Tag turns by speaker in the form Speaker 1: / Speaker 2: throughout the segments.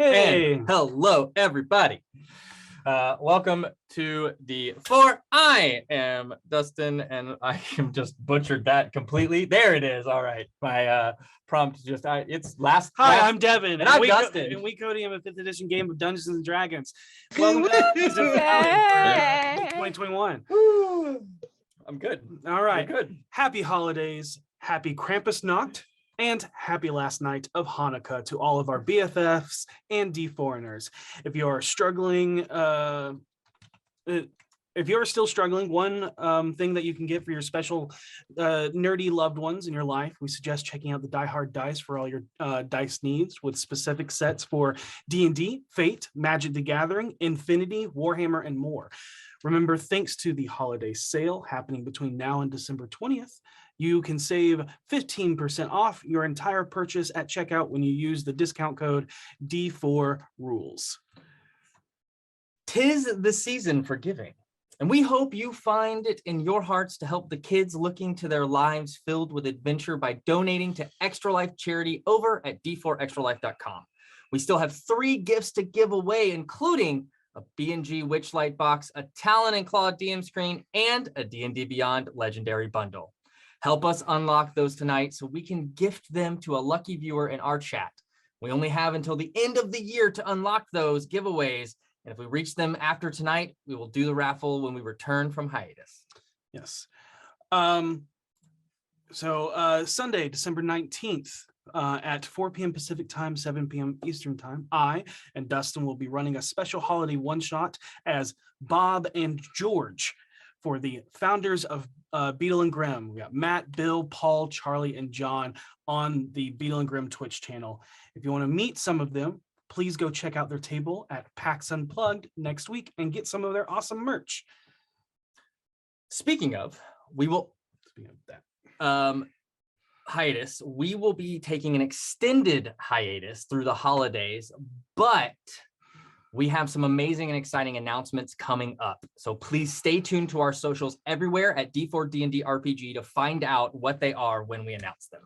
Speaker 1: Hey.
Speaker 2: And hello, everybody. Welcome to the For I am Dustin, and I am just butchered that completely. There it is. All right. My prompt just, it's last.
Speaker 1: Hi, I'm Devin.
Speaker 2: And I'm Dustin.
Speaker 1: And we coding a 5th edition game of Dungeons and Dragons. Welcome to season finale for 2021.
Speaker 2: I'm good.
Speaker 1: All right.
Speaker 2: We're good.
Speaker 1: Happy holidays, happy Krampusnacht, and happy last night of Hanukkah to all of our BFFs and D4ers. If you are struggling, if you're still struggling, one thing that you can get for your special nerdy loved ones in your life, we suggest checking out the Die Hard Dice for all your dice needs with specific sets for D&D, Fate, Magic the Gathering, Infinity, Warhammer, and more. Remember, thanks to the holiday sale happening between now and December 20th, you can save 15% off your entire purchase at checkout when you use the discount code D4RULES.
Speaker 2: 'Tis the season for giving, and we hope you find it in your hearts to help the kids looking to their lives filled with adventure by donating to Extra Life charity over at d4extralife.com. We still have 3 gifts to give away, including a B&G Witchlight box, a Talon and Claw DM screen, and a D&D Beyond Legendary bundle. Help us unlock those tonight so we can gift them to a lucky viewer in our chat. We only have until the end of the year to unlock those giveaways, and if we reach them after tonight, we will do the raffle when we return from hiatus.
Speaker 1: Yes. Sunday, December 19th, at 4 p.m. Pacific time, 7 p.m. Eastern time, I and Dustin will be running a special holiday one-shot as Bob and George for the founders of Beetle and Grimm. We got Matt, Bill, Paul, Charlie, and John on the Beetle and Grimm Twitch channel. If you want to meet some of them, please go check out their table at PAX Unplugged next week and get some of their awesome merch.
Speaker 2: Speaking of that, hiatus, we will be taking an extended hiatus through the holidays, but we have some amazing and exciting announcements coming up. So please stay tuned to our socials everywhere at D4D&D RPG to find out what they are when we announce them.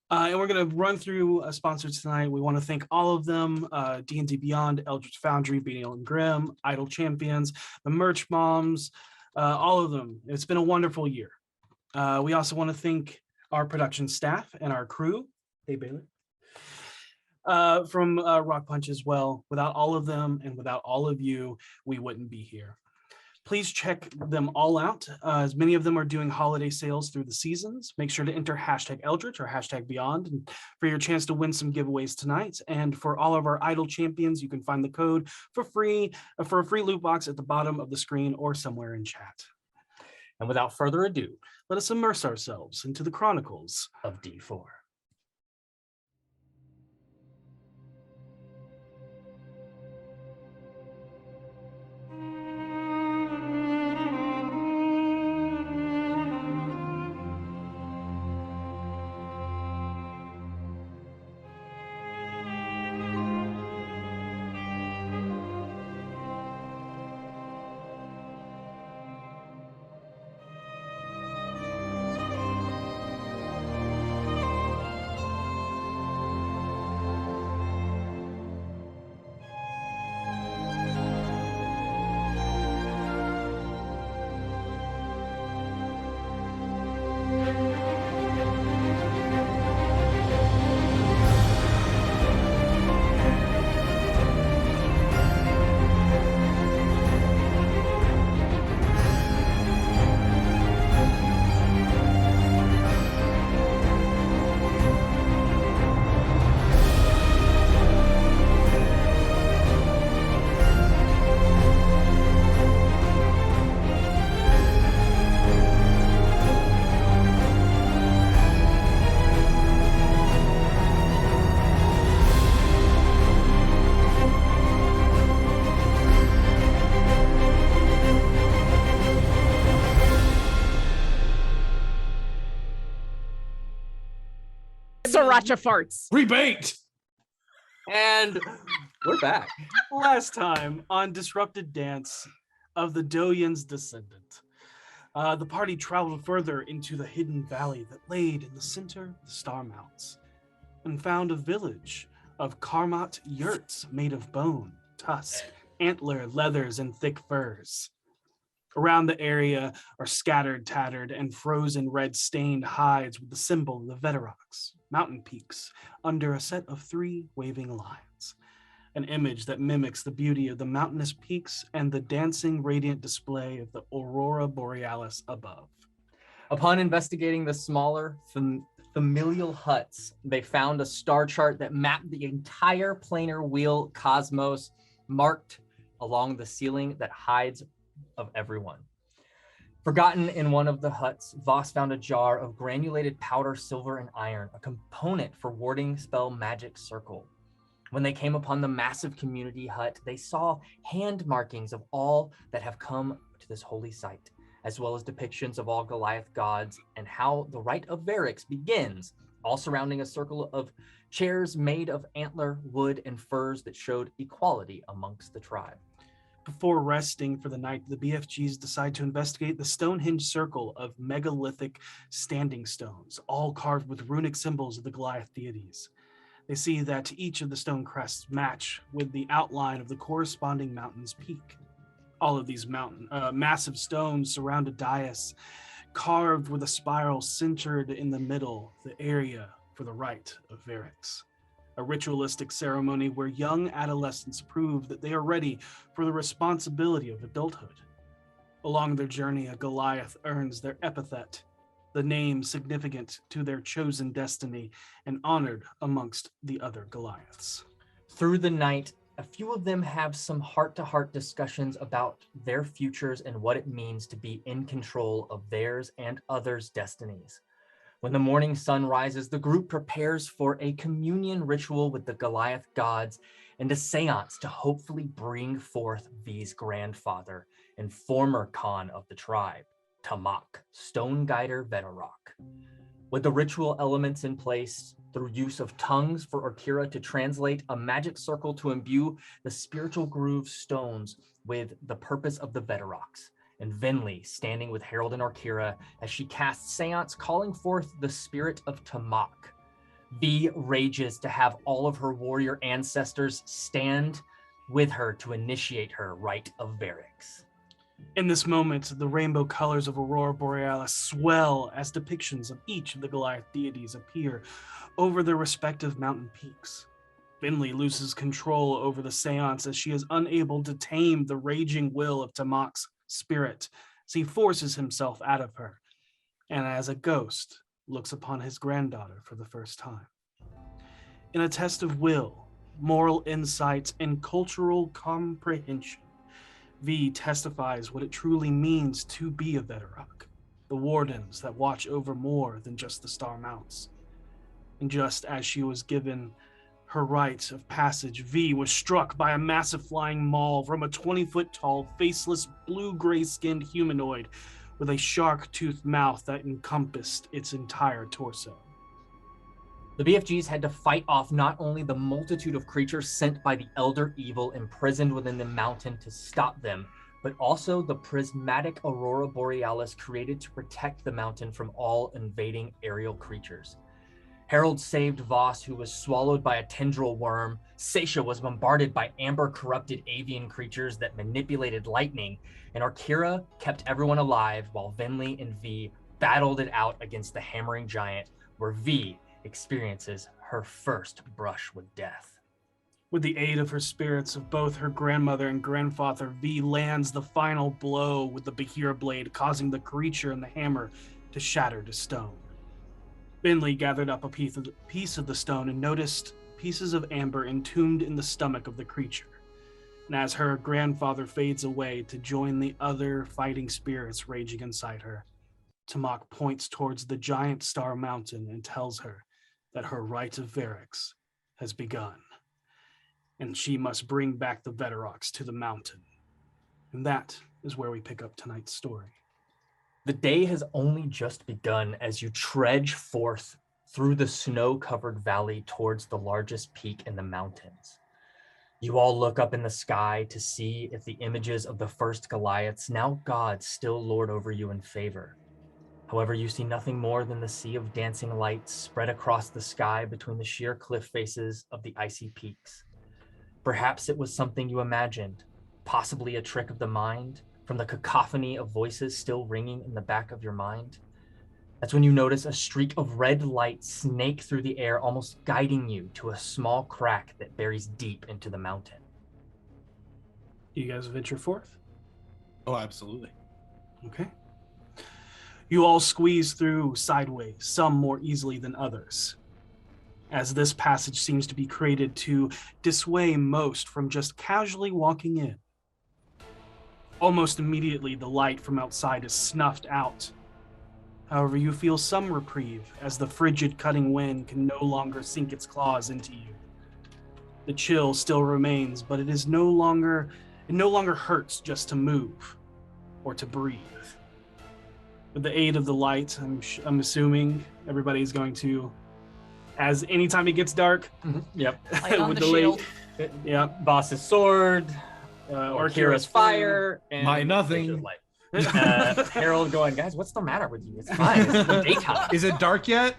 Speaker 1: And we're going to run through sponsors tonight. We want to thank all of them: D&D Beyond, Eldritch Foundry, Beetle and Grimm, Idle Champions, the Merch Moms, all of them. It's been a wonderful year. We also want to thank our production staff and our crew. Hey, Baylor. From RockPunch as well. Without all of them and without all of you, we wouldn't be here. Please check them all out, as many of them are doing holiday sales through the seasons. Make sure to enter #Eldritch or #Beyond for your chance to win some giveaways tonight. And for all of our Idle Champions, you can find the code for a free loot box at the bottom of the screen or somewhere in chat.
Speaker 2: And without further ado,
Speaker 1: let us immerse ourselves into the chronicles
Speaker 2: of D4.
Speaker 3: Sriracha farts.
Speaker 1: Rebate!
Speaker 2: And we're back.
Speaker 1: Last time on Disrupted Dance of the Doyen's Descendant, the party traveled further into the hidden valley that laid in the center of the Star Mountains and found a village of Karmat yurts made of bone, tusk, antler, leathers, and thick furs. Around the area are scattered, tattered, and frozen red-stained hides with the symbol of the Verax, mountain peaks, under a set of 3 waving lines. An image that mimics the beauty of the mountainous peaks and the dancing, radiant display of the aurora borealis above.
Speaker 2: Upon investigating the smaller familial huts, they found a star chart that mapped the entire planar wheel cosmos, marked along the ceiling that hides of everyone. Forgotten in one of the huts, Voss found a jar of granulated powder, silver, and iron, a component for warding spell magic circle. When they came upon the massive community hut, they saw hand markings of all that have come to this holy site, as well as depictions of all Goliath gods and how the Rite of Verax begins, all surrounding a circle of chairs made of antler, wood, and furs that showed equality amongst the tribe.
Speaker 1: Before resting for the night, the BFGs decide to investigate the Stonehenge circle of megalithic standing stones, all carved with runic symbols of the Goliath deities. They see that each of the stone crests match with the outline of the corresponding mountain's peak. All of these massive stones surround a dais carved with a spiral centered in the middle, the area for the Rite of Verax. A ritualistic ceremony where young adolescents prove that they are ready for the responsibility of adulthood. Along their journey, a Goliath earns their epithet, the name significant to their chosen destiny and honored amongst the other Goliaths.
Speaker 2: Through the night, a few of them have some heart-to-heart discussions about their futures and what it means to be in control of theirs and others' destinies. When the morning sun rises, the group prepares for a communion ritual with the Goliath gods and a seance to hopefully bring forth V's grandfather and former Khan of the tribe, Tamak, Stone Guider Verarock. With the ritual elements in place, through use of tongues for Orkira to translate a magic circle to imbue the spiritual groove stones with the purpose of the Verarox, and Venli standing with Harold and Orkira as she casts seance calling forth the spirit of Tamak. V rages to have all of her warrior ancestors stand with her to initiate her Rite of Verax.
Speaker 1: In this moment, the rainbow colors of Aurora Borealis swell as depictions of each of the Goliath deities appear over their respective mountain peaks. Finley loses control over the seance as she is unable to tame the raging will of Tamak's spirit, as he forces himself out of her, and as a ghost looks upon his granddaughter for the first time. In a test of will, moral insight, and cultural comprehension, V testifies what it truly means to be a Verarock, the wardens that watch over more than just the Star Mounts. And just as she was given her rite of passage, V was struck by a massive flying maul from a 20-foot-tall, faceless, blue-gray skinned humanoid with a shark-toothed mouth that encompassed its entire torso.
Speaker 2: The BFGs had to fight off not only the multitude of creatures sent by the Elder Evil imprisoned within the mountain to stop them, but also the prismatic Aurora Borealis created to protect the mountain from all invading aerial creatures. Harold saved Voss, who was swallowed by a tendril worm. Seisha was bombarded by amber-corrupted avian creatures that manipulated lightning, and Orkira kept everyone alive while Venli and V battled it out against the hammering giant, where V experiences her first brush with death.
Speaker 1: With the aid of her spirits of both her grandmother and grandfather, V lands the final blow with the Bahir blade, causing the creature and the hammer to shatter to stone. Finley gathered up a piece of the stone and noticed pieces of amber entombed in the stomach of the creature. And as her grandfather fades away to join the other fighting spirits raging inside her, Tamak points towards the giant star mountain and tells her that her Rite of Verax has begun, and she must bring back the Verarox to the mountain. And that is where we pick up tonight's story.
Speaker 2: The day has only just begun as you trudge forth through the snow-covered valley towards the largest peak in the mountains. You all look up in the sky to see if the images of the first Goliaths, now gods, still lord over you in favor. However, you see nothing more than the sea of dancing lights spread across the sky between the sheer cliff faces of the icy peaks. Perhaps it was something you imagined, possibly a trick of the mind, from the cacophony of voices still ringing in the back of your mind. That's when you notice a streak of red light snake through the air, almost guiding you to a small crack that buries deep into the mountain.
Speaker 1: You guys venture forth?
Speaker 3: Oh, absolutely.
Speaker 1: Okay. You all squeeze through sideways, some more easily than others, as this passage seems to be created to dissuade most from just casually walking in. Almost immediately, the light from outside is snuffed out. However, you feel some reprieve as the frigid cutting wind can no longer sink its claws into you. The chill still remains, but it no longer hurts just to move or to breathe. With the aid of the light, I'm assuming everybody's going to, as anytime it gets dark.
Speaker 2: Yep.
Speaker 4: Light on
Speaker 1: with
Speaker 4: the
Speaker 1: the
Speaker 4: shield.
Speaker 1: Yeah.
Speaker 2: Boss's sword,
Speaker 1: Or
Speaker 2: Kira's fire, and
Speaker 3: My nothing.
Speaker 2: Fisher's light. Harold going, guys, what's the matter with you? It's fine. It's the daytime.
Speaker 3: Is it dark yet?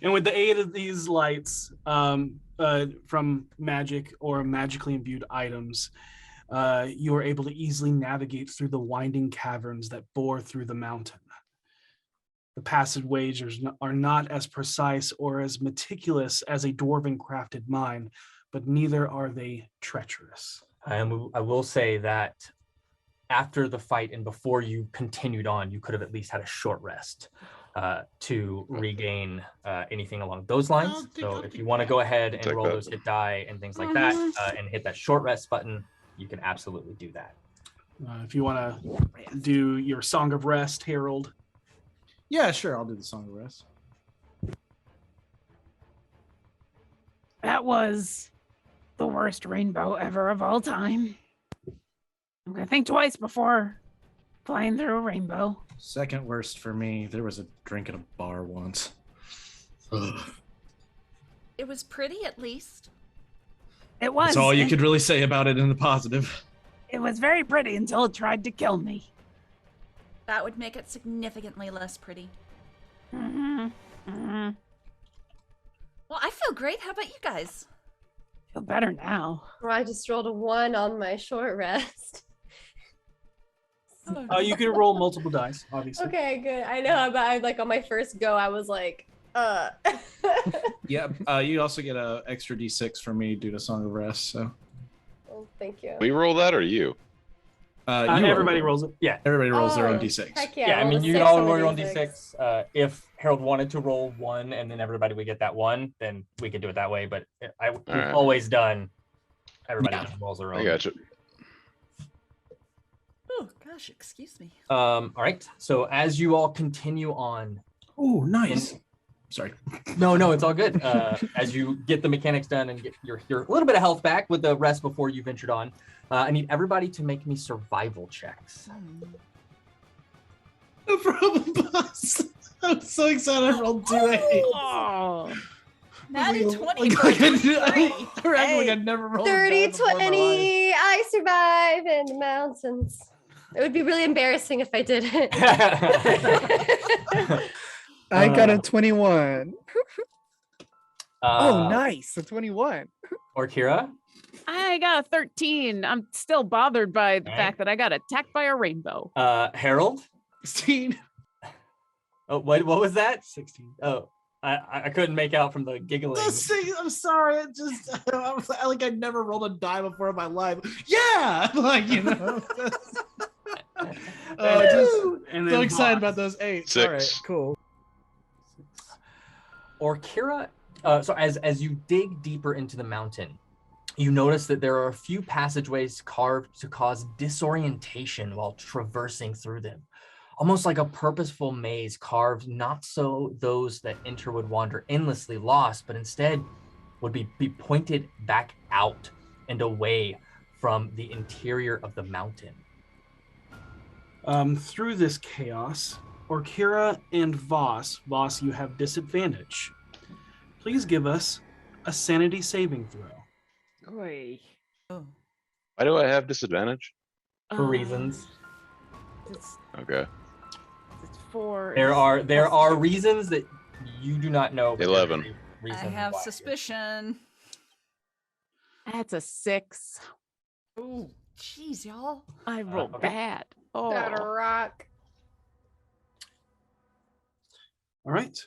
Speaker 1: And with the aid of these lights from magic or magically imbued items, you are able to easily navigate through the winding caverns that bore through the mountain. The passageways are not as precise or as meticulous as a dwarven crafted mine, but neither are they treacherous.
Speaker 2: I will say that after the fight and before you continued on, you could have at least had a short rest to regain anything along those lines. So if you want to go ahead and roll those hit die and things like that and hit that short rest button, you can absolutely do that.
Speaker 1: If you want to do your Song of Rest, Harold.
Speaker 3: Yeah, sure. I'll do the Song of Rest.
Speaker 4: That was the worst rainbow ever of all time. I'm gonna think twice before flying through a rainbow.
Speaker 3: Second worst for me. There was a drink at a bar once. Ugh.
Speaker 5: It was pretty, at least.
Speaker 4: It was.
Speaker 3: That's all you could really say about it in the positive.
Speaker 4: It was very pretty until it tried to kill me.
Speaker 5: That would make it significantly less pretty.
Speaker 4: Mm-hmm. Mm-hmm.
Speaker 5: Well, I feel great. How about you guys?
Speaker 4: Feel better now.
Speaker 6: Well, I just rolled a 1 on my short rest.
Speaker 1: You can roll multiple dice, obviously.
Speaker 6: Okay, good. I know, but I like on my first go, I was like,
Speaker 3: Yeah. You also get an extra D6 from me due to Song of Rest. So.
Speaker 6: Oh, thank you.
Speaker 7: We roll that or you?
Speaker 1: Everybody rolls it.
Speaker 2: Yeah.
Speaker 3: Everybody rolls their own D6.
Speaker 6: Heck
Speaker 2: Yeah,
Speaker 6: yeah.
Speaker 2: I mean,
Speaker 6: rolled a
Speaker 2: you can
Speaker 6: 6
Speaker 2: all
Speaker 6: on the
Speaker 2: roll your own
Speaker 6: D6.
Speaker 2: D6. If Harold wanted to roll 1 and then everybody would get that 1, then we could do it that way. But we've
Speaker 7: right.
Speaker 2: always done, everybody
Speaker 3: Yeah.
Speaker 2: just rolls their own.
Speaker 7: I got you.
Speaker 5: Oh, gosh, excuse me.
Speaker 2: All right. So as you all continue on.
Speaker 3: Oh, nice. Sorry.
Speaker 2: No, it's all good. As you get the mechanics done and get your little bit of health back with the rest before you ventured on, I need everybody to make me survival checks.
Speaker 3: No problem, boss. I'm so excited I rolled 2 8.
Speaker 4: Oh.
Speaker 5: Natty 20
Speaker 3: I reckon like I've never rolled
Speaker 6: 30,
Speaker 3: a die before in my life.
Speaker 6: 20. I survive in the mountains. It would be really embarrassing if I didn't.
Speaker 8: I got a 21. Oh,
Speaker 2: Uh,
Speaker 8: nice. A 21.
Speaker 2: Or Kira.
Speaker 4: I got a 13. I'm still bothered by the
Speaker 2: Right.
Speaker 4: fact that I got attacked by a rainbow.
Speaker 2: Harold.
Speaker 3: 16.
Speaker 2: Oh, what was that?
Speaker 1: 16.
Speaker 2: Oh, I couldn't make out from the giggling.
Speaker 3: I'm sorry. It just I was like I'd never rolled a die before in my life. Yeah, like you know.
Speaker 1: And
Speaker 3: So
Speaker 1: then
Speaker 3: excited
Speaker 1: Voss.
Speaker 3: about those 8.
Speaker 7: 6.
Speaker 3: All right, cool.
Speaker 2: Or Kira. So as you dig deeper into the mountain, you notice that there are a few passageways carved to cause disorientation while traversing through them. Almost like a purposeful maze carved not so those that enter would wander endlessly lost, but instead would be pointed back out and away from the interior of the mountain.
Speaker 1: Through this chaos, Orkira and Voss, you have disadvantage. Please give us a sanity saving throw.
Speaker 4: Oy.
Speaker 5: Oh.
Speaker 7: Why do I have disadvantage?
Speaker 2: For reasons.
Speaker 4: It's
Speaker 7: Okay.
Speaker 4: 4.
Speaker 2: There are reasons that you do not know. but
Speaker 7: 11.
Speaker 2: there is a
Speaker 5: I
Speaker 2: reason
Speaker 5: have
Speaker 2: why.
Speaker 5: suspicion.
Speaker 4: That's a 6.
Speaker 5: Oh, jeez, y'all.
Speaker 4: I rolled
Speaker 2: okay.
Speaker 4: bad.
Speaker 6: Got a
Speaker 4: Oh.
Speaker 6: rock.
Speaker 1: All right.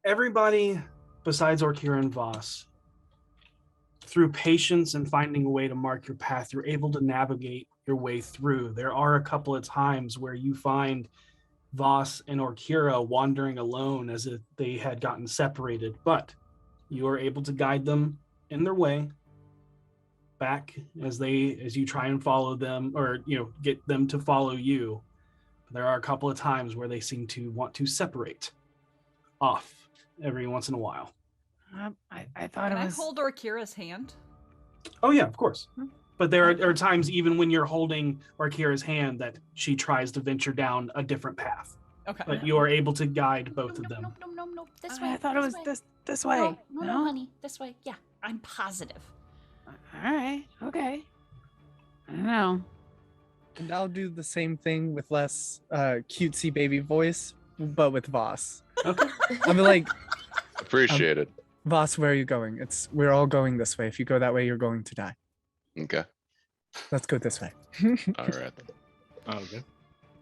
Speaker 1: Everybody besides Orkira and Voss, through patience and finding a way to mark your path, you're able to navigate your way through. There are a couple of times where you find Voss and Orkira wandering alone as if they had gotten separated, but you are able to guide them in their way back as you try and follow them, or get them to follow you. There are a couple of times where they seem to want to separate off every once in a while.
Speaker 4: I thought
Speaker 5: Can
Speaker 4: it
Speaker 5: I
Speaker 4: was.
Speaker 5: hold Orkira's hand?
Speaker 1: Oh yeah, of course. But there are times even when you're holding Orkira's hand that she tries to venture down a different path.
Speaker 5: Okay.
Speaker 1: But you are able to guide both of them.
Speaker 5: No. This way.
Speaker 4: I thought it was this way.
Speaker 5: No, honey. This way. Yeah, I'm positive.
Speaker 4: All right. Okay. I don't know.
Speaker 8: And I'll do the same thing with less cutesy baby voice, but with Voss.
Speaker 1: Okay.
Speaker 8: I'll be like,
Speaker 7: Appreciate it.
Speaker 8: Voss, where are you going? We're all going this way. If you go that way, you're going to die.
Speaker 7: Okay.
Speaker 8: Let's go this way.
Speaker 7: All right.
Speaker 3: Okay.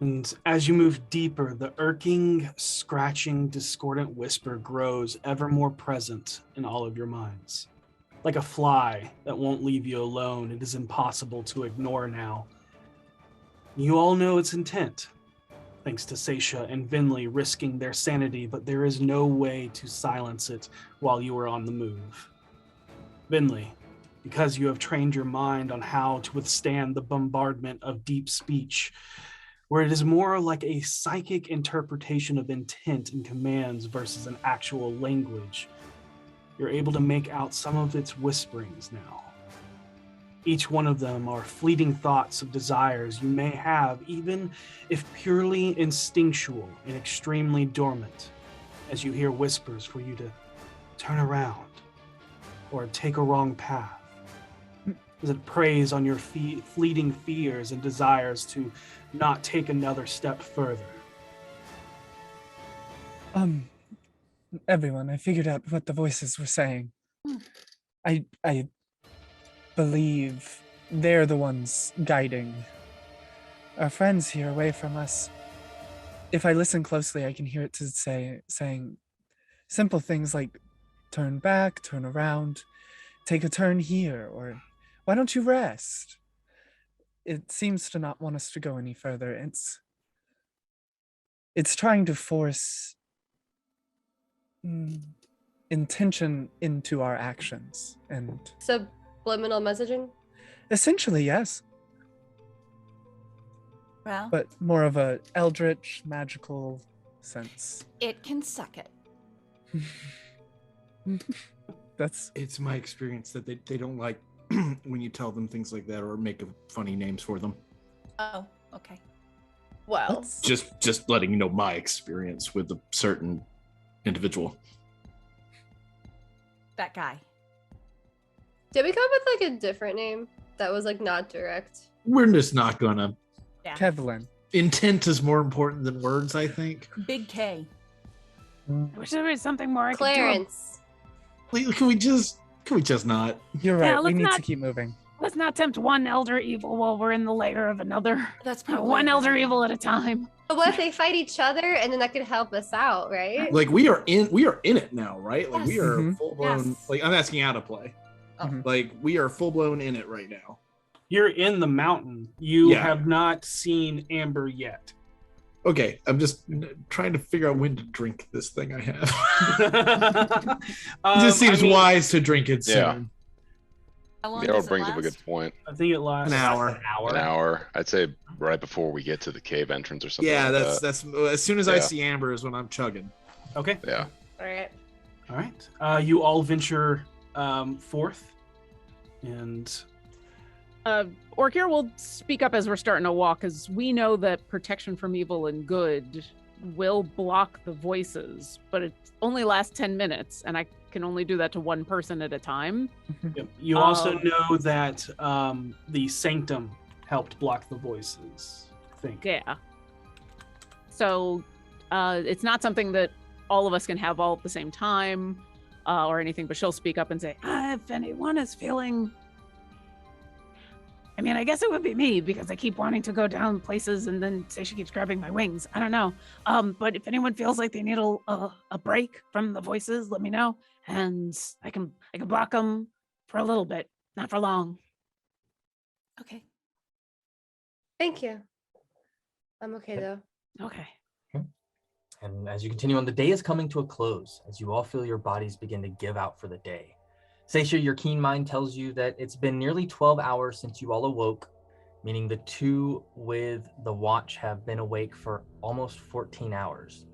Speaker 1: And as you move deeper, the irking, scratching, discordant whisper grows ever more present in all of your minds. Like a fly that won't leave you alone, it is impossible to ignore now. You all know its intent, thanks to Seisha and Vinley risking their sanity, but there is no way to silence it while you are on the move. Vinley, because you have trained your mind on how to withstand the bombardment of deep speech, where it is more like a psychic interpretation of intent and commands versus an actual language, you're able to make out some of its whisperings now. Each one of them are fleeting thoughts of desires you may have, even if purely instinctual and extremely dormant, as you hear whispers for you to turn around or take a wrong path. As it preys on your fleeting fears and desires to not take another step further.
Speaker 8: Everyone, I figured out what the voices were saying. I believe they're the ones guiding our friends here away from us. If I listen closely, I can hear it saying simple things like turn back, turn around, take a turn here, or why don't you rest? It seems to not want us to go any further. It's trying to force intention into our actions, and
Speaker 6: Subliminal messaging?
Speaker 8: essentially, yes,
Speaker 5: Well,
Speaker 8: but more of a eldritch magical sense.
Speaker 5: it can suck it.
Speaker 8: That's
Speaker 3: It's my experience that they don't like when you tell them things like that or make funny names for them.
Speaker 5: Oh, okay.
Speaker 6: Well,
Speaker 3: Just letting you know my experience with a certain individual.
Speaker 5: That guy.
Speaker 6: did we come up with like a different name that was like not direct?
Speaker 3: We're just not gonna.
Speaker 5: Yeah.
Speaker 8: Kevlin.
Speaker 3: Intent is more important than words, I think.
Speaker 5: Big K.
Speaker 4: I wish there was something more I could do.
Speaker 6: Clarence.
Speaker 3: Can we just not?
Speaker 8: You're
Speaker 4: Yeah,
Speaker 8: right. We
Speaker 4: let's
Speaker 8: need
Speaker 4: not-
Speaker 8: to keep moving.
Speaker 4: Let's not tempt one elder evil while we're in the lair of another.
Speaker 5: That's probably
Speaker 4: One
Speaker 5: a good
Speaker 4: elder
Speaker 5: idea.
Speaker 4: evil at a time.
Speaker 6: But what if they fight each other and then that could help us out, right?
Speaker 3: Like we are in it now, right? Like we
Speaker 5: Yes.
Speaker 3: are
Speaker 8: Mhm.
Speaker 3: full blown.
Speaker 5: Yes.
Speaker 3: Like I'm asking out of play.
Speaker 5: Oh.
Speaker 8: Mhm.
Speaker 3: Like we are full blown in it right now.
Speaker 1: You're in the mountain. You
Speaker 3: Yeah.
Speaker 1: have not seen Amber yet.
Speaker 3: Okay, I'm just trying to figure out when to drink this thing I have. It just seems wise to drink it soon.
Speaker 7: Yeah.
Speaker 5: How long
Speaker 7: Daryl
Speaker 5: does it
Speaker 7: brings up a
Speaker 5: last?
Speaker 7: good point.
Speaker 1: I think it lasts
Speaker 3: An hour.
Speaker 7: An hour. I'd say right before we get to the cave entrance or something.
Speaker 3: Yeah,
Speaker 7: like
Speaker 3: that's as soon as I
Speaker 7: Yeah.
Speaker 3: see Amber is when I'm chugging.
Speaker 1: Okay.
Speaker 7: that. Yeah.
Speaker 6: All right.
Speaker 1: All right. You all venture forth, and
Speaker 9: Orkir will speak up as we're starting to walk, because we know that protection from evil and good will block the voices, but it only lasts 10 minutes, and I can only do that to one person at a time.
Speaker 1: you also
Speaker 9: Um,
Speaker 1: know that the sanctum helped block the voices, I think.
Speaker 9: Yeah. So it's not something that all of us can have all at the same time or anything, but she'll speak up and say, if anyone is feeling... I mean, I guess it would be me because I keep wanting to go down places and then say she keeps grabbing my wings. I don't know. But if anyone feels like they need a break from the voices, let me know. And I can block them for a little bit, not for long.
Speaker 5: Okay.
Speaker 6: Thank you. I'm okay though.
Speaker 9: Okay.
Speaker 2: And as you continue on, the day is coming to a close as you all feel your bodies begin to give out for the day. Seisha, your keen mind tells you that it's been nearly 12 hours since you all awoke, meaning the two with the watch have been awake for almost 14 hours.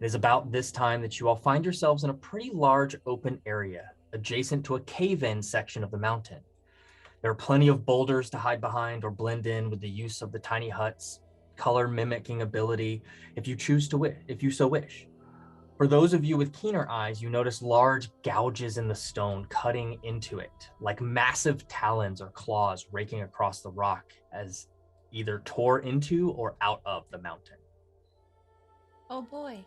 Speaker 2: It is about this time that you all find yourselves in a pretty large open area adjacent to a cave-in section of the mountain. There are plenty of boulders to hide behind or blend in with the use of the tiny huts, color mimicking ability if you so wish. For those of you with keener eyes, you notice large gouges in the stone cutting into it, like massive talons or claws raking across the rock as either tore into or out of the mountain.
Speaker 5: Oh boy.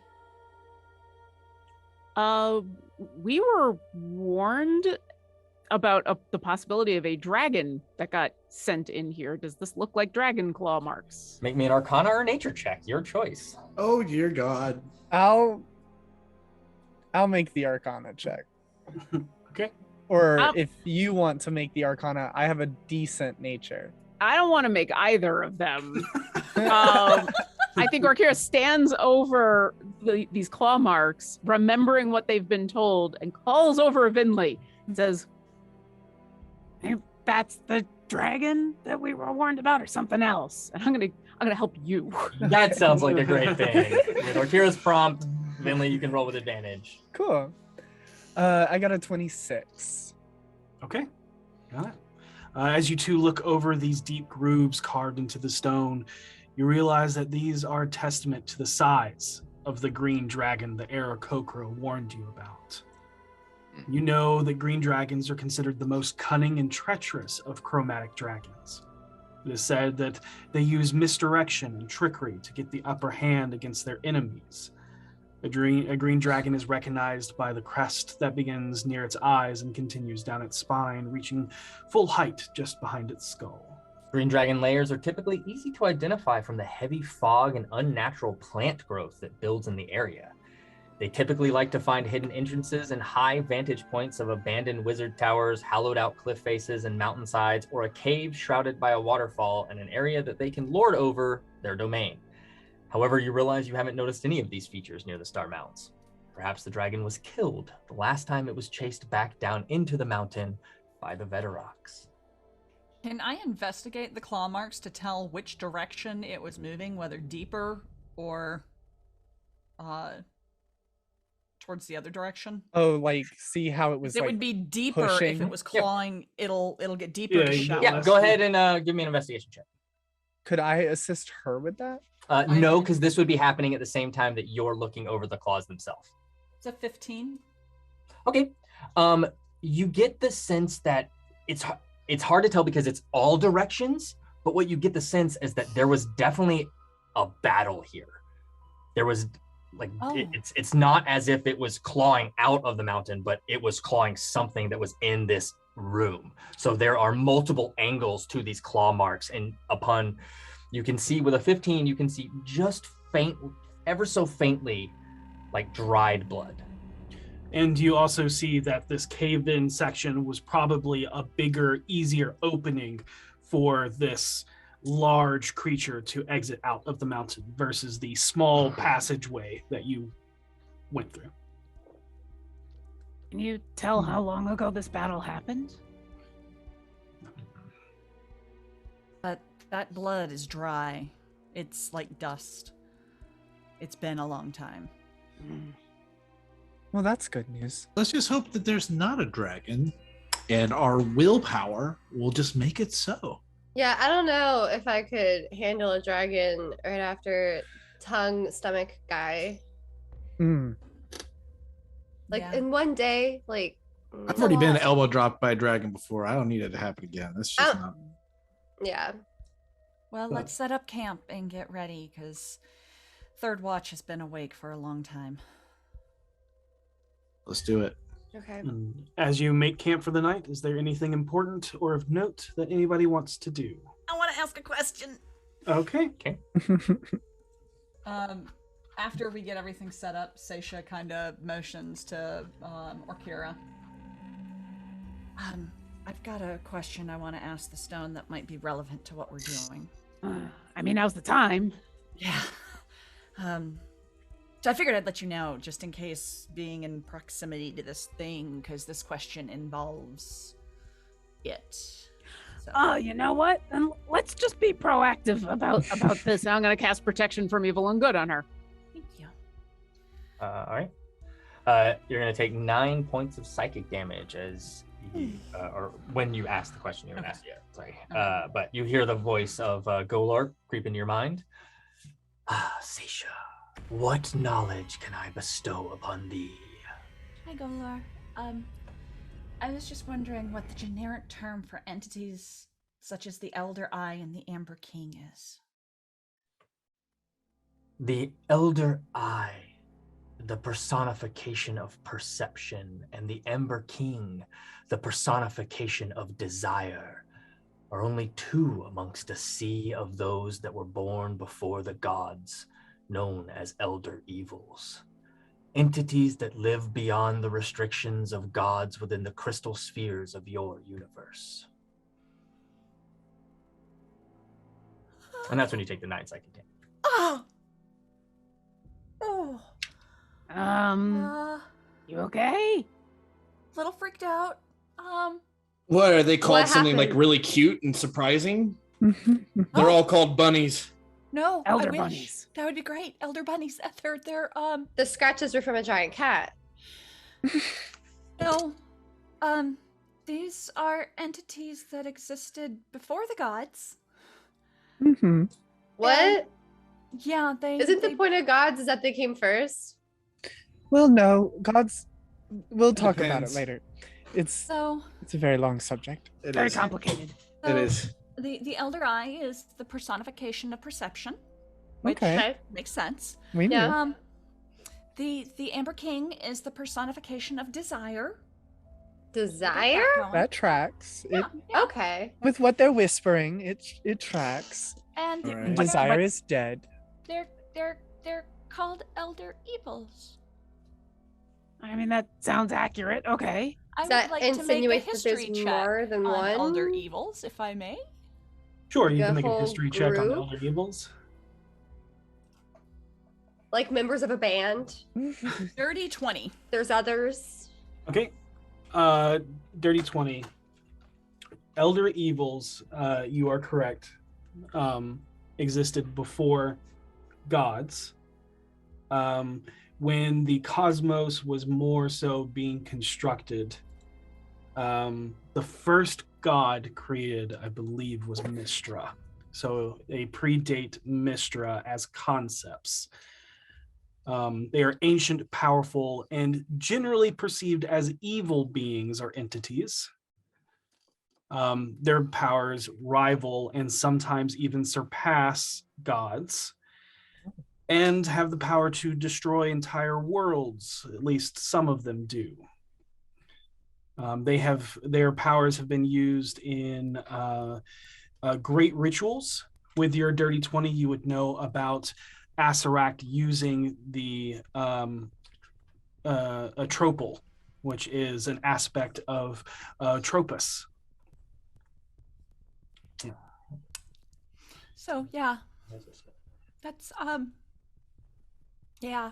Speaker 9: We were warned about the possibility of a dragon that got sent in here. Does this look like dragon claw marks?
Speaker 2: Make me an Arcana or Nature check, your choice.
Speaker 3: Oh dear God.
Speaker 8: I'll make the Arcana check.
Speaker 1: Okay.
Speaker 8: Or if you want to make the Arcana, I have a decent nature.
Speaker 9: I don't want to make either of them. I think Orkira stands over these claw marks, remembering what they've been told, and calls over Vinley and says, "Hey, that's the dragon that we were warned about, or something else. And I'm gonna help you."
Speaker 2: That sounds like a great thing. With Orkira's prompt, Vinley, you can roll with advantage.
Speaker 8: Cool. I got a 26.
Speaker 1: Okay. Got it. As you two look over these deep grooves carved into the stone, you realize that these are a testament to the size of the green dragon the Aarakocra warned you about. You know that green dragons are considered the most cunning and treacherous of chromatic dragons. It is said that they use misdirection and trickery to get the upper hand against their enemies. A green dragon is recognized by the crest that begins near its eyes and continues down its spine, reaching full height just behind its skull.
Speaker 2: Green dragon layers are typically easy to identify from the heavy fog and unnatural plant growth that builds in the area. They typically like to find hidden entrances and high vantage points of abandoned wizard towers, hollowed out cliff faces and mountainsides, or a cave shrouded by a waterfall in an area that they can lord over their domain. However, you realize you haven't noticed any of these features near the Star Mounds. Perhaps the dragon was killed the last time it was chased back down into the mountain by the Verax.
Speaker 5: Can I investigate the claw marks to tell which direction it was moving, whether deeper or towards the other direction?
Speaker 8: Oh, like see how it was.
Speaker 5: It
Speaker 8: like,
Speaker 5: would be deeper
Speaker 8: pushing.
Speaker 5: if it was clawing. It'll get deeper to show.
Speaker 2: Yeah, go ahead and give me an investigation check.
Speaker 8: Could I assist her with that?
Speaker 2: No, because this would be happening at the same time that you're looking over the claws themselves.
Speaker 5: It's a 15.
Speaker 2: Okay. You get the sense that it's hard to tell because it's all directions, but what you get the sense is that there was definitely a battle here. There was it's not as if it was clawing out of the mountain, but it was clawing something that was in this room. So there are multiple angles to these claw marks, and you can see with a 15, you can see just ever so faintly, like dried blood.
Speaker 1: And you also see that this cave-in section was probably a bigger, easier opening for this large creature to exit out of the mountain versus the small passageway that you went through.
Speaker 4: Can you tell how long ago this battle happened?
Speaker 5: But that blood is dry. It's like dust. It's been a long time.
Speaker 8: Well, that's good news.
Speaker 3: Let's just hope that there's not a dragon and our willpower will just make it so.
Speaker 6: Yeah, I don't know if I could handle a dragon right after tongue stomach guy. Like in one day, like
Speaker 3: I've already been elbow dropped by a dragon before. I don't need it to happen again. That's just not.
Speaker 6: Yeah.
Speaker 5: Well, let's set up camp and get ready, because Third Watch has been awake for a long time.
Speaker 3: Let's do it.
Speaker 6: Okay.
Speaker 1: And as you make camp for the night, is there anything important or of note that anybody wants to do?
Speaker 5: I want to ask a question.
Speaker 1: Okay.
Speaker 5: After we get everything set up, Seisha kind of motions to Orkira. I've got a question I want to ask the stone that might be relevant to what we're doing.
Speaker 4: I mean, now's the time.
Speaker 5: Yeah. So I figured I'd let you know, just in case, being in proximity to this thing, because this question involves it. So.
Speaker 4: Oh, you know what? Then let's just be proactive about this.
Speaker 9: I'm going to cast protection from evil and good on her.
Speaker 5: Thank you.
Speaker 2: All right. You're going to take 9 points of psychic damage as or when you ask the question. You haven't asked yet. Sorry. But you hear the voice of Golork creep into your mind. Seisha, what knowledge can I bestow upon thee?
Speaker 5: Hi, Golor. I was just wondering what the generic term for entities such as the Elder Eye and the Amber King is.
Speaker 2: The Elder Eye, the personification of perception, and the Ember King, the personification of desire, are only two amongst a sea of those that were born before the gods, known as Elder Evils. Entities that live beyond the restrictions of gods within the crystal spheres of your universe. And that's when you take the 9 psychic damage.
Speaker 5: Oh!
Speaker 4: You okay?
Speaker 5: A little freaked out.
Speaker 3: What are they called?
Speaker 6: What
Speaker 3: Something like
Speaker 6: happened?
Speaker 3: really cute and surprising? They're all called bunnies.
Speaker 5: No,
Speaker 4: Elder
Speaker 5: I wish.
Speaker 4: bunnies.
Speaker 5: That would be great. Elder bunnies. They're
Speaker 6: The scratches are from a giant cat.
Speaker 5: no. These are entities that existed before the gods.
Speaker 8: Mm-hmm.
Speaker 6: What?
Speaker 5: Yeah, they
Speaker 6: Isn't the
Speaker 5: they-
Speaker 6: point of gods is that they came first?
Speaker 8: Well, no, gods. We'll talk about it
Speaker 3: Depends.
Speaker 8: later. It's
Speaker 5: So
Speaker 8: a very long subject.
Speaker 3: It
Speaker 4: Very
Speaker 3: is.
Speaker 4: complicated.
Speaker 3: It is.
Speaker 5: The Elder Eye is the personification of perception, which
Speaker 8: Okay,
Speaker 5: makes sense.
Speaker 8: we knew.
Speaker 6: Yeah.
Speaker 5: The Amber King is the personification of desire.
Speaker 6: Desire?
Speaker 8: That tracks. It,
Speaker 6: Okay.
Speaker 8: with what they're whispering, it tracks.
Speaker 5: And
Speaker 3: All right.
Speaker 8: And desire is dead.
Speaker 5: they're called Elder Evils.
Speaker 4: I mean, that sounds accurate. Okay.
Speaker 5: I
Speaker 6: Does that
Speaker 5: would like to make a
Speaker 6: insinuate that
Speaker 5: history
Speaker 6: there's
Speaker 5: check
Speaker 6: more than
Speaker 5: on
Speaker 6: one?
Speaker 5: Elder Evils, if I may.
Speaker 1: Sure, you
Speaker 6: The
Speaker 1: can make a
Speaker 6: whole
Speaker 1: history check on
Speaker 6: group?
Speaker 1: Elder Evils.
Speaker 6: Like members of a band?
Speaker 5: Dirty 20.
Speaker 6: There's others.
Speaker 1: Okay. Dirty 20. Elder Evils, you are correct, existed before gods. When the cosmos was more so being constructed, the first god created, I believe, was Mystra. So they predate Mystra as concepts. They are ancient, powerful, and generally perceived as evil beings or entities. Their powers rival and sometimes even surpass gods, and have the power to destroy entire worlds. At least some of them do. Their powers have been used in great rituals. With your Dirty 20, you would know about Asarak using the a tropal, which is an aspect of Tropus.
Speaker 5: So, yeah. That's, yeah.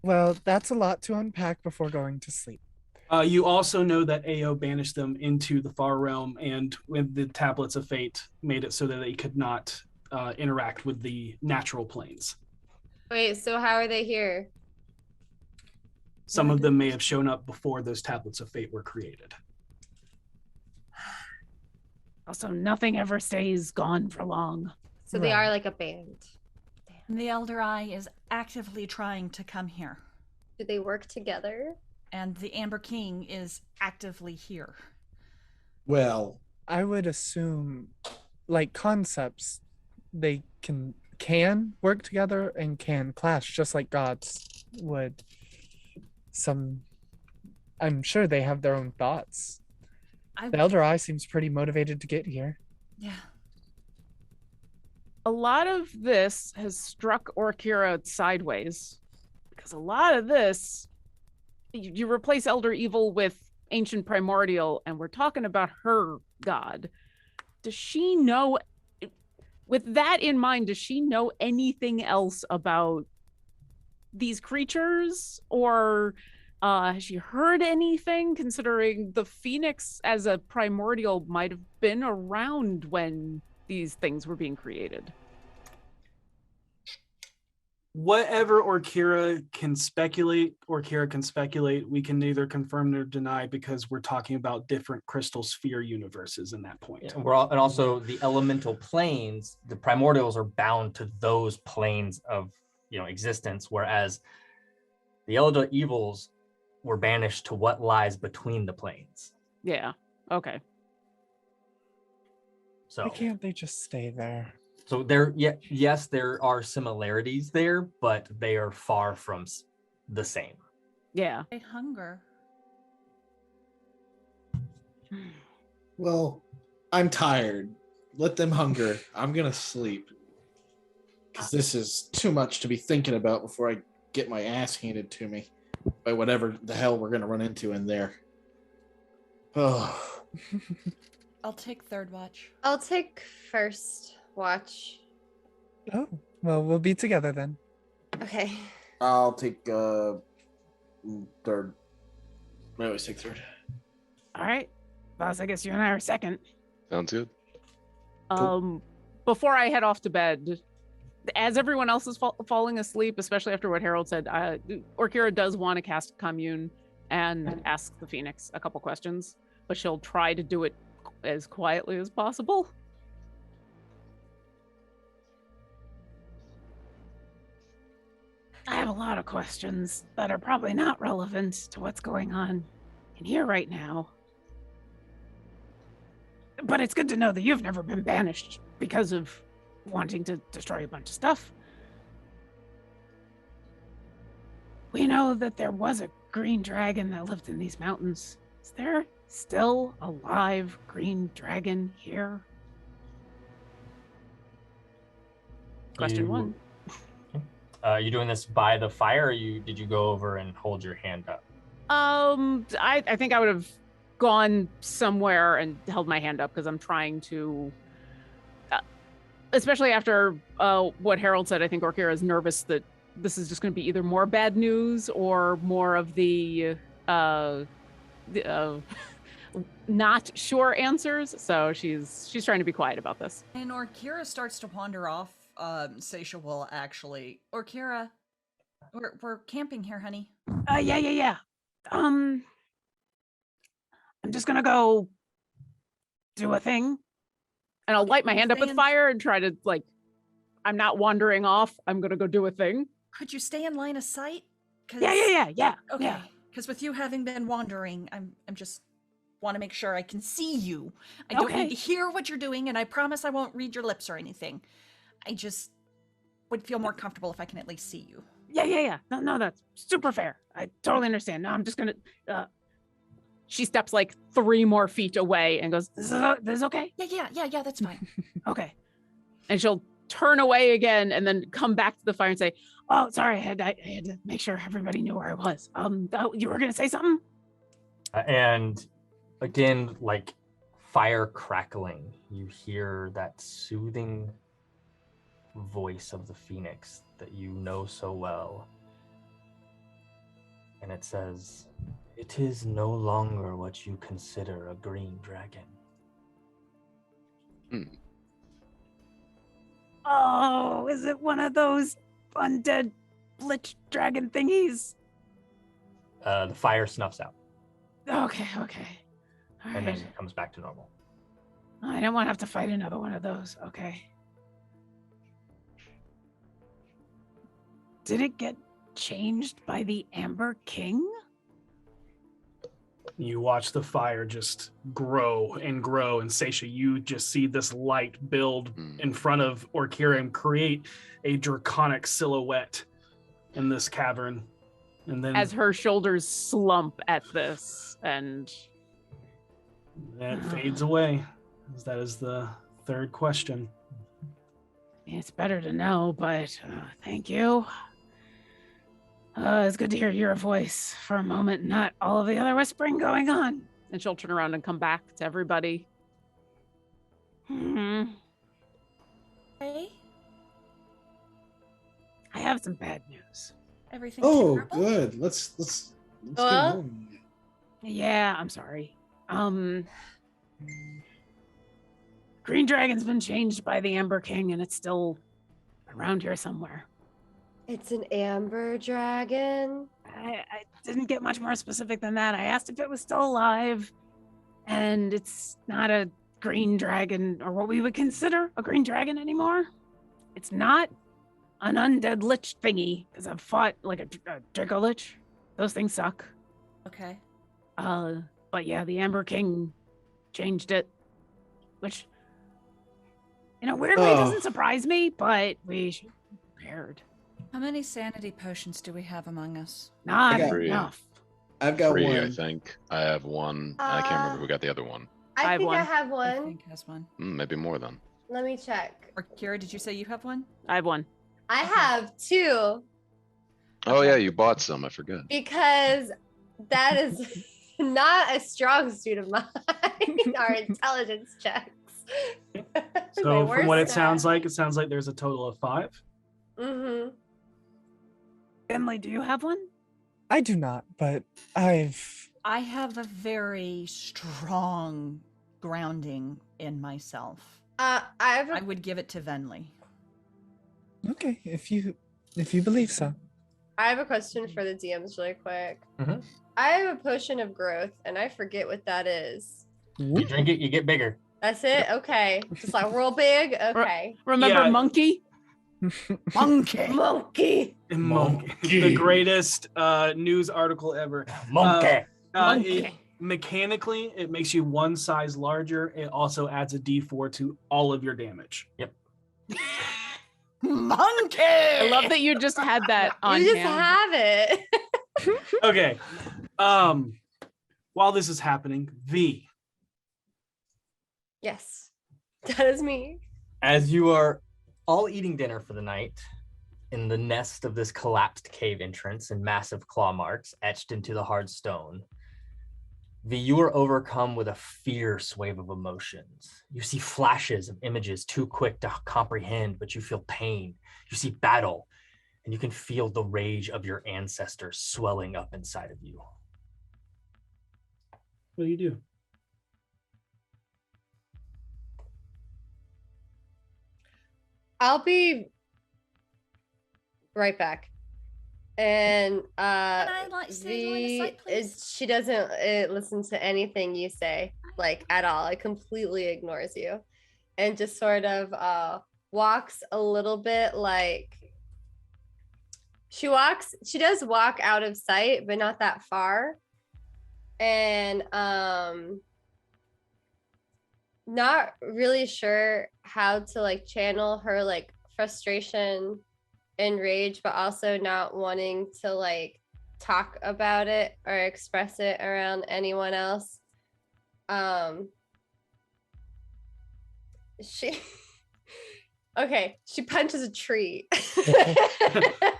Speaker 8: Well, that's a lot to unpack before going to sleep.
Speaker 1: You also know that Ao banished them into the far realm, and with the tablets of fate, made it so that they could not interact with the natural planes.
Speaker 6: Wait, so how are they here?
Speaker 1: Some of them may have shown up before those tablets of fate were created.
Speaker 4: Also, nothing ever stays gone for long.
Speaker 6: So they
Speaker 8: Right.
Speaker 6: are like a band.
Speaker 5: And the Elder Eye is actively trying to come here.
Speaker 6: Do they work together?
Speaker 5: And the Amber King is actively here.
Speaker 3: Well,
Speaker 8: I would assume like concepts, they can work together and can clash just like gods would. I'm sure they have their own thoughts. The Elder Eye seems pretty motivated to get here.
Speaker 5: Yeah.
Speaker 9: A lot of this has struck Orkira sideways, because a lot of this, you replace Elder Evil with Ancient Primordial, and we're talking about her god. Does she know, with that in mind, does she know anything else about these creatures? Or has she heard anything, considering the Phoenix as a primordial might have been around when these things were being created?
Speaker 1: Whatever Orkira can speculate, we can neither confirm nor deny, because we're talking about different crystal sphere universes in that point.
Speaker 2: And and also the elemental planes, the primordials are bound to those planes of existence, whereas the elder evils were banished to what lies between the planes.
Speaker 9: Yeah. Okay.
Speaker 2: So
Speaker 8: Why can't they just stay there?
Speaker 2: So yes, there are similarities there, but they are far from the same.
Speaker 9: Yeah.
Speaker 5: I hunger.
Speaker 3: Well, I'm tired. Let them hunger. I'm gonna sleep. Because this is too much to be thinking about before I get my ass handed to me by whatever the hell we're gonna run into in there. Oh.
Speaker 5: I'll take third watch.
Speaker 6: I'll take first watch.
Speaker 8: Oh, well, we'll be together then.
Speaker 6: Okay.
Speaker 3: I'll take third. I always take third.
Speaker 4: All right. Boss, I guess you and I are second.
Speaker 7: Sounds good.
Speaker 9: Before I head off to bed, as everyone else is falling asleep, especially after what Harold said, Orkira does want to cast Commune and ask the Phoenix a couple questions, but she'll try to do it as quietly as possible.
Speaker 4: I have a lot of questions that are probably not relevant to what's going on in here right now. But it's good to know that you've never been banished because of wanting to destroy a bunch of stuff. We know that there was a green dragon that lived in these mountains. Is there still a live green dragon here?
Speaker 9: Question one.
Speaker 2: You doing this by the fire, or did you go over and hold your hand up?
Speaker 9: I think I would have gone somewhere and held my hand up, because I'm trying to, especially after what Harold said, I think Orkira is nervous that this is just going to be either more bad news or more of the not sure answers. So she's trying to be quiet about this.
Speaker 5: And Orkira starts to wander off. Seisha will actually. Orkira, we're camping here, honey.
Speaker 4: Yeah. I'm just gonna go do a thing.
Speaker 9: And I'll light my hand up with fire and try to, I'm not wandering off. I'm gonna go do a thing.
Speaker 5: Could you stay in line of sight?
Speaker 4: Yeah.
Speaker 5: Okay. Because with you having been wandering, I'm just want to make sure I can see you. I don't need to hear what you're doing, and I promise I won't read your lips or anything. I just would feel more comfortable if I can at least see you.
Speaker 4: Yeah. No, that's super fair. I totally understand. No, I'm just gonna.
Speaker 9: She steps 3 more feet away and goes,
Speaker 4: This is okay?
Speaker 5: Yeah, that's fine.
Speaker 4: Okay.
Speaker 9: And she'll turn away again and then come back to the fire and say,
Speaker 4: Oh, sorry, I had to make sure everybody knew where I was. You were gonna say something?
Speaker 2: And again, fire crackling, you hear that soothing voice of the Phoenix that you know so well. And it says, "It is no longer what you consider a green dragon."
Speaker 4: Oh, is it one of those undead lich dragon thingies?
Speaker 2: The fire snuffs out.
Speaker 4: Okay. All
Speaker 2: And
Speaker 4: right.
Speaker 2: then it comes back to normal.
Speaker 4: I don't want to have to fight another one of those. Okay. Did it get changed by the Amber King?
Speaker 1: You watch the fire just grow and grow, and Seisha, you just see this light build in front of Orkira and create a draconic silhouette in this cavern. And then
Speaker 9: As her shoulders slump at this, and
Speaker 1: it fades away. That is the third question.
Speaker 4: It's better to know, but thank you. It's good to hear your voice for a moment, not all of the other whispering going on.
Speaker 9: and she'll turn around and come back to everybody.
Speaker 4: Hmm.
Speaker 5: Hey,
Speaker 4: I have some bad news.
Speaker 5: everything.
Speaker 3: Oh,
Speaker 5: terrible?
Speaker 3: good. Let's get
Speaker 6: Well?
Speaker 3: on.
Speaker 4: Yeah, I'm sorry. Green Dragon's been changed by the Amber King, and it's still around here somewhere.
Speaker 6: It's an amber dragon.
Speaker 4: I didn't get much more specific than that. I asked if it was still alive, and it's not a green dragon, or what we would consider a green dragon anymore. It's not an undead lich thingy, because I've fought like a Draco Lich. Those things suck.
Speaker 5: Okay.
Speaker 4: But yeah, the Amber King changed it, which in a weird way doesn't surprise me, but we should be prepared.
Speaker 5: How many sanity potions do we have among us?
Speaker 4: Not
Speaker 3: got-
Speaker 4: enough.
Speaker 3: I've got
Speaker 7: 3, I
Speaker 3: one.
Speaker 7: think. I have one. I can't remember who got the other one.
Speaker 6: I
Speaker 9: have
Speaker 6: think I
Speaker 9: one.
Speaker 6: have
Speaker 5: I
Speaker 6: one.
Speaker 5: think has one.
Speaker 7: Maybe more than.
Speaker 6: Let me check.
Speaker 5: Or Kira, did you say you have one?
Speaker 9: I have one.
Speaker 6: I
Speaker 5: Okay.
Speaker 6: have 2
Speaker 7: Oh yeah, you bought some. I forgot.
Speaker 6: because that is not a strong suit of mine. Our intelligence checks.
Speaker 1: So from what it sounds like there's a total of 5.
Speaker 6: Mm-hmm.
Speaker 4: Emily, do you have one?
Speaker 8: I do not, but I've.
Speaker 5: I have a very strong grounding in myself.
Speaker 6: I have
Speaker 5: I
Speaker 6: a,
Speaker 5: would give it to Venli.
Speaker 8: Okay, if you believe so.
Speaker 6: I have a question for the DMs really quick.
Speaker 2: Mhm.
Speaker 6: I have a potion of growth and I forget what that is.
Speaker 2: You drink it, you get bigger.
Speaker 6: That's it? Okay. Just like real big? Okay.
Speaker 9: Remember
Speaker 1: Yeah.
Speaker 9: Monkey?
Speaker 5: Monkey.
Speaker 6: Monkey.
Speaker 3: Monkey.
Speaker 1: The greatest news article ever.
Speaker 2: Monkey.
Speaker 1: It, mechanically, it makes you one size larger. It also adds a D4 to all of your damage.
Speaker 5: Monkey.
Speaker 9: I love that you just had that on
Speaker 6: You just
Speaker 9: hand.
Speaker 6: have it.
Speaker 1: Okay. While this is happening, V.
Speaker 6: Yes. That is me.
Speaker 2: As you are all eating dinner for the night, in the nest of this collapsed cave entrance and massive claw marks etched into the hard stone, you are overcome with a fierce wave of emotions. You see flashes of images too quick to comprehend, but you feel pain. You see battle, and you can feel the rage of your ancestors swelling up inside of you.
Speaker 1: What do you do?
Speaker 6: I'll be right back. And
Speaker 5: Can I like stay line of sight, please?
Speaker 6: she doesn't listen to anything you say, like at all. It completely ignores you, and just sort of walks a little bit like she does walk out of sight, but not that far, and not really sure how to like channel her like frustration and rage, but also not wanting to like talk about it or express it around anyone else. She punches a tree.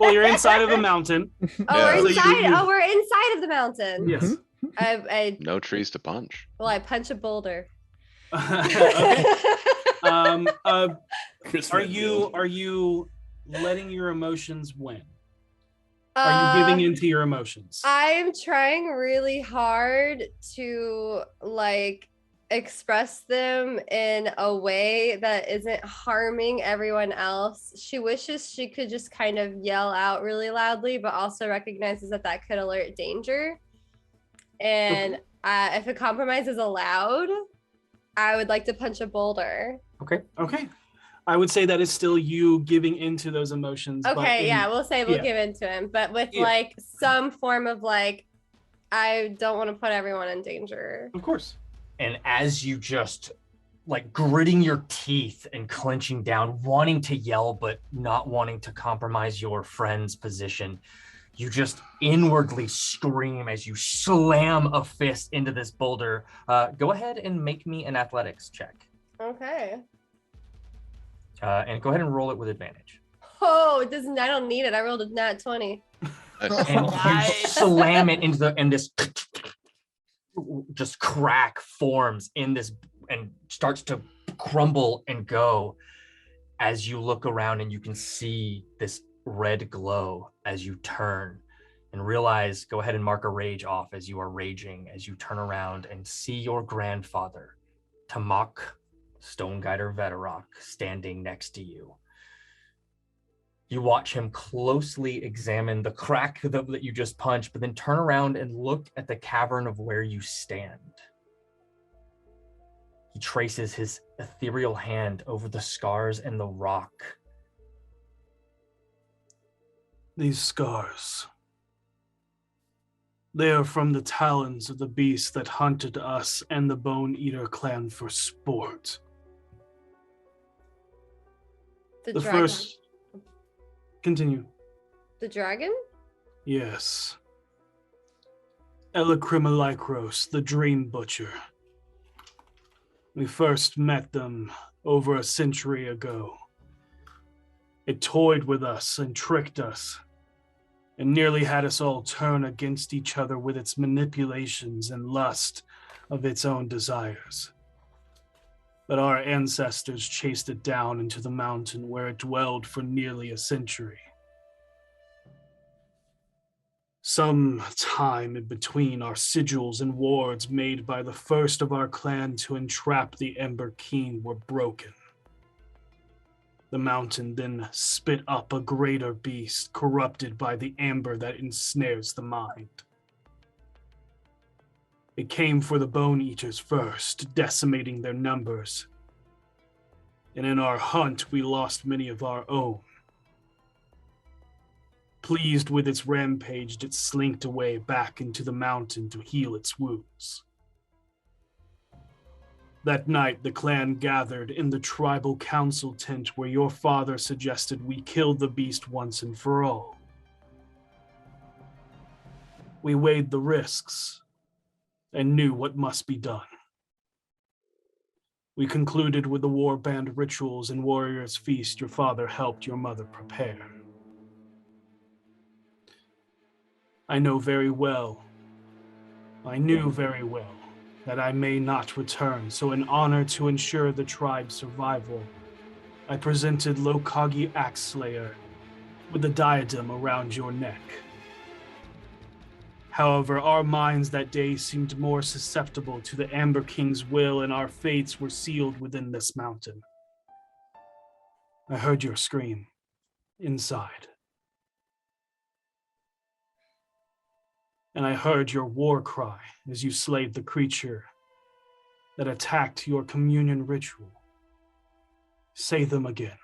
Speaker 1: Well, you're inside of a mountain.
Speaker 6: Oh,
Speaker 7: Yeah.
Speaker 6: we're
Speaker 1: So
Speaker 6: inside.
Speaker 1: you-
Speaker 6: Oh, we're inside of the mountain.
Speaker 1: Yes.
Speaker 6: I
Speaker 7: No trees to punch.
Speaker 6: I punch a boulder.
Speaker 1: Okay.
Speaker 3: Chris
Speaker 1: Are
Speaker 3: Redfield.
Speaker 1: you letting your emotions win? Are you giving into your emotions?
Speaker 6: I'm trying really hard to like express them in a way that isn't harming everyone else. She wishes she could just kind of yell out really loudly, but also recognizes that that could alert danger. And if a compromise is allowed, I would like to punch a boulder.
Speaker 1: Okay. I would say that is still you giving into those emotions. but
Speaker 6: Okay,
Speaker 1: in-
Speaker 6: yeah, we'll say we'll
Speaker 1: yeah.
Speaker 6: give in to him, but with
Speaker 1: Yeah.
Speaker 6: like some form of like I don't want to put everyone in danger.
Speaker 2: Of course. And as you just like gritting your teeth and clenching down, wanting to yell, but not wanting to compromise your friend's position, you just inwardly scream as you slam a fist into this boulder. Go ahead and make me an athletics check.
Speaker 6: Okay.
Speaker 2: And go ahead and roll it with advantage.
Speaker 6: Oh, it doesn't. I don't need it. I rolled a nat 20.
Speaker 2: And you slam it into and this just crack forms in this and starts to crumble and go as you look around, and you can see this red glow as you turn and realize. Go ahead and mark a rage off as you are raging, as you turn around and see your grandfather, Tamak Stoneguider Verax, standing next to you. You watch him closely examine the crack that you just punched, but then turn around and look at the cavern of where you stand. He traces his ethereal hand over the scars and the rock.
Speaker 1: These scars, they are from the talons of the beast that hunted us and the Bone Eater clan for sport.
Speaker 6: The
Speaker 1: The
Speaker 6: dragon.
Speaker 1: first... Continue.
Speaker 6: The dragon?
Speaker 1: Yes. Elecrimolykros, the Dream Butcher. We first met them over a century ago. It toyed with us and tricked us, and nearly had us all turn against each other with its manipulations and lust of its own desires. But our ancestors chased it down into the mountain where it dwelled for nearly a century. Some time in between, our sigils and wards made by the first of our clan to entrap the Ember King were broken. The mountain then spit up a greater beast, corrupted by the amber that ensnares the mind. It came for the Bone Eaters first, decimating their numbers. And in our hunt, we lost many of our own. Pleased with its rampage, it slinked away back into the mountain to heal its wounds. That night, the clan gathered in the tribal council tent where your father suggested we kill the beast once and for all. We weighed the risks and knew what must be done. We concluded with the warband rituals and warrior's feast your father helped your mother prepare. I knew very well that I may not return, so in honor to ensure the tribe's survival, I presented Lokagi Axeslayer with the diadem around your neck. However, our minds that day seemed more susceptible to the Amber King's will, and our fates were sealed within this mountain. I heard your scream inside. And I heard your war cry as you slayed the creature that attacked your communion ritual. Say them again.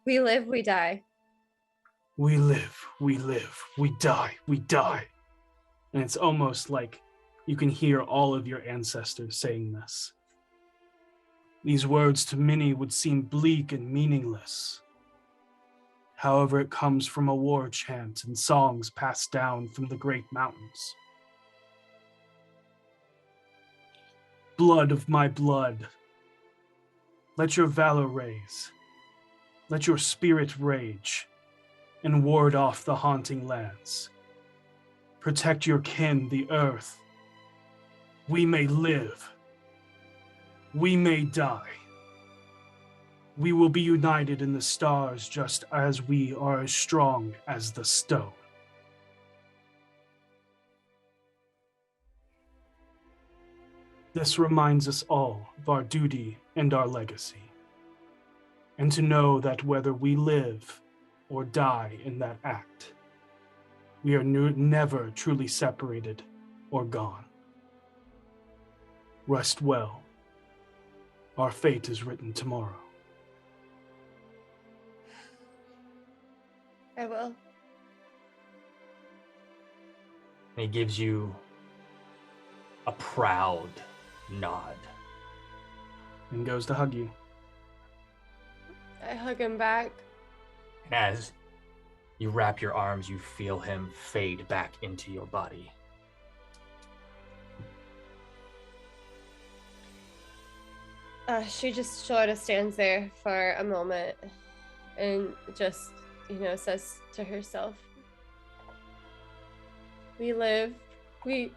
Speaker 6: We live, we die.
Speaker 1: We live, we die, we die. And it's almost like you can hear all of your ancestors saying this. These words to many would seem bleak and meaningless. However, it comes from a war chant and songs passed down from the great mountains. Blood of my blood, let your valor raise. Let your spirit rage and ward off the haunting lands. Protect your kin, the earth. We may live. We may die. We will be united in the stars just as we are as strong as the stone. This reminds us all of our duty and our legacy. And to know that whether we live or die in that act, we are never truly separated or gone. Rest well. Our fate is written tomorrow.
Speaker 6: I will.
Speaker 2: And he gives you a proud nod.
Speaker 1: And goes to hug you.
Speaker 6: I hug him back.
Speaker 2: And as you wrap your arms, you feel him fade back into your body.
Speaker 6: She just sort of stands there for a moment and just, says to herself, we live, we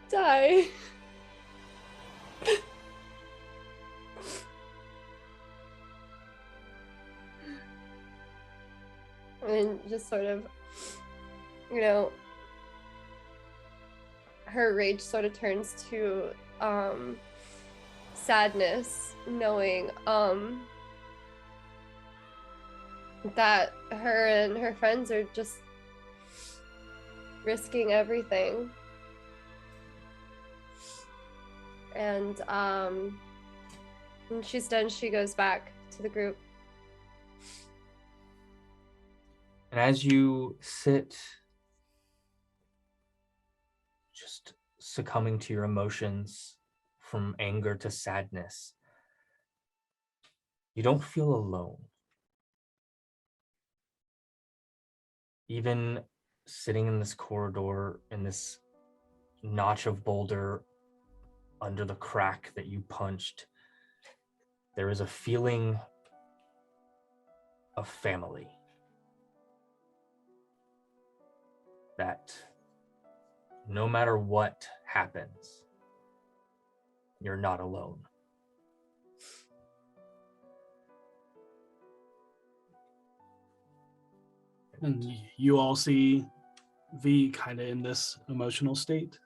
Speaker 6: die. And just sort of, her rage sort of turns to sadness, knowing that her and her friends are just risking everything. And when she's done, she goes back to the group.
Speaker 2: And as you sit, just succumbing to your emotions from anger to sadness, you don't feel alone. Even sitting in this corridor, in this notch of boulder under the crack that you punched, there is a feeling of family. That no matter what happens, you're not alone.
Speaker 1: And you all see V kind of in this emotional state.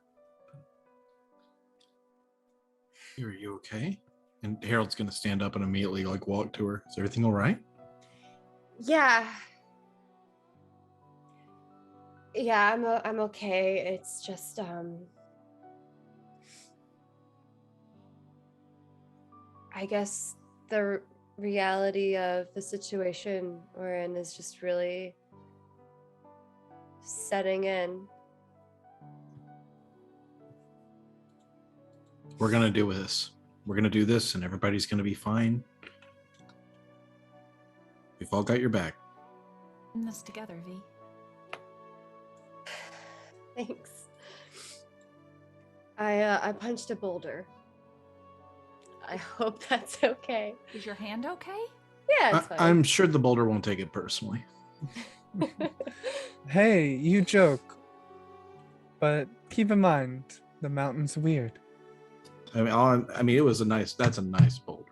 Speaker 3: Are you okay? And Harold's gonna stand up and immediately walk to her. Is everything all right?
Speaker 6: Yeah. Yeah, I'm okay. It's just I guess the reality of the situation we're in is just really setting in.
Speaker 3: We're gonna do this. We're gonna do this, and everybody's gonna be fine. We've all got your back.
Speaker 5: In this together, V.
Speaker 6: Thanks. I punched a boulder. I hope that's okay.
Speaker 5: Is your hand okay?
Speaker 6: Yeah, it's fine.
Speaker 3: I'm sure the boulder won't take it personally.
Speaker 8: Hey, you joke. But keep in mind, the mountain's weird.
Speaker 3: I mean, it was that's a nice boulder.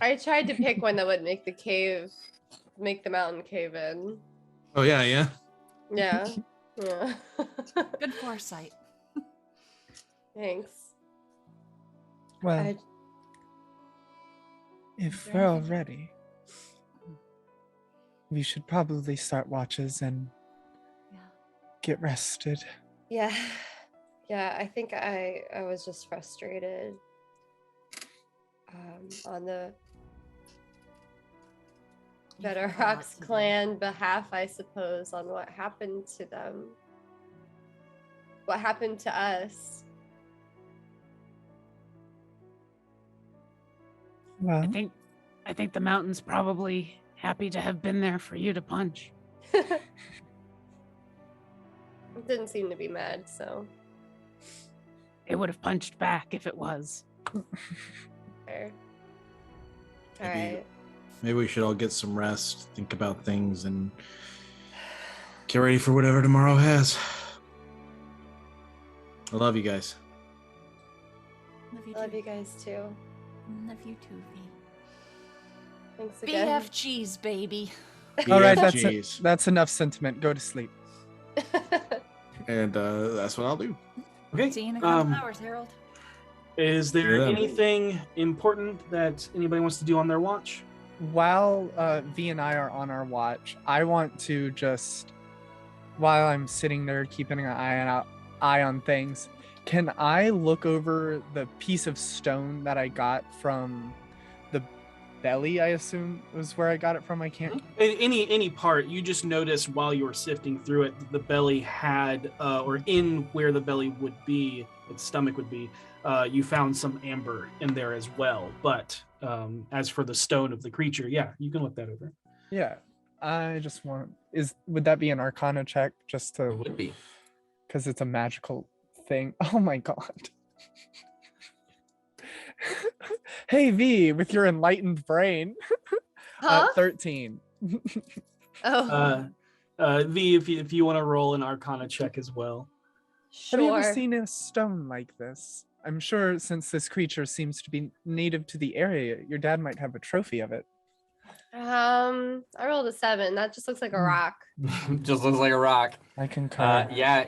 Speaker 6: I tried to pick one that would make the mountain cave in.
Speaker 3: Oh yeah.
Speaker 6: Yeah. Yeah.
Speaker 5: Good foresight.
Speaker 6: Thanks.
Speaker 8: Well, if we're all ready, we should probably start watches and get rested.
Speaker 6: Yeah. I think I was just frustrated on the Verax clan behalf, I suppose, on what happened to them. What happened to us.
Speaker 8: Well,
Speaker 4: I think the mountain's probably happy to have been there for you to punch.
Speaker 6: It didn't seem to be mad, so.
Speaker 4: It would have punched back if it was.
Speaker 6: Fair. All right.
Speaker 3: Maybe we should all get some rest, think about things, and get ready for whatever tomorrow has. I love you guys.
Speaker 6: Love you guys too.
Speaker 5: Love you too, V.
Speaker 6: Thanks again.
Speaker 5: BFGs, baby.
Speaker 8: all right,
Speaker 3: BFGs.
Speaker 8: that's enough sentiment. Go to sleep.
Speaker 3: And that's what I'll do.
Speaker 1: Okay.
Speaker 5: See you in a couple hours, Harold.
Speaker 1: Is there
Speaker 3: Yeah.
Speaker 1: anything important that anybody wants to do on their watch?
Speaker 8: While V and I are on our watch, I want to just, while I'm sitting there keeping an eye on things, can I look over the piece of stone that I got from belly, I assume, was where I got it from. I can't.
Speaker 1: Any part, you just noticed while you were sifting through it, that the belly had, or in where the belly would be, its stomach would be, you found some amber in there as well. But as for the stone of the creature, yeah, you can look that over.
Speaker 8: Yeah, I just want. Would that be an Arcana check just to?
Speaker 2: It would be.
Speaker 8: Because it's a magical thing. Oh my god. Hey V, with your enlightened brain.
Speaker 6: Huh?
Speaker 8: 13.
Speaker 6: Oh,
Speaker 1: V, if you want to roll an Arcana check as well.
Speaker 8: Have you ever
Speaker 6: sure.
Speaker 8: seen a stone like this? I'm sure since this creature seems to be native to the area, your dad might have a trophy of it.
Speaker 6: I rolled a 7. That just looks like a rock.
Speaker 2: Just looks like a rock.
Speaker 8: I concur.
Speaker 2: Yeah,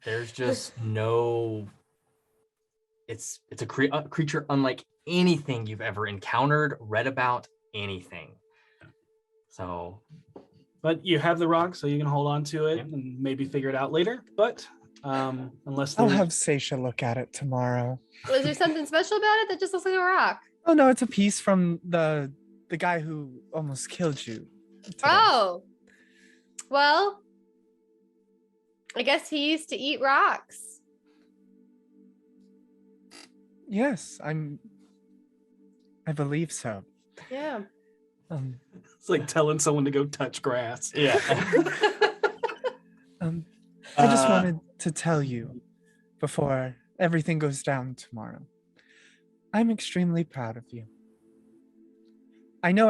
Speaker 2: there's just no. It's a creature unlike anything you've ever encountered, read about, anything. So,
Speaker 1: but you have the rock, so you can hold on to it and maybe figure it out later. But unless
Speaker 8: I'll have Seisha look at it tomorrow.
Speaker 6: Was there something special about it that just looks like a rock?
Speaker 8: Oh no, it's a piece from the guy who almost killed you today.
Speaker 6: Oh. Well, I guess he used to eat rocks.
Speaker 8: Yes, I believe so.
Speaker 6: Yeah.
Speaker 1: It's like telling someone to go touch grass.
Speaker 2: Yeah.
Speaker 8: I just wanted to tell you before everything goes down tomorrow. I'm extremely proud of you. I know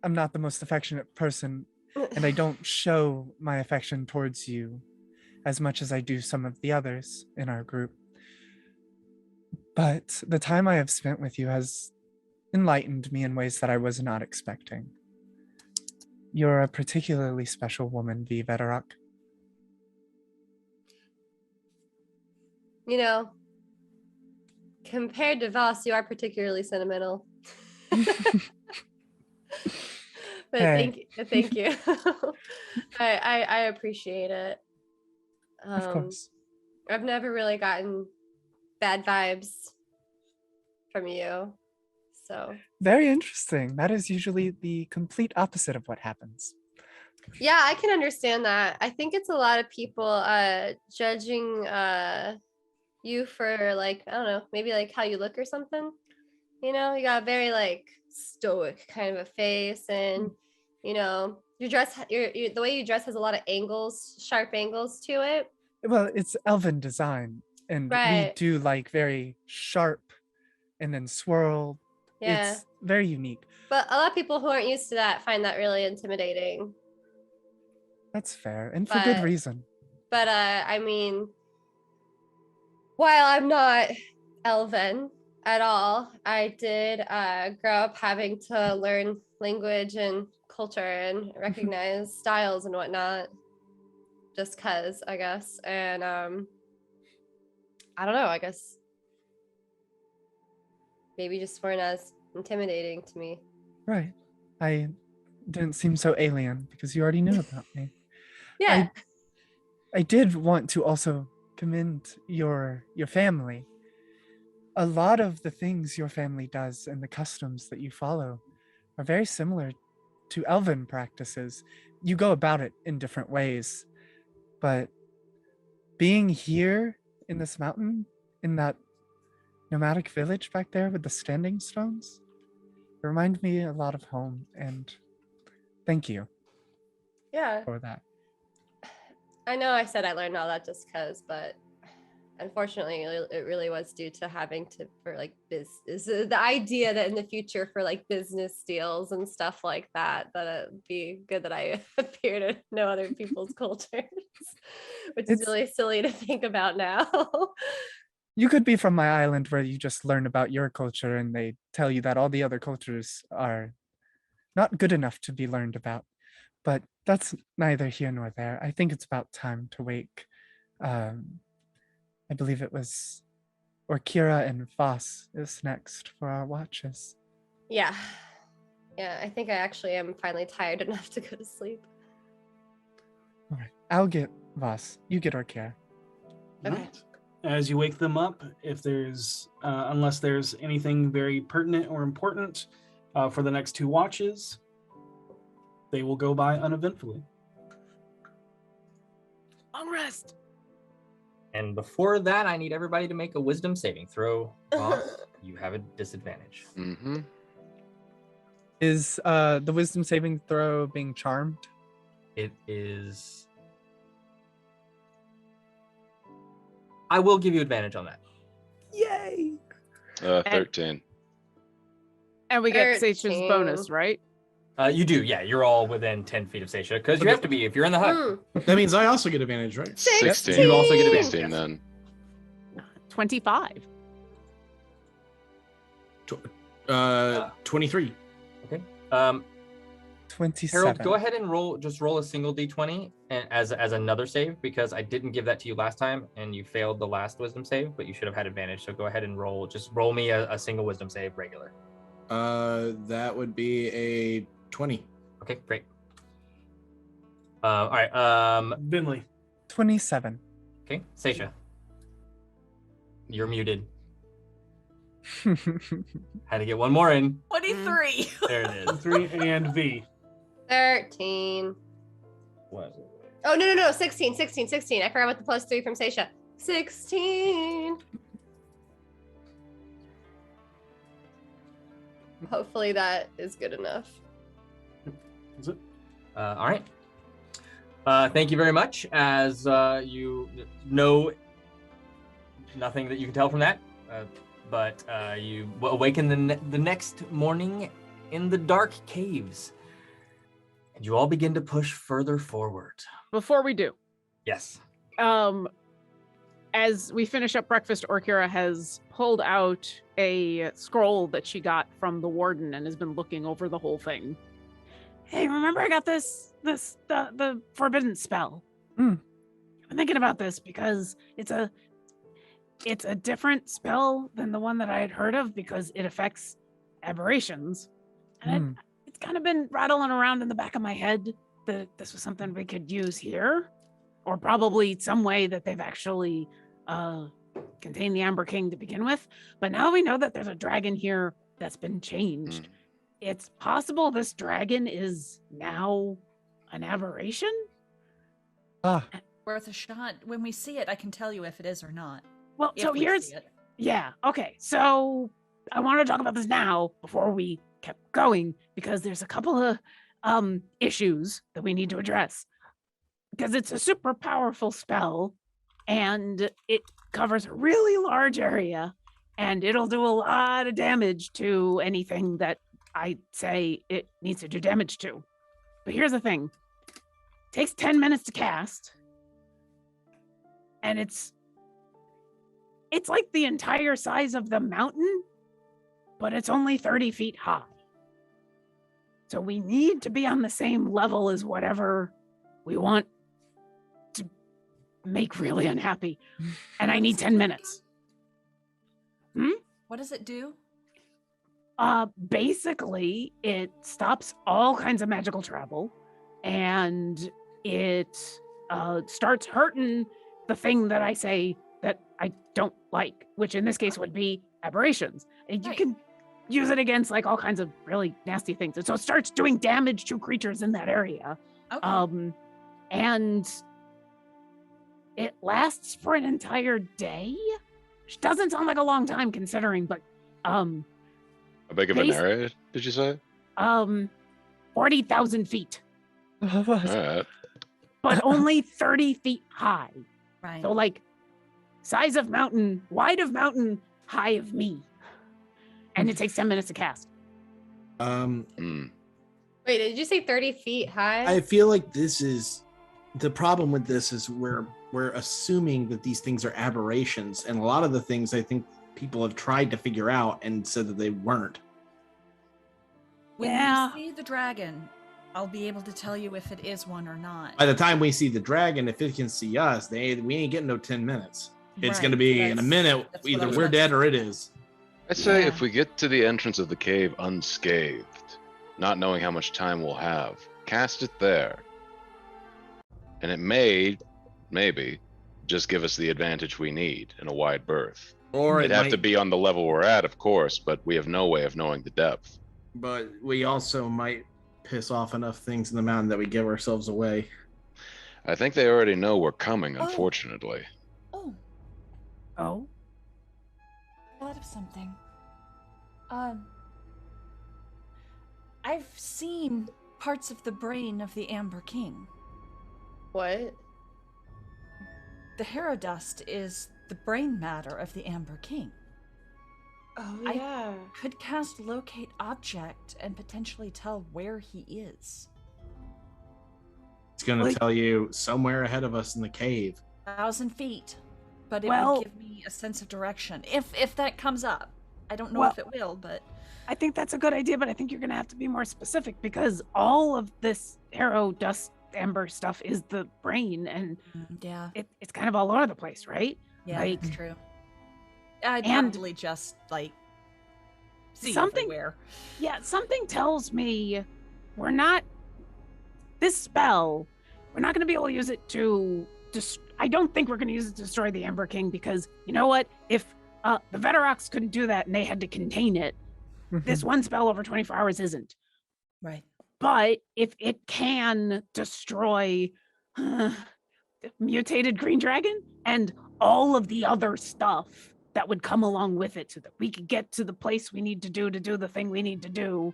Speaker 8: I'm not the most affectionate person, and I don't show my affection towards you as much as I do some of the others in our group. But the time I have spent with you has enlightened me in ways that I was not expecting. You're a particularly special woman, V. Verax.
Speaker 6: You know, compared to Voss, you are particularly sentimental. But
Speaker 8: Hey.
Speaker 6: thank you. I appreciate it.
Speaker 8: Of course.
Speaker 6: I've never really gotten bad vibes from you. So
Speaker 8: Very interesting. That is usually the complete opposite of what happens.
Speaker 6: yeah, I can understand that. I think it's a lot of people judging you for like, I don't know, maybe like how you look or something. You know, you got a very like stoic kind of a face, and you know, your dress, the way you dress has a lot of angles, sharp angles to it.
Speaker 8: Well, it's elven design, and we
Speaker 6: Right.
Speaker 8: do like very sharp and then swirl.
Speaker 6: Yeah.
Speaker 8: It's very unique.
Speaker 6: But a lot of people who aren't used to that find that really intimidating.
Speaker 8: That's fair, and for good reason.
Speaker 6: But I mean, while I'm not elven at all, I did grow up having to learn language and culture and recognize styles and whatnot, just cause, I guess. And I don't know, I guess maybe just weren't as intimidating to me.
Speaker 8: Right. I didn't seem so alien because you already knew about me.
Speaker 6: Yeah.
Speaker 8: I did want to also commend your family. A lot of the things your family does and the customs that you follow are very similar to elven practices. You go about it in different ways, but being here in this mountain, in that nomadic village back there with the standing stones, remind me a lot of home, and thank you for that.
Speaker 6: I know I said I learned all that just because, but unfortunately it really was due to having to, for like business, the idea that in the future for like business deals and stuff like that it'd be good that I appear to know other people's cultures, which is really silly to think about now.
Speaker 8: You could be from my island where you just learn about your culture and they tell you that all the other cultures are not good enough to be learned about. But that's neither here nor there. I think it's about time to wake. I believe it was Orkira and Voss is next for our watches.
Speaker 6: Yeah, I think I actually am finally tired enough to go to sleep.
Speaker 8: All right, I'll get Voss. You get Orkira.
Speaker 6: Okay.
Speaker 1: Right. As you wake them up, if there's, unless there's anything very pertinent or important for the next 2 watches, they will go by uneventfully.
Speaker 4: Long rest.
Speaker 2: And before that, I need everybody to make a wisdom saving throw. Boss, you have a disadvantage.
Speaker 7: Mm-hmm.
Speaker 8: Is the wisdom saving throw being charmed?
Speaker 2: It is. I will give you advantage on that.
Speaker 8: Yay!
Speaker 7: 13.
Speaker 9: And we get Seisha's
Speaker 6: 13.
Speaker 9: bonus, right?
Speaker 2: You do, yeah. You're all within 10 feet of Seisha because you have to be if you're in the hut.
Speaker 3: That means I also get advantage, right?
Speaker 7: 16.
Speaker 2: You also get advantage.
Speaker 7: 16 then.
Speaker 9: 25.
Speaker 3: 23.
Speaker 2: Okay.
Speaker 8: 27.
Speaker 2: Harold, go ahead and roll a single d20 as another save because I didn't give that to you last time and you failed the last wisdom save, but you should have had advantage. So go ahead and roll me a single wisdom save regular.
Speaker 3: That would be a 20.
Speaker 2: Okay, great. All right.
Speaker 1: Vinley.
Speaker 8: 27.
Speaker 2: Okay, Seisha. You're muted. Had to get one more in.
Speaker 5: 23.
Speaker 2: There it is.
Speaker 1: 3 and V.
Speaker 6: 13.
Speaker 2: What?
Speaker 6: Oh, no. 16. I forgot about the +3 from Seisha. 16. Hopefully that is good enough.
Speaker 1: Is it?
Speaker 2: All right. Thank you very much. As you know nothing that you can tell from that, but you awaken the next morning in the dark caves, and you all begin to push further forward.
Speaker 9: Before we do,
Speaker 2: Yes.
Speaker 9: as we finish up breakfast, Orkira has pulled out a scroll that she got from the warden and has been looking over the whole thing.
Speaker 4: Hey, remember I got the forbidden spell?
Speaker 8: Mm.
Speaker 4: I've been thinking about this because it's a different spell than the one that I had heard of because it affects aberrations. And it's kind of been rattling around in the back of my head that this was something we could use here, or probably some way that they've actually contained the Amber King to begin with. But now we know that there's a dragon here that's been changed. It's possible this dragon is now an aberration?
Speaker 5: Worth a shot. When we see it, I can tell you if it is or not.
Speaker 4: Well,
Speaker 5: If
Speaker 4: so
Speaker 5: we
Speaker 4: here's
Speaker 5: see it.
Speaker 4: yeah, okay. So I want to talk about this now before we kept going because there's a couple of issues that we need to address. Because it's a super powerful spell and it covers a really large area and it'll do a lot of damage to anything that I say it needs to do damage to. But here's the thing. It takes 10 minutes to cast. And it's like the entire size of the mountain, but it's only 30 feet high. So we need to be on the same level as whatever we want to make really unhappy. And I need 10 minutes.
Speaker 5: What does it do?
Speaker 4: Basically, it stops all kinds of magical travel and it starts hurting the thing that I say that I don't like, which in this case would be aberrations. And you can use it against like all kinds of really nasty things. And so it starts doing damage to creatures in that area.
Speaker 5: Okay.
Speaker 4: And it lasts for an entire day, which doesn't sound like a long time considering, but
Speaker 7: How big of an
Speaker 4: Basi-
Speaker 7: area did you say?
Speaker 4: 40,000 feet,
Speaker 7: All right.
Speaker 4: but only 30 feet high.
Speaker 5: Right.
Speaker 4: So like size of mountain, wide of mountain, high of me. And it takes 10 minutes to cast.
Speaker 7: Mm.
Speaker 6: Wait, did you say 30 feet high?
Speaker 3: I feel like this is the problem with this is we're assuming that these things are aberrations, and a lot of the things I think people have tried to figure out and said that they weren't.
Speaker 5: When
Speaker 4: Yeah.
Speaker 5: we see the dragon, I'll be able to tell you if it is one or not.
Speaker 3: By the time we see the dragon, if it can see us, we ain't getting no 10 minutes. It's
Speaker 5: Right,
Speaker 3: going to be in a
Speaker 5: that's-
Speaker 3: minute,
Speaker 5: that's what I
Speaker 3: either
Speaker 5: was
Speaker 3: we're
Speaker 5: about to
Speaker 3: dead or
Speaker 5: say.
Speaker 3: it is.
Speaker 7: I'd say
Speaker 5: Yeah.
Speaker 7: if we get to the entrance of the cave unscathed, not knowing how much time we'll have, cast it there. And it maybe just give us the advantage we need in a wide berth.
Speaker 3: Or
Speaker 7: It'd have to be on the level we're at, of course, but we have no way of knowing the depth.
Speaker 3: But we also might piss off enough things in the mountain that we give ourselves away.
Speaker 7: I think they already know we're coming, unfortunately.
Speaker 5: Oh,
Speaker 4: Oh,
Speaker 5: thought of something. I've seen parts of the brain of the Amber King.
Speaker 6: What?
Speaker 5: The Hero Dust is the brain matter of the Amber King.
Speaker 6: Oh,
Speaker 5: I-
Speaker 6: yeah.
Speaker 5: Could cast Locate Object and potentially tell where he is.
Speaker 3: It's going to
Speaker 4: Like-
Speaker 3: tell you somewhere ahead of us in the cave.
Speaker 5: 1,000 feet. But it
Speaker 4: Well-
Speaker 5: would give me a sense of direction. If that comes up. I don't know
Speaker 4: Well-
Speaker 5: if it will, but
Speaker 4: I think that's a good idea, but I think you're going to have to be more specific because all of this arrow dust amber stuff is the brain, and
Speaker 5: yeah.
Speaker 4: it's kind of all over the place, right?
Speaker 5: Yeah,
Speaker 4: Like-
Speaker 5: that's true. I'd
Speaker 4: and-
Speaker 5: probably just like see
Speaker 4: Something-
Speaker 5: everywhere.
Speaker 4: Yeah, something tells me we're not. This spell, we're not going to be able to use it to. I don't think we're going to use it to destroy the Amber King because you know what? If the Verax couldn't do that and they had to contain it, this one spell over 24 hours isn't.
Speaker 5: Right.
Speaker 4: But if it can destroy the mutated green dragon and all of the other stuff that would come along with it so that we could get to the place we need to do the thing we need to do,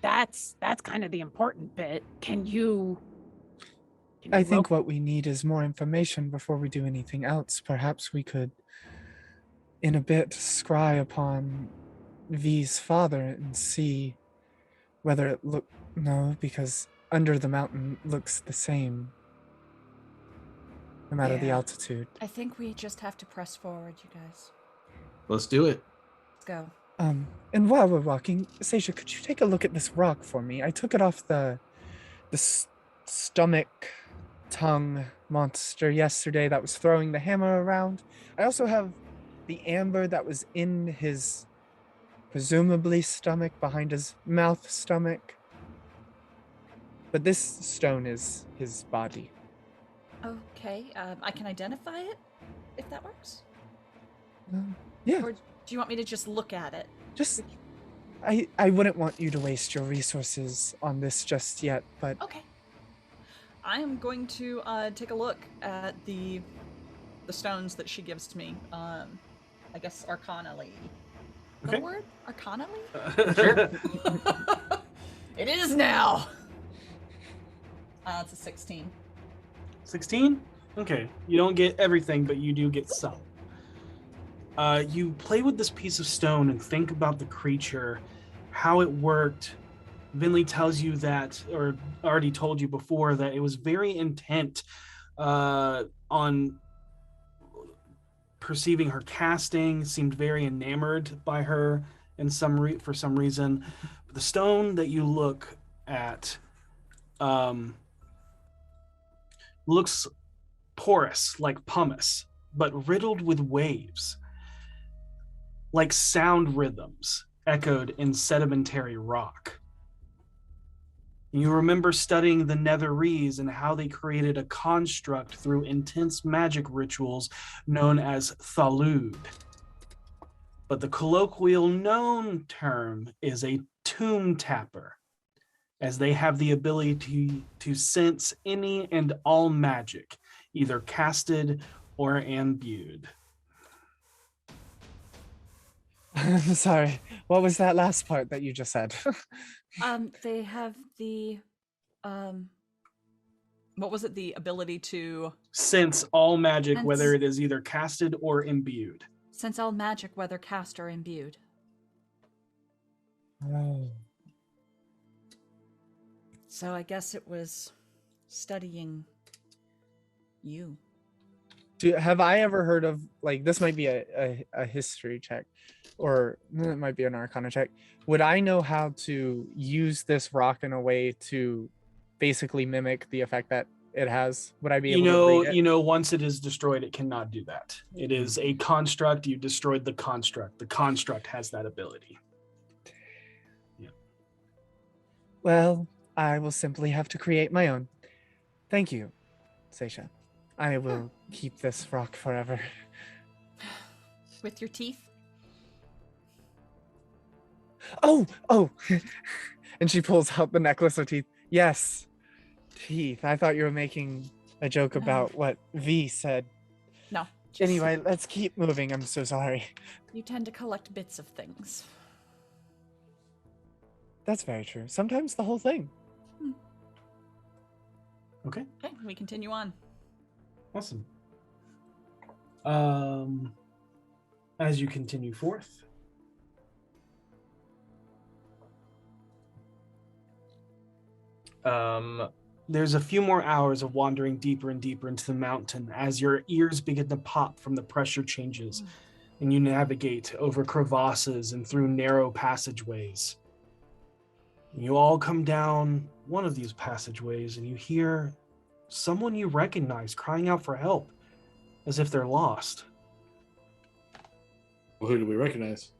Speaker 4: that's kind of the important bit. Can you
Speaker 8: I think what we need is more information before we do anything else. Perhaps we could, in a bit, scry upon V's father and see whether it no, because under the mountain looks the same, no matter the
Speaker 5: Yeah.
Speaker 8: altitude.
Speaker 5: I think we just have to press forward, you guys.
Speaker 3: Let's do it.
Speaker 5: Let's go.
Speaker 8: And while we're walking, Seisha, could you take a look at this rock for me? I took it off the stomach tongue monster yesterday that was throwing the hammer around. I also have the amber that was in his presumably stomach, behind his mouth stomach. But this stone is his body.
Speaker 5: Okay. I can identify it if that works.
Speaker 8: Yeah,
Speaker 5: Or do you want me to just look at it?
Speaker 8: just I wouldn't want you to waste your resources on this just yet, but
Speaker 5: Okay. I am going to take a look at the stones that she gives to me. I guess arcanally. Is that a
Speaker 1: Okay.
Speaker 5: word? Arcanally?
Speaker 1: Sure.
Speaker 5: It is now. It's a 16.
Speaker 1: 16? Okay. You don't get everything, but you do get some. You play with this piece of stone and think about the creature, how it worked. Vinley tells you that, or already told you before, that it was very intent on perceiving her casting, seemed very enamored by her in for some reason. But the stone that you look at looks porous like pumice, but riddled with waves, like sound rhythms echoed in sedimentary rock. You remember studying the Netherese and how they created a construct through intense magic rituals known as Thalud. But the colloquial known term is a tomb tapper, as they have the ability to sense any and all magic, either casted or imbued.
Speaker 8: sorry, what was that last part that you just said?
Speaker 5: They have the what was it? The ability to
Speaker 1: Sense all magic,
Speaker 5: Sense-
Speaker 1: whether it is either casted or imbued.
Speaker 5: sense all magic, whether cast or imbued.
Speaker 8: Oh.
Speaker 5: So I guess it was studying you.
Speaker 8: Have I ever heard of, like, this might be a history check, or it might be an arcana check. Would I know how to use this rock in a way to basically mimic the effect that it has? Would I be able to read it?
Speaker 1: You know, once it is destroyed, it cannot do that. It is a construct. You destroyed the construct. The construct has that ability.
Speaker 8: Well, I will simply have to create my own. Thank you, Seisha. I will keep this rock forever.
Speaker 5: With your teeth?
Speaker 8: Oh! And she pulls out the necklace of teeth. Yes, teeth. I thought you were making a joke about what V said.
Speaker 5: No.
Speaker 8: Anyway, let's keep moving. I'm so sorry.
Speaker 5: You tend to collect bits of things.
Speaker 8: That's very true. Sometimes the whole thing.
Speaker 1: Okay.
Speaker 5: Okay, we continue on.
Speaker 1: Awesome. As you continue forth, there's a few more hours of wandering deeper and deeper into the mountain as your ears begin to pop from the pressure changes, and you navigate over crevasses and through narrow passageways. You all come down one of these passageways, and you hear someone you recognize crying out for help, as if they're lost.
Speaker 3: Well, who do we recognize?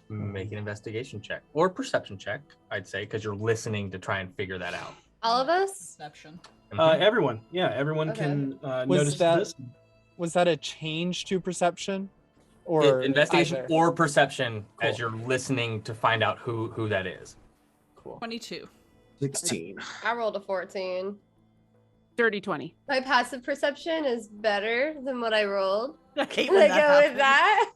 Speaker 2: Make an investigation check or perception check, I'd say, because you're listening to try and figure that out.
Speaker 6: All of us?
Speaker 5: Perception.
Speaker 1: Everyone. Yeah, everyone
Speaker 6: Okay.
Speaker 1: can
Speaker 8: Was
Speaker 1: notice
Speaker 8: that-
Speaker 1: this.
Speaker 8: Was that a change to perception? Or
Speaker 2: Investigation
Speaker 8: either?
Speaker 2: or perception as
Speaker 8: Cool.
Speaker 2: you're listening to find out who that is.
Speaker 8: Cool.
Speaker 5: 22.
Speaker 3: 16.
Speaker 6: I rolled a 14.
Speaker 9: Dirty 20.
Speaker 6: My passive perception is better than what I rolled.
Speaker 5: Okay,
Speaker 6: Can I go with that?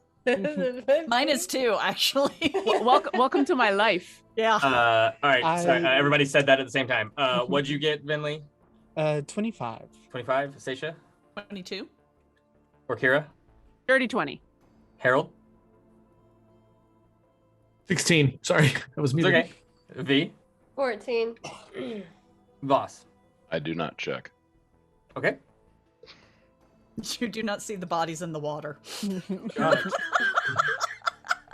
Speaker 5: Mine is too, actually.
Speaker 9: Welcome to my life.
Speaker 5: Yeah.
Speaker 2: All right, so
Speaker 8: I-
Speaker 2: everybody said that at the same time. What'd you get, Vinley?
Speaker 8: 25.
Speaker 2: 25, Seisha?
Speaker 5: 22.
Speaker 2: Or Kira?
Speaker 9: Dirty 20.
Speaker 2: Harold?
Speaker 3: 16. Sorry, that was me.
Speaker 2: It's okay. V?
Speaker 6: 14.
Speaker 2: Voss?
Speaker 7: I do not check.
Speaker 2: Okay.
Speaker 5: You do not see the bodies in the water.
Speaker 1: Got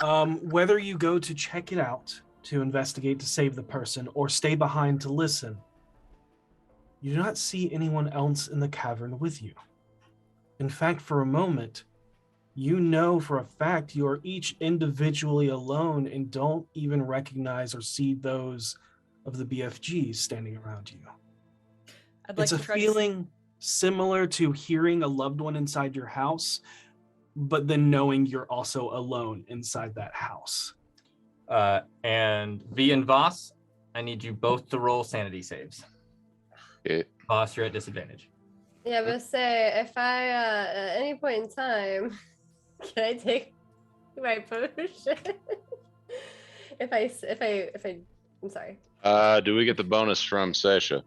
Speaker 1: it. Whether you go to check it out, to investigate to save the person, or stay behind to listen, you do not see anyone else in the cavern with you. In fact, for a moment, you know for a fact you are each individually alone and don't even recognize or see those of the BFGs standing around you.
Speaker 5: I'd like
Speaker 1: It's a
Speaker 5: to try
Speaker 1: feeling similar to hearing a loved one inside your house, but then knowing you're also alone inside that house.
Speaker 2: And V and Voss, I need you both to roll sanity saves.
Speaker 7: It,
Speaker 2: Voss, you're at disadvantage.
Speaker 6: Yeah, but say if I at any point in time, can I take my potion? if I, I'm sorry.
Speaker 7: do we get the bonus from Sasha?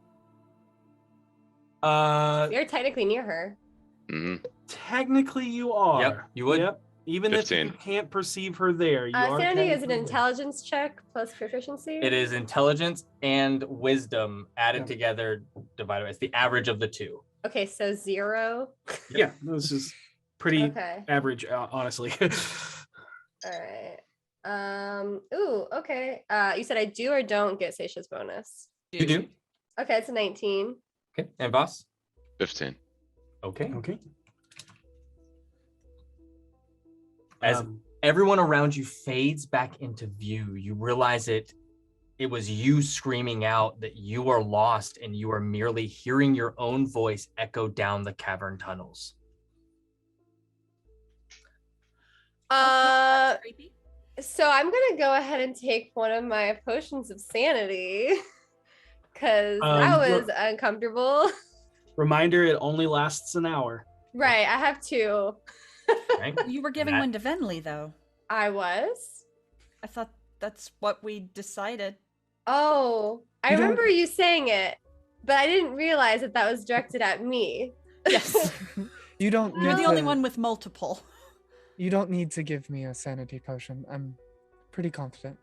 Speaker 6: You're technically near her.
Speaker 7: Hmm.
Speaker 1: Technically you are.
Speaker 2: Yep, you would.
Speaker 1: Yep. Even if
Speaker 7: 15.
Speaker 1: you can't perceive her there, you are
Speaker 6: Sanity is an
Speaker 1: technically there.
Speaker 6: intelligence check plus proficiency.
Speaker 2: It is intelligence and wisdom added
Speaker 1: Yeah.
Speaker 2: together, divided by it's the average of the two.
Speaker 6: Okay, so 0.
Speaker 1: Yeah, this is pretty
Speaker 6: Okay.
Speaker 1: average, honestly.
Speaker 6: All right. Ooh. Okay. You said I do or don't get Seisha's bonus.
Speaker 2: You do.
Speaker 6: Okay, it's a 19.
Speaker 2: Okay. And Voss?
Speaker 7: 15.
Speaker 2: Okay.
Speaker 1: Okay.
Speaker 2: As everyone around you fades back into view, you realize it was you screaming out that you are lost and you are merely hearing your own voice echo down the cavern tunnels.
Speaker 5: Creepy.
Speaker 6: So I'm gonna go ahead and take one of my potions of sanity because that was uncomfortable.
Speaker 1: Reminder, it only lasts an hour.
Speaker 6: Right, I have 2.
Speaker 2: Right?
Speaker 5: You were giving
Speaker 2: That-
Speaker 5: one to Venley, though.
Speaker 6: I was.
Speaker 5: I thought that's what we decided.
Speaker 6: Oh, I
Speaker 8: You don't-
Speaker 6: remember you saying it, but I didn't realize that that was directed at me.
Speaker 5: Yes.
Speaker 8: You don't
Speaker 5: You're
Speaker 8: need
Speaker 5: the only
Speaker 8: to-
Speaker 5: one with multiple.
Speaker 8: You don't need to give me a sanity potion. I'm pretty confident.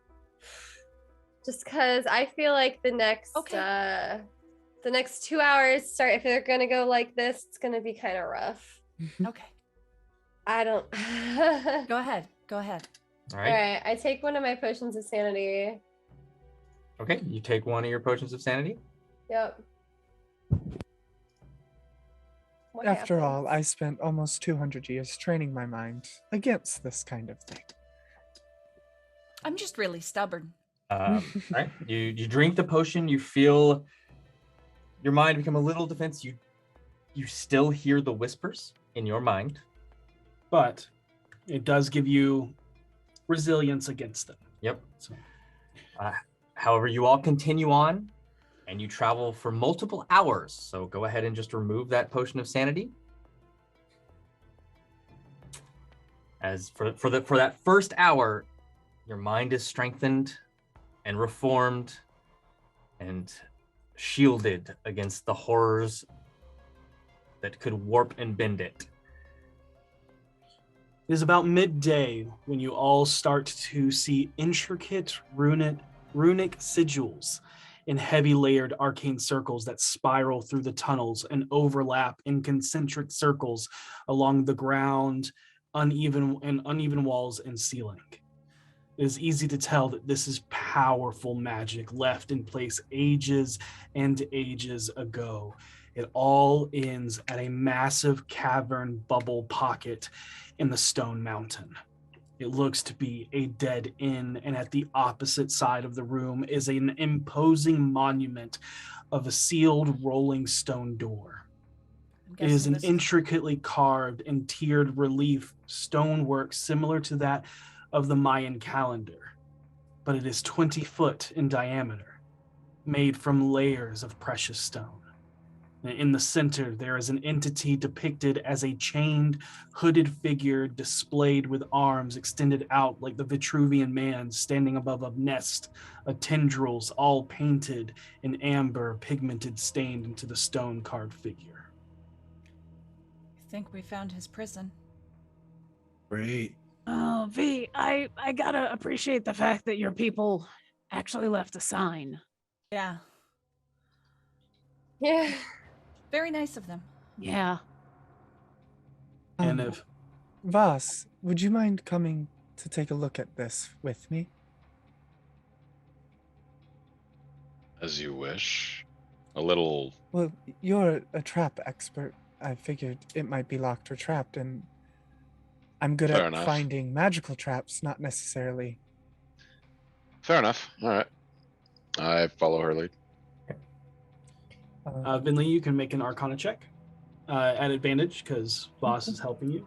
Speaker 6: Just because I feel like the next the next 2 hours start, if they're gonna go like this, it's gonna be kind of rough.
Speaker 5: Okay.
Speaker 6: I don't.
Speaker 5: Go ahead. Go ahead.
Speaker 2: All
Speaker 6: All
Speaker 2: right.
Speaker 6: right, I take one of my potions of sanity.
Speaker 2: Okay. You take one of your potions of sanity.
Speaker 6: Yep. What
Speaker 8: After all,
Speaker 6: happens?
Speaker 8: I spent almost 200 years training my mind against this kind of thing.
Speaker 5: I'm just really stubborn.
Speaker 2: All right. You drink the potion. You feel your mind become a little defense. You You still hear the whispers in your mind.
Speaker 1: But it does give you resilience against them.
Speaker 2: Yep.
Speaker 1: So.
Speaker 2: However, you all continue on, and you travel for multiple hours. So go ahead and just remove that potion of sanity. As for that first hour, your mind is strengthened and reformed and shielded against the horrors that could warp and bend it.
Speaker 1: It is about midday when you all start to see intricate runic sigils in heavy layered arcane circles that spiral through the tunnels and overlap in concentric circles along the ground, uneven walls and ceiling. It is easy to tell that this is powerful magic left in place ages and ages ago. It all ends at a massive cavern bubble pocket in the stone mountain. It looks to be a dead end, and at the opposite side of the room is an imposing monument of a sealed rolling stone door. It is an intricately carved and tiered relief stonework similar to that of the Mayan calendar, but it is 20 foot in diameter, made from layers of precious stone. In the center, there is an entity depicted as a chained, hooded figure displayed with arms extended out like the Vitruvian man standing above a nest of tendrils, all painted in amber, pigmented, stained into the stone-carved figure.
Speaker 5: I think we found his prison.
Speaker 3: Great.
Speaker 4: Oh, V, I gotta appreciate the fact that your people actually left a sign.
Speaker 5: Yeah.
Speaker 6: Yeah.
Speaker 5: Very nice of them.
Speaker 4: Yeah.
Speaker 1: And if
Speaker 8: Voss, would you mind coming to take a look at this with me?
Speaker 7: As you wish. A little.
Speaker 8: Well, you're a trap expert. I figured it might be locked or trapped, and I'm good
Speaker 7: Fair
Speaker 8: at
Speaker 7: enough.
Speaker 8: finding magical traps, not necessarily.
Speaker 7: Fair enough. All right. I follow her lead.
Speaker 1: Vinley, you can make an Arcana check at advantage because Voss is helping you.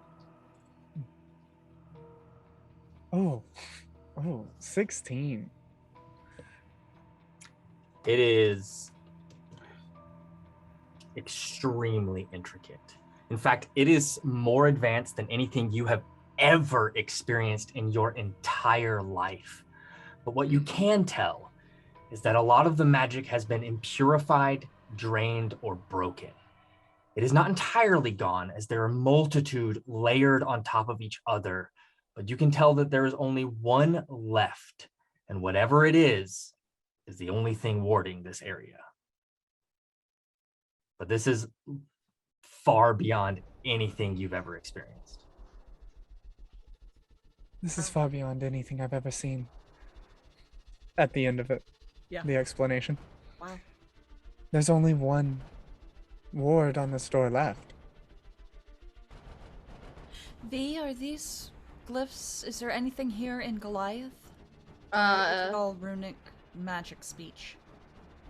Speaker 8: Oh, 16.
Speaker 2: It is extremely intricate. In fact, it is more advanced than anything you have ever experienced in your entire life. But what you can tell is that a lot of the magic has been impurified, drained, or broken. It is not entirely gone, as there are multitude layered on top of each other, but you can tell that there is only one left, and whatever it is the only thing warding this area. But this is far beyond anything you've ever experienced.
Speaker 8: This is far beyond anything I've ever seen. At the end of it,
Speaker 5: Yeah.
Speaker 8: the explanation.
Speaker 5: Wow.
Speaker 8: There's only one ward on this door left.
Speaker 5: V, are these glyphs? Is there anything here in Goliath? Or is it all runic magic speech?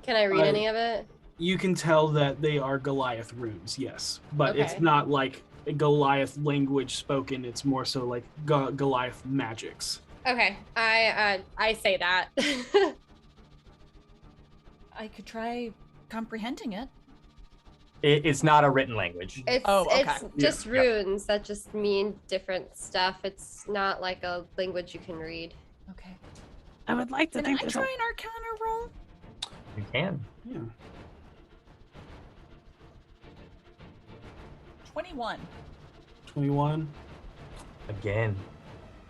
Speaker 6: Can I read any of it?
Speaker 1: You can tell that they are Goliath runes, yes, but it's
Speaker 6: Okay.
Speaker 1: not like a Goliath language spoken. It's more so like Goliath magics.
Speaker 6: Okay, I say that.
Speaker 5: I could try comprehending it.
Speaker 2: It's not a written language.
Speaker 6: It's just
Speaker 2: Yeah.
Speaker 6: runes that just mean different stuff. It's not like a language you can read.
Speaker 5: Okay.
Speaker 4: I would like to
Speaker 5: Can
Speaker 4: think
Speaker 5: I
Speaker 4: there's
Speaker 5: try an Arcana roll?
Speaker 2: You can.
Speaker 1: Yeah.
Speaker 5: 21.
Speaker 1: 21.
Speaker 2: Again,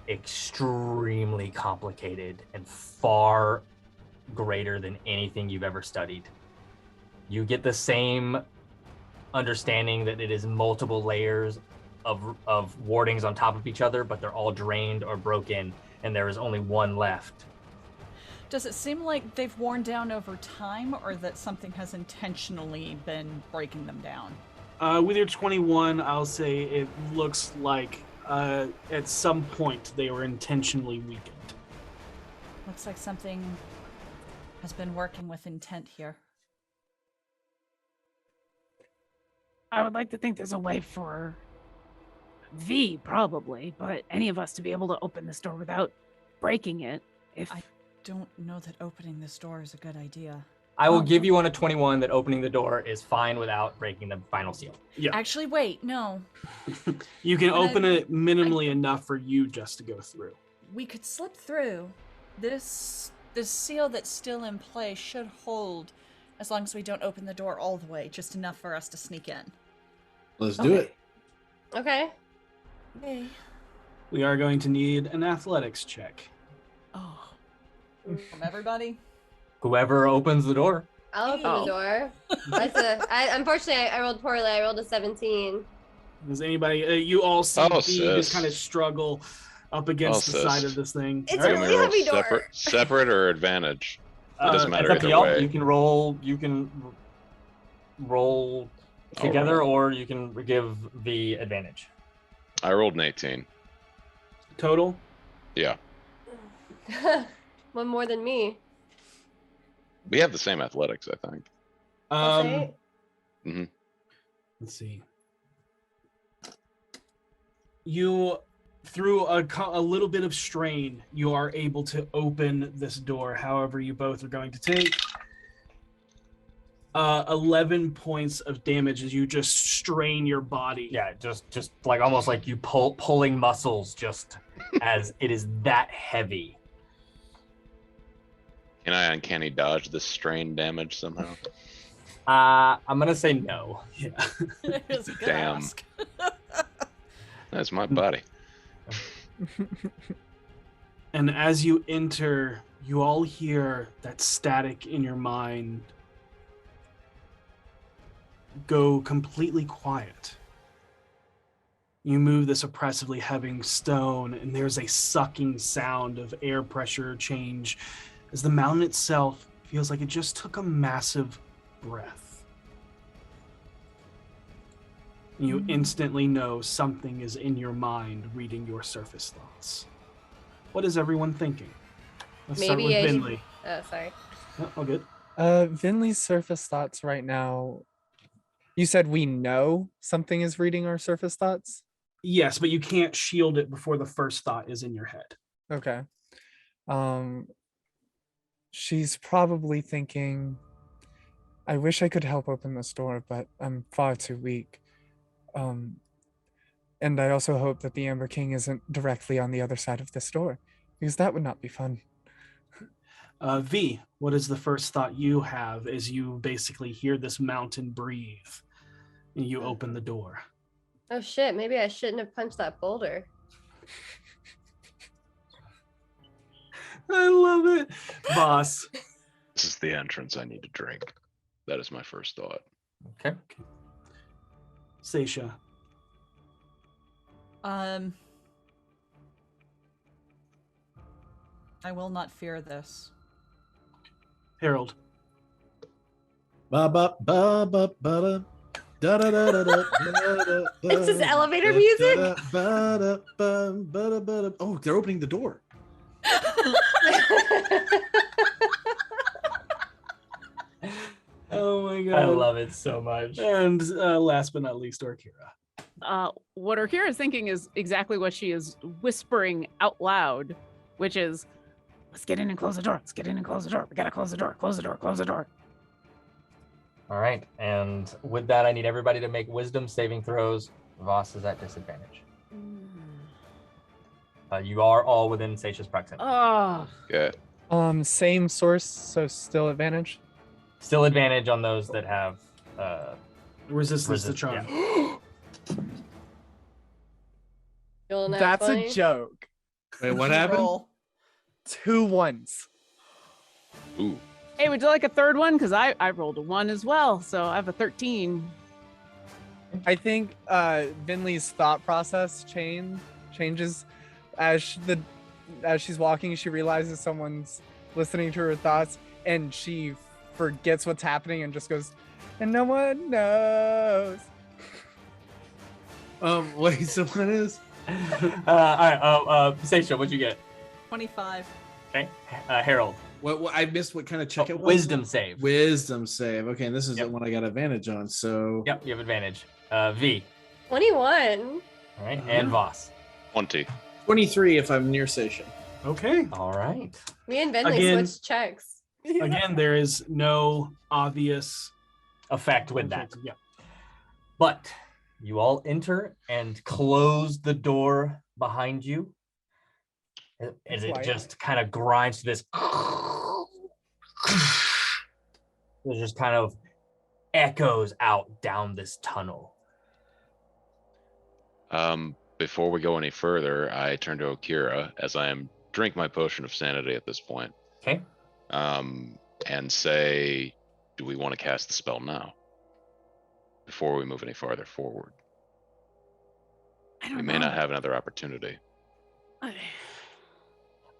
Speaker 2: extremely complicated and far greater than anything you've ever studied. You get the same understanding that it is multiple layers of wardings on top of each other, but they're all drained or broken, and there is only one left.
Speaker 5: Does it seem like they've worn down over time, or that something has intentionally been breaking them down?
Speaker 1: With your 21, I'll say it looks like at some point they were intentionally weakened.
Speaker 5: Looks like something has been working with intent here.
Speaker 4: I would like to think there's a way for V, probably, but any of us to be able to open this door without breaking it. If
Speaker 5: I don't know that opening this door is a good idea.
Speaker 2: I will give you on a 21 that opening the door is fine without breaking the final seal.
Speaker 1: Yeah.
Speaker 5: Actually, wait, no.
Speaker 1: You can
Speaker 5: When
Speaker 1: open it minimally enough for you just to go through.
Speaker 5: We could slip through. This seal that's still in place should hold as long as we don't open the door all the way, just enough for us to sneak in.
Speaker 3: Let's do it.
Speaker 6: Okay.
Speaker 5: Hey.
Speaker 1: We are going to need an athletics check.
Speaker 5: Oh. From everybody?
Speaker 2: Whoever opens the door.
Speaker 6: I'll open
Speaker 9: Oh.
Speaker 6: the door. Unfortunately, I rolled poorly. I rolled a 17.
Speaker 1: Does anybody? You all see
Speaker 7: Oh,
Speaker 1: B just
Speaker 7: sis.
Speaker 1: kind of struggle up against
Speaker 7: Oh,
Speaker 1: the
Speaker 7: sis.
Speaker 1: side of this thing.
Speaker 6: It's
Speaker 1: All
Speaker 6: a
Speaker 1: right.
Speaker 6: really heavy door.
Speaker 7: separate or advantage? It doesn't matter
Speaker 2: It's up to
Speaker 7: either
Speaker 2: y'all.
Speaker 7: way.
Speaker 2: You can roll. You can roll together, or you can give the advantage.
Speaker 7: I rolled an 18.
Speaker 1: Total.
Speaker 7: Yeah,
Speaker 6: One more than me.
Speaker 7: we have the same athletics, I think.
Speaker 6: That's right.
Speaker 1: Let's see. You, through a little bit of strain, you are able to open this door. However, you both are going to take 11 points of damage as you just strain your body.
Speaker 2: Yeah, just like almost like you pulling muscles, just as it is that heavy.
Speaker 7: Can I uncanny dodge this strain damage somehow?
Speaker 2: I'm gonna say no.
Speaker 1: Yeah.
Speaker 5: It was a good
Speaker 7: Damn.
Speaker 5: ask.
Speaker 7: That's my body.
Speaker 1: And as you enter, you all hear that static in your mind go completely quiet. You move this oppressively heavy stone, and there's a sucking sound of air pressure change as the mountain itself feels like it just took a massive breath. You instantly know something is in your mind reading your surface thoughts. What is everyone thinking? Let's start
Speaker 6: Maybe
Speaker 1: with
Speaker 6: I should-
Speaker 1: Vinley.
Speaker 6: Oh, sorry.
Speaker 1: Oh, all good.
Speaker 8: Vinley's surface thoughts right now. You said we know something is reading our surface thoughts?
Speaker 1: Yes, but you can't shield it before the first thought is in your head.
Speaker 8: Okay. She's probably thinking, I wish I could help open this door, but I'm far too weak. And I also hope that the Amber King isn't directly on the other side of this door, because that would not be fun.
Speaker 1: V, what is the first thought you have as you basically hear this mountain breathe and you open the door?
Speaker 6: Oh shit, maybe I shouldn't have punched that boulder.
Speaker 1: I love it. Boss.
Speaker 7: This is the entrance I need to drink. That is my first thought.
Speaker 2: Okay.
Speaker 1: Seisha.
Speaker 5: I will not fear this.
Speaker 1: Harold.
Speaker 3: Ba ba ba ba ba da da da da da da.
Speaker 6: It's just elevator music.
Speaker 3: Oh, they're opening the door.
Speaker 1: Oh my god.
Speaker 2: I love it so much.
Speaker 1: And last but not least, Orkira.
Speaker 9: What Orkira is thinking is exactly what she is whispering out loud, which is,
Speaker 4: let's get in and close the door. Let's get in and close the door. We gotta close the door. Close the door. Close the door.
Speaker 2: All right, and with that, I need everybody to make wisdom saving throws. Voss is at disadvantage. You are all within Seisha's proximity.
Speaker 9: oh,
Speaker 7: Yeah.
Speaker 8: Same source, so still advantage.
Speaker 2: Still advantage on those that have
Speaker 1: Resistance to
Speaker 2: Resist-
Speaker 1: charm.
Speaker 6: You'll know
Speaker 8: That's
Speaker 6: funny.
Speaker 8: a joke.
Speaker 3: Wait, what happened?
Speaker 5: Roll.
Speaker 8: 2 ones.
Speaker 7: Ooh.
Speaker 9: hey, would you like a third one? Because I rolled a 1 as well, so I have a 13.
Speaker 8: I think Vinley's thought process changes as she's walking. She realizes someone's listening to her thoughts, and she forgets what's happening and just goes, and no one knows.
Speaker 3: Wait, so what is?
Speaker 2: all right, Seisha, what'd you get?
Speaker 5: 25.
Speaker 2: Okay, Harold.
Speaker 3: What I missed? What kind of check it was?
Speaker 2: Wisdom save.
Speaker 3: Wisdom save. Okay, and this is
Speaker 2: Yep.
Speaker 3: the one I got advantage on. So
Speaker 2: Yep, you have advantage. V.
Speaker 6: 21.
Speaker 2: All right, and Voss.
Speaker 7: 20.
Speaker 3: 23 if I'm near station.
Speaker 1: Okay.
Speaker 2: All right.
Speaker 6: Me and Bentley
Speaker 1: Again-
Speaker 6: switched checks.
Speaker 1: Again, there is no obvious
Speaker 2: Effect with that.
Speaker 1: Yeah.
Speaker 2: But you all enter and close the door behind you. As it
Speaker 8: Quiet.
Speaker 2: just kind of grinds to this. It just kind of echoes out down this tunnel.
Speaker 7: Before we go any further, I turn to Okira as I am drink my potion of sanity at this point.
Speaker 2: Okay.
Speaker 7: And say, do we want to cast the spell now? Before we move any farther forward.
Speaker 4: I don't
Speaker 7: We
Speaker 4: know.
Speaker 7: may not have another opportunity.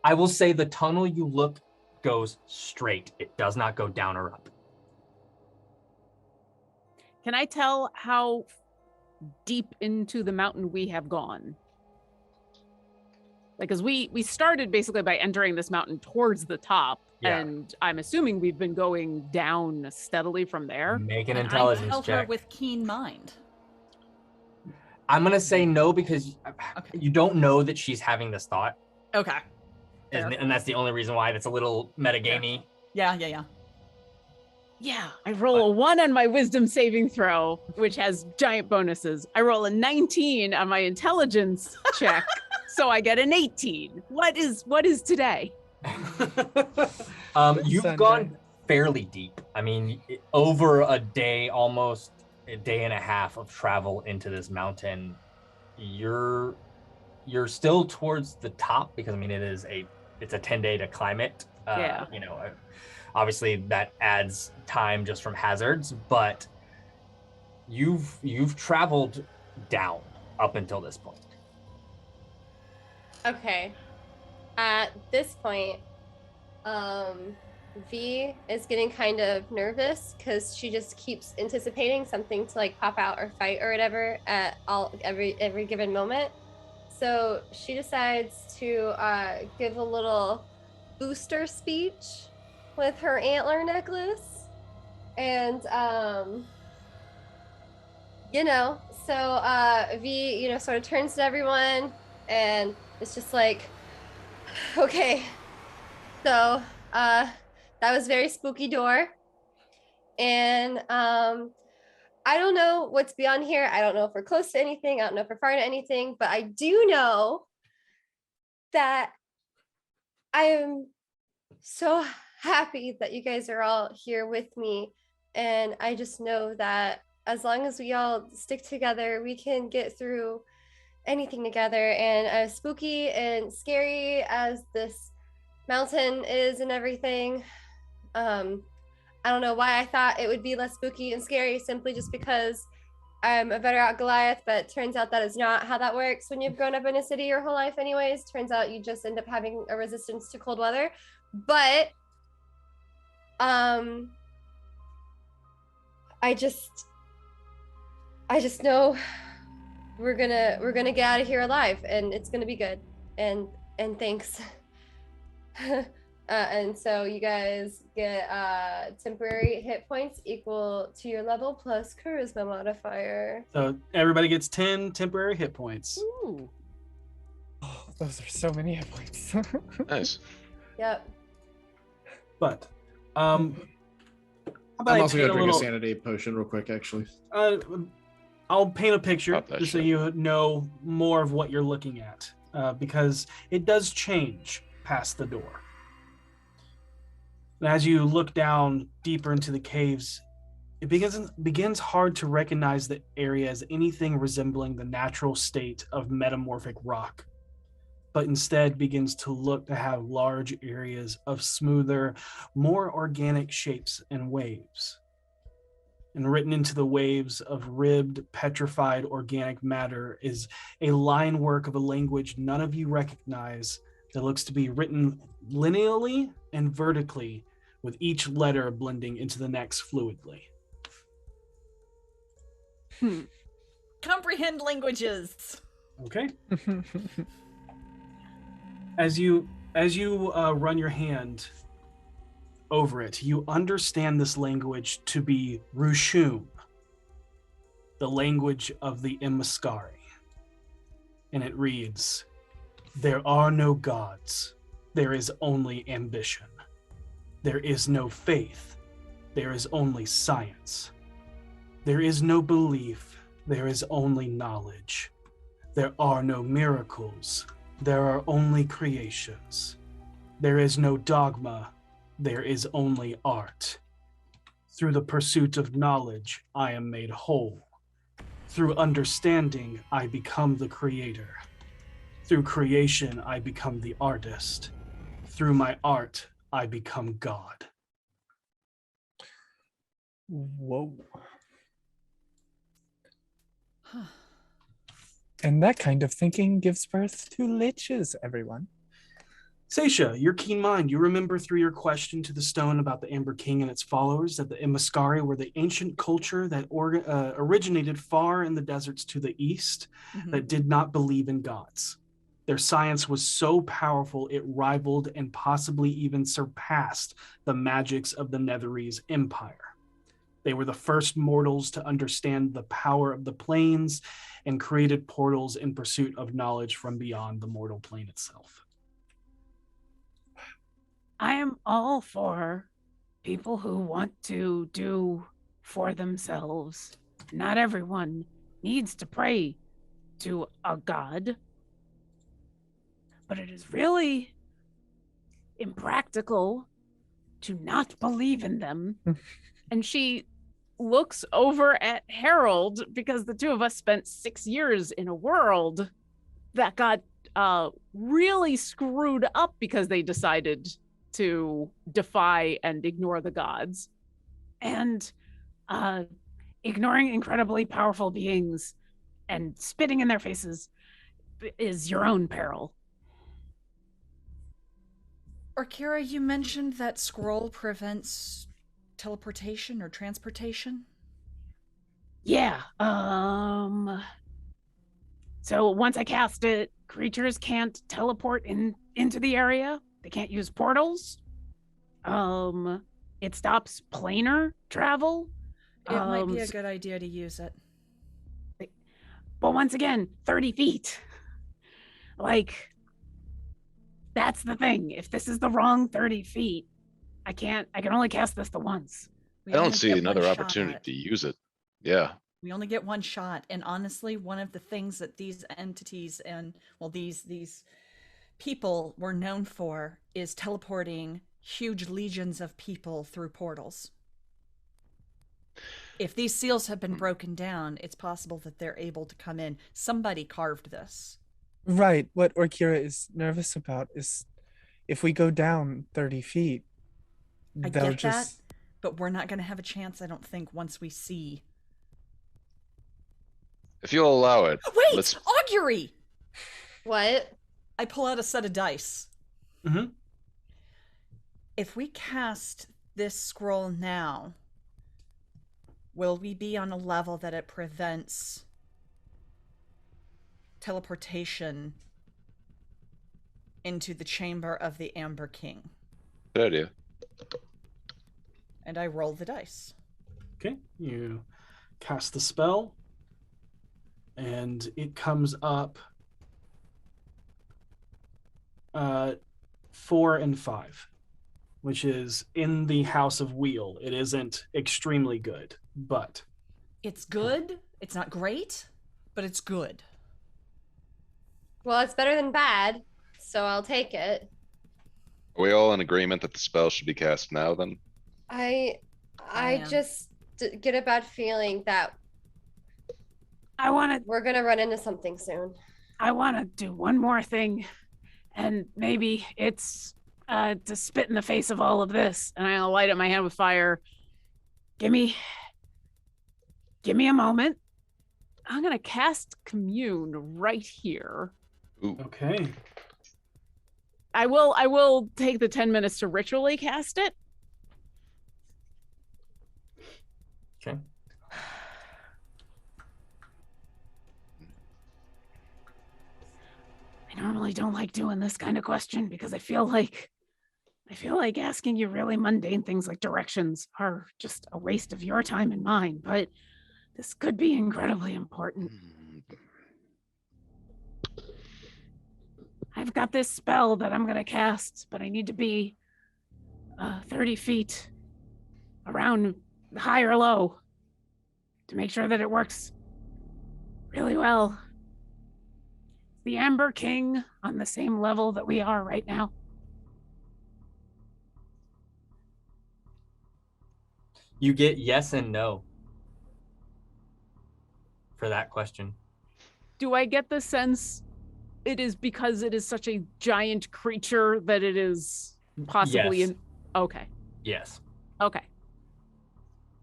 Speaker 2: I will say the tunnel you look goes straight. It does not go down or up.
Speaker 9: Can I tell how deep into the mountain we have gone? Like, because we started basically by entering this mountain towards the top,
Speaker 2: Yeah.
Speaker 9: and I'm assuming we've been going down steadily from there.
Speaker 2: Make an
Speaker 5: And I
Speaker 2: intelligence
Speaker 5: held her
Speaker 2: check.
Speaker 5: with keen mind.
Speaker 2: I'm gonna say no because
Speaker 5: Okay.
Speaker 2: you don't know that she's having this thought,
Speaker 5: Okay. Fair.
Speaker 2: and that's the only reason why it's a little metagamey.
Speaker 5: Yeah.
Speaker 9: Yeah, I roll a 1 on my wisdom saving throw, which has giant bonuses. I roll a 19 on my intelligence check, so I get an 18. What is today?
Speaker 2: You've
Speaker 8: Sunday.
Speaker 2: gone fairly deep. I mean, over a day, almost a day and a half of travel into this mountain. You're still towards the top because I mean it's a 10-day to climb it.
Speaker 9: Yeah.
Speaker 2: You know, obviously that adds time just from hazards, but you've traveled down up until this point.
Speaker 6: Okay. At this point, V is getting kind of nervous because she just keeps anticipating something to like pop out or fight or whatever at every given moment. So she decides to give a little booster speech with her antler necklace, and V sort of turns to everyone and it's just like, okay, so that was very spooky door, and I don't know what's beyond here. I don't know if we're close to anything. I don't know if we're far to anything, but I do know that I am so happy that you guys are all here with me, and I just know that as long as we all stick together, we can get through anything together. And as spooky and scary as this mountain is and everything, I don't know why I thought it would be less spooky and scary, simply just because I'm a better out Goliath, but turns out that is not how that works when you've grown up in a city your whole life anyways. Turns out you just end up having a resistance to cold weather. But I just know we're gonna get out of here alive, and it's gonna be good. And thanks. And so you guys get temporary hit points equal to your level plus charisma modifier.
Speaker 1: So everybody gets 10 temporary hit points.
Speaker 9: Ooh.
Speaker 8: Oh, those are so many hit points.
Speaker 7: Nice.
Speaker 6: Yep.
Speaker 1: But how about
Speaker 3: I'm
Speaker 1: I
Speaker 3: also
Speaker 1: paint
Speaker 3: gonna
Speaker 1: a
Speaker 3: drink
Speaker 1: little,
Speaker 3: a sanity potion real quick, actually.
Speaker 1: I'll paint a picture
Speaker 7: Stop that
Speaker 1: just so
Speaker 7: shit.
Speaker 1: you know more of what you're looking at, because it does change past the door. And as you look down deeper into the caves, it begins hard to recognize the area as anything resembling the natural state of metamorphic rock, but instead begins to look to have large areas of smoother, more organic shapes and waves. And written into the waves of ribbed, petrified organic matter is a line work of a language none of you recognize that looks to be written lineally and vertically, with each letter blending into the next fluidly.
Speaker 5: Comprehend languages.
Speaker 1: Okay. As you run your hand over it, you understand this language to be Rushum, the language of the Imaskari. And it reads, "There are no gods. There is only ambition. There is no faith. There is only science. There is no belief. There is only knowledge. There are no miracles. There are only creations. There is no dogma. There is only art. Through the pursuit of knowledge, I am made whole. Through understanding, I become the creator. Through creation, I become the artist. Through my art, I become God."
Speaker 8: Whoa. And that kind of thinking gives birth to liches, everyone.
Speaker 1: Seisha, your keen mind, you remember through your question to the stone about the Amber King and its followers that the Imaskari were the ancient culture that originated far in the deserts to the east that did not believe in gods. Their science was so powerful it rivaled and possibly even surpassed the magics of the Netherese Empire. They were the first mortals to understand the power of the planes and created portals in pursuit of knowledge from beyond the mortal plane itself.
Speaker 4: I am all for people who want to do for themselves. Not everyone needs to pray to a god, but it is really impractical to not believe in them.
Speaker 9: And she looks over at Harold because the two of us spent 6 years in a world that got really screwed up because they decided to defy and ignore the gods.
Speaker 4: And ignoring incredibly powerful beings and spitting in their faces is your own peril.
Speaker 5: Kira, you mentioned that scroll prevents teleportation or transportation?
Speaker 4: Yeah. So once I cast it, creatures can't teleport into the area. They can't use portals. It stops planar travel.
Speaker 5: It might be a good idea to use it.
Speaker 4: But once again, 30 feet. Like, that's the thing. If this is the wrong 30 feet, I can only cast this the once.
Speaker 7: I don't see another opportunity to use it. Yeah.
Speaker 5: We only get one shot. And honestly, one of the things that these entities and, well, these people were known for is teleporting huge legions of people through portals. If these seals have been broken down, it's possible that they're able to come in. Somebody carved this.
Speaker 8: Right. What Orkira is nervous about is if we go down 30 feet,
Speaker 5: I
Speaker 8: they'll
Speaker 5: get
Speaker 8: just...
Speaker 5: that, but we're not going to have a chance, I don't think, once we see.
Speaker 7: If you'll allow it.
Speaker 5: Wait! Augury!
Speaker 6: What?
Speaker 5: I pull out a set of dice.
Speaker 1: Mm-hmm.
Speaker 5: If we cast this scroll now, will we be on a level that it prevents teleportation into the chamber of the Amber King?
Speaker 7: Good idea.
Speaker 5: And I roll the dice.
Speaker 1: Okay, you cast the spell, and it comes up 4 and 5, which is in the House of Wheel. It isn't extremely good, but
Speaker 5: it's good. It's not great, but it's good.
Speaker 6: Well, it's better than bad, so I'll take it.
Speaker 7: Are we all in agreement that the spell should be cast now then?
Speaker 6: I just get a bad feeling that we're gonna run into something soon.
Speaker 4: I want to do one more thing, and maybe it's to spit in the face of all of this.
Speaker 9: And I'll light up my hand with fire.
Speaker 4: Give me a moment.
Speaker 9: I'm gonna cast Commune right here.
Speaker 7: Ooh.
Speaker 1: okay.
Speaker 9: I will take the 10 minutes to ritually cast it.
Speaker 2: Okay.
Speaker 4: I normally don't like doing this kind of question because I feel like I feel like asking you really mundane things like directions are just a waste of your time and mine, but this could be incredibly important. I've got this spell that I'm going to cast, but I need to be 30 feet around high or low to make sure that it works really well. The Amber King on the same level that we are right now.
Speaker 2: You get yes and no for that question.
Speaker 9: Do I get the sense it is because it is such a giant creature that it is possibly
Speaker 2: Yes.
Speaker 9: in? Okay.
Speaker 2: Yes.
Speaker 9: Okay.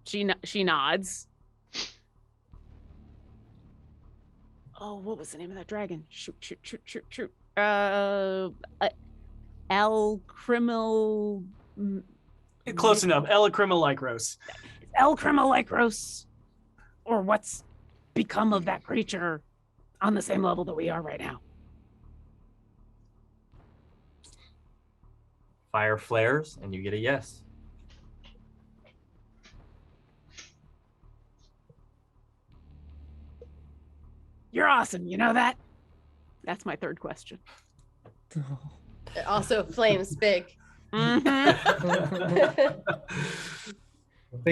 Speaker 9: She nods. Oh, what was the name of that dragon? Shoot. El Criminal.
Speaker 1: Close enough. Elacrimalicros.
Speaker 4: El Criminal or what's become of that creature on the same level that we are right now.
Speaker 2: Fire flares, and you get a yes.
Speaker 4: You're awesome, you know that?
Speaker 9: That's my third question.
Speaker 6: It also flames big.
Speaker 8: They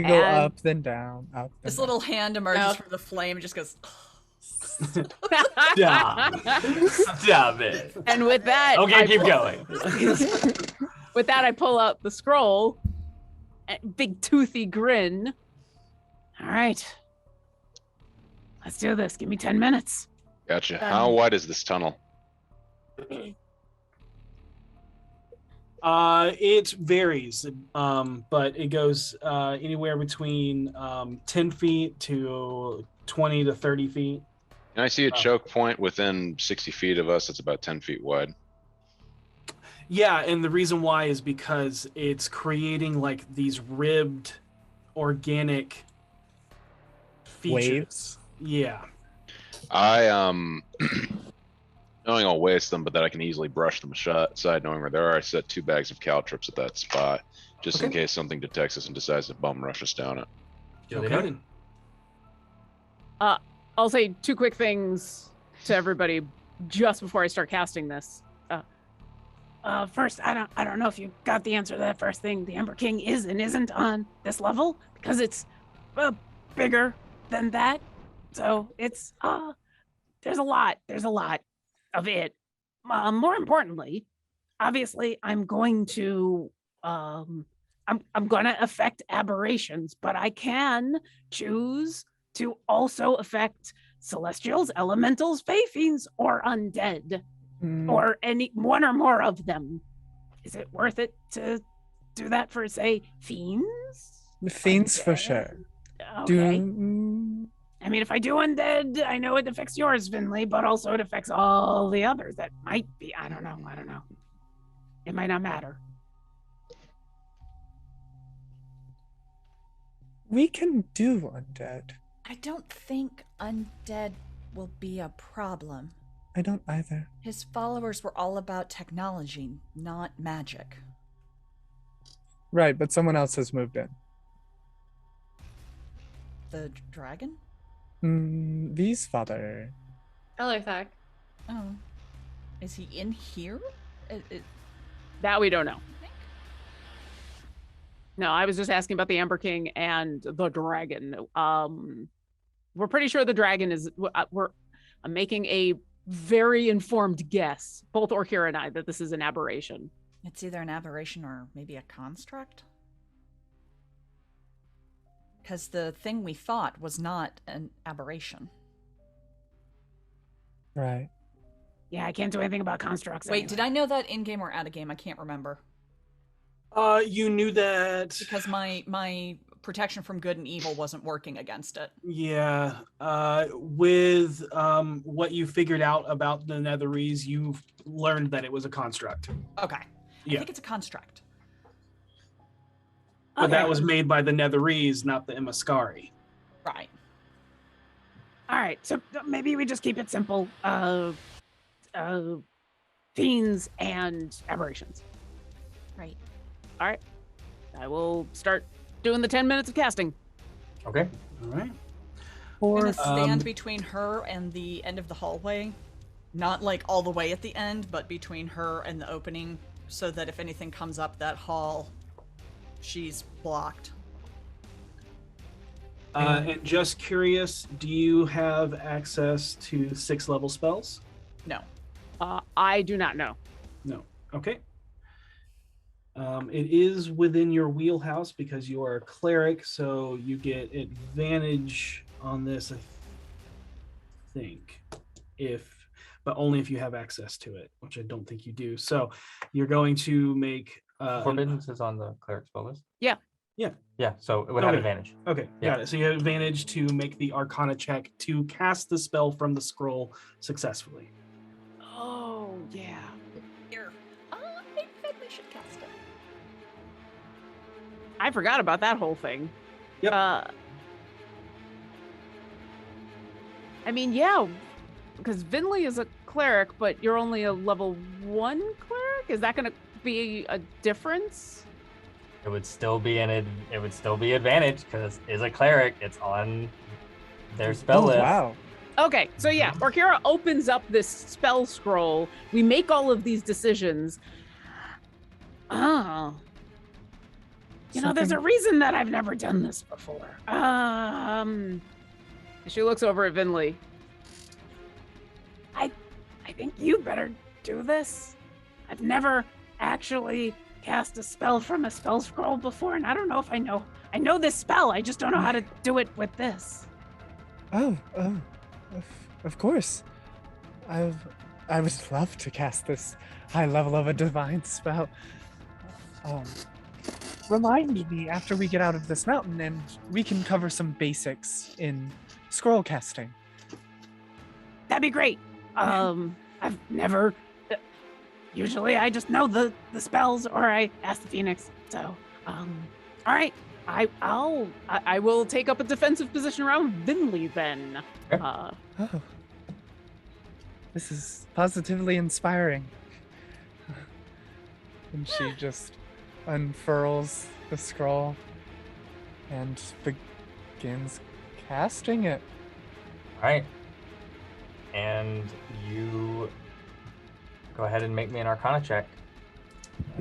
Speaker 8: go
Speaker 9: And-
Speaker 8: up, then down, up.
Speaker 5: This
Speaker 8: then
Speaker 5: little hand emerges
Speaker 6: No.
Speaker 5: from the flame and just goes.
Speaker 2: Stop. Stop it.
Speaker 9: And with that,
Speaker 2: Okay, keep going.
Speaker 9: With that, I pull out the scroll. Big toothy grin.
Speaker 4: All right. Let's do this. Give me 10 minutes.
Speaker 7: Gotcha. How wide is this tunnel?
Speaker 1: It varies, but it goes anywhere between 10 feet to 20 to 30 feet.
Speaker 7: Can I see a choke point within 60 feet of us? It's about 10 feet wide.
Speaker 1: Yeah, and the reason why is because it's creating like these ribbed organic features.
Speaker 8: Waves?
Speaker 1: Yeah.
Speaker 7: I knowing I'll waste them, but that I can easily brush them aside, knowing where they are. I set 2 bags of caltrips at that spot, just in
Speaker 1: Okay.
Speaker 7: case something detects us and decides to bum rush us down it.
Speaker 2: Duly
Speaker 1: Okay.
Speaker 2: noted.
Speaker 9: I'll say 2 quick things to everybody just before I start casting this.
Speaker 4: First, I don't know if you got the answer to that first thing. The Ember King is and isn't on this level because it's bigger than that. So it's there's a lot of it. More importantly, obviously, I'm going to I'm going to affect aberrations, but I can choose to also affect celestials, elementals, fae fiends, or undead. Or any one or more of them. Is it worth it to do that for, say, fiends?
Speaker 8: Fiends for
Speaker 4: Undead?
Speaker 8: sure.
Speaker 4: Okay.
Speaker 8: Do
Speaker 4: I mean, if I do undead, I know it affects yours, Vinley, but also it affects all the others that might be. I don't know. It might not matter.
Speaker 8: we can do undead.
Speaker 5: I don't think undead will be a problem.
Speaker 8: I don't either.
Speaker 5: His followers were all about technology, not magic.
Speaker 8: Right, but someone else has moved in.
Speaker 5: The dragon?
Speaker 8: V's father.
Speaker 6: Ellerthak.
Speaker 5: Oh. Is he in here?
Speaker 9: That we don't know. No, I was just asking about the Amber King and the dragon. We're pretty sure the dragon is. I'm making a very informed guess, both Orkira and I, that this is an aberration.
Speaker 5: It's either an aberration or maybe a construct. Because the thing we thought was not an aberration.
Speaker 8: Right.
Speaker 4: Yeah, I can't do anything about constructs.
Speaker 5: Wait, did I know that in game or out of game? I can't remember.
Speaker 1: You knew that.
Speaker 5: Because my protection from good and evil wasn't working against it.
Speaker 1: Yeah. With what you figured out about the Netherese, you've learned that it was a construct.
Speaker 5: Okay. I
Speaker 1: Yeah.
Speaker 5: think it's a construct.
Speaker 1: But that
Speaker 4: Okay.
Speaker 1: was made by the Netherese, not the Imascari.
Speaker 5: Right.
Speaker 4: All right, so maybe we just keep it simple. Fiends and aberrations.
Speaker 5: Right.
Speaker 9: All right. I will start doing the 10 minutes of casting.
Speaker 2: Okay.
Speaker 1: All right.
Speaker 5: I'm
Speaker 8: Or
Speaker 5: gonna stand between her and the end of the hallway. Not like all the way at the end, but between her and the opening, so that if anything comes up that hall, she's blocked.
Speaker 1: And just curious, do you have access to 6th level spells?
Speaker 5: No.
Speaker 9: I do not know.
Speaker 1: No. Okay. It is within your wheelhouse because you are a cleric, so you get advantage on this, I think, but only if you have access to it, which I don't think you do. So you're going to make
Speaker 2: Forbiddance is on the cleric spell list.
Speaker 9: Yeah.
Speaker 2: Yeah, so it would have
Speaker 1: Okay.
Speaker 2: advantage.
Speaker 1: Okay,
Speaker 2: Yeah.
Speaker 1: got it. So you have advantage to make the Arcana check to cast the spell from the scroll successfully.
Speaker 9: Oh, yeah.
Speaker 5: Here. Maybe we should cast it.
Speaker 9: I forgot about that whole thing.
Speaker 1: Yep.
Speaker 9: I mean, yeah, because Vinley is a cleric, but you're only a level 1 cleric? Is that going to be a difference?
Speaker 2: It would still be advantage because is a cleric. It's on their spell list.
Speaker 8: Wow.
Speaker 9: Okay, so yeah, Orkira opens up this spell scroll. We make all of these decisions. Oh. You know, there's a reason that I've never done this before. She looks over at Vinley. I think you better do this. I've never actually cast a spell from a spell scroll before, and I don't know if I know this spell. I just don't know how to do it with this.
Speaker 8: Oh, of course. I would love to cast this high level of a divine spell. Remind me after we get out of this mountain, and we can cover some basics in scroll casting.
Speaker 9: That'd be great. I've never. Usually, I just know the spells, or I ask the Phoenix. So, all right. I will take up a defensive position around Vinley then.
Speaker 8: Oh, this is positively inspiring. And she just unfurls the scroll and begins casting it.
Speaker 2: All right. And you go ahead and make me an Arcana check.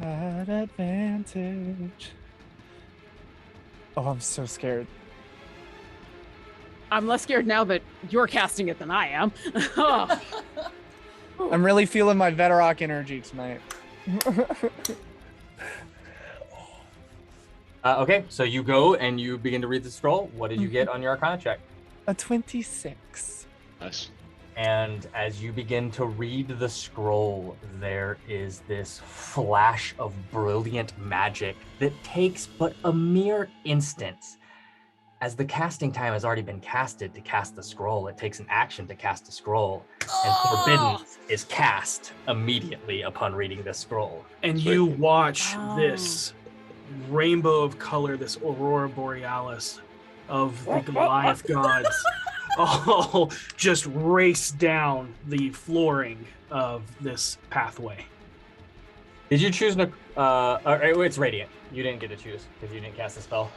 Speaker 8: At advantage. Oh, I'm so scared.
Speaker 9: I'm less scared now that you're casting it than I am. Oh.
Speaker 8: I'm really feeling my Verax energy tonight.
Speaker 2: Okay, so you go and you begin to read the scroll. What did you get on your Arcana check?
Speaker 8: A 26.
Speaker 7: Nice.
Speaker 2: And as you begin to read the scroll, there is this flash of brilliant magic that takes but a mere instant. As the casting time has already been casted to cast the scroll, it takes an action to cast a scroll. And Forbidden is cast immediately upon reading this scroll.
Speaker 1: And you watch this rainbow of color, this aurora borealis of the Goliath gods, all just race down the flooring of this pathway.
Speaker 2: Did you choose? It's Radiant. You didn't get to choose because you didn't cast the spell.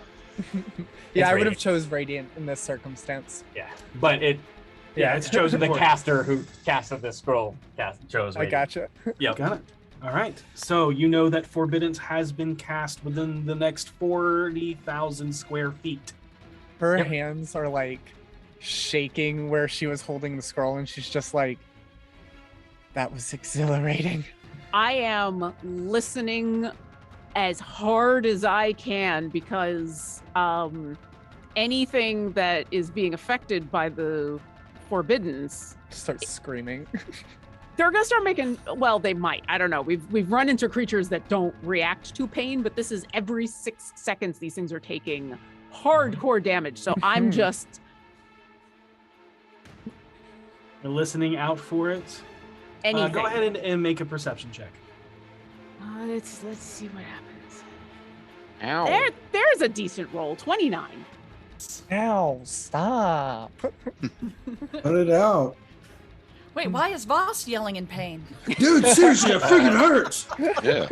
Speaker 8: Yeah, I would have
Speaker 2: Radiant.
Speaker 8: chose Radiant in this circumstance.
Speaker 2: Yeah, but it's chosen. The
Speaker 1: for it.
Speaker 2: caster who casted this scroll chose.
Speaker 8: I
Speaker 2: Radiant.
Speaker 8: gotcha.
Speaker 2: Yep.
Speaker 1: Got it. All right. So you know that Forbiddance has been cast within the next 40,000 square feet.
Speaker 8: Her
Speaker 2: Yep.
Speaker 8: hands are like shaking where she was holding the scroll, and she's just like, that was exhilarating.
Speaker 9: I am listening as hard as I can because anything that is being affected by the Forbiddance,
Speaker 8: Starts screaming.
Speaker 9: they're gonna start making. Well, they might. I don't know. We've run into creatures that don't react to pain, but this is every 6 seconds these things are taking hardcore damage. So I'm just.
Speaker 1: You're listening out for it.
Speaker 9: Anything.
Speaker 1: Go ahead and make a perception check.
Speaker 9: Let's see what happens.
Speaker 7: Ow.
Speaker 9: There's a decent roll. 29.
Speaker 8: Ow, stop.
Speaker 3: Put it out.
Speaker 5: Wait, why is Voss yelling in pain?
Speaker 3: Dude, seriously, it freaking hurts.
Speaker 7: Yeah.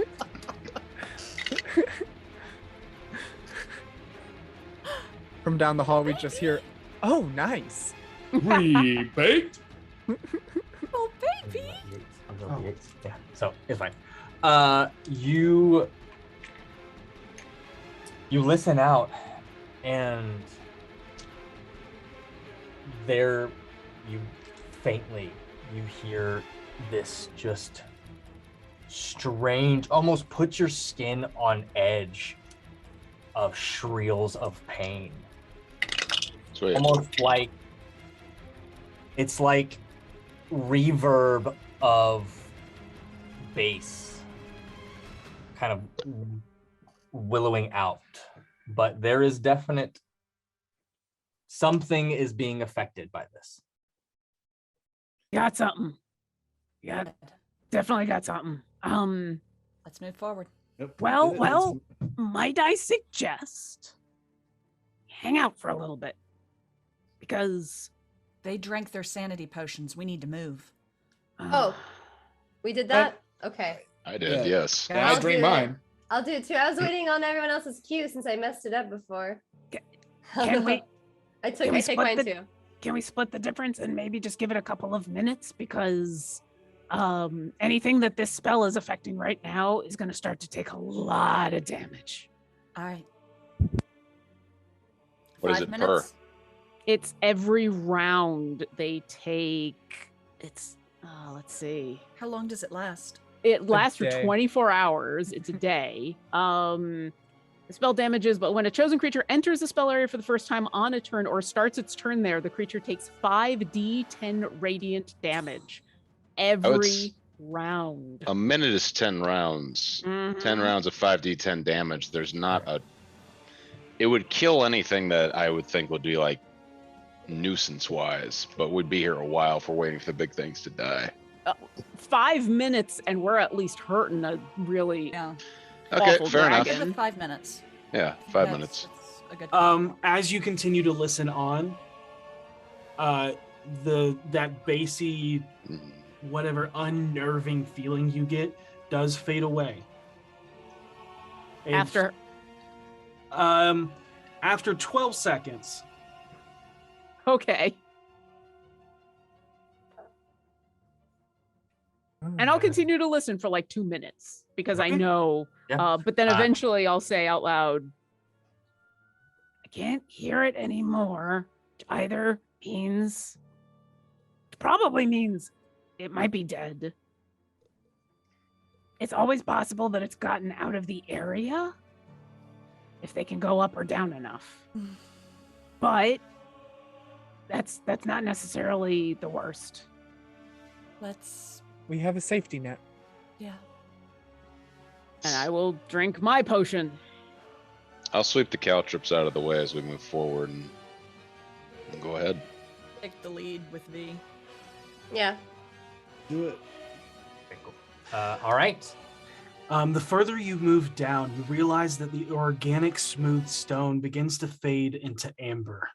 Speaker 8: From down the hall, we just hear, "Oh, nice."
Speaker 3: Rebaked.
Speaker 5: Oh, baby.
Speaker 2: Yeah, so it's fine. You listen out, and there you hear this just strange, almost put your skin on edge of shrieks of pain.
Speaker 7: Sweet.
Speaker 2: Almost like it's like reverb of bass kind of willowing out, but there is definite something is being affected by this.
Speaker 4: Got something. Yeah, definitely got something.
Speaker 5: Let's move forward.
Speaker 3: Yep.
Speaker 4: Well, might I suggest hang out for a little bit? Because
Speaker 5: They drank their sanity potions. We need to move.
Speaker 6: Oh, we did that? Okay.
Speaker 7: I did,
Speaker 3: Yeah.
Speaker 7: yes.
Speaker 3: Yeah, I
Speaker 6: I'll
Speaker 3: drink
Speaker 6: do it.
Speaker 3: mine.
Speaker 6: I'll do it too. I was waiting on everyone else's cue since I messed it up before.
Speaker 4: can we
Speaker 6: I
Speaker 4: can we
Speaker 6: take
Speaker 4: split
Speaker 6: mine
Speaker 4: the-
Speaker 6: too.
Speaker 4: can we split the difference and maybe just give it a couple of minutes? Because anything that this spell is affecting right now is going to start to take a lot of damage.
Speaker 5: All right.
Speaker 7: What is
Speaker 5: 5
Speaker 7: it per?
Speaker 5: minutes?
Speaker 9: It's every round they take. It's let's see.
Speaker 5: How long does it last?
Speaker 9: It lasts for
Speaker 8: day.
Speaker 9: 24 hours. It's a day. The spell damages, but when a chosen creature enters the spell area for the first time on a turn or starts its turn there, the creature takes 5d10 radiant damage every round.
Speaker 7: A minute is 10 rounds. 10
Speaker 9: Mhm.
Speaker 7: rounds of 5d10 damage. There's not a... It would kill anything that I would think would be like nuisance-wise, but we'd be here a while for waiting for the big things to die.
Speaker 9: 5 minutes and we're at least hurting a really
Speaker 5: Yeah.
Speaker 7: Okay,
Speaker 9: awful
Speaker 7: fair enough.
Speaker 5: Good
Speaker 9: dragon.
Speaker 5: with 5 minutes.
Speaker 7: Yeah, 5 minutes.
Speaker 5: That's a good call.
Speaker 1: As you continue to listen on, that bassy,
Speaker 7: Mm.
Speaker 1: whatever unnerving feeling you get does fade away. And, after 12 seconds,
Speaker 9: Okay. And I'll continue to listen for like 2 minutes because I
Speaker 1: Okay.
Speaker 9: know,
Speaker 2: Yeah.
Speaker 9: but then eventually I'll say out loud,
Speaker 4: I can't hear it anymore. Which either means, probably means it might be dead. It's always possible that it's gotten out of the area if they can go up or down enough. But that's not necessarily the worst.
Speaker 5: Let's,
Speaker 8: We have a safety net.
Speaker 5: yeah.
Speaker 9: and I will drink my potion.
Speaker 7: I'll sweep the caltrips out of the way as we move forward and go ahead.
Speaker 5: Take the lead with V.
Speaker 6: Yeah.
Speaker 3: Do it.
Speaker 2: All right.
Speaker 1: the further you move down, you realize that the organic smooth stone begins to fade into amber.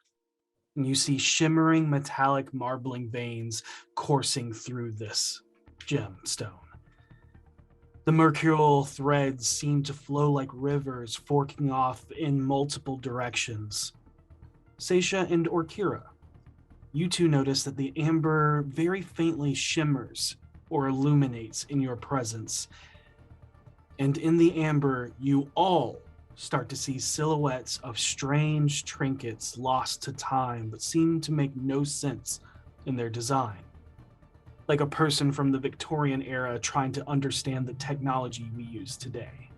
Speaker 1: And you see shimmering metallic marbling veins coursing through this gemstone. The mercurial threads seem to flow like rivers, forking off in multiple directions. Seisha and Orkira, you two notice that the amber very faintly shimmers or illuminates in your presence. And in the amber, you all start to see silhouettes of strange trinkets lost to time, but seem to make no sense in their design. Like a person from the Victorian era trying to understand the technology we use today.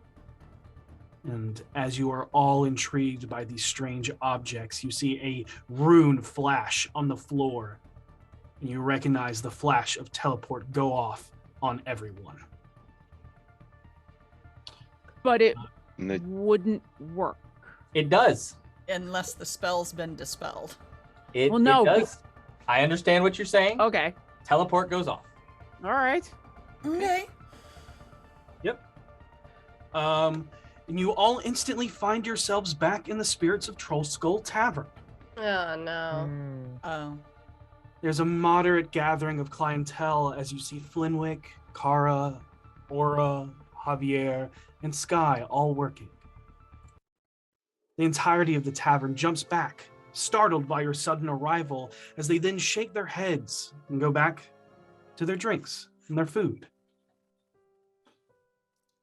Speaker 1: And as you are all intrigued by these strange objects, you see a rune flash on the floor, and you recognize the flash of teleport go off on everyone.
Speaker 9: But it
Speaker 7: And they-
Speaker 9: wouldn't work.
Speaker 2: It does.
Speaker 5: Unless the spell's been dispelled.
Speaker 2: It,
Speaker 9: Well, no,
Speaker 2: it does. I understand what you're saying.
Speaker 9: Okay.
Speaker 2: Teleport goes off.
Speaker 9: All right.
Speaker 5: Okay.
Speaker 1: And you all instantly find yourselves back in the Spirits of Troll Skull Tavern.
Speaker 6: Oh no.
Speaker 5: Oh.
Speaker 1: There's a moderate gathering of clientele as you see Flinwick, Kara, Aura, Javier, and Sky all working. The entirety of the tavern jumps back, startled by your sudden arrival, as they then shake their heads and go back to their drinks and their food.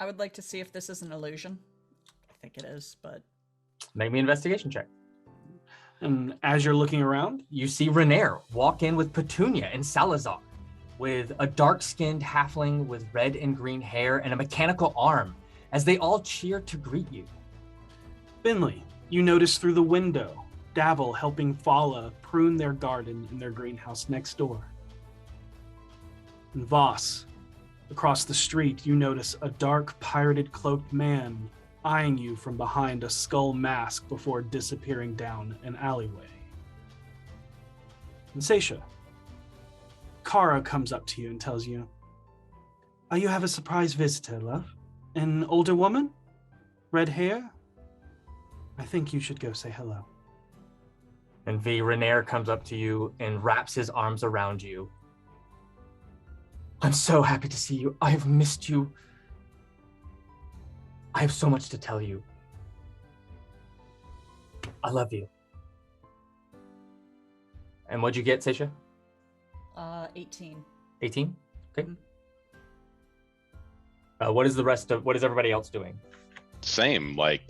Speaker 5: I would like to see if this is an illusion. I think it is, but...
Speaker 2: Make me an investigation check.
Speaker 1: And as you're looking around,
Speaker 2: you see Renair walk in with Petunia and Salazar, with a dark-skinned halfling with red and green hair and a mechanical arm, as they all cheer to greet you.
Speaker 1: Finley, you notice through the window, Davil helping Fala prune their garden in their greenhouse next door. And Voss, across the street, you notice a dark, pirated cloaked man eyeing you from behind a skull mask before disappearing down an alleyway. And Seisha, Kara comes up to you and tells you, you have a surprise visitor, love. An older woman? Red hair? I think you should go say hello.
Speaker 2: And Renair comes up to you and wraps his arms around you. I'm so happy to see you. I've missed you. I have so much to tell you. I love you. And what'd you get, Seisha?
Speaker 5: 18.
Speaker 2: 18? Okay. What is everybody else doing?
Speaker 7: Same, like,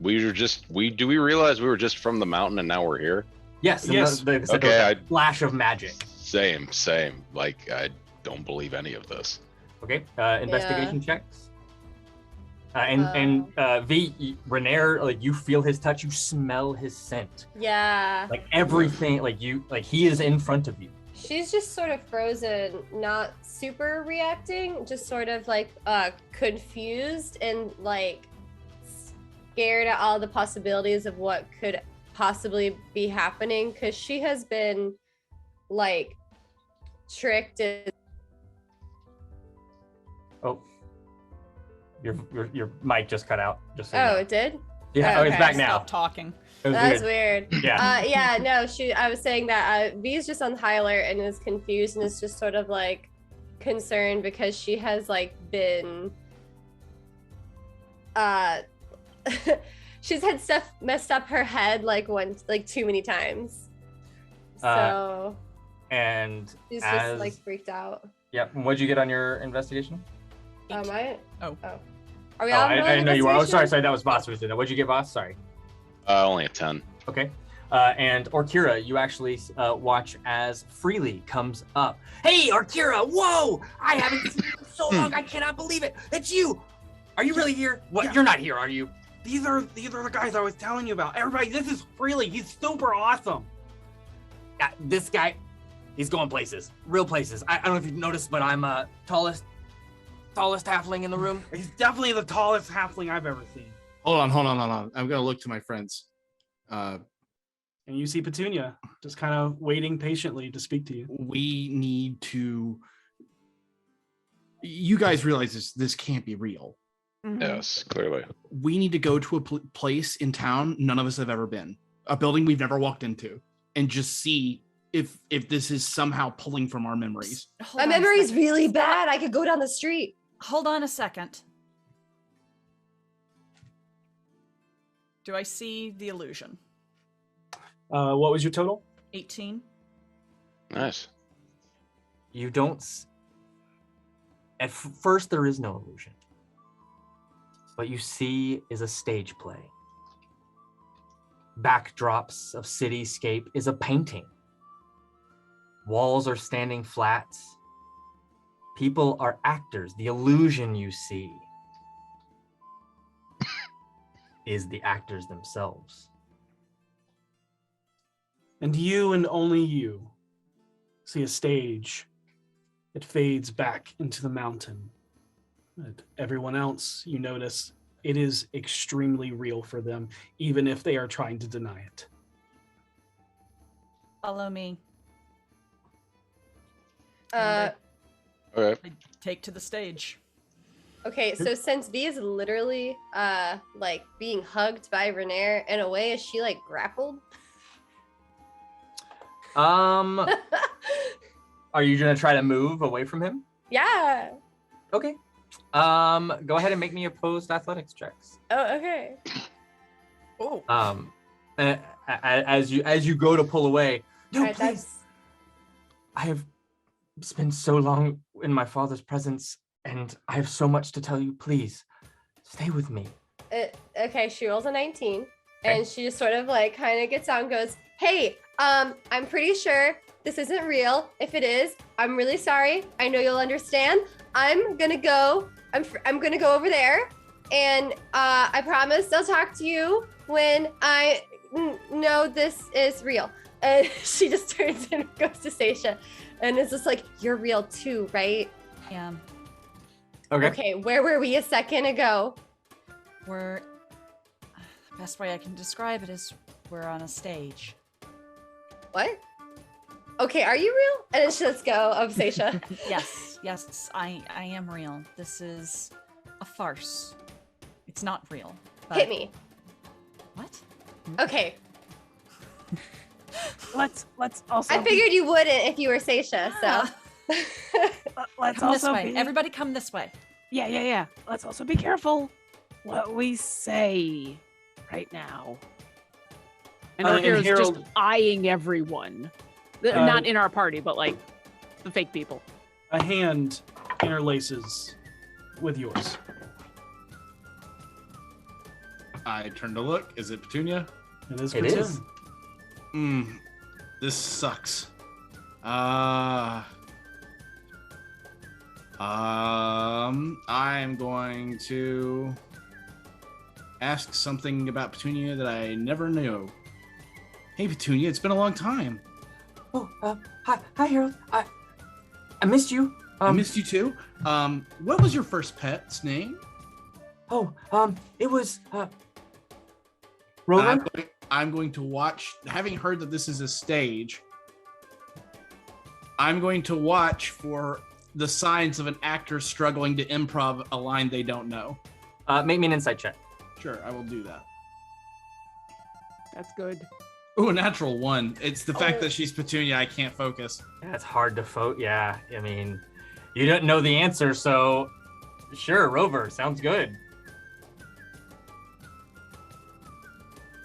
Speaker 7: we realize we were just from the mountain and now we're here?
Speaker 2: Yes.
Speaker 1: Yes.
Speaker 7: Okay,
Speaker 2: flash of magic.
Speaker 7: Same. Like, I don't believe any of this.
Speaker 2: Okay, investigation checks. Renair, like, you feel his touch, you smell his scent.
Speaker 6: Yeah.
Speaker 2: Like everything, like he is in front of you.
Speaker 6: She's just sort of frozen, not super reacting, just sort of like confused and like scared at all the possibilities of what could possibly be happening, because she has been like tricked and...
Speaker 2: Oh, your mic just cut out. Just so
Speaker 6: Oh, it did?
Speaker 2: Yeah.
Speaker 6: Oh,
Speaker 2: It's
Speaker 6: okay.
Speaker 2: back now.
Speaker 5: Stop talking.
Speaker 6: That's weird.
Speaker 2: Yeah.
Speaker 6: Yeah, no, I was saying that V's just on high alert and is confused and is just sort of like concerned because she has like been she's had stuff messed up her head like too many times. So
Speaker 2: and
Speaker 6: she's just like freaked out.
Speaker 2: Yeah. What'd you get on your investigation?
Speaker 6: Am I?
Speaker 5: Oh.
Speaker 6: Are we all
Speaker 2: I didn't know you were. Oh, sorry. That was Boss. What'd you get, Boss? Sorry.
Speaker 7: Only a 10.
Speaker 2: Okay. And Orkira, you actually watch as Freely comes up. Hey, Orkira! Whoa! I haven't seen you in so long. I cannot believe it. It's you. Are you really here? What?
Speaker 1: Yeah.
Speaker 2: You're not here, are you?
Speaker 1: These are the guys I was telling you about. Everybody, this is Freely. He's super awesome.
Speaker 2: This guy, he's going places, real places. I don't know if you've noticed, but I'm tallest halfling in the room.
Speaker 1: He's definitely the tallest halfling I've ever seen.
Speaker 3: Hold on. I'm gonna look to my friends.
Speaker 1: And you see Petunia just kind of waiting patiently to speak to you.
Speaker 3: We need to. You guys realize this can't be real.
Speaker 4: Mhm.
Speaker 7: Yes, clearly.
Speaker 3: We need to go to a place in town none of us have ever been, a building we've never walked into, and just see if this is somehow pulling from our memories.
Speaker 6: My memory's really bad. I could go down the street.
Speaker 5: Hold on a second. Do I see the illusion?
Speaker 1: What was your total?
Speaker 5: 18.
Speaker 7: Nice.
Speaker 2: You don't. At first, there is no illusion. What you see is a stage play. Backdrops of cityscape is a painting. Walls are standing flat. People are actors. The illusion you see is the actors themselves.
Speaker 1: And you and only you see a stage. It fades back into the mountain. But everyone else, you notice, it is extremely real for them, even if they are trying to deny it.
Speaker 5: Follow me.
Speaker 7: Okay.
Speaker 5: I take to the stage.
Speaker 6: Okay, so since V is literally like being hugged by Renair, in a way, is she like grappled?
Speaker 2: Are you gonna try to move away from him?
Speaker 6: Yeah.
Speaker 2: Okay. Go ahead and make me opposed athletics checks.
Speaker 6: Oh, okay.
Speaker 5: Oh.
Speaker 2: As you go to pull away, no,
Speaker 6: Alright,
Speaker 2: please. I have spent so long in my father's presence, and I have so much to tell you. Please, stay with me.
Speaker 6: Okay, she rolls a 19, and she just sort of like kind of gets out and goes, "Hey, I'm pretty sure this isn't real. If it is, I'm really sorry. I know you'll understand. I'm gonna go. I'm gonna go over there, and I promise I'll talk to you when I know this is real." And she just turns and goes to Seisha, and it's just like, "You're real too, right?"
Speaker 5: Yeah.
Speaker 6: Okay, where were we a second ago?
Speaker 5: We're, the best way I can describe it is we're on a stage.
Speaker 6: What? Okay, are you real? And then she lets go of Seisha.
Speaker 5: Yes, I am real. This is a farce. It's not real. But...
Speaker 6: Hit me.
Speaker 5: What?
Speaker 6: Okay.
Speaker 4: Let's also.
Speaker 6: I figured you wouldn't if you were Seisha, so.
Speaker 4: Let's
Speaker 5: Come this
Speaker 4: also
Speaker 5: way.
Speaker 4: be-
Speaker 5: Everybody come this way.
Speaker 4: Yeah. Let's also be careful what we say right now.
Speaker 9: And
Speaker 1: And
Speaker 9: Orkira's just
Speaker 1: Harold-
Speaker 9: eyeing everyone. Not in our party, but like the fake people.
Speaker 1: A hand interlaces with yours.
Speaker 3: I turn to look. Is it Petunia?
Speaker 1: It is.
Speaker 2: It
Speaker 1: Petunia.
Speaker 2: is.
Speaker 3: This sucks. I'm going to ask something about Petunia that I never knew. Hey, Petunia, it's been a long time.
Speaker 2: Oh, hi, Harold. I missed you.
Speaker 3: I missed you too. What was your first pet's name?
Speaker 2: It was Rover.
Speaker 3: I'm going to watch, having heard that this is a stage, I'm going to watch for the signs of an actor struggling to improv a line they don't know.
Speaker 2: Make me an insight check.
Speaker 3: Sure, I will do that.
Speaker 9: That's good.
Speaker 3: Ooh, a natural 1. It's the fact that she's Petunia, I can't focus.
Speaker 2: That's hard to vote. Yeah, I mean, you don't know the answer, so sure, Rover sounds good.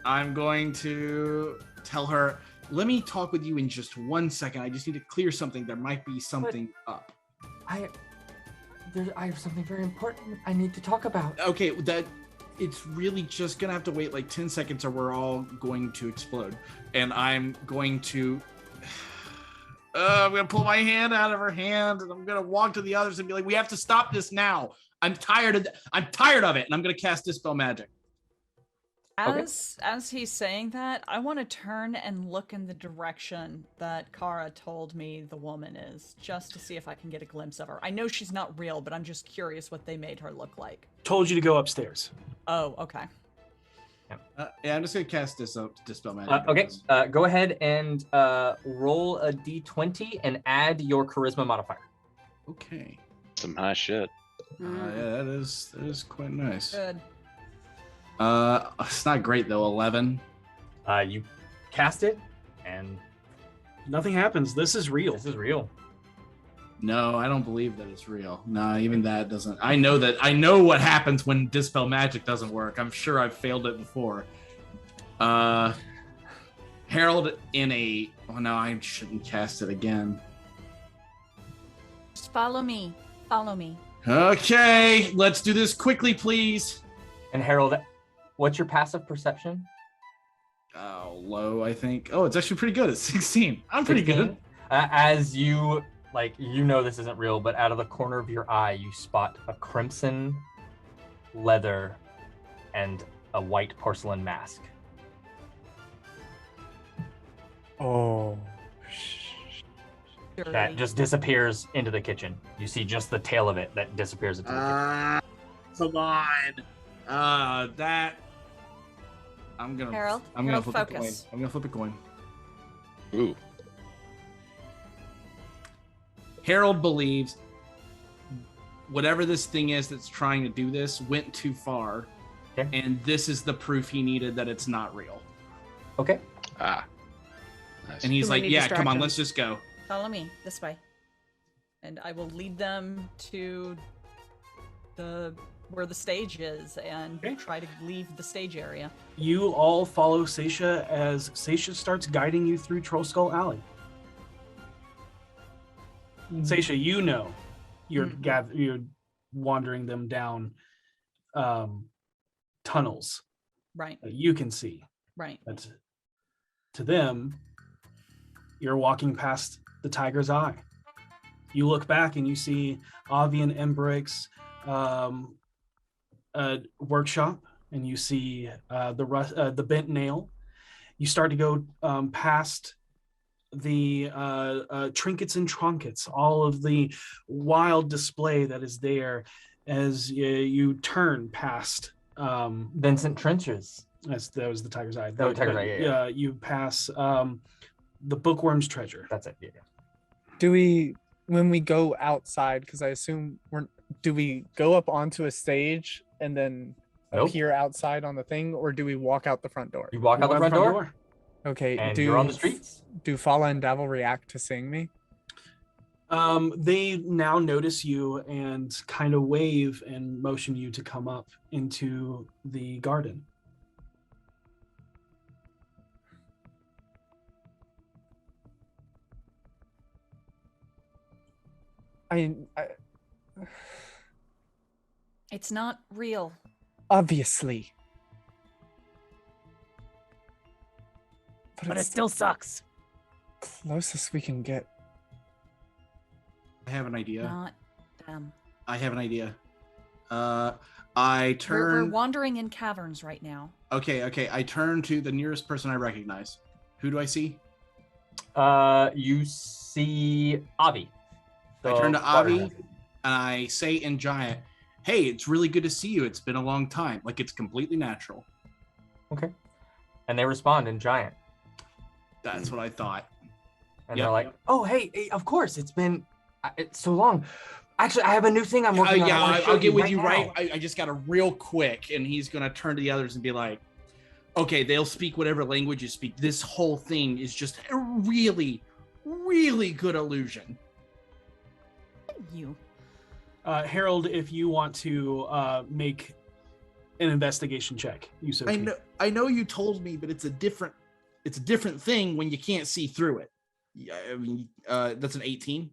Speaker 3: I'm going to tell her, let me talk with you in just 1 second. I just need to clear something. There might be something up.
Speaker 2: I have something very important I need to talk about.
Speaker 3: Okay, it's really just gonna have to wait like 10 seconds or we're all going to explode. And I'm going to I'm gonna pull my hand out of her hand and I'm gonna walk to the others and be like, we have to stop this now. I'm tired of it, and I'm gonna cast Dispel Magic.
Speaker 5: As he's saying that, I want to turn and look in the direction that Kara told me the woman is, just to see if I can get a glimpse of her. I know she's not real, but I'm just curious what they made her look like.
Speaker 1: Told you to go upstairs.
Speaker 5: Oh, okay.
Speaker 3: Yeah, I'm just gonna cast Dispel Magic.
Speaker 2: Okay, go ahead and roll a d20 and add your charisma modifier.
Speaker 3: Okay.
Speaker 7: Some high shit.
Speaker 3: Yeah, that is quite nice.
Speaker 5: Good.
Speaker 3: It's not great though. 11.
Speaker 2: You cast it, and
Speaker 1: Nothing happens. This is real.
Speaker 2: this is real.
Speaker 3: No, I don't believe that it's real. No, even that doesn't. I know what happens when Dispel Magic doesn't work. I'm sure I've failed it before. Harold in a. Oh no, I shouldn't cast it again.
Speaker 5: Just follow me. Follow me.
Speaker 3: Okay, let's do this quickly, please.
Speaker 2: And Harold, what's your passive perception?
Speaker 3: Oh, low, I think. Oh, it's actually pretty good. It's 16. I'm pretty
Speaker 2: 16.
Speaker 3: good.
Speaker 2: As you know this isn't real, but out of the corner of your eye, you spot a crimson leather and a white porcelain mask.
Speaker 8: Oh.
Speaker 2: That just disappears into the kitchen. You see just the tail of it that disappears into the kitchen.
Speaker 3: Come on. That. I'm gonna.
Speaker 5: Harold,
Speaker 3: I'm gonna
Speaker 5: Harold,
Speaker 3: flip a coin.
Speaker 5: focus.
Speaker 3: I'm gonna flip a coin.
Speaker 7: Ooh.
Speaker 3: Harold believes whatever this thing is that's trying to do this went too far,
Speaker 2: Okay.
Speaker 3: and this is the proof he needed that it's not real.
Speaker 2: Okay.
Speaker 7: Ah. Nice.
Speaker 3: And he's
Speaker 9: Too
Speaker 3: like,
Speaker 9: many
Speaker 3: "Yeah, come on,
Speaker 9: distractions.
Speaker 3: let's just go."
Speaker 5: Follow me this way. And I will lead them to the where the stage is and
Speaker 1: Okay.
Speaker 5: try to leave the stage area.
Speaker 1: You all follow Seisha as Seisha starts guiding you through Troll Skull Alley. Seisha, you know you're you're wandering them down tunnels
Speaker 5: Right,
Speaker 1: that you can see.
Speaker 5: right.
Speaker 1: But to them, you're walking past the Tiger's Eye. You look back and you see Avi and Embrick's workshop, and you see the bent nail. You start to go past the trinkets and trunkets, all of the wild display that is there as you turn past
Speaker 2: Vincent Trenches.
Speaker 1: that was the Tiger's Eye.
Speaker 2: Oh, Tiger's Eye, yeah.
Speaker 1: You pass the Bookworm's Treasure.
Speaker 2: That's it. Yeah.
Speaker 8: Do we, when we go outside, because I assume do we go up onto a stage and then
Speaker 2: Nope.
Speaker 8: appear outside on the thing, or do we walk out the front door?
Speaker 2: You walk out the front door,
Speaker 8: Okay.
Speaker 2: and you're on the streets.
Speaker 8: Do Fala and Davil react to seeing me?
Speaker 1: They now notice you and kind of wave and motion you to come up into the garden.
Speaker 5: It's not real.
Speaker 8: Obviously.
Speaker 4: But it still sucks.
Speaker 8: Closest we can get.
Speaker 3: I have an idea.
Speaker 5: Not them.
Speaker 3: I have an idea. I
Speaker 5: We're
Speaker 3: turn.
Speaker 5: wandering in caverns right now.
Speaker 3: Okay. I turn to the nearest person I recognize. Who do I see?
Speaker 2: You see Avi.
Speaker 3: I turn to
Speaker 2: the
Speaker 3: Avi
Speaker 2: water.
Speaker 3: and I say in giant, "Hey, it's really good to see you. It's been a long time." Like it's completely natural.
Speaker 2: Okay. And they respond in giant.
Speaker 3: That's what I thought.
Speaker 2: And
Speaker 3: Yep.
Speaker 2: they're like, "Oh, hey, of course, it's so long. Actually, I have a new thing I'm working on. I wanna show
Speaker 3: I'll get with
Speaker 2: right
Speaker 3: you
Speaker 2: now."
Speaker 3: right. I just got a real quick, and he's gonna turn to the others and be like, "Okay, they'll speak whatever language you speak. This whole thing is just a really, really good illusion."
Speaker 5: You.
Speaker 1: Harold, if you want to make an investigation check, you so can.
Speaker 3: I know you told me, but it's a different thing when you can't see through it. Yeah, I mean, that's an 18.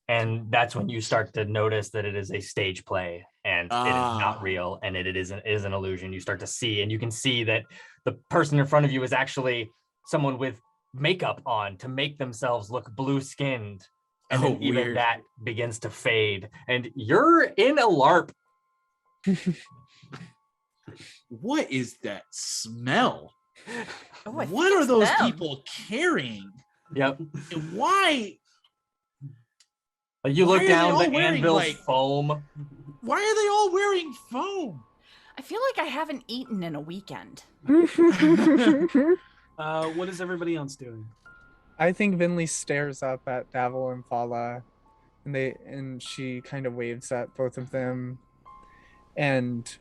Speaker 2: And that's when you start to notice that it is a stage play and it is not real and it is an illusion. You start to see, and you can see that the person in front of you is actually someone with makeup on to make themselves look blue-skinned. And then even
Speaker 3: weird.
Speaker 2: that begins to fade. And you're in a LARP.
Speaker 3: What is that smell?
Speaker 5: Oh, I think
Speaker 3: What are
Speaker 5: it's
Speaker 3: those
Speaker 5: them.
Speaker 3: people carrying?
Speaker 2: Yep.
Speaker 3: And why?
Speaker 2: Like you
Speaker 3: Why
Speaker 2: look
Speaker 3: are they
Speaker 2: down,
Speaker 3: all
Speaker 2: the
Speaker 3: wearing,
Speaker 2: anvil's
Speaker 3: like-
Speaker 2: foam.
Speaker 3: Why are they all wearing foam?
Speaker 5: I feel like I haven't eaten in a weekend.
Speaker 1: What is everybody else doing?
Speaker 8: I think Vinley stares up at Davil and Fala, and she kind of waves at both of them, and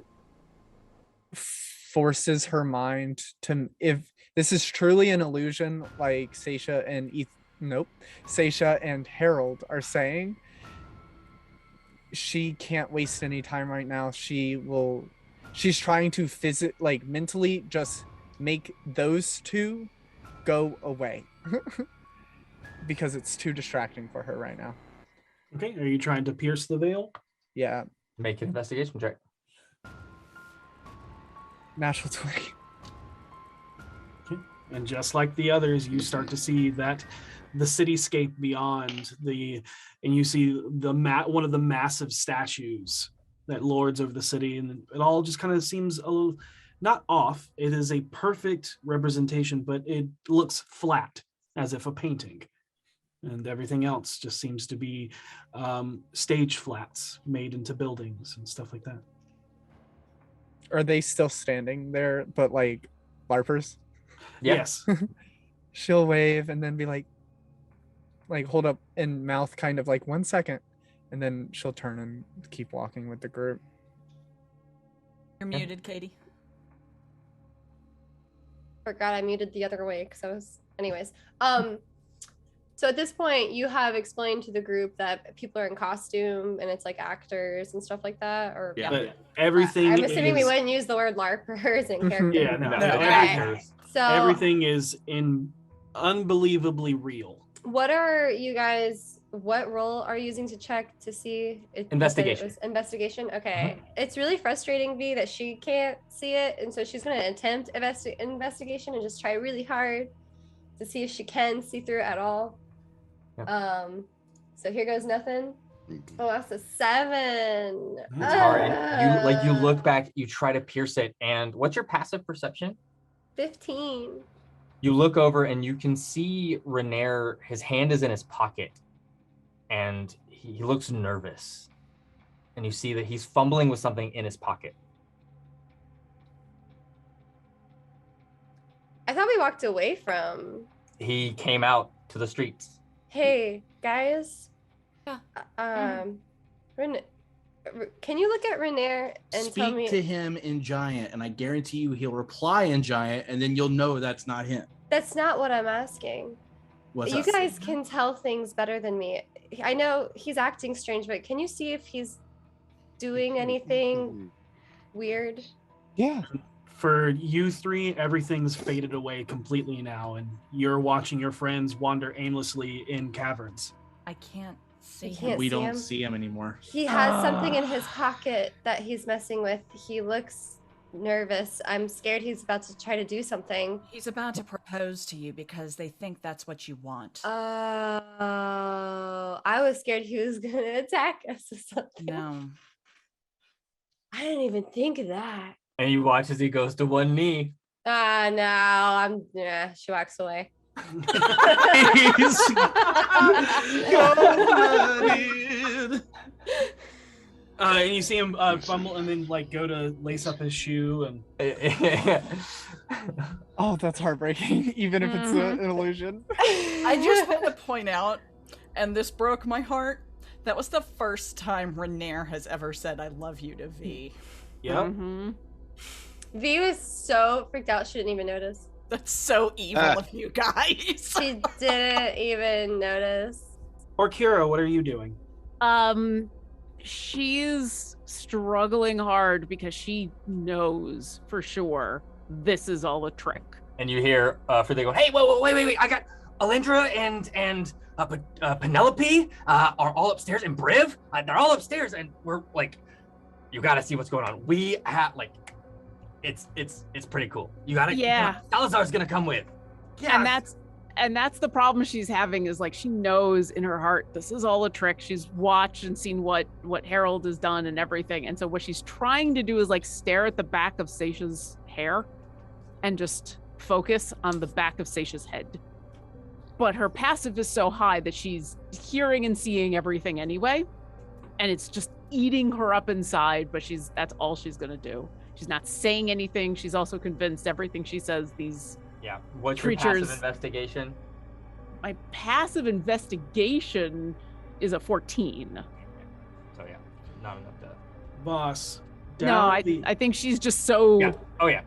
Speaker 8: forces her mind to, if this is truly an illusion, like Seisha and Harold are saying, she can't waste any time right now. She's trying to mentally just make those two go away. Because it's too distracting for her right now.
Speaker 1: Okay, are you trying to pierce the veil?
Speaker 8: Yeah,
Speaker 2: Make an investigation check.
Speaker 8: natural 20.
Speaker 1: Okay. And just like the others, you start to see that the cityscape beyond and you see one of the massive statues that lords over the city, and it all just kind of seems a little not off. It is a perfect representation, but it looks flat, as if a painting. And everything else just seems to be stage flats made into buildings and stuff like that.
Speaker 8: Are they still standing there, but like LARPers?
Speaker 2: Yeah.
Speaker 1: Yes.
Speaker 8: She'll wave and then be like hold up in mouth, kind of like 1 second, and then she'll turn and keep walking with the group.
Speaker 5: You're
Speaker 2: Yeah.
Speaker 5: muted, Katie.
Speaker 6: Forgot I muted the other way because I was. Anyways, So at this point, you have explained to the group that people are in costume and it's like actors and stuff like that, or
Speaker 3: Yeah.
Speaker 1: But everything
Speaker 6: I'm assuming we
Speaker 1: is-
Speaker 6: wouldn't use the word LARPers in character.
Speaker 1: Yeah, no,
Speaker 2: No,
Speaker 1: but
Speaker 6: okay. So
Speaker 1: everything is unbelievably real.
Speaker 6: what are you guys? What role are you using to check to see? You said it
Speaker 2: Investigation.
Speaker 6: was investigation. Okay. It's really frustrating, V, that she can't see it, and so she's gonna attempt investigation and just try really hard to see if she can see through it at all.
Speaker 2: Yeah.
Speaker 6: So here goes nothing. Oh, that's a 7.
Speaker 2: It's hard. And you look back, you try to pierce it, and what's your passive perception?
Speaker 6: 15.
Speaker 2: You look over and you can see Renair, his hand is in his pocket, and he looks nervous. And you see that he's fumbling with something in his pocket.
Speaker 6: I thought we walked away from.
Speaker 2: He came out to the streets.
Speaker 6: Hey, guys.
Speaker 5: Yeah.
Speaker 6: Can you look at Renair and tell me?
Speaker 3: Speak to him in Giant, and I guarantee you he'll reply in Giant, and then you'll know that's not him.
Speaker 6: That's not what I'm asking.
Speaker 3: What's
Speaker 6: You
Speaker 3: up?
Speaker 6: guys can tell things better than me. I know he's acting strange, but can you see if he's doing anything weird?
Speaker 8: Yeah.
Speaker 1: For you three, everything's faded away completely now, and you're watching your friends wander aimlessly in caverns.
Speaker 5: I can't see
Speaker 6: You
Speaker 5: him.
Speaker 6: can't
Speaker 3: We
Speaker 6: see
Speaker 3: don't
Speaker 6: him?
Speaker 3: see him anymore.
Speaker 6: He has something in his pocket that he's messing with. He looks nervous. I'm scared he's about to try to do something.
Speaker 5: He's about to propose to you because they think that's what you want.
Speaker 6: Oh, I was scared he was gonna attack us or something.
Speaker 5: No.
Speaker 6: I didn't even think of that.
Speaker 2: And you watch as he goes to one knee.
Speaker 6: No, she walks away.
Speaker 1: And you see him fumble and then like go to lace up his shoe and
Speaker 8: Oh, that's heartbreaking, even if it's an illusion.
Speaker 5: I just want to point out, and this broke my heart, that was the first time Renair has ever said I love you to V.
Speaker 1: Yep.
Speaker 9: Mm-hmm.
Speaker 6: V was so freaked out she didn't even notice.
Speaker 5: That's so evil of you guys.
Speaker 6: She didn't even notice.
Speaker 1: Or Kira, what are you doing?
Speaker 9: She's struggling hard because she knows for sure this is all a trick.
Speaker 2: And you hear Frida go, hey, wait, I got Alindra and Penelope are all upstairs, and Briv, they're all upstairs, and we're like, you gotta see what's going on. We have like, it's pretty cool. You gotta,
Speaker 9: Yeah.
Speaker 2: Salazar's gonna come with. Yeah.
Speaker 9: And that's the problem she's having, is like she knows in her heart this is all a trick. She's watched and seen what Harold has done and everything. And so what she's trying to do is like stare at the back of Seisha's hair and just focus on the back of Seisha's head. But her passive is so high that she's hearing and seeing everything anyway. And it's just eating her up inside, but that's all she's gonna do. She's not saying anything. She's also convinced everything she says, these
Speaker 2: Yeah. What's
Speaker 9: creatures.
Speaker 2: your passive investigation?
Speaker 9: My passive investigation is a 14.
Speaker 2: So yeah, not enough to.
Speaker 1: Boss.
Speaker 9: No,
Speaker 1: down
Speaker 9: I
Speaker 1: the-
Speaker 9: think she's just so
Speaker 2: Yeah. Oh yeah.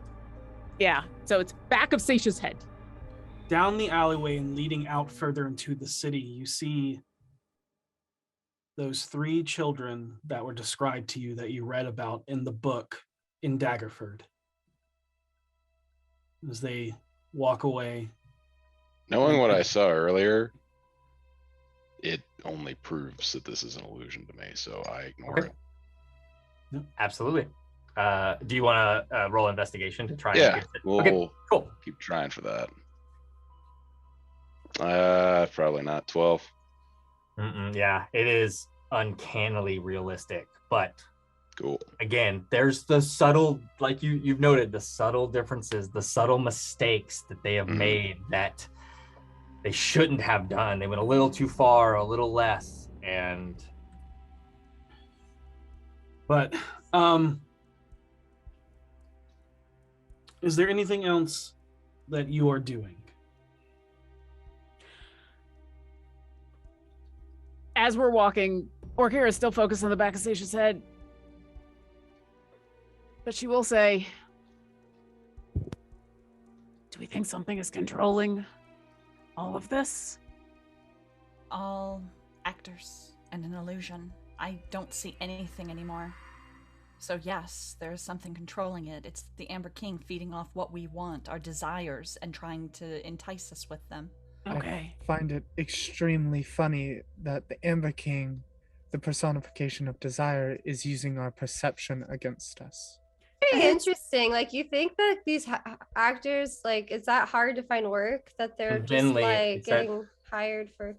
Speaker 9: yeah. So it's back of Seisha's head.
Speaker 1: Down the alleyway and leading out further into the city, you see those 3 children that were described to you that you read about in the book in Daggerford. As they walk away.
Speaker 7: Knowing what I saw earlier, it only proves that this is an illusion to me, so I ignore
Speaker 2: Okay.
Speaker 7: it.
Speaker 2: Absolutely. Do you want to roll investigation to try?
Speaker 7: Yeah,
Speaker 2: and get it?
Speaker 7: we'll
Speaker 2: Okay. Cool.
Speaker 7: keep trying for that. Probably not 12.
Speaker 2: Yeah, it is uncannily realistic, but
Speaker 7: Cool.
Speaker 2: again, there's the subtle, like you've noted, the subtle differences, the subtle mistakes that they have
Speaker 7: Mhm.
Speaker 2: made that they shouldn't have done. They went a little too far, a little less, and
Speaker 1: But is there anything else that you are doing?
Speaker 9: As we're walking, Orkira is still focused on the back of Seisha's head. But she will say, do we think something is controlling all of this?
Speaker 5: all actors and an illusion. I don't see anything anymore. So yes, there is something controlling it. It's the Amber King feeding off what we want, our desires, and trying to entice us with them.
Speaker 4: Okay.
Speaker 8: I find it extremely funny that the Amber King, the personification of desire, is using our perception against us.
Speaker 6: Very interesting. Like, you think that these actors, like, is that hard to find work, that they're
Speaker 2: And
Speaker 6: just
Speaker 2: Vinley,
Speaker 6: like
Speaker 2: it's that-
Speaker 6: getting hired for?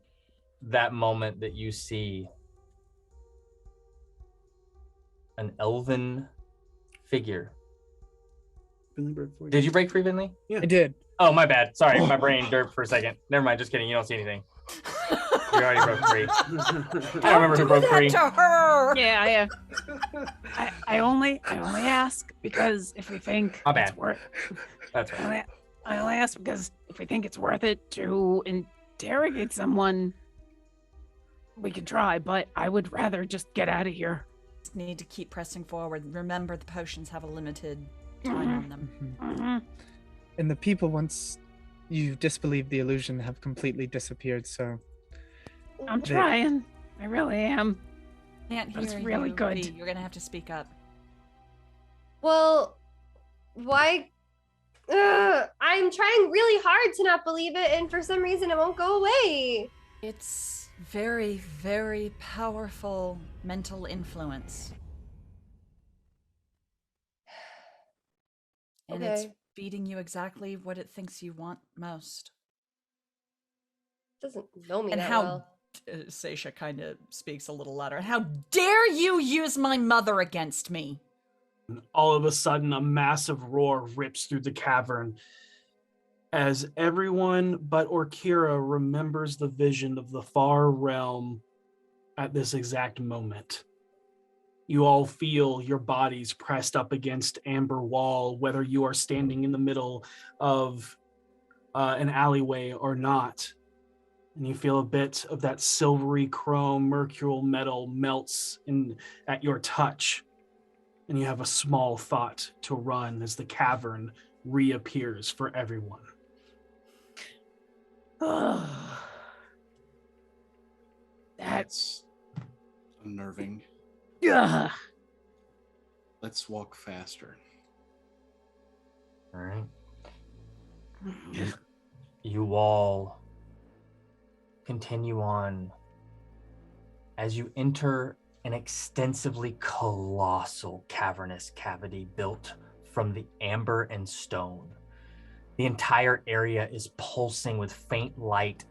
Speaker 2: That moment that you see an elven figure.
Speaker 1: Finley broke free.
Speaker 2: Did you break free, Vinley?
Speaker 8: I did.
Speaker 2: Oh, my bad. Sorry, my brain derped for a second. Never mind, just kidding. You don't see anything. You already broke free. I don't remember who broke free.
Speaker 5: To her!
Speaker 9: Yeah.
Speaker 4: I only ask because if we think
Speaker 2: My bad.
Speaker 4: it's worth,
Speaker 2: That's right.
Speaker 4: I only ask because if we think it's worth it to interrogate someone, we can try. But I would rather just get out of here.
Speaker 5: Need to keep pressing forward. Remember, the potions have a limited time on them.
Speaker 4: Mhm.
Speaker 8: And the people, once you disbelieve the illusion, have completely disappeared, so
Speaker 4: I'm
Speaker 8: They-
Speaker 4: trying. I really am.
Speaker 5: Can't
Speaker 4: That's
Speaker 5: hear
Speaker 4: really
Speaker 5: you,
Speaker 4: good.
Speaker 5: V. You're gonna have to speak up.
Speaker 6: Well, why? I'm trying really hard to not believe it, and for some reason it won't go away.
Speaker 5: It's very, very powerful mental influence. And it's
Speaker 6: Okay.
Speaker 5: feeding you exactly what it thinks you want most.
Speaker 6: Doesn't know me
Speaker 5: And
Speaker 6: that
Speaker 5: how
Speaker 6: well.
Speaker 5: Seisha kind of speaks a little louder. How dare you use my mother against me?
Speaker 1: All of a sudden, a massive roar rips through the cavern as everyone but Orkira remembers the vision of the far realm at this exact moment. You all feel your bodies pressed up against amber wall, whether you are standing in the middle of an alleyway or not. And you feel a bit of that silvery chrome mercurial metal melts at your touch. And you have a small thought to run as the cavern reappears for everyone.
Speaker 3: That's unnerving.
Speaker 4: Ugh.
Speaker 3: Let's walk faster.
Speaker 2: All right. You all continue on as you enter an extensively colossal cavernous cavity built from the amber and stone. The entire area is pulsing with faint light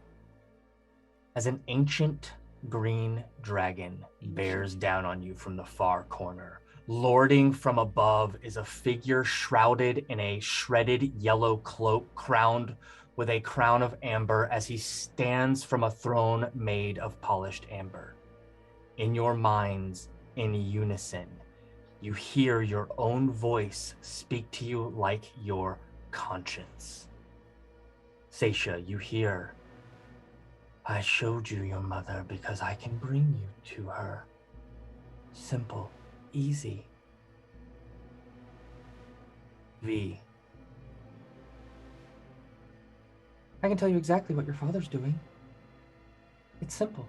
Speaker 2: as an ancient green dragon bears down on you from the far corner. Lording from above is a figure shrouded in a shredded yellow cloak crowned with a crown of amber as he stands from a throne made of polished amber. In your minds, in unison, you hear your own voice speak to you like your conscience. Seisha, you hear, I showed you your mother because I can bring you to her. Simple, easy. V, I can tell you exactly what your father's doing. It's simple.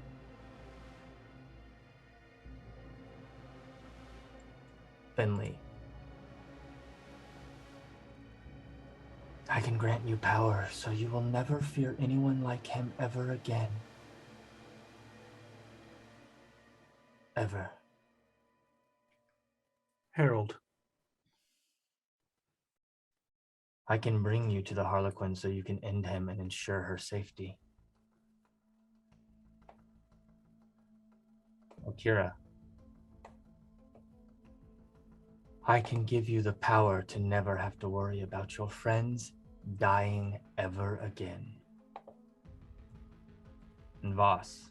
Speaker 2: Finley, I can grant you power so you will never fear anyone like him ever again. Ever.
Speaker 1: Harold,
Speaker 2: I can bring you to the Harlequin so you can end him and ensure her safety. Okira, I can give you the power to never have to worry about your friends dying ever again. And Voss,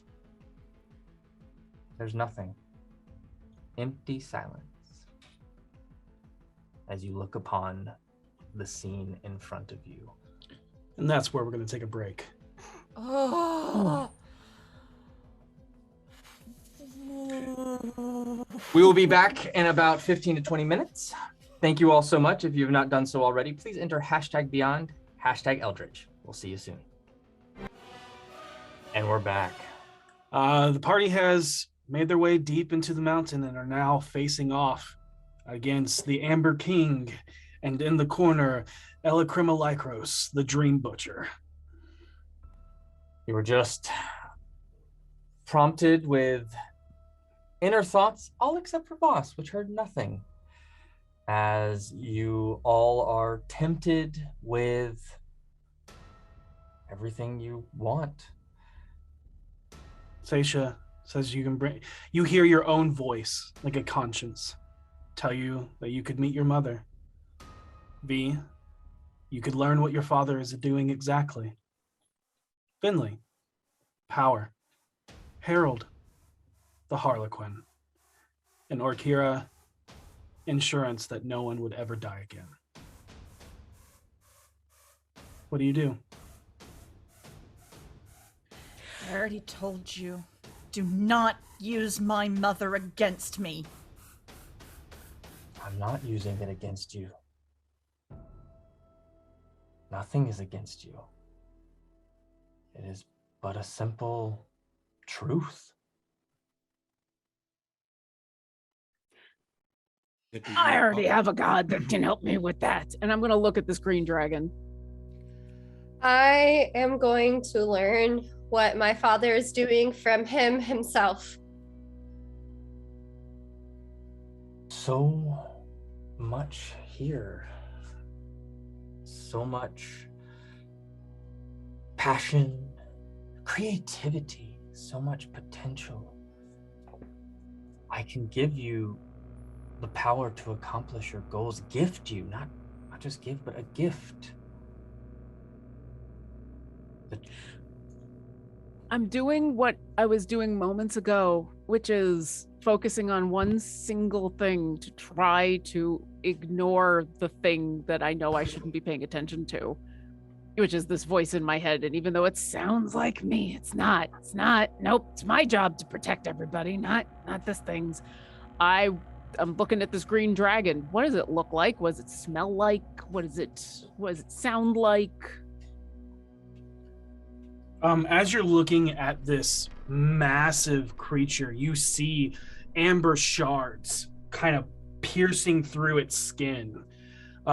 Speaker 2: there's nothing. Empty silence as you look upon the scene in front of you.
Speaker 1: and that's where we're going to take a break.
Speaker 5: Oh.
Speaker 2: We will be back in about 15 to 20 minutes. Thank you all so much. If you have not done so already, please enter #Beyond, #Eldritch. We'll see you soon. And we're back.
Speaker 1: The party has made their way deep into the mountain and are now facing off against the Amber King, and in the corner, Elacrima Lycros, the Dream Butcher.
Speaker 2: You were just prompted with inner thoughts, all except for Boss, which heard nothing, as you all are tempted with everything you want.
Speaker 1: Seisha says you hear your own voice like a conscience tell you that you could meet your mother. V, you could learn what your father is doing exactly. Finley, power. Harold, the Harlequin. And Orkira, insurance that no one would ever die again. What do you do?
Speaker 5: I already told you. Do not use my mother against me.
Speaker 2: I'm not using it against you. Nothing is against you. It is but a simple truth.
Speaker 9: I already have a god that can help me with that. And I'm going to look at this green dragon.
Speaker 6: I am going to learn what my father is doing from him himself.
Speaker 2: So much here. So much passion, creativity, so much potential. I can give you the power to accomplish your goals, gift you, not just give, but a gift.
Speaker 9: I'm doing what I was doing moments ago, which is focusing on one single thing to try to ignore the thing that I know I shouldn't be paying attention to, which is this voice in my head. And even though it sounds like me, it's not. Nope, it's my job to protect everybody, not this thing's. I'm looking at this green dragon. What does it look like? What does it smell like? What does it sound like?
Speaker 1: As you're looking at this massive creature, you see amber shards kind of piercing through its skin.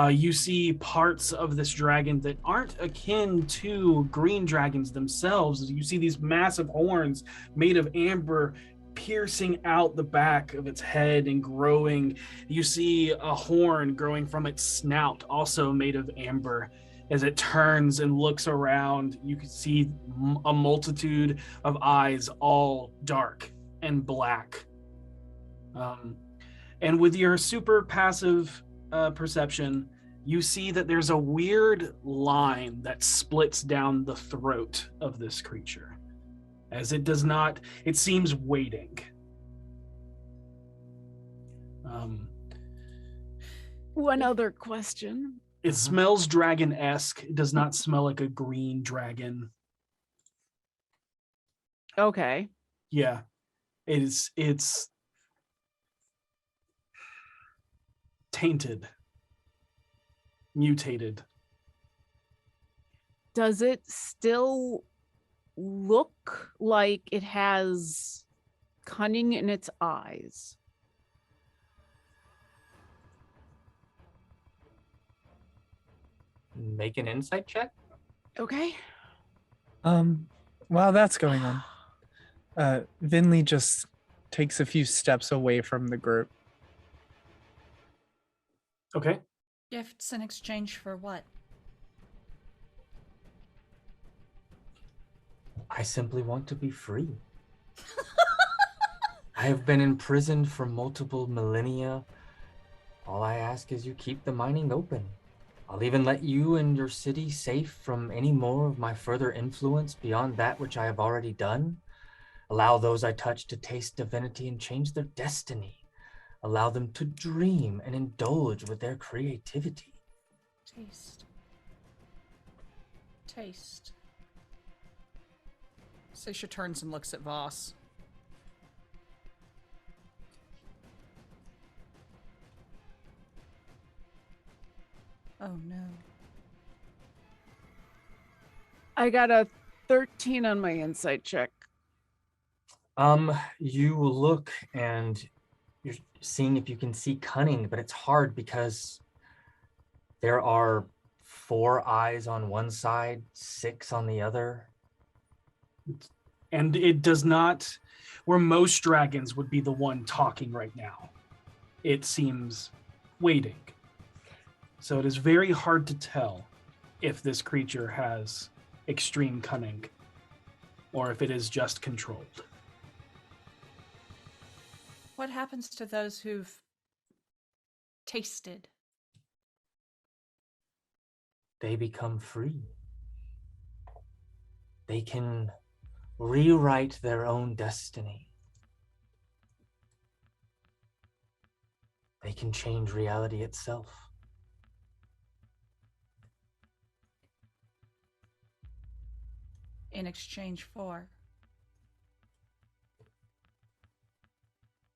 Speaker 1: You see parts of this dragon that aren't akin to green dragons themselves. You see these massive horns made of amber piercing out the back of its head and growing. You see a horn growing from its snout, also made of amber. As it turns and looks around, you can see a multitude of eyes, all dark and black. And with your super passive perception, you see that there's a weird line that splits down the throat of this creature. As it does not, it seems waiting.
Speaker 9: One other question.
Speaker 1: It smells dragon-esque. It does not smell like a green dragon.
Speaker 9: Okay.
Speaker 1: Yeah. It's tainted. Mutated.
Speaker 9: Does it still look like it has cunning in its eyes?
Speaker 2: Make an insight check.
Speaker 9: Okay.
Speaker 8: While that's going on, Vinley just takes a few steps away from the group.
Speaker 1: Okay.
Speaker 5: Gifts in exchange for what?
Speaker 2: I simply want to be free. I have been imprisoned for multiple millennia. All I ask is you keep the mining open. I'll even let you and your city safe from any more of my further influence beyond that which I have already done. Allow those I touch to taste divinity and change their destiny. Allow them to dream and indulge with their creativity.
Speaker 5: Taste. Seisha turns and looks at Voss. Oh no.
Speaker 9: I got a 13 on my insight check.
Speaker 2: You look and you're seeing if you can see cunning, but it's hard because there are 4 eyes on one side, 6 on the other.
Speaker 1: And it does not, where most dragons would be the one talking right now, it seems waiting. So it is very hard to tell if this creature has extreme cunning or if it is just controlled.
Speaker 5: What happens to those who've tasted?
Speaker 2: They become free. They can rewrite their own destiny. They can change reality itself.
Speaker 5: In exchange for?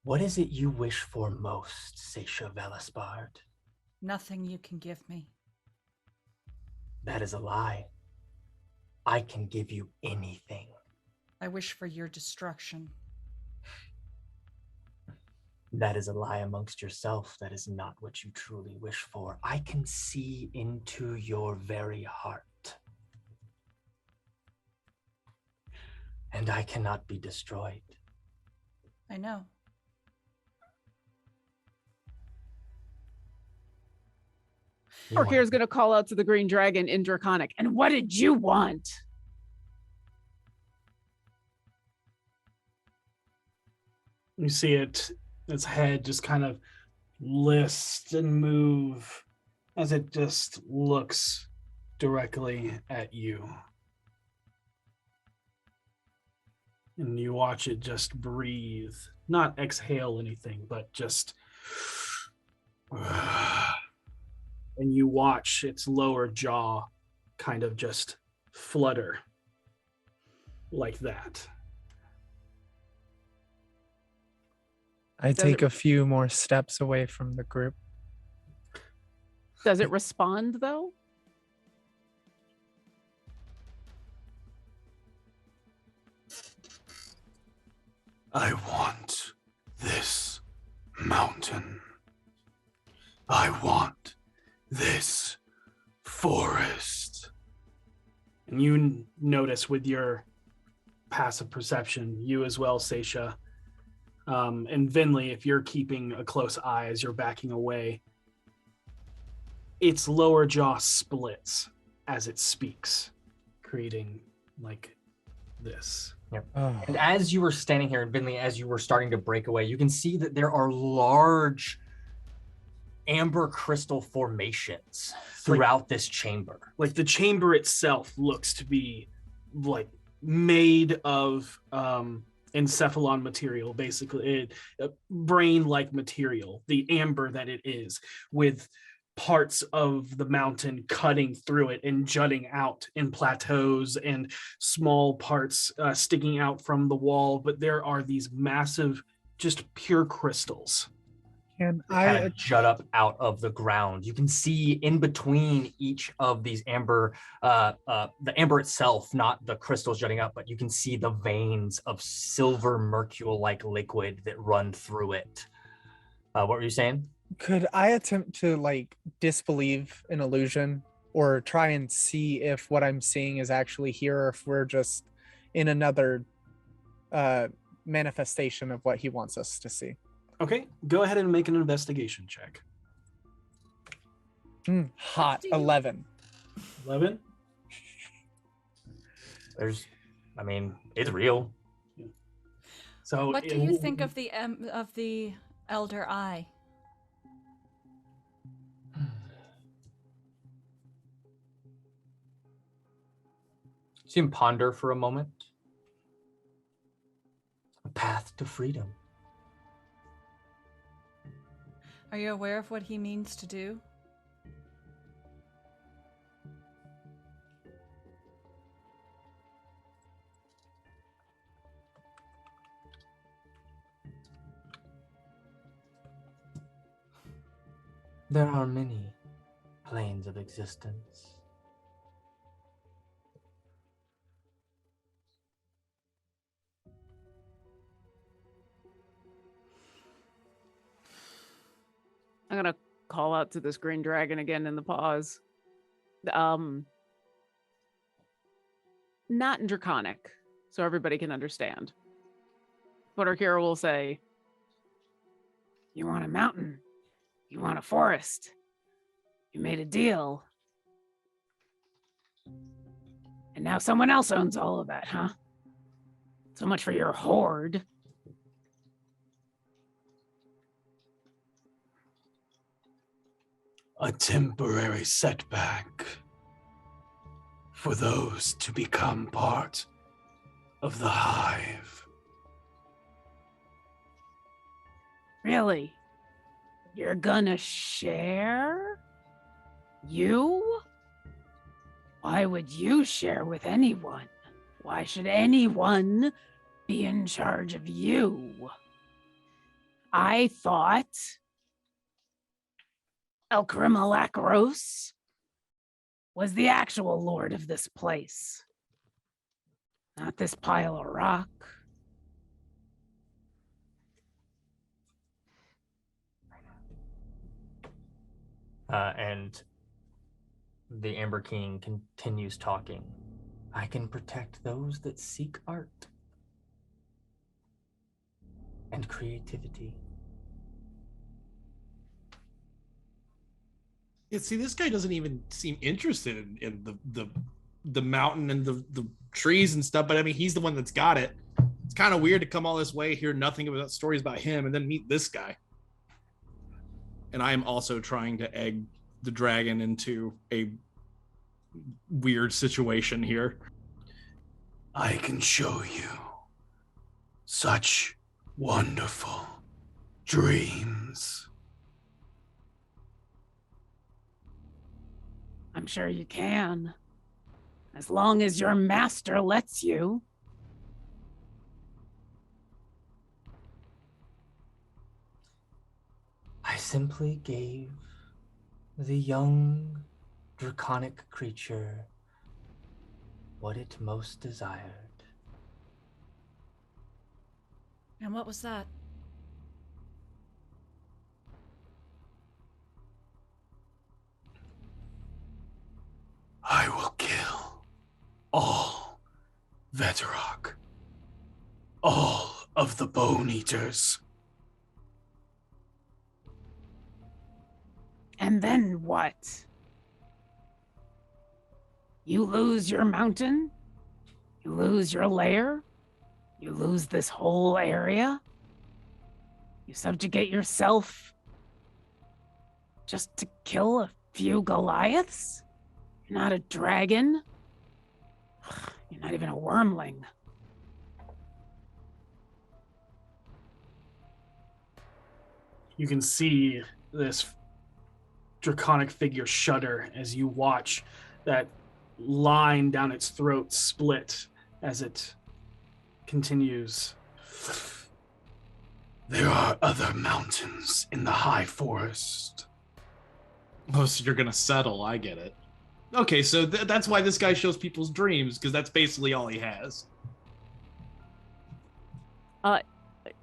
Speaker 2: What is it you wish for most, Seisha Velaspard?
Speaker 5: Nothing you can give me.
Speaker 2: That is a lie. I can give you anything.
Speaker 5: I wish for your destruction.
Speaker 2: That is a lie amongst yourself. That is not what you truly wish for. I can see into your very heart. And I cannot be destroyed.
Speaker 5: I know.
Speaker 9: Orkir is going to call out to the green dragon in Draconic. And what did you want?
Speaker 1: You see its head just kind of list and move as it just looks directly at you. And you watch it just breathe, not exhale anything, but just... And you watch its lower jaw kind of just flutter like that.
Speaker 8: I take a few more steps away from the group.
Speaker 9: Does it respond, though?
Speaker 1: I want this mountain. I want this forest. And you notice with your passive perception, you as well, Seisha, and Vinley, if you're keeping a close eye as you're backing away, its lower jaw splits as it speaks, creating like this.
Speaker 2: Yep.
Speaker 8: Oh.
Speaker 2: And as you were standing here, and Vinley, as you were starting to break away, you can see that there are large amber crystal formations throughout this chamber.
Speaker 1: Like the chamber itself looks to be like made of encephalon material, basically brain-like material, the amber that it is, with parts of the mountain cutting through it and jutting out in plateaus and small parts sticking out from the wall. But there are these massive, just pure crystals.
Speaker 8: Can
Speaker 2: Kind
Speaker 8: I
Speaker 2: of jut up out of the ground. You can see in between each of these amber, the amber itself, not the crystals jutting up, but you can see the veins of silver mercule-like liquid that run through it. What were you saying?
Speaker 8: Could I attempt to like disbelieve an illusion or try and see if what I'm seeing is actually here or if we're just in another manifestation of what he wants us to see?
Speaker 1: Okay, go ahead and make an investigation check.
Speaker 8: Hot 11.
Speaker 1: 11?
Speaker 2: I mean, it's real.
Speaker 1: So
Speaker 5: What do you think of the Elder Eye?
Speaker 2: See him ponder for a moment. A path to freedom.
Speaker 5: Are you aware of what he means to do?
Speaker 2: There are many planes of existence.
Speaker 9: I'm gonna call out to this green dragon again in the pause. Not in Draconic, so everybody can understand. But Orkira will say,
Speaker 4: You want a mountain? You want a forest? You made a deal. And now someone else owns all of that, huh? So much for your hoard.
Speaker 1: A temporary setback for those to become part of the hive.
Speaker 4: Really? You're gonna share? You? Why would you share with anyone? Why should anyone be in charge of you? I thought El Krimalakros was the actual lord of this place, not this pile of rock.
Speaker 2: And the Amber King continues talking. I can protect those that seek art and creativity.
Speaker 3: Yeah, see, this guy doesn't even seem interested in the mountain and the trees and stuff, but I mean, he's the one that's got it. It's kind of weird to come all this way, hear nothing about stories about him, and then meet this guy. And I am also trying to egg the dragon into a weird situation here.
Speaker 1: I can show you such wonderful dreams.
Speaker 4: I'm sure you can, as long as your master lets you.
Speaker 2: I simply gave the young draconic creature what it most desired.
Speaker 5: And what was that?
Speaker 1: I will kill all Verax, all of the Bone Eaters.
Speaker 4: And then what? You lose your mountain? You lose your lair? You lose this whole area? You subjugate yourself just to kill a few Goliaths? You're not a dragon? You're not even a wormling.
Speaker 1: You can see this draconic figure shudder as you watch that line down its throat split as it continues. There are other mountains in the high forest.
Speaker 3: Oh, so you're gonna settle, I get it. Okay, so that's why this guy shows people's dreams, because that's basically all he has.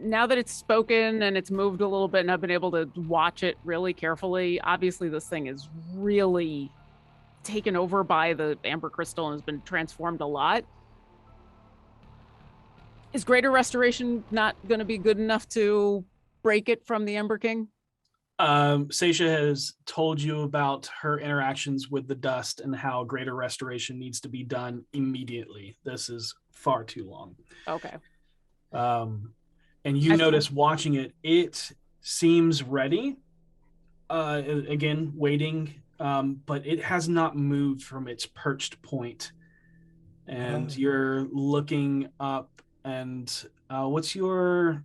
Speaker 9: Now that it's spoken and it's moved a little bit and I've been able to watch it really carefully, obviously this thing is really taken over by the Amber Crystal and has been transformed a lot. Is Greater Restoration not going to be good enough to break it from the Ember King?
Speaker 1: Seisha has told you about her interactions with the dust and how Greater Restoration needs to be done immediately. This is far too long.
Speaker 9: Okay.
Speaker 1: And you notice watching it, it seems ready. Again, waiting, but it has not moved from its perched point. And you're looking up, and what's your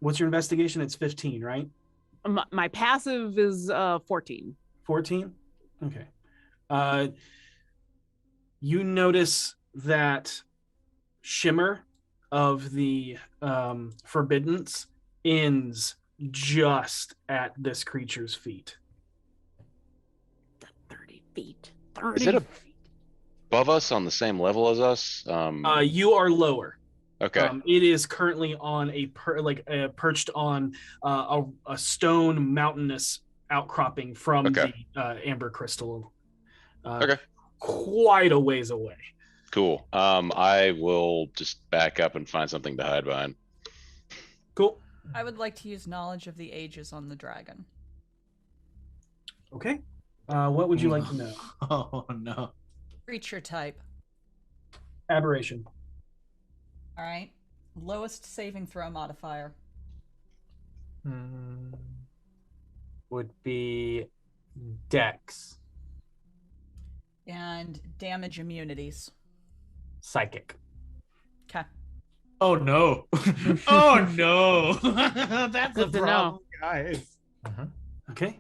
Speaker 1: investigation? It's 15, right?
Speaker 9: My passive is 14.
Speaker 1: 14? Okay. You notice that shimmer of the forbiddance ends just at this creature's feet.
Speaker 4: 30 feet. 30
Speaker 7: Is it
Speaker 4: feet.
Speaker 7: above us on the same level as us?
Speaker 1: You are lower.
Speaker 7: Okay.
Speaker 1: It is currently on perched on a stone mountainous outcropping from
Speaker 7: Okay.
Speaker 1: the amber crystal.
Speaker 7: Okay.
Speaker 1: Quite a ways away.
Speaker 7: Cool. I will just back up and find something to hide behind.
Speaker 1: Cool.
Speaker 5: I would like to use knowledge of the ages on the dragon.
Speaker 1: Okay. What would you like to know?
Speaker 3: Oh no.
Speaker 5: Creature type.
Speaker 1: Aberration.
Speaker 5: All right. Lowest saving throw modifier.
Speaker 2: Would be Dex.
Speaker 5: And damage immunities.
Speaker 2: Psychic.
Speaker 5: Okay.
Speaker 3: Oh no. Oh no. That's
Speaker 9: Good
Speaker 3: a
Speaker 9: to know.
Speaker 3: problem, guys.
Speaker 1: Okay.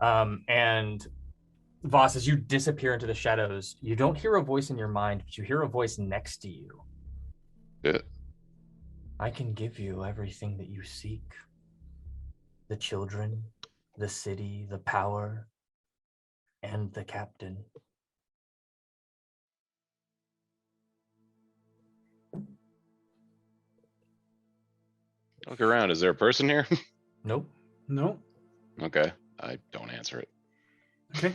Speaker 2: And Voss, as you disappear into the shadows, you don't hear a voice in your mind, but you hear a voice next to you.
Speaker 7: Good.
Speaker 2: I can give you everything that you seek. The children, the city, the power, and the captain.
Speaker 7: Look around. Is there a person here?
Speaker 2: Nope.
Speaker 1: No.
Speaker 7: Okay. I don't answer it.
Speaker 1: Okay.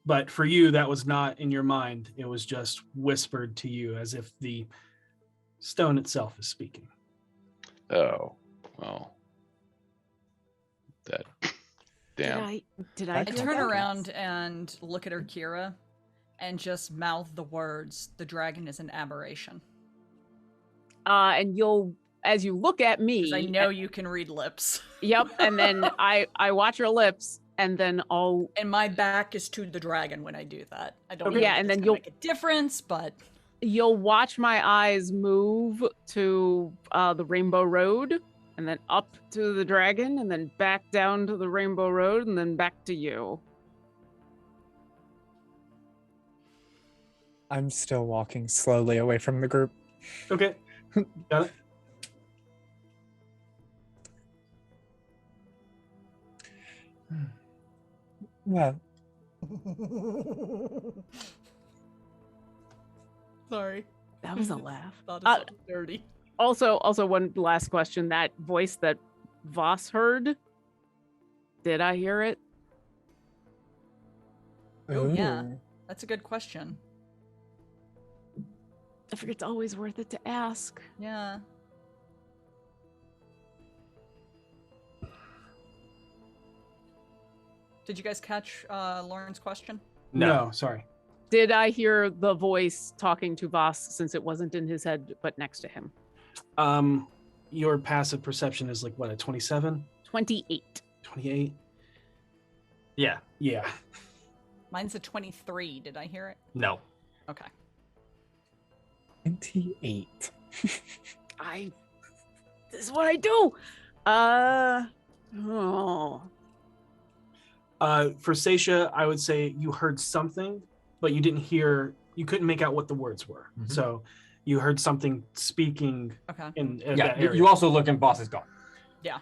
Speaker 1: But for you, that was not in your mind. It was just whispered to you as if the stone itself is speaking.
Speaker 7: Oh, well. That. Damn.
Speaker 9: Did I
Speaker 5: I
Speaker 9: hear
Speaker 5: turn
Speaker 9: that?
Speaker 5: around and look at Kira and just mouth the words, "The dragon is an aberration."
Speaker 9: And you'll, as you look at me,
Speaker 5: Because I know you can read lips.
Speaker 9: Yep. And then I watch your lips, and then I'll.
Speaker 5: And my back is to the dragon when I do that. I don't
Speaker 9: Okay.
Speaker 5: know
Speaker 9: Yeah,
Speaker 5: if
Speaker 9: and
Speaker 5: it's
Speaker 9: then
Speaker 5: gonna
Speaker 9: you'll-
Speaker 5: make a difference, but
Speaker 9: You'll watch my eyes move to the Rainbow Road, and then up to the dragon, and then back down to the Rainbow Road, and then back to you.
Speaker 8: I'm still walking slowly away from the group.
Speaker 1: Okay. Got it.
Speaker 8: Well,
Speaker 5: sorry.
Speaker 9: That was a laugh.
Speaker 5: Thought it sounded dirty.
Speaker 9: Also, one last question. That voice that Voss heard, did I hear it?
Speaker 5: Oh, yeah.
Speaker 8: ooh.
Speaker 5: That's a good question.
Speaker 9: I figure it's always worth it to ask.
Speaker 5: Yeah. Did you guys catch Lauren's question?
Speaker 1: No, sorry.
Speaker 9: Did I hear the voice talking to Voss, since it wasn't in his head but next to him?
Speaker 1: Your passive perception is like what, a 27?
Speaker 9: 28.
Speaker 1: 28?
Speaker 2: Yeah.
Speaker 1: Yeah.
Speaker 5: Mine's a 23. Did I hear it?
Speaker 2: No.
Speaker 5: Okay.
Speaker 8: 28.
Speaker 9: This is what I do. Oh.
Speaker 1: For Seisha, I would say you heard something, but you couldn't make out what the words were.
Speaker 2: Mhm.
Speaker 1: So you heard something speaking
Speaker 5: Okay.
Speaker 1: in
Speaker 2: Yeah,
Speaker 1: that area.
Speaker 2: you also look and Boss is gone.
Speaker 5: Yeah.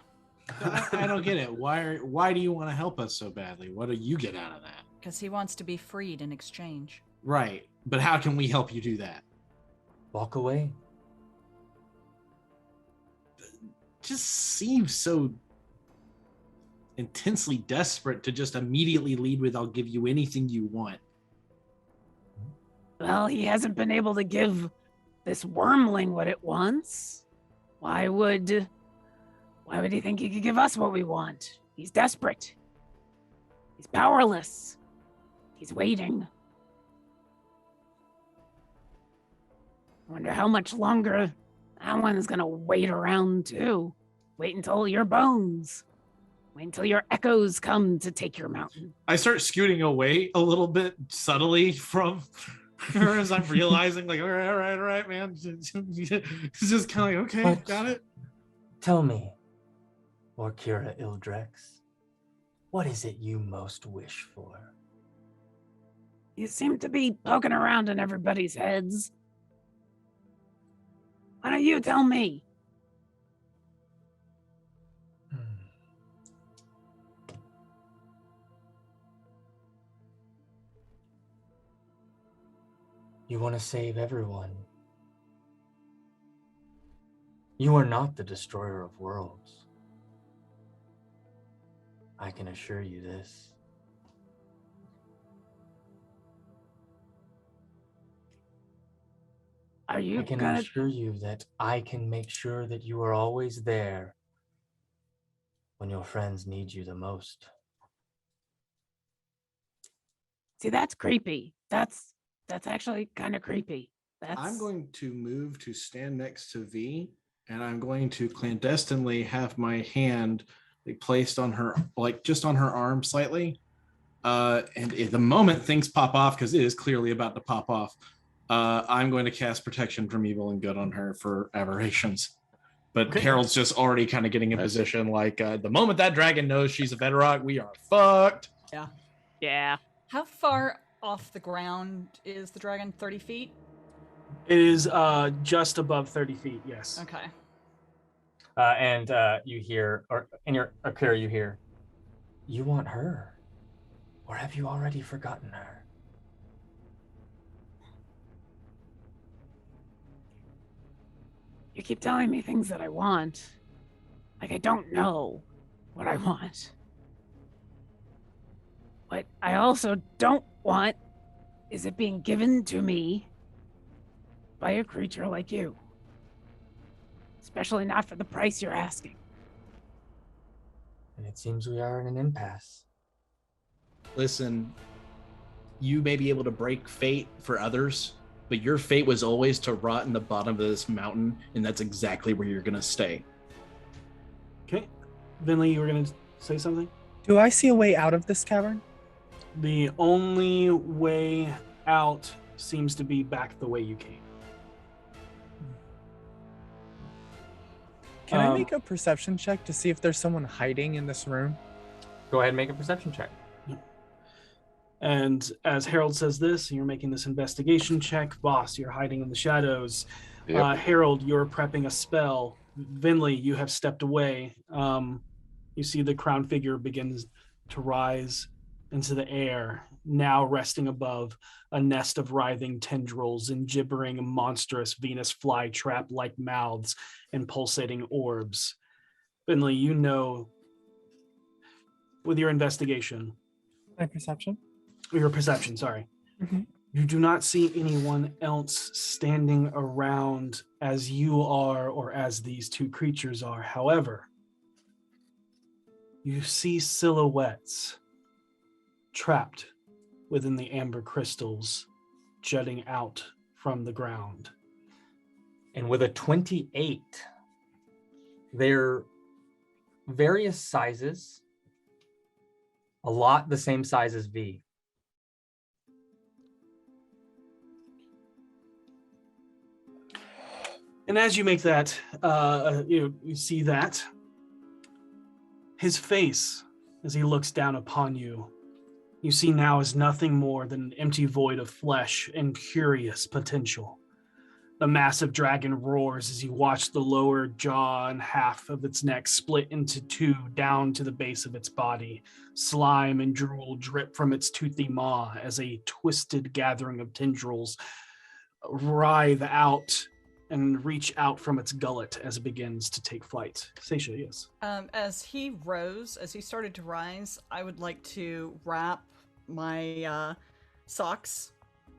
Speaker 3: I don't get it. Why do you want to help us so badly? What do you get out of that?
Speaker 5: Because he wants to be freed in exchange.
Speaker 3: Right. But how can we help you do that?
Speaker 2: Walk away.
Speaker 3: Just seems so intensely desperate to just immediately lead with, "I'll give you anything you want."
Speaker 4: Well, he hasn't been able to give this wormling what it wants. Why would he think he could give us what we want? He's desperate. He's powerless. He's waiting. I wonder how much longer that one's gonna wait around too. Wait until your bones. Wait until your echoes come to take your mountain.
Speaker 3: I start scooting away a little bit subtly from her as I'm realizing, like, all right, man. It's just kind of like, okay,
Speaker 2: But-
Speaker 3: got it.
Speaker 2: Tell me, Orkira Ildrex, what is it you most wish for?
Speaker 4: You seem to be poking around in everybody's heads. Why don't you tell me?
Speaker 2: You want to save everyone. You are not the destroyer of worlds. I can assure you this.
Speaker 4: Are you
Speaker 2: I can
Speaker 4: gonna?
Speaker 2: assure you that I can make sure that you are always there when your friends need you the most.
Speaker 4: See, that's creepy. That's actually kind of creepy.
Speaker 3: I'm going to move to stand next to V, and I'm going to clandestinely have my hand placed on her, like just on her arm slightly. And at the moment things pop off, because it is clearly about to pop off, I'm going to cast protection from evil and good on her for aberrations. But
Speaker 1: Okay.
Speaker 3: Harold's just already kind of getting in position. Like the moment that dragon knows she's a bedrock, we are fucked.
Speaker 5: Yeah.
Speaker 9: Yeah.
Speaker 5: How far off the ground is the dragon? 30 feet?
Speaker 1: It is just above 30 feet, yes.
Speaker 5: Okay.
Speaker 2: And you hear, or in your Akira, you hear, you want her, or have you already forgotten her?
Speaker 4: You keep telling me things that I want. Like I don't know what I want. What I also don't want is it being given to me by a creature like you. Especially not for the price you're asking.
Speaker 2: And it seems we are in an impasse.
Speaker 3: Listen, you may be able to break fate for others, but your fate was always to rot in the bottom of this mountain, and that's exactly where you're going to stay.
Speaker 1: Okay. Vinley, you were going to say something?
Speaker 8: Do I see a way out of this cavern?
Speaker 1: The only way out seems to be back the way you came.
Speaker 8: Can I make a perception check to see if there's someone hiding in this room?
Speaker 2: Go ahead and make a perception check.
Speaker 1: And as Harold says this, you're making this investigation check. Boss, you're hiding in the shadows.
Speaker 7: Yep.
Speaker 1: Harold, you're prepping a spell. Vinley, you have stepped away. You see the crowned figure begins to rise into the air, now resting above a nest of writhing tendrils and gibbering monstrous Venus flytrap-like mouths and pulsating orbs. Finley, you know, with your investigation,
Speaker 8: My perception?
Speaker 1: your perception, sorry,
Speaker 8: Mhm.
Speaker 1: you do not see anyone else standing around as you are or as these two creatures are. However, you see silhouettes trapped within the amber crystals jutting out from the ground.
Speaker 2: And with a 28, they're various sizes, a lot the same size as V.
Speaker 1: And as you make that, you see that his face, as he looks down upon you, you see now is nothing more than an empty void of flesh and curious potential. The massive dragon roars as you watch the lower jaw and half of its neck split into two down to the base of its body. Slime and drool drip from its toothy maw as a twisted gathering of tendrils writhe out and reach out from its gullet as it begins to take flight. Seisha, yes.
Speaker 5: As he started to rise, I would like to wrap my socks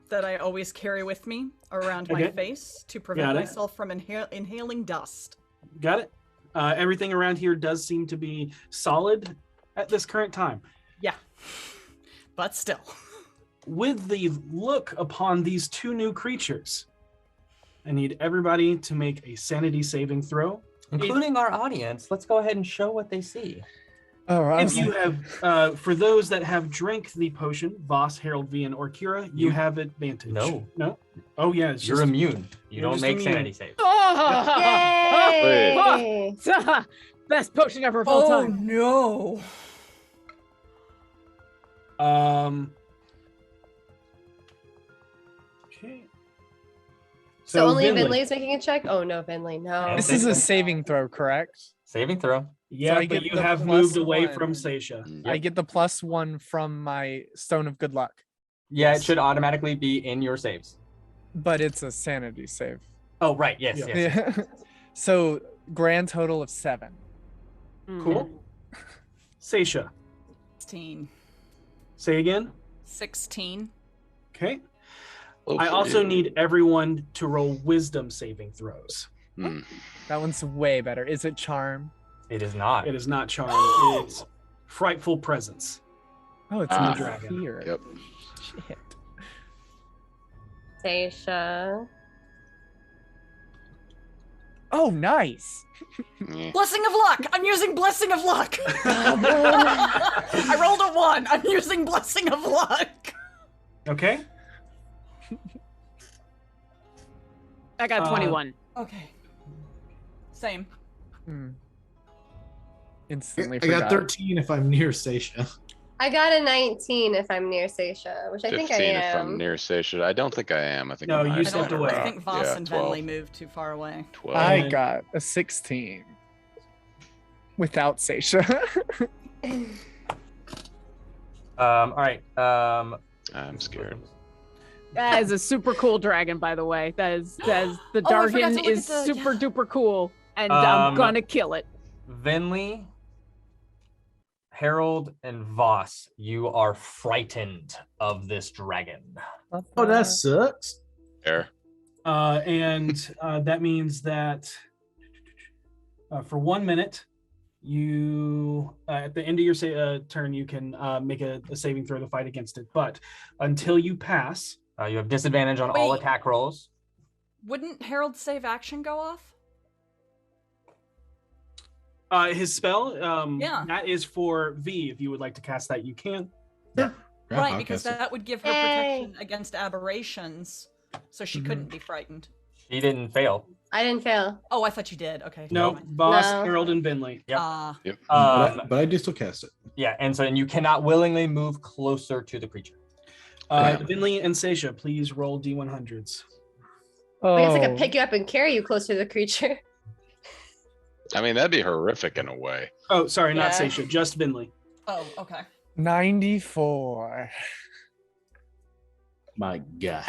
Speaker 5: that I always carry with me around my face to prevent myself from inhaling dust.
Speaker 1: Got it. Everything around here does seem to be solid at this current time.
Speaker 5: Yeah, but still.
Speaker 1: With the look upon these two new creatures, I need everybody to make a sanity saving throw.
Speaker 2: Including our audience, let's go ahead and show what they see.
Speaker 8: Oh,
Speaker 1: If you have, for those that have drank the potion, Voss, Harold, V, and Orkira, you have advantage.
Speaker 2: No.
Speaker 1: No? Oh, yeah. It's
Speaker 2: You're
Speaker 1: just,
Speaker 2: immune. You
Speaker 1: you're
Speaker 2: don't
Speaker 1: just
Speaker 2: make
Speaker 1: immune.
Speaker 2: sanity saves.
Speaker 6: Yay!
Speaker 9: Best potion ever of all
Speaker 5: Oh
Speaker 9: time.
Speaker 5: no!
Speaker 1: Okay.
Speaker 6: So only
Speaker 1: Vinley.
Speaker 6: Vinley's making a check? Oh no, Vinley, no.
Speaker 8: This is a saving throw, correct?
Speaker 2: Saving throw.
Speaker 1: Yeah,
Speaker 8: I
Speaker 1: but
Speaker 8: get
Speaker 1: you
Speaker 8: the
Speaker 1: have
Speaker 8: plus
Speaker 1: moved away
Speaker 8: one.
Speaker 1: from Seisha.
Speaker 8: I get the +1 from my Stone of Good Luck,
Speaker 2: Yeah, it should automatically be in your saves.
Speaker 8: but it's a sanity save.
Speaker 2: Oh, right. Yes,
Speaker 1: Yeah.
Speaker 2: yes.
Speaker 8: Yeah. So Grand total of 7.
Speaker 1: Cool. Seisha,
Speaker 5: 16.
Speaker 1: say again.
Speaker 5: 16.
Speaker 1: Okay.
Speaker 7: Low
Speaker 1: I
Speaker 7: for
Speaker 1: also
Speaker 7: you.
Speaker 1: need everyone to roll wisdom saving throws.
Speaker 7: Hmm.
Speaker 8: That one's way better. Is it charm?
Speaker 2: It is not.
Speaker 1: It is not charm. It is frightful presence.
Speaker 8: Oh, it's
Speaker 7: Ah,
Speaker 8: in the
Speaker 1: dragon.
Speaker 8: here.
Speaker 7: Yep.
Speaker 8: Shit.
Speaker 6: Seisha.
Speaker 8: Oh, nice.
Speaker 7: Eh.
Speaker 5: Blessing of luck! I'm using Blessing of luck! I rolled a 1. I'm using Blessing of luck.
Speaker 1: Okay.
Speaker 9: I got 21.
Speaker 5: Okay. Same.
Speaker 8: Instantly
Speaker 3: I got
Speaker 8: forgot.
Speaker 3: 13 if I'm near Seisha.
Speaker 6: I got a 19 if I'm near Seisha, which I
Speaker 7: 15
Speaker 6: think I
Speaker 7: if I'm
Speaker 6: am.
Speaker 7: near Seisha. I don't think I am. I think
Speaker 1: No,
Speaker 7: I'm
Speaker 1: you
Speaker 7: higher
Speaker 1: stepped
Speaker 7: than
Speaker 1: away.
Speaker 7: that.
Speaker 5: I think Voss
Speaker 7: Yeah,
Speaker 5: and
Speaker 7: 12.
Speaker 5: Venley moved too far away.
Speaker 7: 12.
Speaker 8: I
Speaker 1: And-
Speaker 8: got a 16 without Seisha.
Speaker 2: All right.
Speaker 7: I'm scared.
Speaker 9: That is a super cool dragon, by the way. That is the
Speaker 5: Oh, I forgot
Speaker 9: Dargan
Speaker 5: to look
Speaker 9: is
Speaker 5: at the-
Speaker 9: super
Speaker 5: yeah.
Speaker 9: duper cool, and I'm
Speaker 2: Um,
Speaker 9: gonna kill it.
Speaker 2: Vinley, Harold, and Voss, you are frightened of this dragon.
Speaker 3: Oh, that sucks.
Speaker 7: Fair.
Speaker 1: And that means that for 1 minute, you at the end of your turn, you can make a saving throw to fight against it. But until you pass,
Speaker 2: You have disadvantage on all
Speaker 5: Wait.
Speaker 2: attack rolls.
Speaker 5: Wouldn't Harold's save action go off?
Speaker 1: his spell,
Speaker 5: Yeah.
Speaker 1: that is for V. If you would like to cast that, you can.
Speaker 5: Right, because that would give her
Speaker 6: Yay.
Speaker 5: protection against aberrations, so she
Speaker 1: Mhm.
Speaker 5: couldn't be frightened.
Speaker 2: She didn't fail.
Speaker 6: I didn't fail.
Speaker 5: Oh, I thought you did. Okay.
Speaker 1: No,
Speaker 5: never mind.
Speaker 1: Boss,
Speaker 6: No.
Speaker 1: Harold, and Vinley.
Speaker 2: Yep.
Speaker 7: Yep.
Speaker 3: But I do still cast it.
Speaker 2: Yeah, and you cannot willingly move closer to the creature.
Speaker 1: Vinley and Seisha, please roll D100s.
Speaker 8: Oh,
Speaker 6: I guess I could pick you up and carry you closer to the creature.
Speaker 7: I mean, that'd be horrific in a way.
Speaker 1: Oh, sorry, not
Speaker 6: Yeah.
Speaker 1: Seisha, just Vinley.
Speaker 5: Oh, okay.
Speaker 8: 94.
Speaker 3: My God.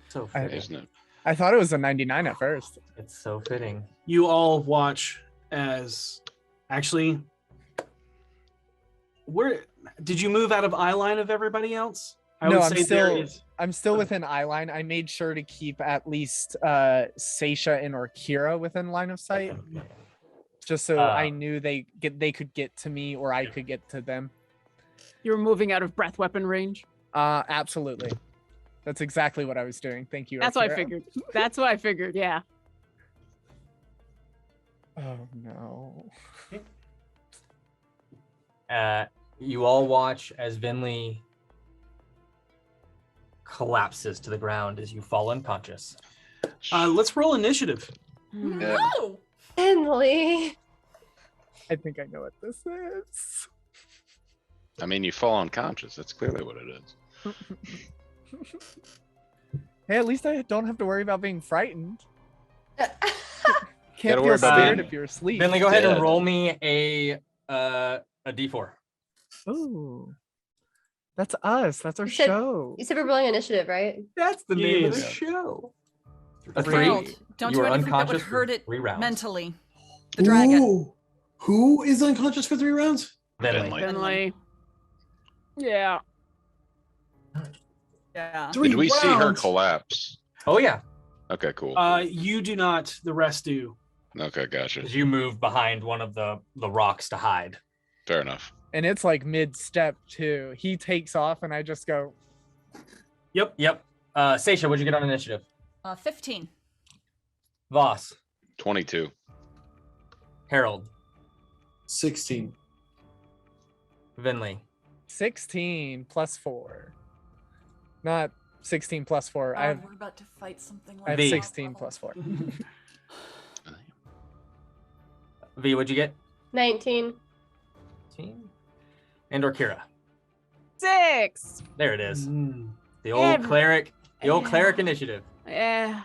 Speaker 2: So
Speaker 8: I-
Speaker 2: fitting.
Speaker 7: Isn't it?
Speaker 8: I thought it was a 99 at first.
Speaker 2: It's so fitting.
Speaker 1: You all watch as actually where did you move out of eye line of everybody else? I
Speaker 8: No,
Speaker 1: would
Speaker 8: I'm
Speaker 1: say there
Speaker 8: still-
Speaker 1: is
Speaker 8: I'm still within eye line. I made sure to keep at least Seisha and or Kira within line of sight, just so I knew they could get to me or I could get to them.
Speaker 9: You're moving out of breath weapon range.
Speaker 8: Absolutely. That's exactly what I was doing. Thank you.
Speaker 9: That's what I
Speaker 8: Akira.
Speaker 9: figured. That's what I figured. Yeah.
Speaker 8: Oh no.
Speaker 2: You all watch as Vinley collapses to the ground as you fall unconscious.
Speaker 1: let's roll initiative.
Speaker 7: Yeah.
Speaker 5: No!
Speaker 6: Finley.
Speaker 8: I think I know what this is.
Speaker 7: I mean, you fall unconscious. That's clearly what it is.
Speaker 8: Hey, at least I don't have to worry about being frightened. Can't
Speaker 7: Gotta
Speaker 8: feel
Speaker 7: worry about
Speaker 8: scared
Speaker 7: being
Speaker 8: if you're asleep.
Speaker 2: Vinley, go ahead and
Speaker 7: Dead.
Speaker 2: roll me a D4.
Speaker 8: Ooh. That's us. That's our
Speaker 6: You said-
Speaker 8: show.
Speaker 6: You said we're rolling initiative, right?
Speaker 2: That's the name of the
Speaker 1: Yes.
Speaker 2: show.
Speaker 8: A
Speaker 2: Three.
Speaker 5: Harold, don't
Speaker 2: You
Speaker 5: do
Speaker 2: are
Speaker 5: anything that would
Speaker 2: unconscious for
Speaker 5: hurt it
Speaker 2: 3 rounds.
Speaker 5: mentally. The dragon.
Speaker 3: Ooh. Who is unconscious for 3 rounds?
Speaker 2: Vinley.
Speaker 7: Vinley.
Speaker 9: Finley. Yeah.
Speaker 5: Yeah.
Speaker 7: Did we see her
Speaker 3: rounds?
Speaker 7: collapse?
Speaker 2: Oh yeah,
Speaker 7: Okay, cool.
Speaker 1: You do not, the rest do.
Speaker 7: Okay, gotcha.
Speaker 2: because you moved behind one of the rocks to hide.
Speaker 7: Fair enough.
Speaker 8: And it's like mid-step too. He takes off and I just go,
Speaker 2: Yep. Seisha, what'd you get on initiative?
Speaker 5: 15.
Speaker 2: Voss,
Speaker 7: 22.
Speaker 2: Harold,
Speaker 3: 16.
Speaker 2: Vinley.
Speaker 8: 16 plus 4. Not 16 plus 4. I have
Speaker 5: We're about to fight something
Speaker 8: I have
Speaker 2: V.
Speaker 8: 16 plus 4.
Speaker 2: V, what'd you get?
Speaker 6: 19.
Speaker 2: 15. And or Kira.
Speaker 9: 6.
Speaker 2: There it is.
Speaker 1: Mm.
Speaker 2: The old
Speaker 9: Every-
Speaker 2: cleric. The old
Speaker 9: Yeah.
Speaker 2: cleric initiative.
Speaker 9: Yeah.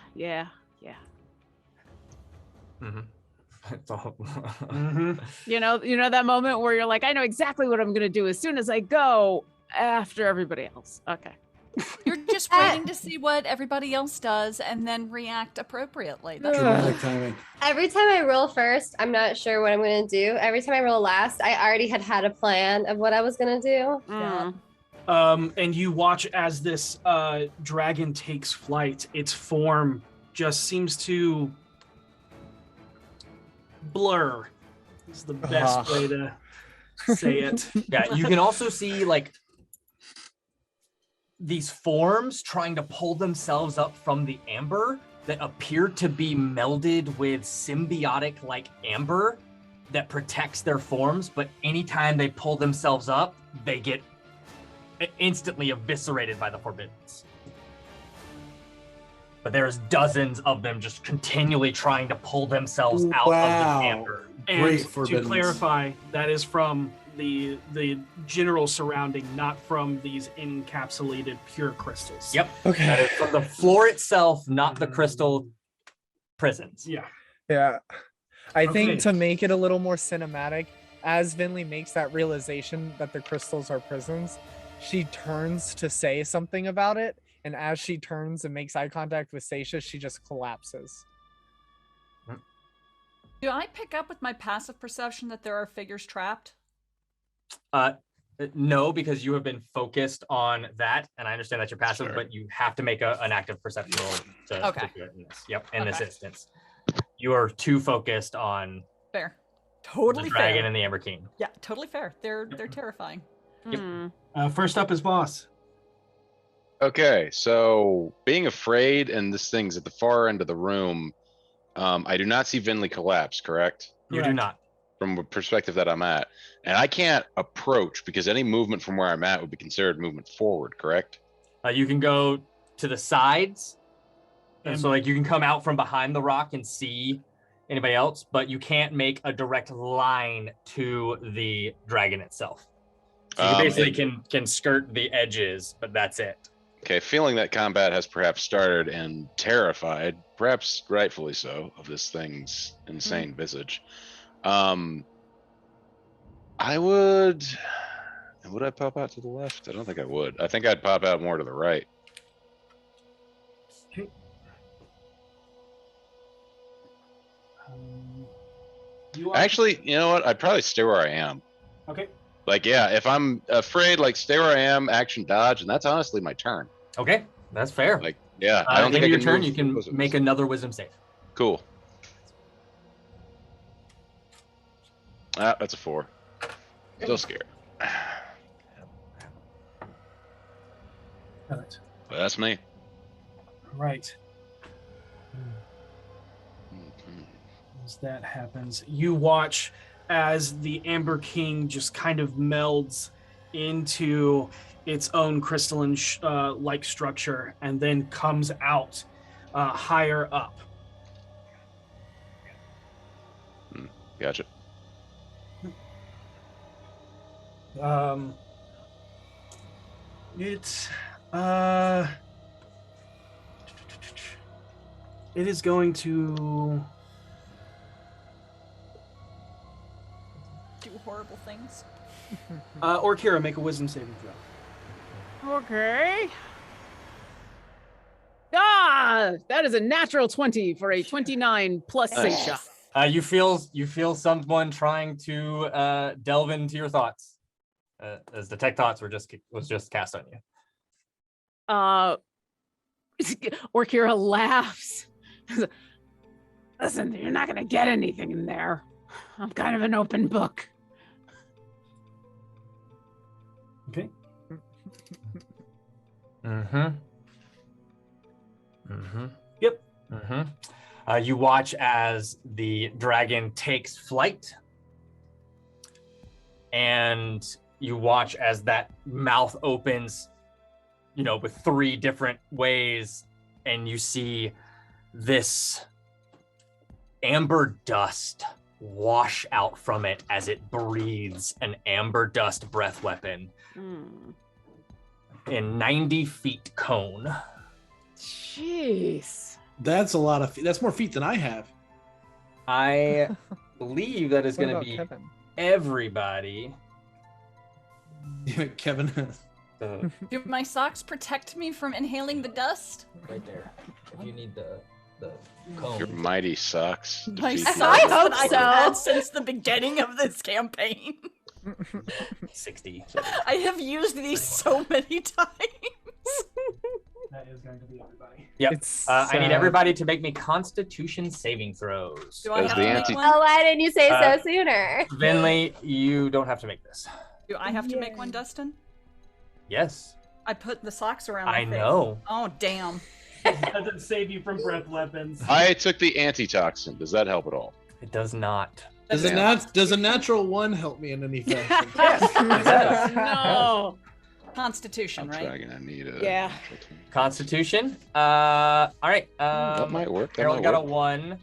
Speaker 2: Mm-hmm. It's all.
Speaker 1: Mhm.
Speaker 9: You know that moment where you're like, I know exactly what I'm gonna do as soon as I go after everybody else. Okay.
Speaker 5: You're just waiting to see what everybody else does and then react appropriately. That's
Speaker 3: Dramatic timing.
Speaker 6: Every time I roll first, I'm not sure what I'm going to do. Every time I roll last, I already had a plan of what I was going to do.
Speaker 5: Yeah.
Speaker 1: And you watch as this dragon takes flight. Its form just seems to blur. Is the best way to say it.
Speaker 2: Yeah, you can also see like these forms trying to pull themselves up from the amber that appear to be melded with symbiotic like amber that protects their forms, but anytime they pull themselves up, they get instantly eviscerated by the forbiddance. But there's dozens of them just continually trying to pull themselves out of the amber.
Speaker 1: And
Speaker 3: Great
Speaker 1: to
Speaker 3: forbiddance.
Speaker 1: clarify, that is from the general surrounding, not from these encapsulated pure crystals.
Speaker 2: Yep.
Speaker 8: Okay.
Speaker 2: That is from the floor itself, not the crystal prisons.
Speaker 1: Yeah.
Speaker 8: Yeah. I
Speaker 1: Okay.
Speaker 8: think to make it a little more cinematic, as Vinley makes that realization that the crystals are prisons, she turns to say something about it. And as she turns and makes eye contact with Seisha, she just collapses.
Speaker 5: Do I pick up with my passive perception that there are figures trapped?
Speaker 2: No, because you have been focused on that, and I understand that you're passive,
Speaker 7: Sure.
Speaker 2: but you have to make an active perception roll to
Speaker 5: Okay.
Speaker 2: do it in this. Yep, in this
Speaker 5: Okay.
Speaker 2: instance. You are too focused on
Speaker 5: Fair.
Speaker 2: the
Speaker 5: Totally
Speaker 2: dragon
Speaker 5: fair.
Speaker 2: and the Amber King.
Speaker 5: Yeah, totally fair. They're terrifying.
Speaker 2: Yep.
Speaker 1: First up is Boss.
Speaker 7: Okay, so being afraid and this thing's at the far end of the room, I do not see Vinley collapse, correct?
Speaker 2: You do
Speaker 1: Correct.
Speaker 2: not.
Speaker 7: From the perspective that I'm at. And I can't approach because any movement from where I'm at would be considered movement forward, correct?
Speaker 2: You can go to the sides, and
Speaker 1: And-
Speaker 2: so like you can come out from behind the rock and see anybody else, but you can't make a direct line to the dragon itself. So you basically can skirt the edges, but that's it.
Speaker 7: Okay, feeling that combat has perhaps started and terrified, perhaps rightfully so, of this thing's insane visage. I would I pop out to the left? I don't think I would. I think I'd pop out more to the right.
Speaker 1: You are
Speaker 7: Actually, you know what? I'd probably stay where I am.
Speaker 1: okay.
Speaker 7: Like, yeah, if I'm afraid, like, stay where I am, action dodge, and that's honestly my turn.
Speaker 2: Okay, that's fair.
Speaker 7: Like, yeah, I don't think I
Speaker 2: your
Speaker 7: can
Speaker 2: turn.
Speaker 7: move
Speaker 2: You can
Speaker 7: bosoms.
Speaker 2: make another wisdom save.
Speaker 7: Cool. Ah, that's a 4. Still scared.
Speaker 1: Right.
Speaker 7: But that's me.
Speaker 1: Right.
Speaker 7: Mhm.
Speaker 1: As that happens, you watch as the Amber King just kind of melds into its own crystalline like structure and then comes out higher up.
Speaker 7: Gotcha.
Speaker 1: It is going to
Speaker 5: Do horrible things.
Speaker 1: or Kira, make a wisdom saving throw.
Speaker 9: Okay. Ah, that is a natural 20 for a 29 plus
Speaker 7: Nice.
Speaker 9: Seisha.
Speaker 2: You feel someone trying to delve into your thoughts, as detect thoughts was just cast on you.
Speaker 9: Orkira laughs. Listen, you're not gonna get anything in there. I'm kind of an open book.
Speaker 1: Okay.
Speaker 2: Mm-hmm. Mm-hmm.
Speaker 1: Yep.
Speaker 2: Mm-hmm. You watch as the dragon takes flight, and you watch as that mouth opens, with 3 different ways, and you see this amber dust wash out from it as it breathes an amber dust breath weapon in 90 feet cone.
Speaker 9: Jeez.
Speaker 3: That's a lot of feet. That's more feet than I have.
Speaker 2: I believe that is
Speaker 8: What
Speaker 2: going to
Speaker 8: about
Speaker 2: be
Speaker 8: Kevin?
Speaker 2: everybody.
Speaker 3: Kevin.
Speaker 5: Do my socks protect me from inhaling the dust?
Speaker 2: Right there. If you need the cone.
Speaker 7: Your mighty sucks.
Speaker 5: My
Speaker 7: defeat
Speaker 5: socks
Speaker 7: the-
Speaker 4: I hope
Speaker 5: that I've
Speaker 4: so.
Speaker 5: had since the beginning of this campaign.
Speaker 2: 60.
Speaker 5: I have used these so many times.
Speaker 1: That is going to be everybody.
Speaker 2: Yep.
Speaker 8: It's,
Speaker 2: I need everybody to make me Constitution saving throws.
Speaker 5: Do I
Speaker 7: As
Speaker 5: have
Speaker 7: the
Speaker 5: to make
Speaker 7: anti-
Speaker 5: one?
Speaker 6: Oh, why didn't you say
Speaker 2: Uh,
Speaker 6: so sooner?
Speaker 2: Vinley, you don't have to make this.
Speaker 5: Do I have to make one, Dustin?
Speaker 2: Yes.
Speaker 5: I put the socks around my
Speaker 2: I
Speaker 5: face.
Speaker 2: know.
Speaker 5: Oh, damn.
Speaker 1: It doesn't save you from breath weapons.
Speaker 7: I took the antitoxin. Does that help at all?
Speaker 2: It does not.
Speaker 3: Does a natural one help me in any fashion?
Speaker 9: No.
Speaker 5: Constitution,
Speaker 7: I'm
Speaker 5: right?
Speaker 7: dragging. I need a.
Speaker 9: Yeah.
Speaker 7: natural 20.
Speaker 2: Constitution. All right.
Speaker 7: That might work. That
Speaker 2: Harold
Speaker 7: might
Speaker 2: got a
Speaker 7: work.
Speaker 2: 1.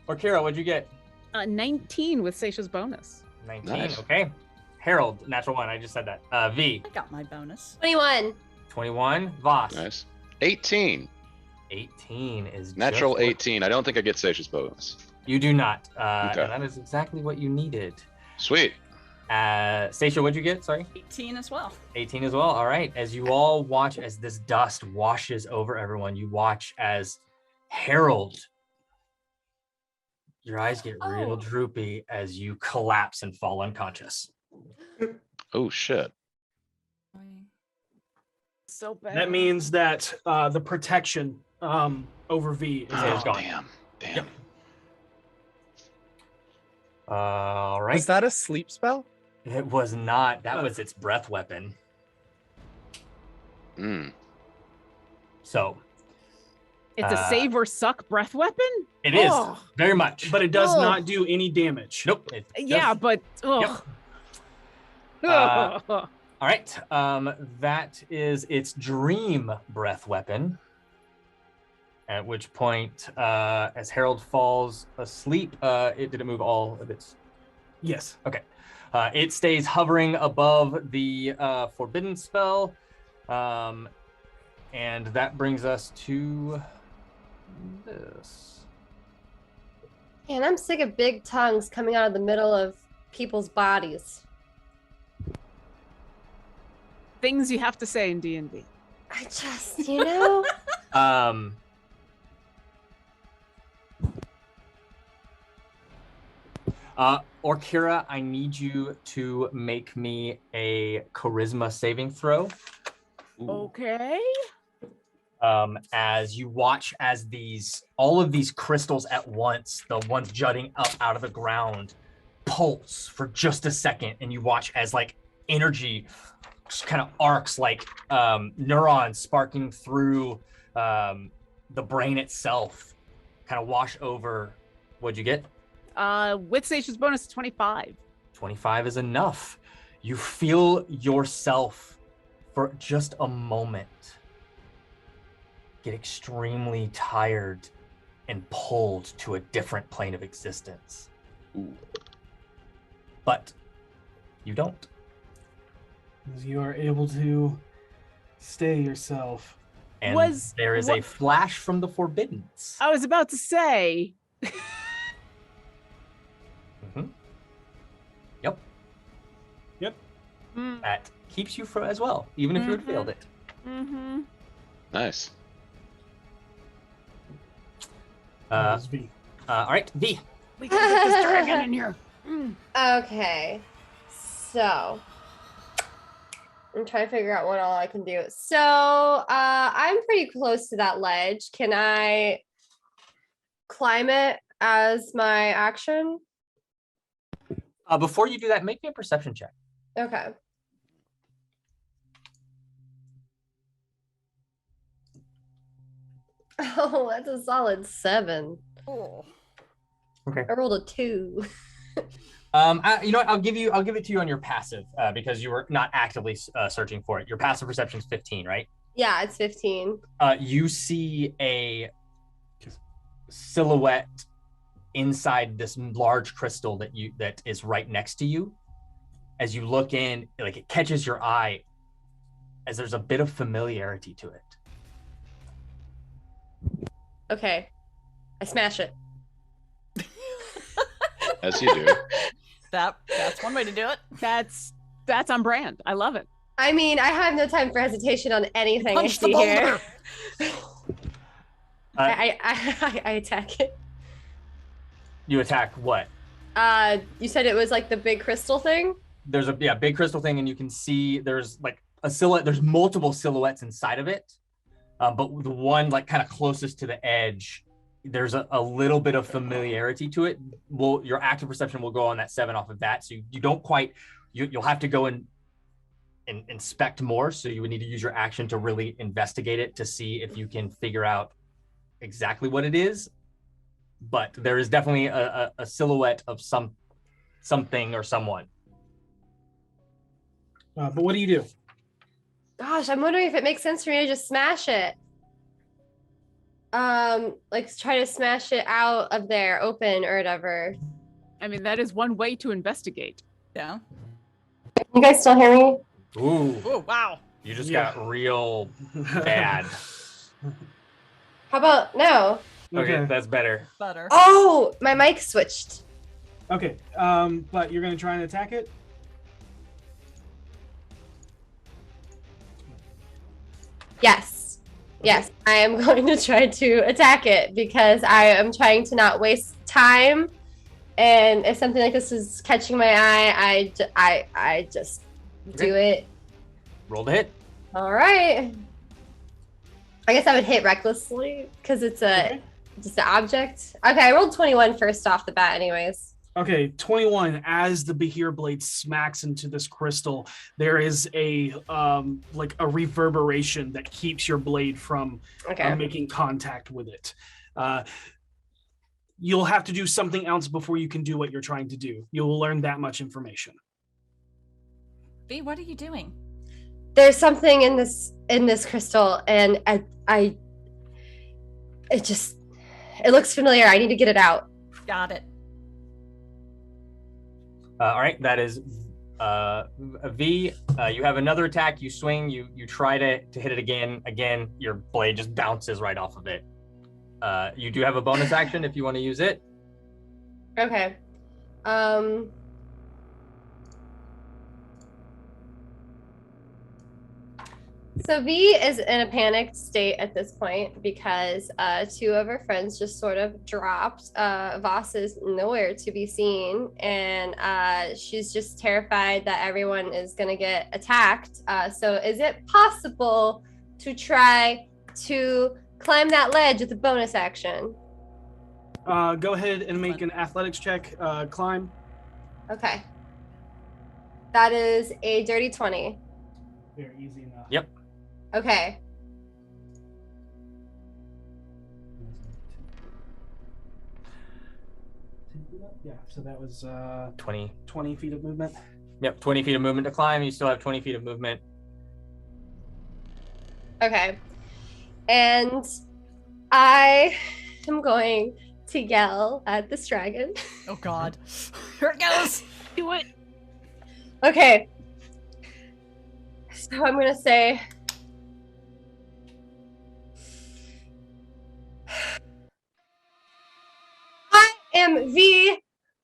Speaker 2: Or Kira, what'd you get?
Speaker 9: 19 with Seisha's bonus.
Speaker 2: 19.
Speaker 7: Nice.
Speaker 2: Okay. Harold, natural 1. I just said that. V,
Speaker 5: I got my bonus.
Speaker 6: 21.
Speaker 2: 21. Voss,
Speaker 7: Nice. 18.
Speaker 2: 18 is
Speaker 7: Natural
Speaker 2: just what-
Speaker 7: 18. I don't think I get Seisha's bonus.
Speaker 2: You do not.
Speaker 7: Okay.
Speaker 2: And that is exactly what you needed.
Speaker 7: Sweet.
Speaker 2: Seisha, what'd you get? Sorry.
Speaker 5: 18 as well.
Speaker 2: 18 as well. All right. As you all watch as this dust washes over everyone, you watch as Harold, your eyes get real
Speaker 5: Oh.
Speaker 2: droopy as you collapse and fall unconscious.
Speaker 7: Oh shit.
Speaker 9: So bad.
Speaker 1: That means that the protection over V is
Speaker 2: Yeah, it's
Speaker 1: gone.
Speaker 2: gone.
Speaker 7: Damn.
Speaker 2: Yep. All right.
Speaker 8: Is that a sleep spell?
Speaker 2: It was not. That was its breath weapon.
Speaker 7: Mm.
Speaker 2: So
Speaker 9: It's a save or suck breath weapon?
Speaker 2: it is
Speaker 9: Oh.
Speaker 2: very much.
Speaker 1: But it does
Speaker 9: Oh.
Speaker 1: not do any damage.
Speaker 2: Nope. It
Speaker 9: Yeah,
Speaker 2: does-
Speaker 9: but ugh.
Speaker 2: All right. That is its dream breath weapon. At which point, as Harold falls asleep, did it move all of its?
Speaker 1: Yes.
Speaker 2: Okay. It stays hovering above the forbidden spell. And that brings us to this.
Speaker 6: And I'm sick of big tongues coming out of the middle of people's bodies.
Speaker 9: Things you have to say in D&D.
Speaker 6: I just, you know.
Speaker 2: Orkira, I need you to make me a charisma saving throw.
Speaker 9: Okay.
Speaker 2: As you watch as all of these crystals at once, the ones jutting up out of the ground, pulse for just a second, and you watch as like energy kind of arcs, like neurons sparking through the brain itself, kind of wash over. What'd you get?
Speaker 9: With Seisha's bonus, 25.
Speaker 2: 25 is enough. You feel yourself for just a moment get extremely tired and pulled to a different plane of existence.
Speaker 7: Ooh.
Speaker 2: But you don't.
Speaker 1: You are able to stay yourself.
Speaker 2: And there is a flash from the Forbiddens.
Speaker 9: I was about to say.
Speaker 2: Yep.
Speaker 1: Yep.
Speaker 2: That keeps you as well, even if you had failed it.
Speaker 9: Mm-hmm.
Speaker 7: Nice.
Speaker 1: That was V.
Speaker 2: All right, V.
Speaker 4: We gotta get this dragon in here.
Speaker 6: Okay. So I'm trying to figure out what all I can do. So I'm pretty close to that ledge. Can I climb it as my action?
Speaker 2: Before you do that, make me a perception check.
Speaker 6: Okay. Oh, that's a solid 7.
Speaker 5: Oh.
Speaker 2: Okay.
Speaker 6: I rolled a 2.
Speaker 2: You know what? I'll give it to you on your passive because you were not actively searching for it. Your passive perception is 15, right?
Speaker 6: Yeah, it's 15.
Speaker 2: You see a silhouette inside this large crystal that is right next to you. As you look in, like it catches your eye, as there's a bit of familiarity to it.
Speaker 6: Okay. I smash it.
Speaker 7: As you do.
Speaker 5: That's one way to do it.
Speaker 9: That's on brand. I love it.
Speaker 6: I mean, I have no time for hesitation on anything I
Speaker 5: Punch the
Speaker 6: see here.
Speaker 5: boulder.
Speaker 6: I attack it.
Speaker 2: You attack what?
Speaker 6: You said it was like the big crystal thing?
Speaker 2: There's a big crystal thing, and you can see there's like a silhouette. There's multiple silhouettes inside of it, but the one like kind of closest to the edge, there's a little bit of familiarity to it. Well, your active perception will go on that 7 off of that, so you don't quite. You'll have to go and inspect more. So you would need to use your action to really investigate it to see if you can figure out exactly what it is. But there is definitely a silhouette of something or someone.
Speaker 1: But what do you do?
Speaker 6: Gosh, I'm wondering if it makes sense for me to just smash it. Like try to smash it out of there, open or whatever.
Speaker 9: I mean, that is one way to investigate.
Speaker 5: Yeah.
Speaker 6: You guys still hear me?
Speaker 2: Ooh,
Speaker 5: Oh, wow.
Speaker 2: you just
Speaker 1: Yeah.
Speaker 2: got real bad.
Speaker 6: How about now?
Speaker 2: Okay, that's better.
Speaker 5: Butter.
Speaker 6: Oh, my mic switched.
Speaker 1: Okay. But you're gonna try and attack it.
Speaker 6: Yes. Yes, I am going to try to attack it because I am trying to not waste time. And if something like this is catching my eye, I just do it.
Speaker 2: Roll the hit.
Speaker 6: All right. I guess I would hit recklessly because it's just an object. Okay, I rolled 21 first off the bat anyways.
Speaker 1: Okay, 21. As the Behir blade smacks into this crystal, there is a like a reverberation that keeps your blade from making contact with it. You'll have to do something else before you can do what you're trying to do. You'll learn that much information.
Speaker 5: V, what are you doing?
Speaker 6: There's something in this crystal, and it looks familiar. I need to get it out.
Speaker 5: Got it.
Speaker 2: All right, that is V. You have another attack. You swing. You try to hit it again. Again, your blade just bounces right off of it. You do have a bonus action if you want to use it.
Speaker 6: Okay. So V is in a panicked state at this point because 2 of her friends just sort of dropped. Voss is nowhere to be seen, and she's just terrified that everyone is going to get attacked. So is it possible to try to climb that ledge with a bonus action?
Speaker 1: Go ahead and make an athletics check. Climb.
Speaker 6: Okay. That is a dirty 20.
Speaker 1: Very easy enough.
Speaker 2: Yep.
Speaker 6: Okay.
Speaker 1: Yeah, so that was
Speaker 2: 20.
Speaker 1: 20 feet of movement.
Speaker 2: Yep, 20 feet of movement to climb. You still have 20 feet of movement.
Speaker 6: Okay. And I am going to yell at this dragon.
Speaker 5: Oh, God. Here it goes.
Speaker 9: Do it.
Speaker 6: Okay. So I'm going to say... I am V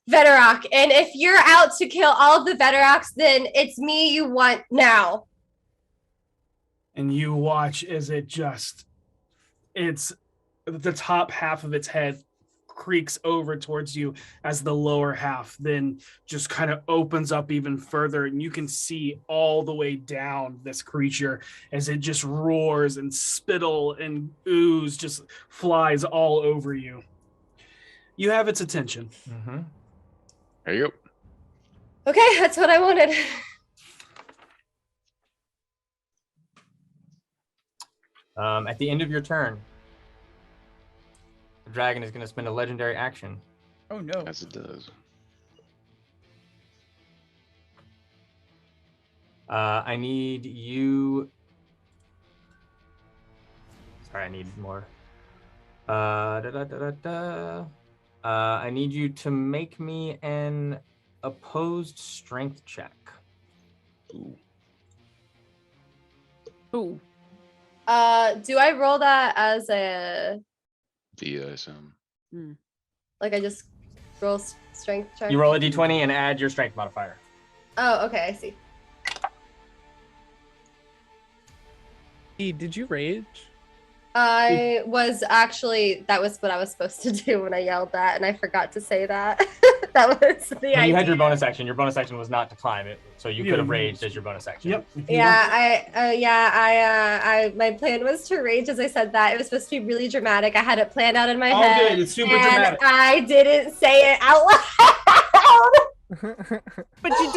Speaker 6: Verax, and if you're out to kill all of the Verax, then it's me you want now.
Speaker 1: And you watch as it's the top half of its head creaks over towards you as the lower half then just kind of opens up even further, and you can see all the way down this creature as it just roars, and spittle and ooze just flies all over you. You have its attention.
Speaker 2: Mm-hmm.
Speaker 7: There you go.
Speaker 6: Okay, that's what I wanted.
Speaker 2: At the end of your turn, the dragon is going to spend a legendary action.
Speaker 5: Oh, no.
Speaker 7: As it does.
Speaker 2: I need you... Sorry, I need more. I need you to make me an opposed strength check.
Speaker 7: Ooh.
Speaker 9: Ooh.
Speaker 6: Do I roll that as a
Speaker 7: DSM.
Speaker 6: like I just roll strength check?
Speaker 2: You roll a d20 and add your strength modifier.
Speaker 6: Oh, okay, I see.
Speaker 8: Did you rage?
Speaker 6: That was what I was supposed to do when I yelled that, and I forgot to say that. That was the idea.
Speaker 2: You had your bonus action. Your bonus action was not to climb it, so you could have
Speaker 1: Yeah.
Speaker 2: raged as your bonus action.
Speaker 1: Yep.
Speaker 6: My plan was to rage as I said that. It was supposed to be really dramatic. I had it planned out in my
Speaker 1: All
Speaker 6: head.
Speaker 1: good. It's super
Speaker 6: and
Speaker 1: dramatic.
Speaker 6: I didn't say it out loud.
Speaker 9: But you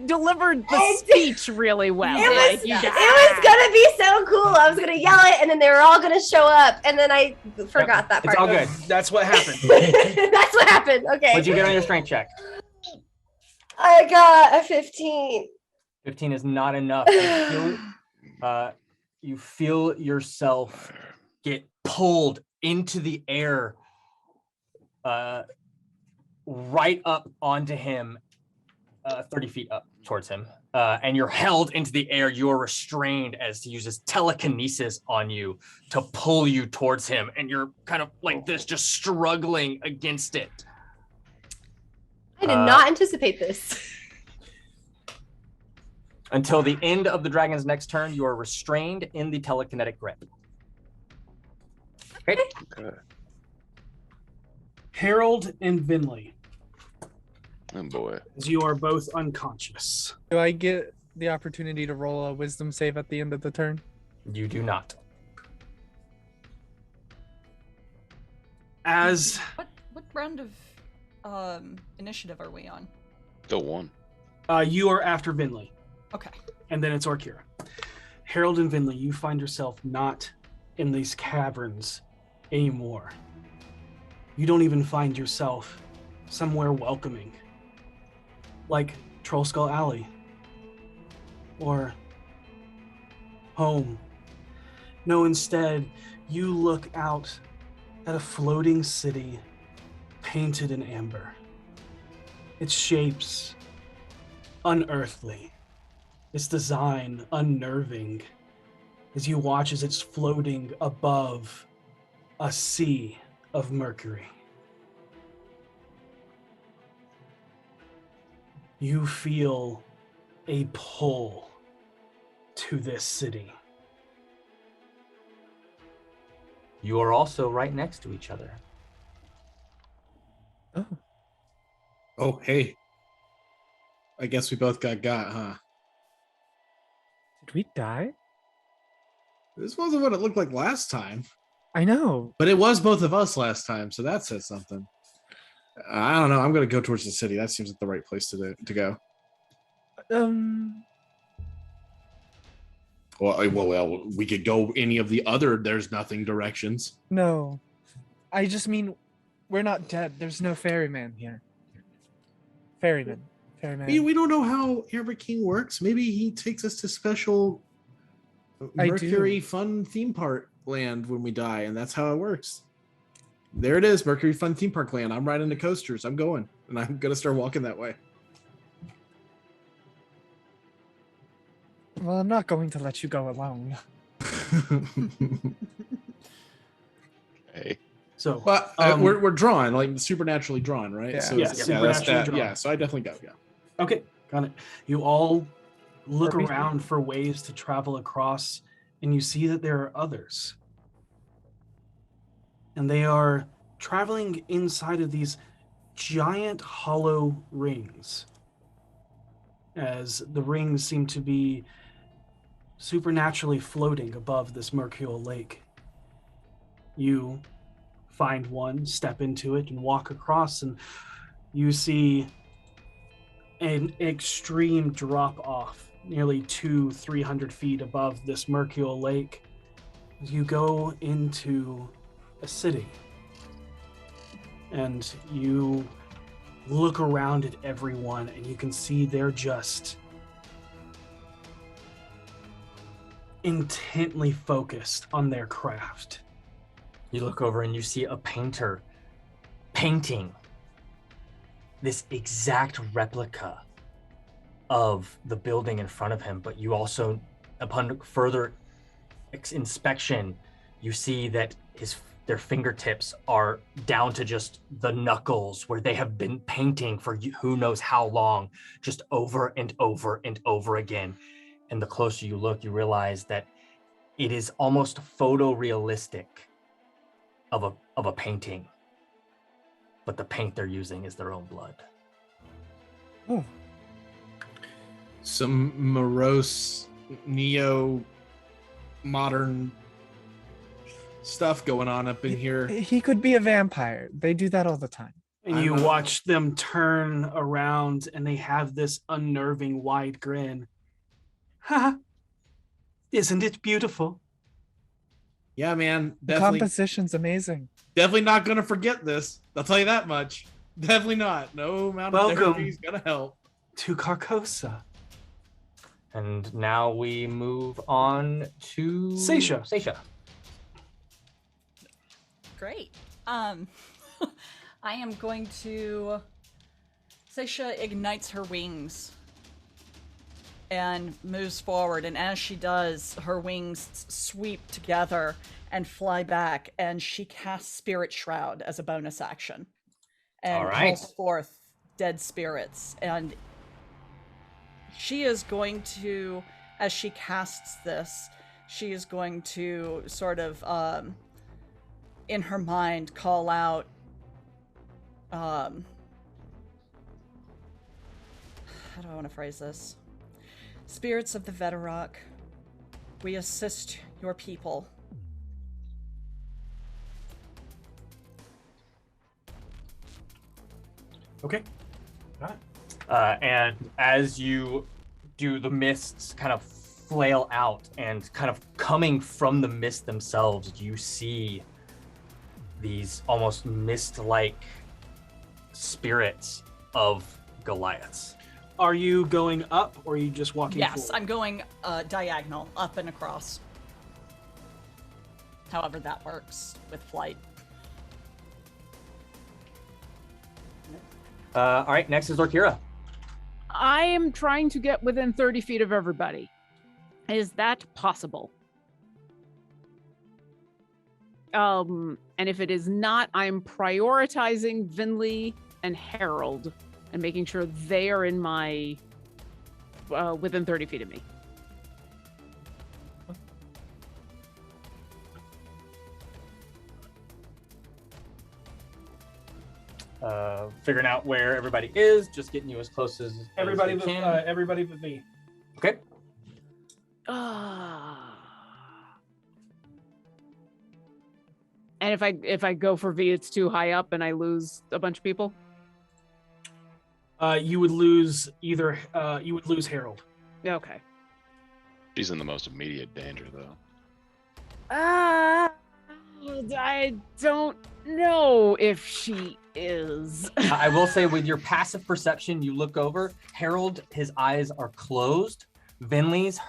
Speaker 9: delivered the speech really well.
Speaker 6: It
Speaker 9: Like,
Speaker 6: was
Speaker 9: you just-
Speaker 6: gonna be so cool. I was gonna yell it, and then they were all gonna show up, and then I forgot that part.
Speaker 2: It's all good.
Speaker 1: That's what happened.
Speaker 6: That's what happened. Okay.
Speaker 2: What'd you get on your strength check?
Speaker 6: I got a 15.
Speaker 2: 15 is not enough. You feel yourself get pulled into the air, right up onto him, 30 feet up towards him. And you're held into the air. You are restrained as he uses telekinesis on you to pull you towards him. And you're kind of like this, just struggling against it.
Speaker 6: I did not anticipate this.
Speaker 2: Until the end of the dragon's next turn, you are restrained in the telekinetic grip. Okay.
Speaker 1: Harold and Vinley,
Speaker 7: Oh boy.
Speaker 1: as you are both unconscious.
Speaker 8: Do I get the opportunity to roll a wisdom save at the end of the turn?
Speaker 2: You do not.
Speaker 1: As
Speaker 5: What round of initiative are we on?
Speaker 7: Still one.
Speaker 1: you are after Vinley,
Speaker 5: Okay.
Speaker 1: and then it's Orkira. Harold and Vinley, you find yourself not in these caverns anymore. You don't even find yourself somewhere welcoming, like Troll Skull Alley or home. No, instead, you look out at a floating city painted in amber. Its shapes unearthly, its design unnerving, as you watch as it's floating above a sea of mercury. You feel a pull to this city.
Speaker 2: You are also right next to each other.
Speaker 3: Oh, hey. I guess we both got, huh?
Speaker 8: Did we die?
Speaker 3: This wasn't what it looked like last time.
Speaker 8: I know.
Speaker 3: But it was both of us last time, so that says something. I don't know. I'm going to go towards the city. That seems like the right place to go. Well, we could go any of the other there's nothing directions.
Speaker 8: No. I just mean we're not dead. There's no ferryman here. Ferryman.
Speaker 3: We don't know how Amber King works. Maybe he takes us to special Mercury fun theme park land when we die, and that's how it works. There it is, Mercury fun theme park land. I'm riding the coasters. I'm going, and I'm gonna start walking that way.
Speaker 8: Well, I'm not going to let you go alone.
Speaker 7: Hey.
Speaker 1: So,
Speaker 3: But we're drawn, like supernaturally drawn, right?
Speaker 8: Yeah.
Speaker 3: So
Speaker 1: Yes, supernaturally drawn.
Speaker 3: Yeah, so I definitely go. Yeah.
Speaker 1: okay, got it. You all look
Speaker 8: Perfect.
Speaker 1: around for ways to travel across, and you see that there are others. And they are traveling inside of these giant hollow rings, as the rings seem to be supernaturally floating above this mercurial lake. You find one, step into it, and walk across, and you see an extreme drop off, nearly 200-300 feet above this mercurial lake. You go into a city, and you look around at everyone, and you can see they're just intently focused on their craft.
Speaker 2: You look over and you see a painter painting this exact replica of the building in front of him, but you also, upon further inspection, you see that their fingertips are down to just the knuckles where they have been painting for who knows how long, just over and over and over again. And the closer you look, you realize that It is almost photorealistic of a painting, but the paint they're using is their own blood.
Speaker 8: Oh,
Speaker 3: Some morose neo-modern stuff going on up in here.
Speaker 8: he could be a vampire. They do that all the time.
Speaker 1: And you watch them turn around and they have this unnerving wide grin. Ha! Isn't it beautiful?
Speaker 3: Yeah, man.
Speaker 8: The
Speaker 3: Definitely,
Speaker 8: composition's amazing.
Speaker 3: definitely not gonna forget this. I'll tell you that much. Definitely not. No amount of
Speaker 1: Welcome.
Speaker 3: therapy is gonna help.
Speaker 1: To Carcosa.
Speaker 2: And now we move on to
Speaker 1: Seisha.
Speaker 5: Great. I am going to. Seisha ignites her wings and moves forward, and as she does, her wings sweep together and fly back, and she casts Spirit Shroud as a bonus action and
Speaker 2: All right.
Speaker 5: calls forth dead spirits. And she is going to, as she casts this, she is going to sort of in her mind call out how do I want to phrase this? Spirits of the Verax, we assist your people.
Speaker 1: Okay. Got it.
Speaker 2: And as you do, the mists kind of flail out, and kind of coming from the mist themselves, you see these almost mist-like spirits of Goliaths.
Speaker 1: Are you going up or are you just walking
Speaker 5: Yes,
Speaker 1: forward?
Speaker 5: I'm going diagonal, up and across. However that works with flight.
Speaker 2: All right, next is Orkira.
Speaker 9: I am trying to get within 30 feet of everybody. Is that possible? And if it is not, I'm prioritizing Vinley and Harold and making sure they are in my within 30 feet of me.
Speaker 2: Figuring out where everybody is, just getting you as close as
Speaker 1: Everybody
Speaker 2: we
Speaker 1: but
Speaker 2: can.
Speaker 1: everybody but me.
Speaker 2: Okay.
Speaker 9: And if I go for V, it's too high up and I lose a bunch of people.
Speaker 1: You would lose either. You would lose Harold.
Speaker 9: Okay.
Speaker 7: She's in the most immediate danger, though.
Speaker 9: I don't know if she is.
Speaker 2: I will say, with your passive perception, you look over. Harold, his eyes are closed. Vinley's,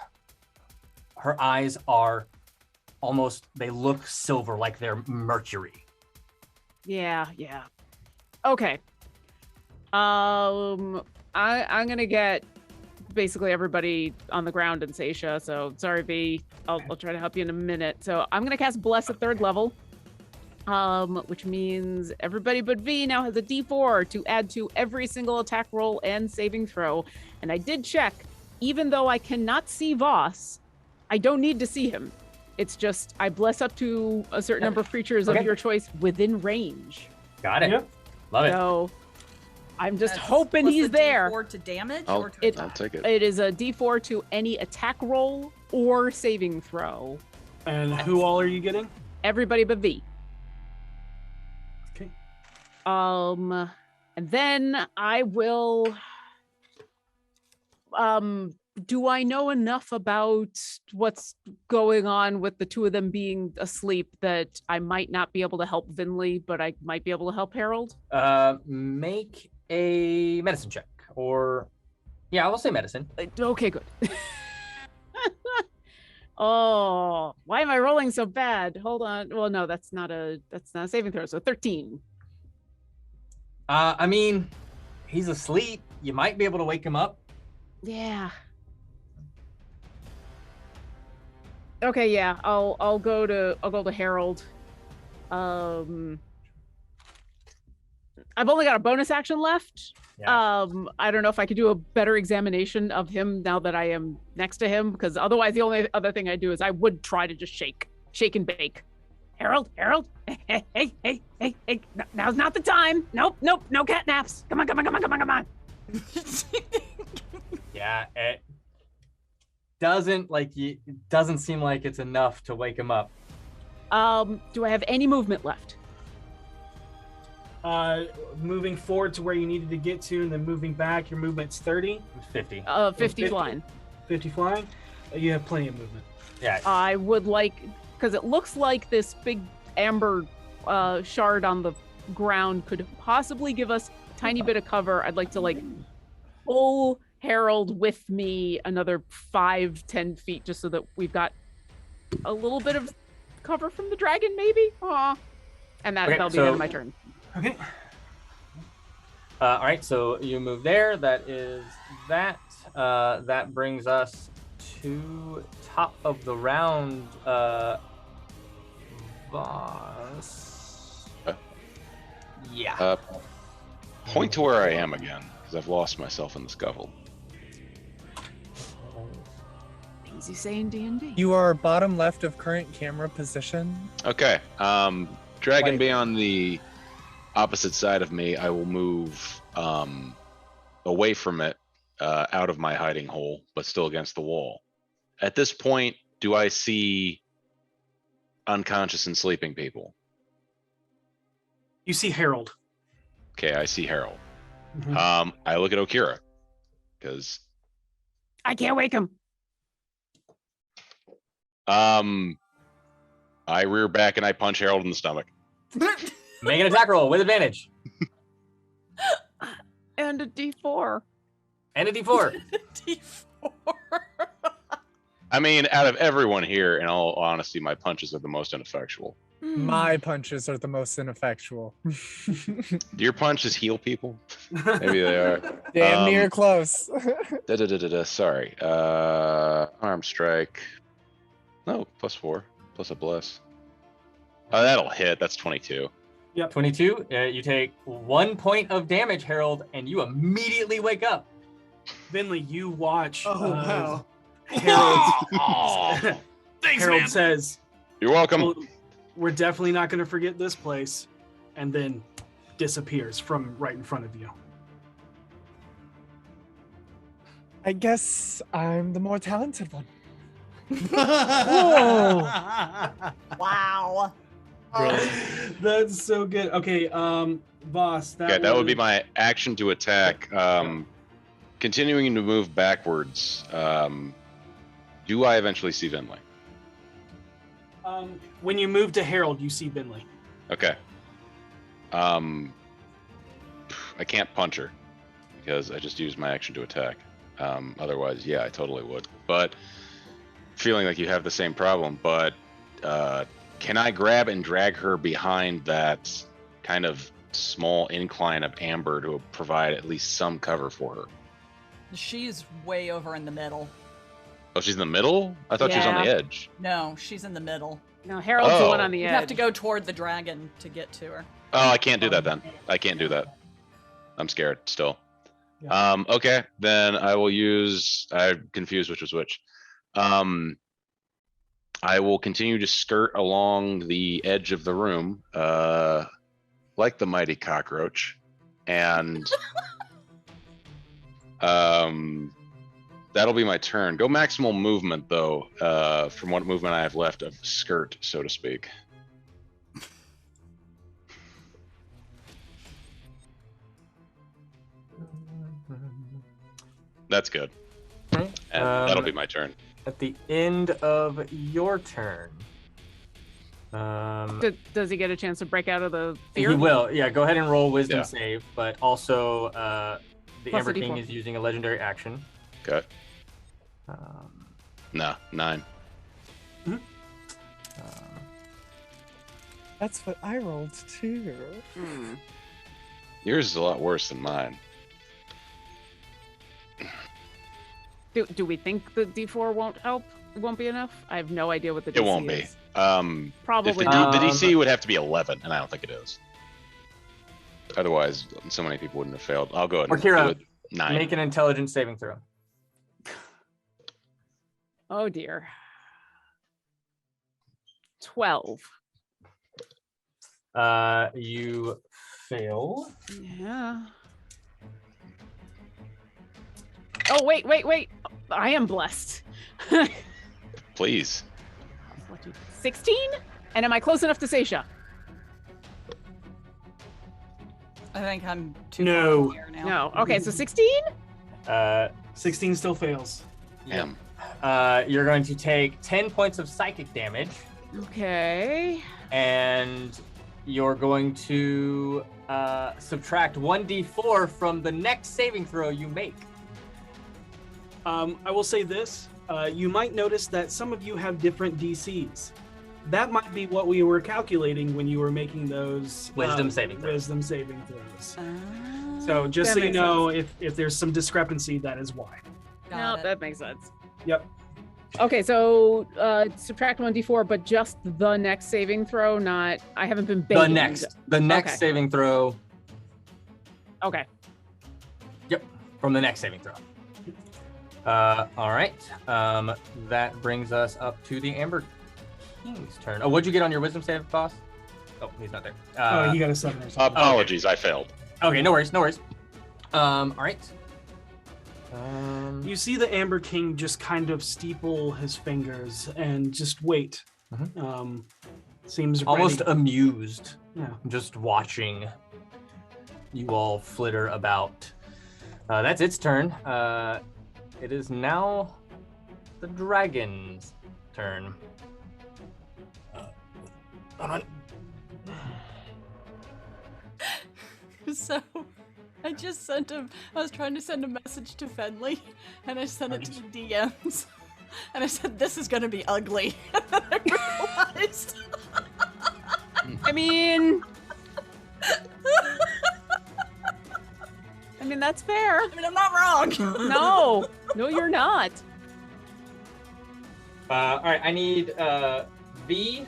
Speaker 2: her eyes are almost, they look silver, like they're mercury.
Speaker 9: Yeah. Okay. I'm gonna get basically everybody on the ground in Seisha. So sorry, V. I'll try to help you in a minute. So I'm gonna cast Bless at 3rd level. Which means everybody but V now has a D4 to add to every single attack roll and saving throw. And I did check, even though I cannot see Voss, I don't need to see him. It's just I bless up to a certain number of creatures of your choice within range.
Speaker 2: Got it.
Speaker 1: Yep.
Speaker 2: Love it.
Speaker 9: So I'm just
Speaker 5: That's-
Speaker 9: hoping
Speaker 5: what's
Speaker 9: he's
Speaker 5: the
Speaker 9: there.
Speaker 5: D4 to damage
Speaker 7: I'll,
Speaker 5: or to
Speaker 7: I'll take it.
Speaker 9: It is a D4 to any attack roll or saving throw.
Speaker 1: And who all are you getting?
Speaker 9: Everybody but V.
Speaker 1: Okay.
Speaker 9: And then I will. Do I know enough about what's going on with the two of them being asleep that I might not be able to help Vinley, but I might be able to help Harold?
Speaker 2: Make a medicine check, or yeah, I will say medicine.
Speaker 9: Okay, good. Oh, why am I rolling so bad? Hold on. Well, no, that's not a saving throw. So 13.
Speaker 2: I mean, he's asleep. You might be able to wake him up.
Speaker 9: Yeah. Okay, yeah. I'll go to Harold. I've only got a bonus action left.
Speaker 2: Yeah.
Speaker 9: I don't know if I could do a better examination of him now that I am next to him, because otherwise the only other thing I do is I would try to just shake and bake. Harold, hey, now's not the time. Nope, no cat naps. Come on.
Speaker 2: Yeah, it doesn't seem like it's enough to wake him up.
Speaker 9: Do I have any movement left?
Speaker 1: Moving forward to where you needed to get to, and then moving back, your movement's 30.
Speaker 2: 50.
Speaker 9: 50 flying.
Speaker 1: 50 flying. You have plenty of movement.
Speaker 2: Yeah.
Speaker 9: I would like, because it looks like this big amber shard on the ground could possibly give us a tiny bit of cover. I'd like to pull Harold with me another 5-10 feet, just so that we've got a little bit of cover from the dragon, maybe. Aw. And that'll be the end of my turn.
Speaker 1: Okay.
Speaker 2: All right, so you move there. That is that. That brings us to top of the round. Boss. Yeah.
Speaker 7: Point to where I am again, because I've lost myself in the scuffle.
Speaker 9: Things you say in D&D.
Speaker 8: You are bottom left of current camera position.
Speaker 7: Okay. Dragon
Speaker 8: Right.
Speaker 7: being on the opposite side of me, I will move away from it, out of my hiding hole, but still against the wall. At this point, do I see unconscious and sleeping people?
Speaker 1: You see Harold.
Speaker 7: Okay, I see Harold.
Speaker 1: Mhm.
Speaker 7: I look at Okira, because
Speaker 9: I can't wake him.
Speaker 7: I rear back and I punch Harold in the stomach.
Speaker 2: Make an attack roll with advantage.
Speaker 9: And a D4.
Speaker 2: And a D4.
Speaker 5: D4.
Speaker 7: I mean, out of everyone here, in all honesty, my punches are the most ineffectual.
Speaker 8: My punches are the most ineffectual.
Speaker 7: Do your punches heal people? Maybe they are.
Speaker 8: Damn near close.
Speaker 7: Sorry. Arm strike. No, +4. Plus a bless. Oh, that'll hit. That's 22.
Speaker 2: 22. You take 1 point of damage, Harold, and you immediately wake up.
Speaker 1: Vinley, you watch.
Speaker 3: Oh, wow.
Speaker 1: Harold.
Speaker 7: Thanks,
Speaker 1: Harold
Speaker 7: man.
Speaker 1: says,
Speaker 7: You're welcome.
Speaker 1: "Well, we're definitely not going to forget this place," and then disappears from right in front of you.
Speaker 8: I guess I'm the more talented one.
Speaker 5: Wow.
Speaker 1: That's so good. Okay, Voss.
Speaker 7: Okay, that would be my action to attack. Continuing to move backwards. Do I eventually see Vinley?
Speaker 1: When you move to Harold, you see Vinley.
Speaker 7: Okay. I can't punch her because I just used my action to attack. Otherwise, yeah, I totally would. But feeling like you have the same problem, but can I grab and drag her behind that kind of small incline of amber to provide at least some cover for her?
Speaker 5: She's way over in the middle.
Speaker 7: Oh, she's in the middle? I thought she was on the
Speaker 9: Yeah.
Speaker 7: edge.
Speaker 5: No, she's in the middle.
Speaker 9: No, Harold's the one
Speaker 7: Oh.
Speaker 9: on the
Speaker 5: You
Speaker 9: edge.
Speaker 5: have to go toward the dragon to get to her.
Speaker 7: Oh, I can't do that then. I can't do that. I'm scared still.
Speaker 1: Yeah.
Speaker 7: Okay, then I will use. I'm confused which was which. I will continue to skirt along the edge of the room, like the mighty cockroach, and that'll be my turn. Go maximal movement though, from what movement I have left of skirt, so to speak. That's good.
Speaker 2: Okay.
Speaker 7: And that'll be my turn.
Speaker 2: At the end of your turn.
Speaker 9: Does he get a chance to break out of the fear?
Speaker 2: He will. Yeah, go ahead and roll wisdom
Speaker 7: Yeah.
Speaker 2: save, but also the
Speaker 9: Plus
Speaker 2: Amber
Speaker 9: a
Speaker 2: King
Speaker 9: D4.
Speaker 2: is using a legendary action.
Speaker 7: Okay.
Speaker 2: Um,
Speaker 7: Nah, 9.
Speaker 8: That's what I rolled too.
Speaker 9: Hmm.
Speaker 7: Yours is a lot worse than mine.
Speaker 9: Do we think the D4 won't help? It won't be enough? I have no idea what the DC
Speaker 7: It won't be.
Speaker 9: is.
Speaker 7: If
Speaker 9: Probably
Speaker 7: the,
Speaker 9: not.
Speaker 7: the DC would have to be 11, and I don't think it is. Otherwise, so many people wouldn't have failed. I'll go ahead and
Speaker 2: Orkira,
Speaker 7: do it. 9.
Speaker 2: Make an intelligence saving throw.
Speaker 9: Oh dear. 12.
Speaker 2: You fail.
Speaker 9: Yeah. Oh, wait. I am blessed.
Speaker 7: Please.
Speaker 9: 16? And am I close enough to Seisha?
Speaker 5: I think I'm too
Speaker 1: No.
Speaker 5: far here now.
Speaker 9: No. Okay, so 16?
Speaker 1: 16 still fails.
Speaker 7: Damn.
Speaker 2: You're going to take 10 points of psychic damage,
Speaker 9: Okay.
Speaker 2: and you're going to subtract 1d4 from the next saving throw you make.
Speaker 1: I will say this. You might notice that some of you have different DCs. That might be what we were calculating when you were making those
Speaker 2: Wisdom saving throws.
Speaker 1: Wisdom saving throws.
Speaker 5: Ah,
Speaker 1: So just
Speaker 9: That
Speaker 1: so you
Speaker 9: makes
Speaker 1: know, if there's some discrepancy, that is why.
Speaker 5: got
Speaker 9: No,
Speaker 5: it.
Speaker 9: that makes sense.
Speaker 1: Yep.
Speaker 9: Okay, so subtract 1d4, but just the next saving throw, not I haven't been baited.
Speaker 2: The next
Speaker 9: Okay.
Speaker 2: saving throw
Speaker 9: Okay.
Speaker 2: from the next saving throw. All right. That brings us up to the Amber King's turn. Oh, what'd you get on your wisdom save, boss? Oh, he's not there.
Speaker 1: Oh, he got a 7 or something.
Speaker 7: Apologies, I failed.
Speaker 2: Okay, no worries. All right.
Speaker 1: You see the Amber King just kind of steeple his fingers and just wait. Seems
Speaker 2: Almost
Speaker 1: ready.
Speaker 2: amused,
Speaker 1: Yeah.
Speaker 2: just watching you all flitter about. That's its turn. It is now the dragon's turn.
Speaker 5: So I just sent him. I was trying to send a message to Fenley, and I sent it to the DMs. And I said, "This is gonna be ugly." And then I realized.
Speaker 9: I mean, that's fair.
Speaker 5: I mean, I'm not wrong.
Speaker 9: No, you're not.
Speaker 2: All right, I need V,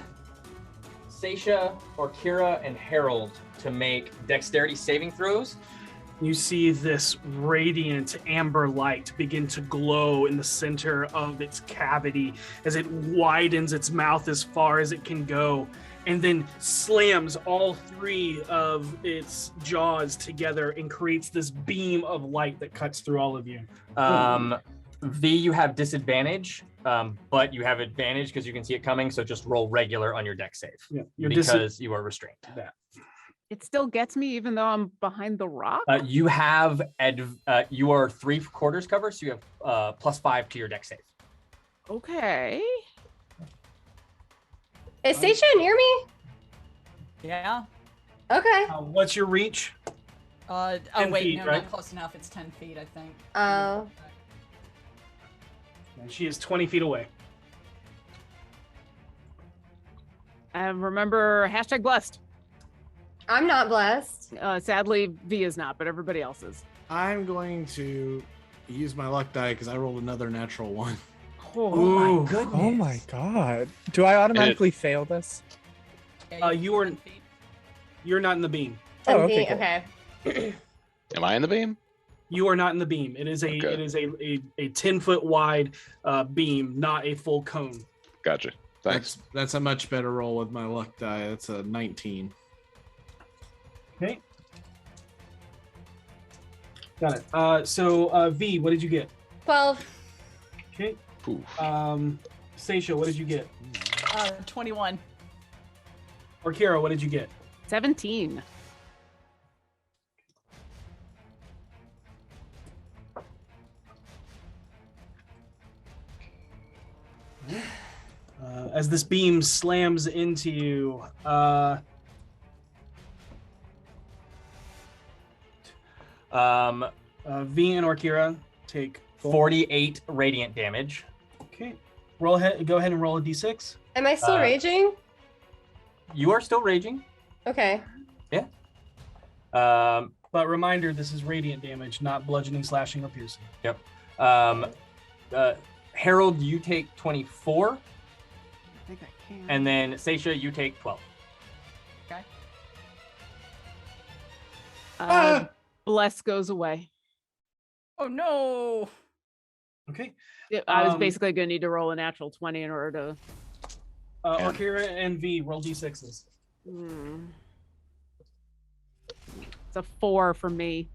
Speaker 2: Seisha, Orkira, and Harold to make dexterity saving throws.
Speaker 1: You see this radiant amber light begin to glow in the center of its cavity as it widens its mouth as far as it can go, and then slams all 3 of its jaws together and creates this beam of light that cuts through all of you.
Speaker 2: V, you have disadvantage, but you have advantage because you can see it coming, so just roll regular on your dex save.
Speaker 1: Yeah, you're
Speaker 2: because you are restrained.
Speaker 9: It still gets me even though I'm behind the rock.
Speaker 2: You have you are 3/4 cover, so you have +5 to your dex save.
Speaker 9: Okay.
Speaker 6: Is Seisha near me?
Speaker 5: Yeah.
Speaker 6: Okay.
Speaker 1: What's your reach?
Speaker 5: Oh
Speaker 1: 10
Speaker 5: wait,
Speaker 1: feet,
Speaker 5: no,
Speaker 1: right?
Speaker 5: not close enough. It's 10 feet, I think.
Speaker 6: Oh.
Speaker 1: And she is 20 feet away.
Speaker 9: And remember, #blessed.
Speaker 6: I'm not blessed.
Speaker 9: Sadly, V is not, but everybody else is.
Speaker 3: I'm going to use my luck die because I rolled another natural 1.
Speaker 2: Oh
Speaker 1: Ooh.
Speaker 2: my goodness!
Speaker 8: Oh my god. Do I automatically fail this?
Speaker 5: Yeah,
Speaker 1: You were-
Speaker 5: 10 feet.
Speaker 1: You're not in the beam.
Speaker 8: Oh,
Speaker 6: 10
Speaker 8: okay,
Speaker 6: feet,
Speaker 8: cool.
Speaker 6: okay.
Speaker 7: Am I in the beam?
Speaker 1: You are not in the beam. It is
Speaker 7: Okay.
Speaker 1: a 10-foot wide beam, not a full cone.
Speaker 7: Gotcha. Thanks.
Speaker 3: That's a much better roll with my luck die. That's a 19.
Speaker 1: Okay. Got it. So V, what did you get?
Speaker 6: 12.
Speaker 1: Okay.
Speaker 7: Oof.
Speaker 1: Seisha, what did you get?
Speaker 5: 21.
Speaker 1: Or Kira, what did you get?
Speaker 9: 17.
Speaker 1: As this beam slams into you, V and Orkira take
Speaker 2: 48 radiant damage.
Speaker 1: Okay. Roll ahead. Go ahead and roll a d6.
Speaker 6: Am I still raging?
Speaker 2: You are still raging.
Speaker 6: Okay.
Speaker 1: But reminder, this is radiant damage, not bludgeoning, slashing, or piercing.
Speaker 2: Harold, you take 24,
Speaker 9: I think I can.
Speaker 2: and then Seisha, you take 12.
Speaker 5: Okay.
Speaker 9: Bless goes away.
Speaker 5: Oh no.
Speaker 1: Okay.
Speaker 9: I was basically going to need to roll a natural 20 in order to.
Speaker 1: Orkira and V, roll d6s.
Speaker 9: It's a 4 for me.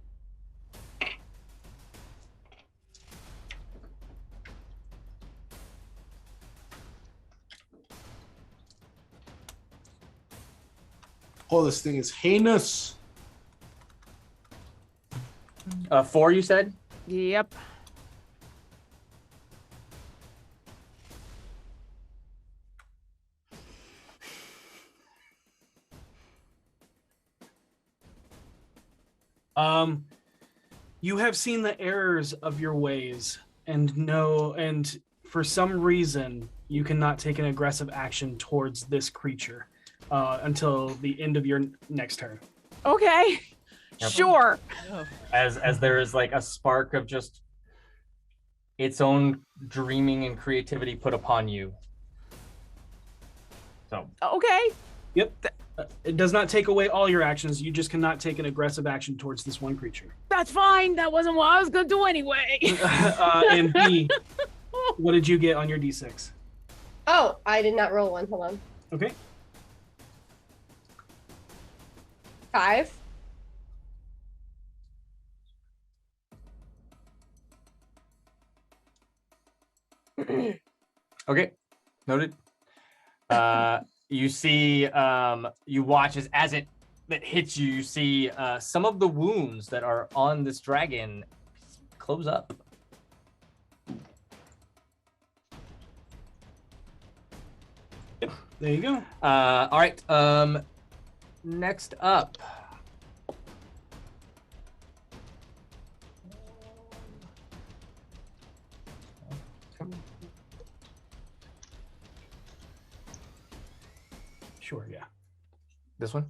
Speaker 3: Oh, this thing is heinous.
Speaker 2: 4, you said?
Speaker 9: Yep.
Speaker 1: You have seen the errors of your ways and for some reason you cannot take an aggressive action towards this creature until the end of your next turn.
Speaker 9: Okay.
Speaker 2: Yep.
Speaker 9: Sure.
Speaker 2: As there is like a spark of just its own dreaming and creativity put upon you. So.
Speaker 9: Okay.
Speaker 1: Yep. It does not take away all your actions. You just cannot take an aggressive action towards this one creature.
Speaker 9: That's fine. That wasn't what I was going to do anyway.
Speaker 1: And B, what did you get on your d6?
Speaker 6: Oh, I did not roll one. Hold on.
Speaker 1: Okay.
Speaker 6: 5.
Speaker 2: Okay, noted. You see, you watch as it hits you. You see some of the wounds that are on this dragon close up.
Speaker 1: Yep, there you go.
Speaker 2: All right. Next up.
Speaker 1: Sure, yeah.
Speaker 2: This one?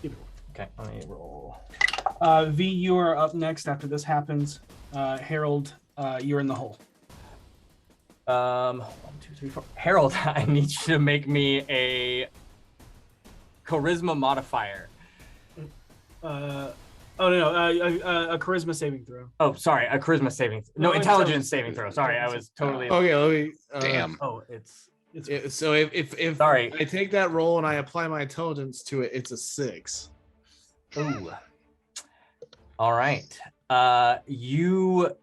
Speaker 1: Either one.
Speaker 2: Okay, let me roll.
Speaker 1: V, you are up next after this happens. Harold, you're in the hole.
Speaker 2: 1, 2, 3, 4. Harold, I need you to make me a charisma modifier.
Speaker 1: A charisma saving throw.
Speaker 2: Oh, sorry, a charisma saving. No, intelligence saving throw. Sorry, I was totally.
Speaker 3: Okay, let me.
Speaker 7: Damn.
Speaker 2: Oh, it's.
Speaker 3: So if
Speaker 2: Sorry.
Speaker 3: I take that roll and I apply my intelligence to it, it's a 6.
Speaker 2: Ooh. All right. You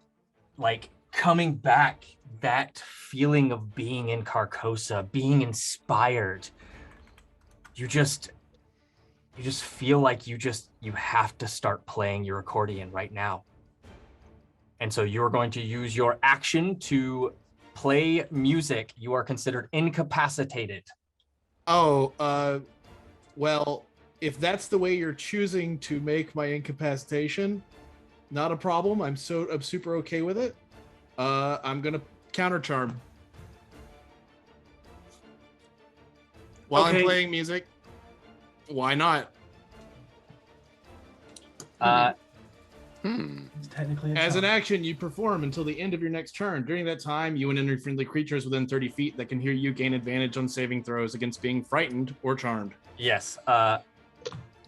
Speaker 2: like coming back, that feeling of being in Carcosa, being inspired. You just feel like you have to start playing your accordion right now. And so you're going to use your action to play music. You are considered incapacitated.
Speaker 3: Oh, well, if that's the way you're choosing to make my incapacitation, not a problem. I'm super okay with it. I'm gonna counter charm while I'm playing music. Why not?
Speaker 1: Technically,
Speaker 3: as an action, you perform until the end of your next turn. During that time, you and any friendly creatures within 30 feet that can hear you gain advantage on saving throws against being frightened or charmed.
Speaker 2: Yes. I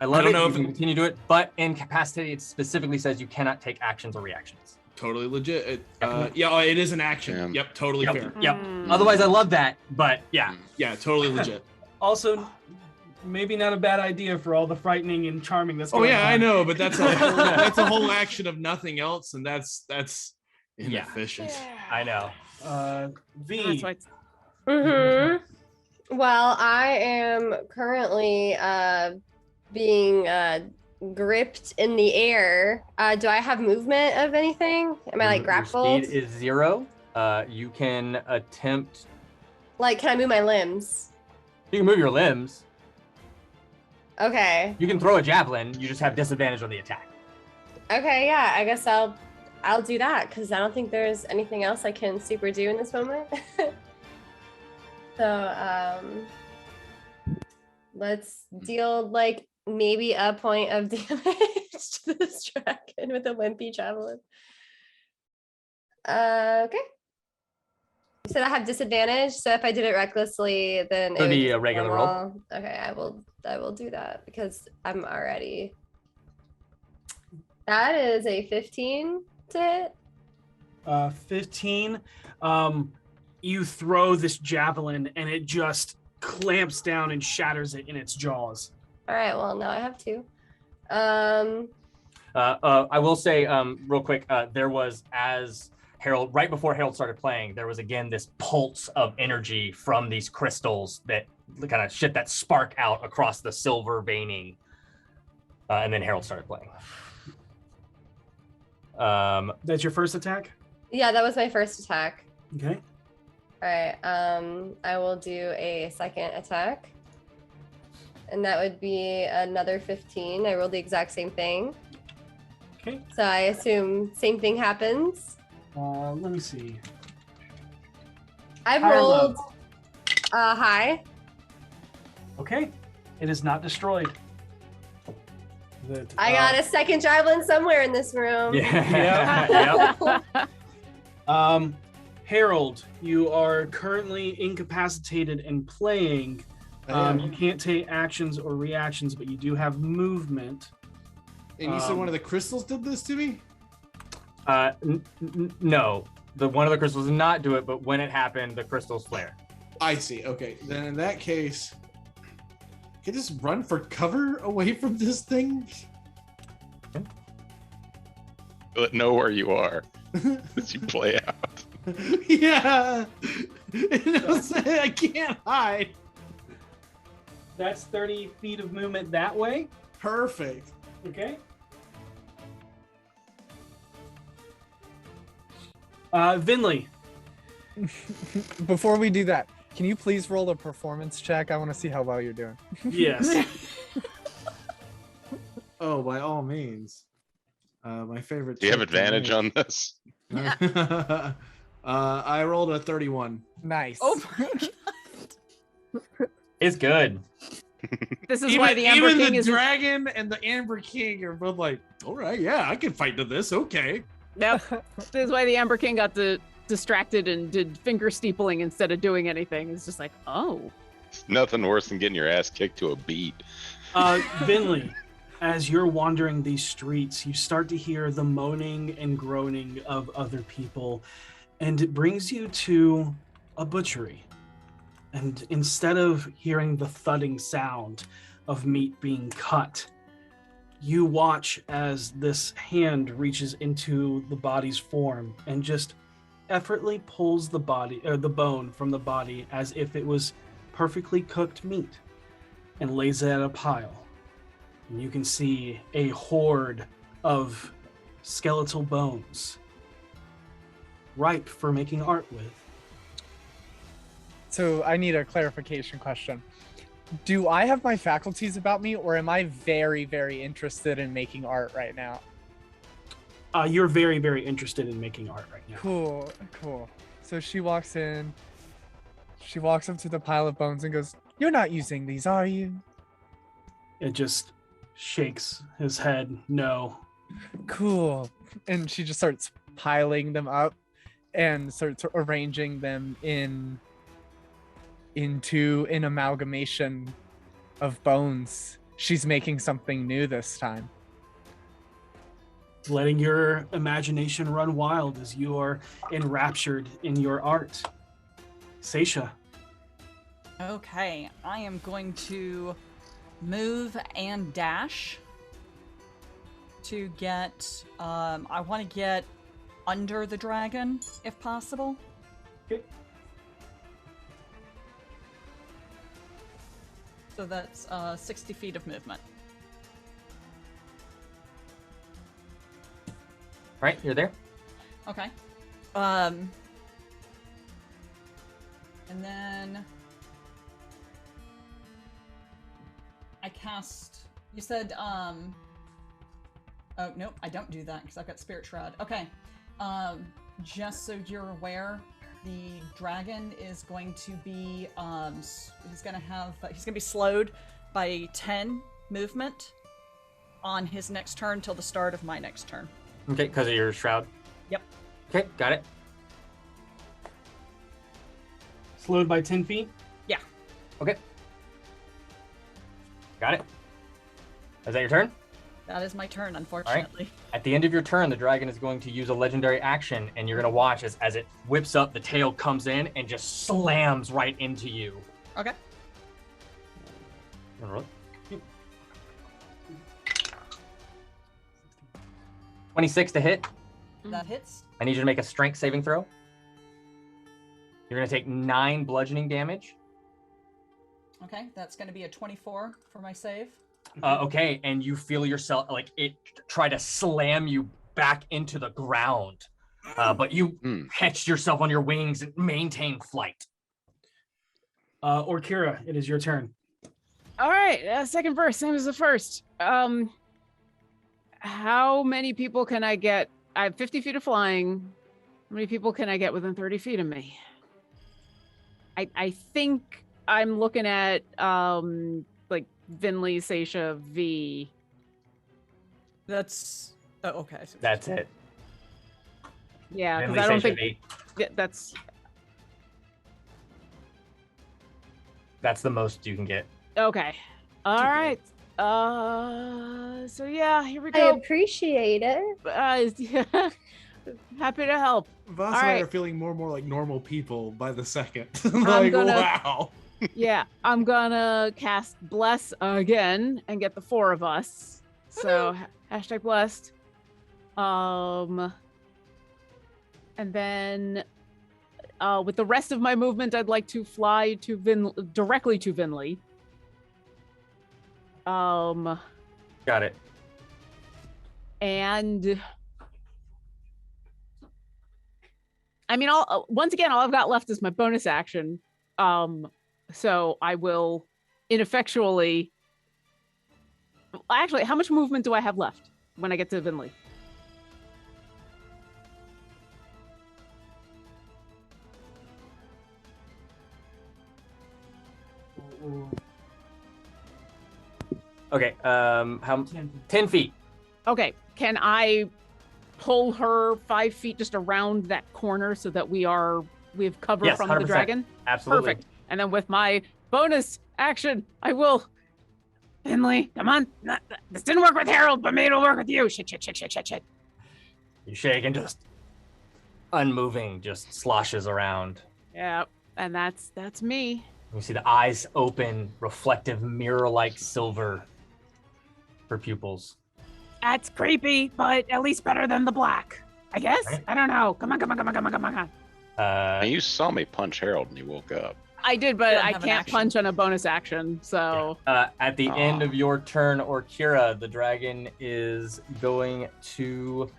Speaker 2: love it. You can continue to do it, but incapacitated specifically says you cannot take actions or reactions.
Speaker 3: Totally legit. Yeah, it is an action.
Speaker 7: Damn.
Speaker 3: Yep, totally fair.
Speaker 2: Yep. Otherwise, I love that, but yeah.
Speaker 3: Yeah, totally legit.
Speaker 1: Also, maybe not a bad idea for all the frightening and charming that's
Speaker 3: Oh
Speaker 1: going
Speaker 3: yeah,
Speaker 1: on.
Speaker 3: I know, but that's a whole action of nothing else, and that's inefficient.
Speaker 2: I know.
Speaker 1: V.
Speaker 9: That's why it's
Speaker 6: Well, I am currently being gripped in the air. Do I have movement of anything? Am I like grappled?
Speaker 2: Your speed is 0. You can attempt.
Speaker 6: Like, can I move my limbs?
Speaker 2: You can move your limbs.
Speaker 6: Okay.
Speaker 2: You can throw a javelin. You just have disadvantage on the attack.
Speaker 6: Okay, yeah. I guess I'll do that because I don't think there's anything else I can super do in this moment. So let's deal like maybe a point of damage to this dragon with a wimpy javelin. Okay. You said I have disadvantage, so if I did it recklessly, then
Speaker 2: It'll be a regular roll.
Speaker 6: Okay, I will do that because I'm already That is a 15 to hit.
Speaker 1: 15. You throw this javelin and it just clamps down and shatters it in its jaws.
Speaker 6: All right, well, now I have 2.
Speaker 2: I will say real quick, there was, as Harold, right before Harold started playing, there was again this pulse of energy from these crystals that kind of shit that spark out across the silver veining. And then Harold started playing.
Speaker 1: That's your first attack?
Speaker 6: Yeah, that was my first attack.
Speaker 1: Okay.
Speaker 6: All right, I will do a second attack. And that would be another 15. I rolled the exact same thing.
Speaker 1: Okay.
Speaker 6: So I assume same thing happens.
Speaker 1: Let me see.
Speaker 6: I've
Speaker 1: High or
Speaker 6: rolled
Speaker 1: low?
Speaker 6: high.
Speaker 1: Okay. It is not destroyed.
Speaker 6: I got a second javelin somewhere in this room.
Speaker 2: Yeah. Yep.
Speaker 1: Harold, you are currently incapacitated and playing. You can't take actions or reactions, but you do have movement.
Speaker 3: And you said one of the crystals did this to me?
Speaker 2: No, one of the crystals did not do it, but when it happened, the crystals flare.
Speaker 3: I see. Okay, then in that case, can I just run for cover away from this thing?
Speaker 7: But know where you are as you play out.
Speaker 3: Yeah. I can't hide.
Speaker 1: That's 30 feet of movement that way.
Speaker 3: Perfect.
Speaker 1: Okay. Vinley.
Speaker 8: Before we do that, can you please roll a performance check? I want to see how well you're doing.
Speaker 1: Yes.
Speaker 3: Oh, by all means. My favorite.
Speaker 7: Do you have
Speaker 3: check to
Speaker 7: advantage
Speaker 3: make.
Speaker 7: on this?
Speaker 3: I rolled a 31.
Speaker 8: Nice.
Speaker 5: Oh my god.
Speaker 2: It's good.
Speaker 9: This is why the Amber
Speaker 3: even
Speaker 9: King
Speaker 3: the
Speaker 9: is.
Speaker 3: dragon and the Amber King are both like, all right, yeah, I can fight to this. Okay.
Speaker 9: Yep. This is why the Amber King got distracted and did finger steepling instead of doing anything. It's just like, oh.
Speaker 7: It's nothing worse than getting your ass kicked to a beat.
Speaker 1: Vinley, as you're wandering these streets, you start to hear the moaning and groaning of other people, and it brings you to a butchery. And instead of hearing the thudding sound of meat being cut, you watch as this hand reaches into the body's form and just effortlessly pulls the bone from the body as if it was perfectly cooked meat and lays it at a pile. And you can see a horde of skeletal bones ripe for making art with.
Speaker 8: So I need a clarification question. Do I have my faculties about me, or am I very, very interested in making art right now?
Speaker 1: You're very, very interested in making art right now.
Speaker 8: Cool, cool. So she walks in, she walks up to the pile of bones and goes, "You're not using these, are you?"
Speaker 1: It just shakes his head, no.
Speaker 8: Cool. And she just starts piling them up and starts arranging them into an amalgamation of bones. She's making something new this time.
Speaker 1: Letting your imagination run wild as you are enraptured in your art. Seisha.
Speaker 5: Okay, I am going to move and dash to get, I want to get under the dragon if possible.
Speaker 1: Okay.
Speaker 5: So that's 60 feet of movement.
Speaker 2: Right, you're there.
Speaker 5: Okay. And then I cast. You said oh nope, I don't do that because I've got Spirit Shroud. Okay. Just so you're aware, the dragon is going to be he's gonna be slowed by 10 movement on his next turn till the start of my next turn.
Speaker 2: Okay, because of your shroud.
Speaker 5: Yep.
Speaker 2: Okay, got it.
Speaker 1: Slowed by 10 feet?
Speaker 5: Yeah.
Speaker 2: Okay. Got it. Is that your turn?
Speaker 5: That is my turn, unfortunately.
Speaker 2: At the end of your turn, the dragon is going to use a legendary action, and you're going to watch as it whips up, the tail comes in and just slams right into you.
Speaker 5: Okay.
Speaker 2: You wanna roll it? 26 to hit.
Speaker 5: That hits.
Speaker 2: I need you to make a strength saving throw. You're going to take 9 bludgeoning damage.
Speaker 5: Okay, that's going to be a 24 for my save.
Speaker 2: Okay, and you feel yourself like it try to slam you back into the ground, but you catch yourself on your wings and maintain flight.
Speaker 1: Orkira, it is your turn.
Speaker 9: All right, second verse, same as the first. How many people can I get? I have 50 feet of flying. How many people can I get within 30 feet of me? I think I'm looking at like Vinley, Seisha, V.
Speaker 5: That's okay.
Speaker 2: That's it.
Speaker 9: Yeah, because
Speaker 2: Vinley,
Speaker 9: I don't
Speaker 2: Seisha,
Speaker 9: think
Speaker 2: V.
Speaker 9: that's
Speaker 2: the most you can get.
Speaker 9: okay. All right. So yeah, here we
Speaker 6: I
Speaker 9: go.
Speaker 6: appreciate it.
Speaker 9: Happy to help.
Speaker 3: Voss
Speaker 9: All
Speaker 3: and I
Speaker 9: right.
Speaker 3: are feeling more and more like normal people by the second.
Speaker 9: I'm
Speaker 3: like,
Speaker 9: gonna-
Speaker 3: wow.
Speaker 9: Yeah, I'm gonna cast Bless again and get the 4 of us. So hashtag blessed. And then with the rest of my movement, I'd like to fly to directly to Vinley.
Speaker 2: Got it.
Speaker 9: And I mean, once again, all I've got left is my bonus action. So I will ineffectually. Actually, how much movement do I have left when I get to Vinley?
Speaker 2: Okay. How? 10 feet.
Speaker 9: Okay, can I pull her 5 feet just around that corner so that we have cover
Speaker 2: Yes,
Speaker 9: from the
Speaker 2: 100%.
Speaker 9: dragon?
Speaker 2: Absolutely.
Speaker 9: Perfect. And then with my bonus action, I will. Finley, come on. This didn't work with Harold, but maybe it'll work with you. Shit.
Speaker 2: You shake and just unmoving, just sloshes around.
Speaker 9: Yeah, and that's me.
Speaker 2: You see the eyes open, reflective mirror-like silver for pupils.
Speaker 4: That's creepy, but at least better than the black. I guess.
Speaker 2: Right.
Speaker 4: I don't know. Come on.
Speaker 7: Now, you saw me punch Harold and he woke up.
Speaker 9: I did, but
Speaker 5: Don't
Speaker 9: I
Speaker 5: have an
Speaker 9: can't
Speaker 5: action.
Speaker 9: punch on a bonus action. So
Speaker 2: At the end of your turn, Orkira, the dragon is going to.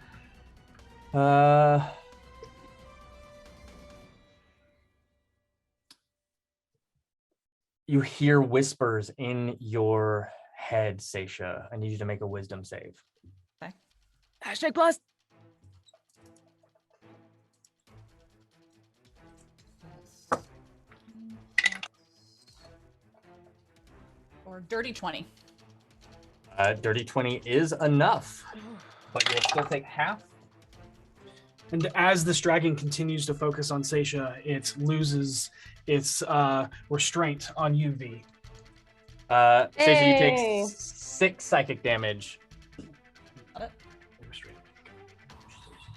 Speaker 2: You hear whispers in your head, Seisha. I need you to make a wisdom save.
Speaker 9: hashtag plus.
Speaker 5: Or dirty 20.
Speaker 2: Dirty 20 is enough, but you'll still take half.
Speaker 1: And as this dragon continues to focus on Seisha, it loses its restraint on UV.
Speaker 2: Seisha, you
Speaker 6: Hey.
Speaker 2: take 6 psychic damage.
Speaker 5: Got it.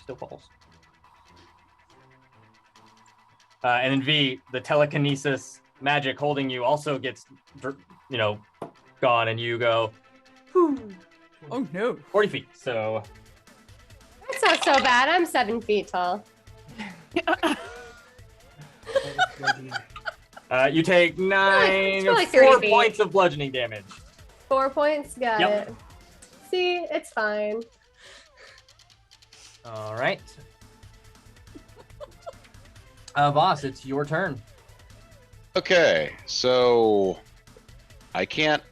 Speaker 2: Still falls. And then V, the telekinesis magic holding you also gets, gone, and you go
Speaker 5: Oh no.
Speaker 2: 40 feet. So
Speaker 6: That's not so bad. I'm 7 feet tall.
Speaker 2: you take
Speaker 6: it's like
Speaker 2: 4
Speaker 6: 30 feet.
Speaker 2: points of bludgeoning damage.
Speaker 6: 4 points. Got
Speaker 2: Yep.
Speaker 6: it. See, it's fine.
Speaker 2: All right. Voss, it's your turn.
Speaker 7: Okay, so I can't.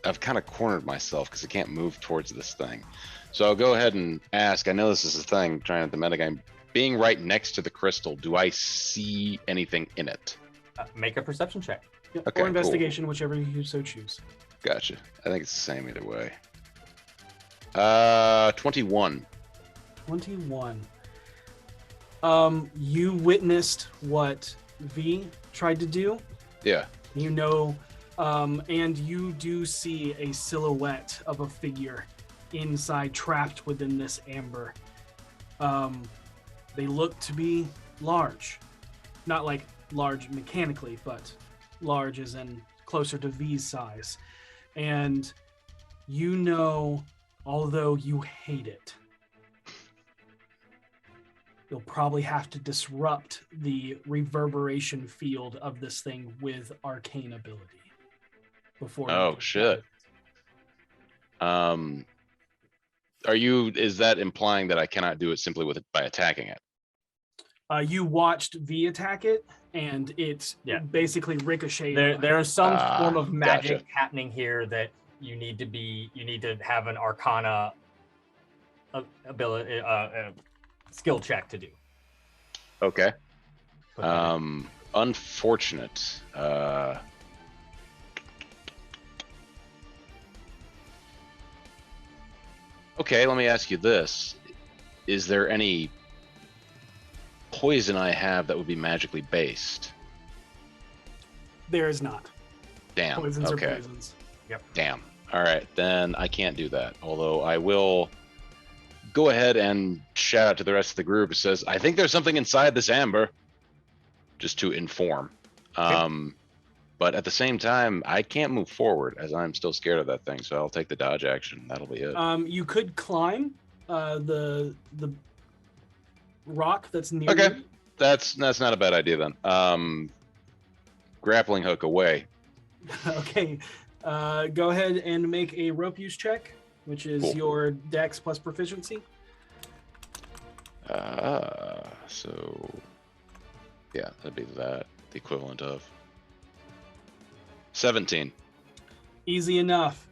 Speaker 7: I've kind of cornered myself because I can't move towards this thing. So I'll go ahead and ask. I know this is a thing, trying at the metagame. Being right next to the crystal, do I see anything in it?
Speaker 2: Make a perception check.
Speaker 1: Yep,
Speaker 7: Okay,
Speaker 1: or
Speaker 7: cool.
Speaker 1: investigation, whichever you so choose.
Speaker 7: Gotcha. I think it's the same either way. 21.
Speaker 1: 21. You witnessed what V tried to do.
Speaker 7: Yeah.
Speaker 1: You know And you do see a silhouette of a figure inside, trapped within this amber. They look to be large. Not like large mechanically, but large as in closer to V's size. And you know, although you hate it, you'll probably have to disrupt the reverberation field of this thing with arcane ability before.
Speaker 7: Oh shit. Is that implying that I cannot do it simply by attacking it?
Speaker 1: You watched V attack it, and it's basically ricocheted.
Speaker 2: There is some form of magic
Speaker 7: gotcha.
Speaker 2: happening here that you need to have an Arcana ability skill check to do.
Speaker 7: Okay. Unfortunate. Okay, let me ask you this. Is there any poison I have that would be magically based?
Speaker 1: There is not.
Speaker 7: Damn.
Speaker 1: Poisons
Speaker 7: okay.
Speaker 1: are poisons.
Speaker 2: Yep.
Speaker 7: Damn. All right, then I can't do that. Although I will go ahead and shout out to the rest of the group. It says, I think there's something inside this amber, just to inform. But at the same time, I can't move forward as I'm still scared of that thing. So I'll take the dodge action. That'll be it.
Speaker 1: You could climb the rock that's near
Speaker 7: Okay,
Speaker 1: you.
Speaker 7: that's not a bad idea then. Grappling hook away.
Speaker 1: Okay. Go ahead and make a rope use check, which is
Speaker 7: Cool.
Speaker 1: your dex plus proficiency.
Speaker 7: So yeah, that'd be the equivalent of 17.
Speaker 1: Easy enough.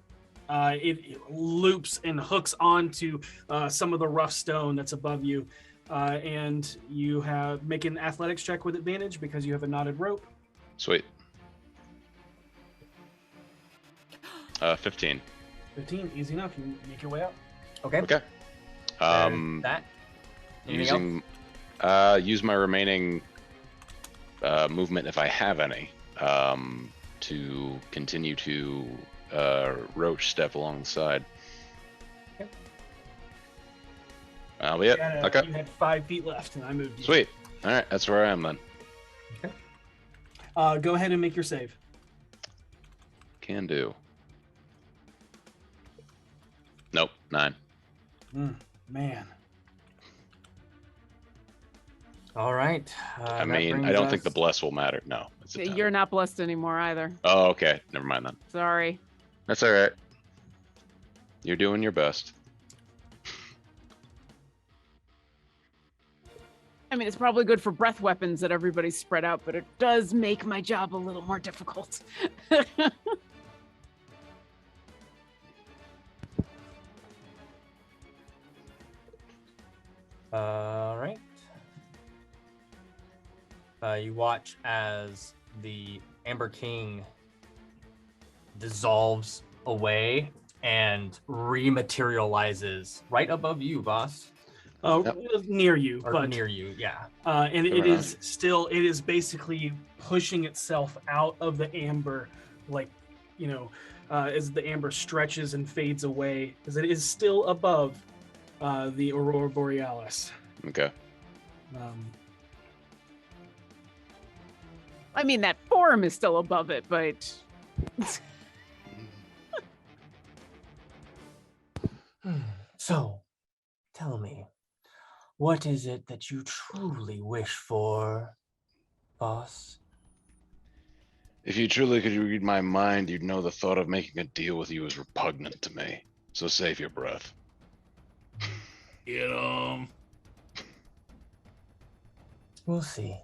Speaker 1: It loops and hooks onto some of the rough stone that's above you, and you make an athletics check with advantage because you have a knotted rope.
Speaker 7: Sweet. 15.
Speaker 1: 15, easy enough. You make your way out.
Speaker 2: Okay.
Speaker 7: Okay.
Speaker 2: That. Anything
Speaker 7: Use my remaining movement if I have any, to continue to roach step along the side.
Speaker 2: Okay.
Speaker 7: That'll be it. Okay.
Speaker 1: You had 5 feet left, and I moved you.
Speaker 7: Sweet. All right, that's where I am then.
Speaker 1: Go ahead and make your save.
Speaker 7: Can do. Nope, 9.
Speaker 1: Man.
Speaker 2: All right.
Speaker 7: I mean, I don't think the bless will matter. No, it's a 10.
Speaker 9: You're not blessed anymore either.
Speaker 7: Oh, okay. Never mind then.
Speaker 9: Sorry.
Speaker 7: That's all right. You're doing your best.
Speaker 9: I mean, it's probably good for breath weapons that everybody's spread out, but it does make my job a little more difficult.
Speaker 2: All right. You watch as the Amber King dissolves away and rematerializes right above you, boss.
Speaker 1: Near you,
Speaker 2: Or
Speaker 1: but
Speaker 2: near you, yeah.
Speaker 1: and it is basically pushing itself out of the amber, like, as the amber stretches and fades away, as it is still above the Aurora Borealis.
Speaker 7: Okay.
Speaker 9: I mean, that form is still above it, but
Speaker 2: So, tell me, what is it that you truly wish for, boss?
Speaker 7: If you truly could read my mind, you'd know the thought of making a deal with you is repugnant to me. So save your breath.
Speaker 3: Get 'em.
Speaker 2: We'll see.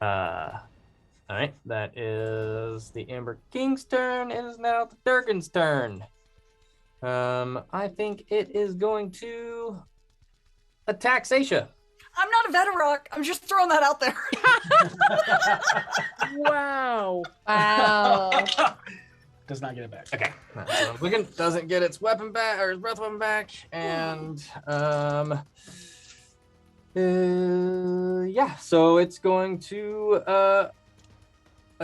Speaker 2: All right, that is the Amber King's turn. It is now the Durgan's turn. I think it is going to attack Seisha.
Speaker 5: I'm not a Verax. I'm just throwing that out there.
Speaker 9: wow.
Speaker 6: Wow.
Speaker 1: Does not get it back.
Speaker 2: Okay. So Wigan doesn't get its weapon back or its breath weapon back, and yeah. So it's going to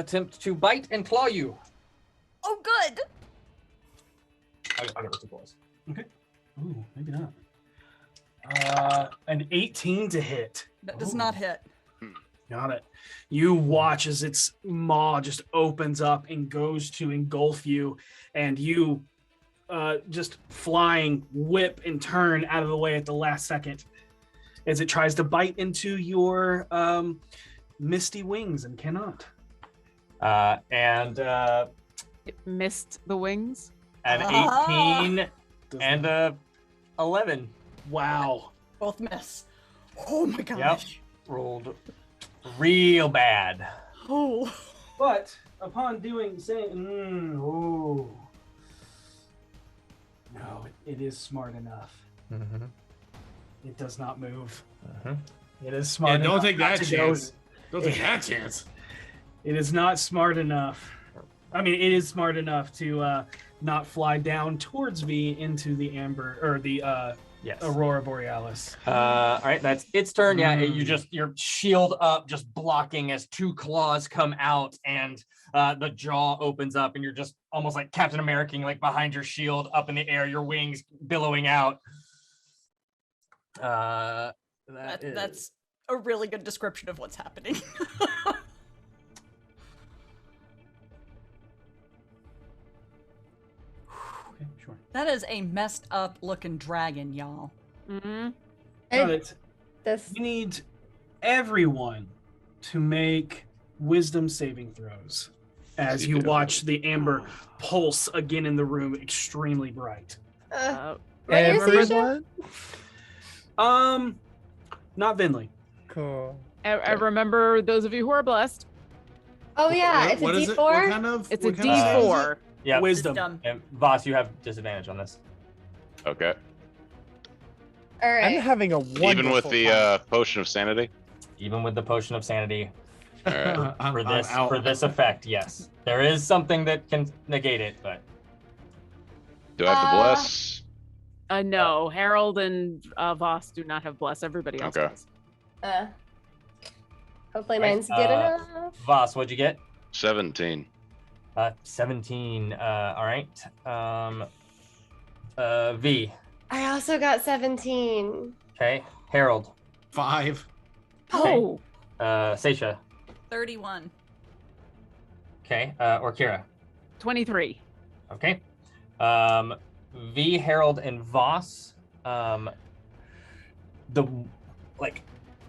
Speaker 2: attempt to bite and claw you.
Speaker 5: Oh, good.
Speaker 2: I'll get the 2 claws.
Speaker 1: Okay. Ooh, maybe not. An 18 to hit.
Speaker 5: That does not hit.
Speaker 1: Got it. You watch as its maw just opens up and goes to engulf you, and you just flying whip and turn out of the way at the last second as it tries to bite into your misty wings and cannot.
Speaker 9: It missed the wings.
Speaker 2: An 18 and a 11.
Speaker 1: Wow.
Speaker 5: Both miss. Oh my gosh.
Speaker 2: Yep. Rolled real bad.
Speaker 5: Oh.
Speaker 1: But upon no, it is smart enough.
Speaker 2: Mm-hmm.
Speaker 1: It does not move.
Speaker 2: Mm-hmm.
Speaker 1: It is smart.
Speaker 3: Don't
Speaker 1: enough
Speaker 3: take
Speaker 1: not
Speaker 3: that
Speaker 1: to go-
Speaker 3: chance. Don't take that chance.
Speaker 1: It is not smart enough. I mean, it is smart enough to not fly down towards me into the amber or the
Speaker 2: Yes.
Speaker 1: Aurora Borealis.
Speaker 2: All right, that's its turn. Yeah, your shield up, just blocking as 2 claws come out, and the jaw opens up, and you're just almost like Captain American, like behind your shield, up in the air, your wings billowing out.
Speaker 5: That's a really good description of what's happening.
Speaker 1: Okay, sure.
Speaker 5: That is a messed up looking dragon, y'all.
Speaker 9: Mm-hmm.
Speaker 1: Got it.
Speaker 6: This
Speaker 1: You need everyone to make wisdom saving throws as you watch the amber pulse again in the room, extremely bright.
Speaker 6: what is it?
Speaker 8: Everyone?
Speaker 1: Not Vinley.
Speaker 8: Cool.
Speaker 9: I remember those of you who are blessed.
Speaker 6: Oh yeah,
Speaker 3: What-
Speaker 6: it's
Speaker 3: what
Speaker 6: a
Speaker 3: is
Speaker 6: D4.
Speaker 3: it? What kind of?
Speaker 9: It's a
Speaker 3: what kind of save is it?
Speaker 9: D4.
Speaker 2: Yeah.
Speaker 1: Wisdom.
Speaker 2: And Voss, you have disadvantage on this.
Speaker 7: Okay.
Speaker 6: All right.
Speaker 8: I'm having a wonderful
Speaker 7: Even with the
Speaker 8: time.
Speaker 7: potion of sanity.
Speaker 2: Even with the potion of sanity
Speaker 7: All right.
Speaker 3: I'm
Speaker 2: for
Speaker 3: out.
Speaker 2: this effect, yes. There is something that can negate it, but
Speaker 7: Do I have to bless?
Speaker 9: No, Harold and Voss do not have bless. Everybody else
Speaker 7: Okay.
Speaker 9: does.
Speaker 6: Hopefully
Speaker 2: Right,
Speaker 6: mine's good enough.
Speaker 2: Voss, what'd you get?
Speaker 7: 17.
Speaker 2: 17. All right. V.
Speaker 6: I also got 17.
Speaker 2: Okay. Harold.
Speaker 3: 5.
Speaker 9: Oh,
Speaker 2: Seisha.
Speaker 5: 31.
Speaker 2: Okay. Or Kira.
Speaker 9: 23.
Speaker 2: Okay. V, Harold, and Voss.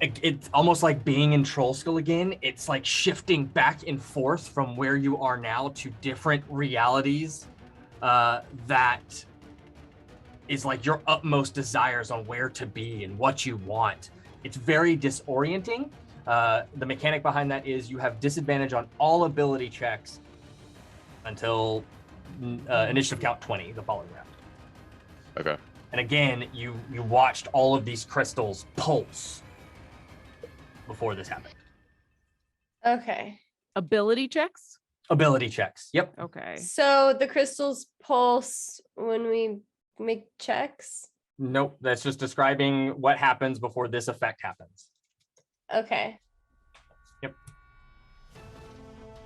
Speaker 2: It's almost like being in Troll Skull again. It's like shifting back and forth from where you are now to different realities. That is like your utmost desires on where to be and what you want. It's very disorienting. The mechanic behind that is you have disadvantage on all ability checks until initiative count 20 the following round.
Speaker 7: Okay.
Speaker 2: And again, you watched all of these crystals pulse before this happened.
Speaker 6: Okay.
Speaker 9: Ability checks?
Speaker 2: Ability checks. Yep.
Speaker 9: Okay.
Speaker 6: So the crystals pulse when we make checks.
Speaker 2: Nope. That's just describing what happens before this effect happens.
Speaker 6: Okay.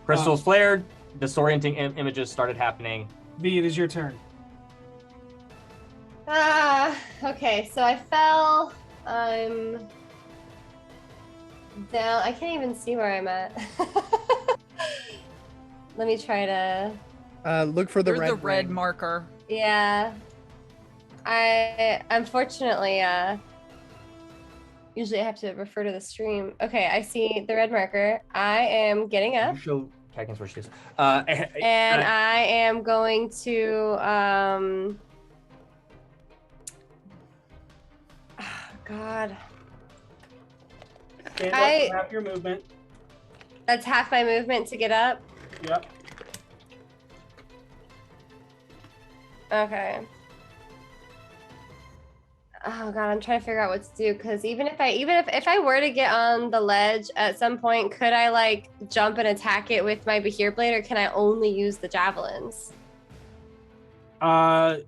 Speaker 2: Crystals flared. Disorienting images started happening.
Speaker 1: V, it is your turn.
Speaker 6: Okay, so I fell. I'm down. I can't even see where I'm at. Let me try to.
Speaker 8: Look for the
Speaker 5: You're
Speaker 8: red
Speaker 5: the red
Speaker 8: ring.
Speaker 5: marker.
Speaker 6: Yeah. I unfortunately usually I have to refer to the stream. Okay, I see the red marker. I am getting up.
Speaker 2: You show Kakin's where she is.
Speaker 6: And I am going to God.
Speaker 1: Stand
Speaker 6: I-
Speaker 1: up, half your movement.
Speaker 6: That's half my movement to get up.
Speaker 1: Yep.
Speaker 6: Okay. Oh god, I'm trying to figure out what to do because even if I were to get on the ledge at some point, could I like jump and attack it with my Behir blade, or can I only use the javelins?
Speaker 1: What's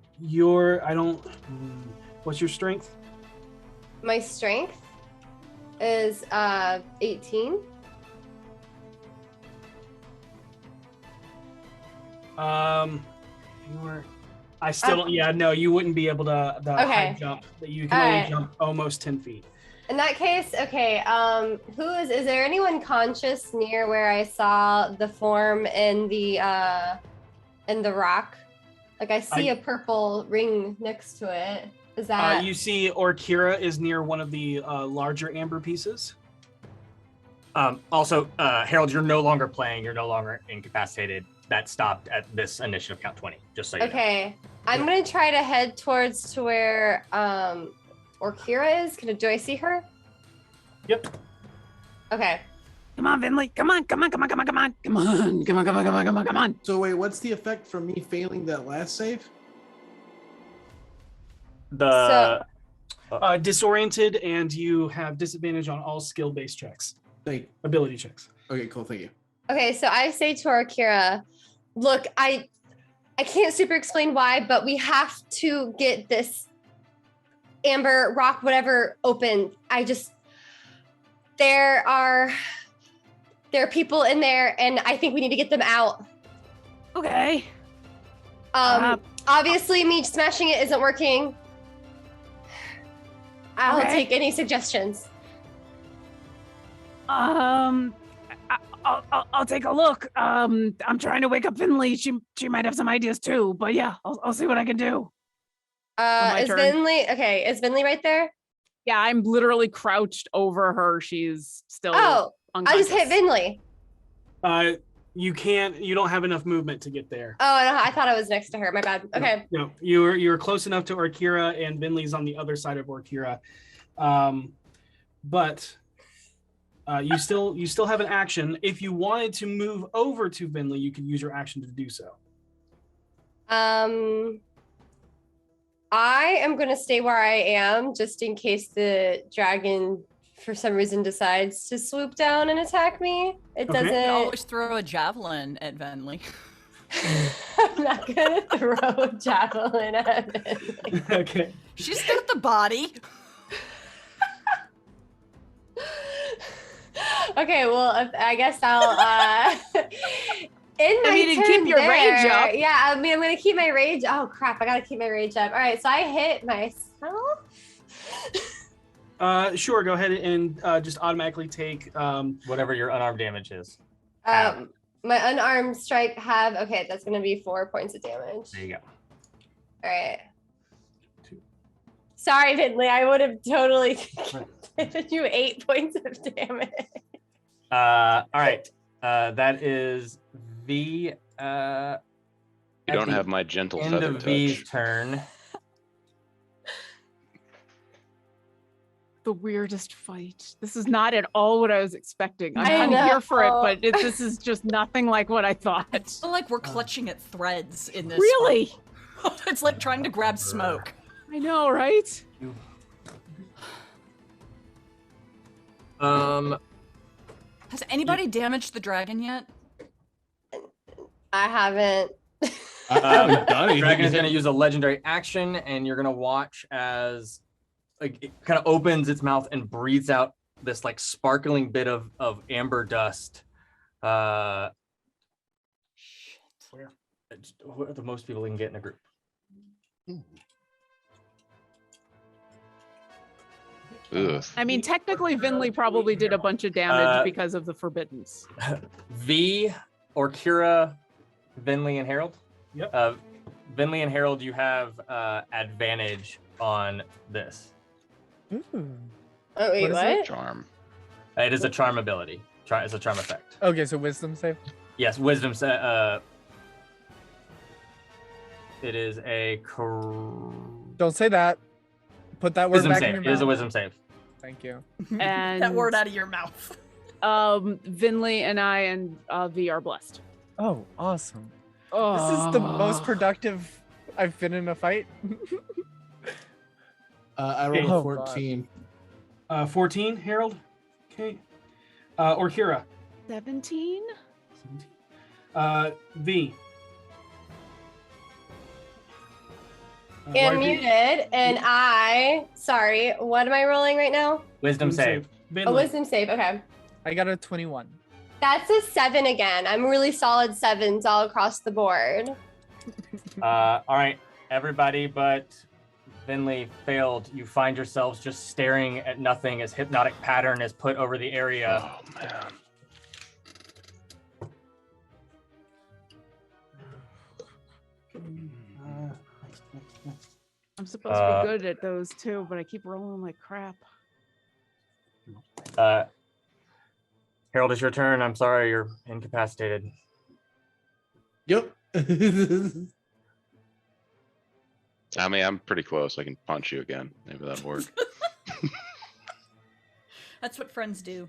Speaker 1: your strength?
Speaker 6: My strength is 18.
Speaker 1: You were. I still don't. Yeah, no, you wouldn't be able to the high
Speaker 6: Okay.
Speaker 1: jump. That you can
Speaker 6: All
Speaker 1: only
Speaker 6: right.
Speaker 1: jump almost 10 feet.
Speaker 6: In that case, okay. Is there anyone conscious near where I saw the form in the rock? Like I see a purple ring next to it. Is that?
Speaker 1: You see, Orkira is near one of the larger amber pieces.
Speaker 10: Also, Harold, you're no longer playing. You're no longer incapacitated. That stopped at this initiative count 20. Just so you know.
Speaker 6: Okay. I'm gonna try to head towards to where Orkira is. Do I see her?
Speaker 1: Yep.
Speaker 6: Okay.
Speaker 4: Come on, Vinley. Come on. Come on.
Speaker 3: So wait, what's the effect from me failing that last save?
Speaker 1: Disoriented, and you have disadvantage on all skill-based checks. Ability checks.
Speaker 3: Okay, cool. Thank you.
Speaker 6: Okay, so I say to Orkira, look, I can't super explain why, but we have to get this amber rock, whatever, open. There are people in there, and I think we need to get them out.
Speaker 4: Okay.
Speaker 6: Obviously, me smashing it isn't working. I'll take any suggestions.
Speaker 4: I'll take a look. I'm trying to wake up Finley. She might have some ideas too, but yeah, I'll see what I can do.
Speaker 6: Is Vinley right there?
Speaker 9: Yeah, I'm literally crouched over her. She's still
Speaker 6: I
Speaker 9: unconscious.
Speaker 6: just hit Vinley.
Speaker 1: You don't have enough movement to get there.
Speaker 6: Oh, I thought I was next to her. My bad. Okay.
Speaker 1: No, you're close enough to Orkira, and Vinley's on the other side of Orkira. But you still have an action. If you wanted to move over to Vinley, you could use your action to do so.
Speaker 6: I am going to stay where I am just in case the dragon for some reason decides to swoop down and attack me. It doesn't.
Speaker 5: You always throw a javelin at Venley.
Speaker 6: I'm not going to throw a javelin at Vinley.
Speaker 1: Okay.
Speaker 5: She's got the body.
Speaker 6: Okay, well, I guess I'll in my turn
Speaker 9: keep your rage up.
Speaker 6: Yeah, I mean, I'm gonna keep my rage. Oh crap, I gotta keep my rage up. All right, so I hit myself.
Speaker 1: Sure, go ahead and just automatically take
Speaker 10: whatever your unarmed damage is.
Speaker 6: My unarmed strike that's gonna be 4 points of damage.
Speaker 10: There you go.
Speaker 6: All right. Sorry, Vinley, I would have totally given you 8 points of damage.
Speaker 10: All right. That is V.
Speaker 7: You don't have my gentle
Speaker 10: end
Speaker 7: feather
Speaker 10: of
Speaker 7: touch.
Speaker 10: V's turn.
Speaker 9: The weirdest fight. This is not at all what I was expecting.
Speaker 6: I
Speaker 9: I'm
Speaker 6: know.
Speaker 9: here for it, but this is just nothing like what I thought.
Speaker 5: I feel like we're clutching at threads in this.
Speaker 9: Really?
Speaker 5: fight. It's like trying to grab smoke.
Speaker 9: I know, right?
Speaker 5: Has anybody damaged the dragon yet?
Speaker 6: I haven't.
Speaker 3: I haven't done anything.
Speaker 10: Dragon is going to use a legendary action, and you're going to watch as like it kind of opens its mouth and breathes out this like sparkling bit of amber dust. Where are the most people we can get in a group?
Speaker 7: Ugh.
Speaker 9: I mean, technically, Vinley probably did a bunch of damage because of the forbiddens.
Speaker 10: V, Orkira, Vinley, and Harold.
Speaker 1: Yep.
Speaker 10: Vinley and Harold, you have advantage on this.
Speaker 8: Ooh.
Speaker 6: Oh wait, what?
Speaker 7: Charm.
Speaker 10: It is a charm ability. It's a charm effect.
Speaker 8: Okay, so wisdom save.
Speaker 10: Yes, wisdom. It is a
Speaker 8: Don't say that. Put that word
Speaker 10: wisdom
Speaker 8: back in
Speaker 10: save.
Speaker 8: your
Speaker 10: It is a
Speaker 8: mouth.
Speaker 10: wisdom save.
Speaker 8: Thank you.
Speaker 9: And
Speaker 5: That word out of your mouth.
Speaker 9: Vinley and I and V are blessed.
Speaker 8: Oh, awesome.
Speaker 9: Oh.
Speaker 8: This is the most productive I've been in a fight.
Speaker 3: I rolled
Speaker 8: Oh,
Speaker 3: a 14.
Speaker 1: 14, Harold. Okay. Orkira.
Speaker 9: 17?
Speaker 1: 17. V.
Speaker 6: And muted, and sorry, what am I rolling right now?
Speaker 10: Wisdom save.
Speaker 6: A wisdom save, okay.
Speaker 8: I got a 21.
Speaker 6: That's a 7 again. I'm really solid 7s all across the board.
Speaker 10: All right, everybody but Vinley failed. You find yourselves just staring at nothing as hypnotic pattern is put over the area.
Speaker 7: Oh man.
Speaker 9: I'm supposed to be good at those too, but I keep rolling like crap.
Speaker 10: Harold, it's your turn. I'm sorry, you're incapacitated.
Speaker 3: Yep.
Speaker 7: I mean, I'm pretty close. I can punch you again. Maybe that'll work.
Speaker 5: That's what friends do.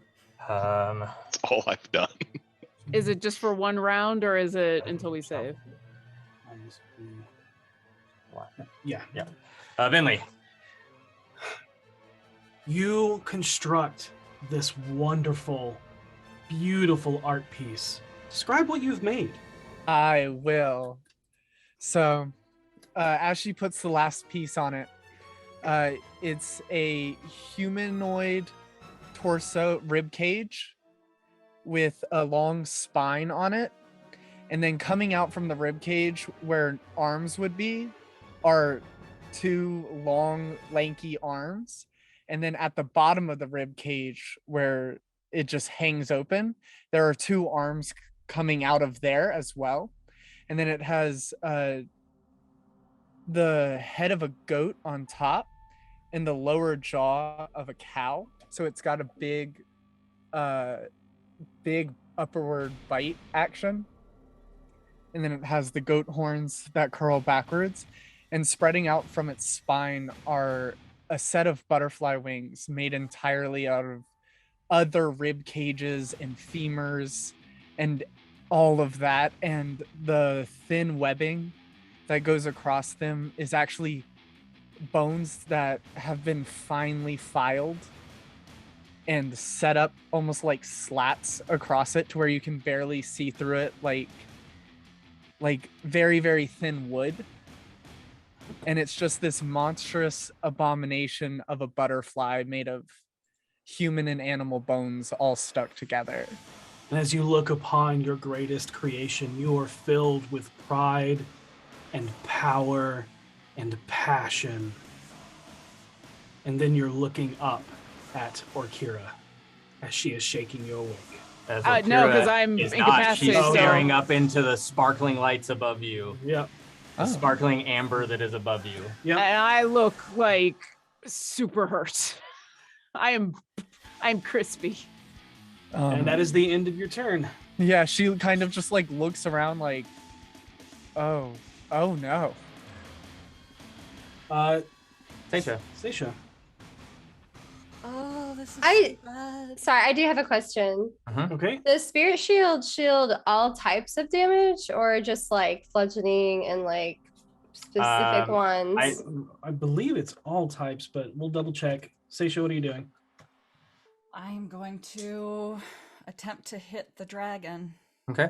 Speaker 7: That's all I've done.
Speaker 9: Is it just for one round or is it until we save?
Speaker 1: Yeah.
Speaker 10: Vinley.
Speaker 1: You construct this wonderful, beautiful art piece. Describe what you've made.
Speaker 8: I will. So, as she puts the last piece on it, it's a humanoid torso rib cage with a long spine on it. And then coming out from the rib cage where arms would be are 2 long, lanky arms. And then at the bottom of the rib cage where it just hangs open, there are 2 arms coming out of there as well. And then it has the head of a goat on top and the lower jaw of a cow. So it's got a big upward bite action. And then it has the goat horns that curl backwards. And spreading out from its spine are a set of butterfly wings made entirely out of other rib cages and femurs and all of that. And the thin webbing that goes across them is actually bones that have been finely filed and set up almost like slats across it to where you can barely see through it, like very, very thin wood. And it's just this monstrous abomination of a butterfly made of human and animal bones all stuck together.
Speaker 1: And as you look upon your greatest creation, you are filled with pride and power and passion. And then you're looking up at Orkira as she is shaking you awake.
Speaker 9: No, because I'm
Speaker 10: She's
Speaker 9: incapacitated.
Speaker 10: staring up into the sparkling lights above you.
Speaker 1: Yep.
Speaker 10: The sparkling amber that is above you.
Speaker 1: Yep.
Speaker 9: And I look like super hurt. I'm crispy.
Speaker 1: And that is the end of your turn.
Speaker 8: Yeah, she kind of just like looks around like, oh no.
Speaker 1: Seisha.
Speaker 5: Oh, this is so bad.
Speaker 6: Sorry, I do have a question.
Speaker 1: Okay.
Speaker 6: Does Spirit shield all types of damage or just like bludgeoning and like specific ones?
Speaker 1: I believe it's all types, but we'll double check. Seisha, what are you doing?
Speaker 5: I'm going to attempt to hit the dragon.
Speaker 10: Okay.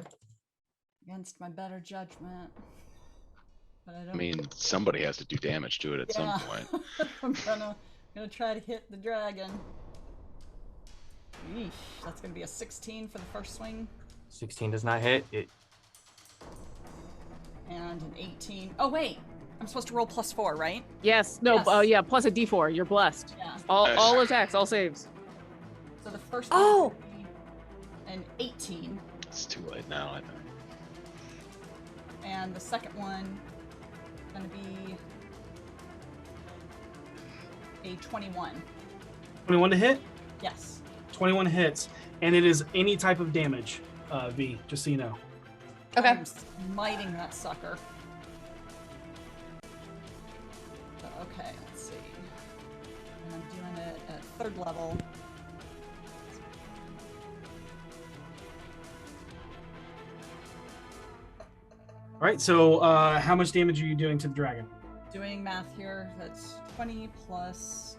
Speaker 5: Against my better judgment. But I don't.
Speaker 7: I mean, somebody has to do damage to it at some point.
Speaker 5: I'm gonna try to hit the dragon. Eesh, that's gonna be a 16 for the first swing.
Speaker 10: 16 does not hit.
Speaker 5: And an 18. Oh wait, I'm supposed to roll +4, right?
Speaker 9: Yes. No.
Speaker 5: Yes.
Speaker 9: Yeah. Plus a D4. You're blessed.
Speaker 5: Yeah.
Speaker 9: All attacks, all saves.
Speaker 5: So the first one is gonna be an 18.
Speaker 7: It's too late now, I think.
Speaker 5: And the second one is gonna be a 21.
Speaker 1: 21 to hit?
Speaker 5: Yes.
Speaker 1: 21 hits. And it is any type of damage, V, just so you know.
Speaker 6: Okay.
Speaker 5: I'm smiting that sucker. Okay, let's see. And I'm doing it at 3rd level.
Speaker 1: All right, so how much damage are you doing to the dragon?
Speaker 5: Doing math here, that's 20 plus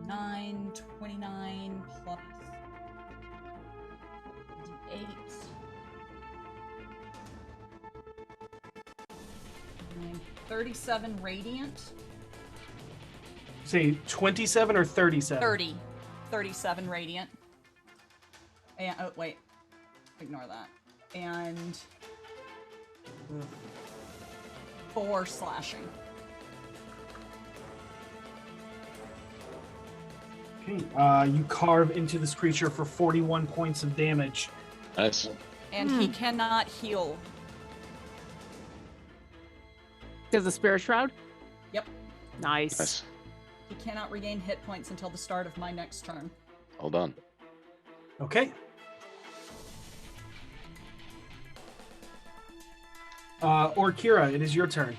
Speaker 5: 9, 29 plus D8. And 37 radiant.
Speaker 1: Say 27 or 37?
Speaker 5: 37 radiant. And, oh, wait. Ignore that. And 4 slashing.
Speaker 1: Okay. You carve into this creature for 41 points of damage.
Speaker 7: Nice.
Speaker 5: And he cannot heal.
Speaker 9: Does the spirit shroud?
Speaker 5: Yep.
Speaker 9: Nice.
Speaker 7: Nice.
Speaker 5: He cannot regain hit points until the start of my next turn.
Speaker 7: Hold on.
Speaker 1: Okay. Orkira, it is your turn.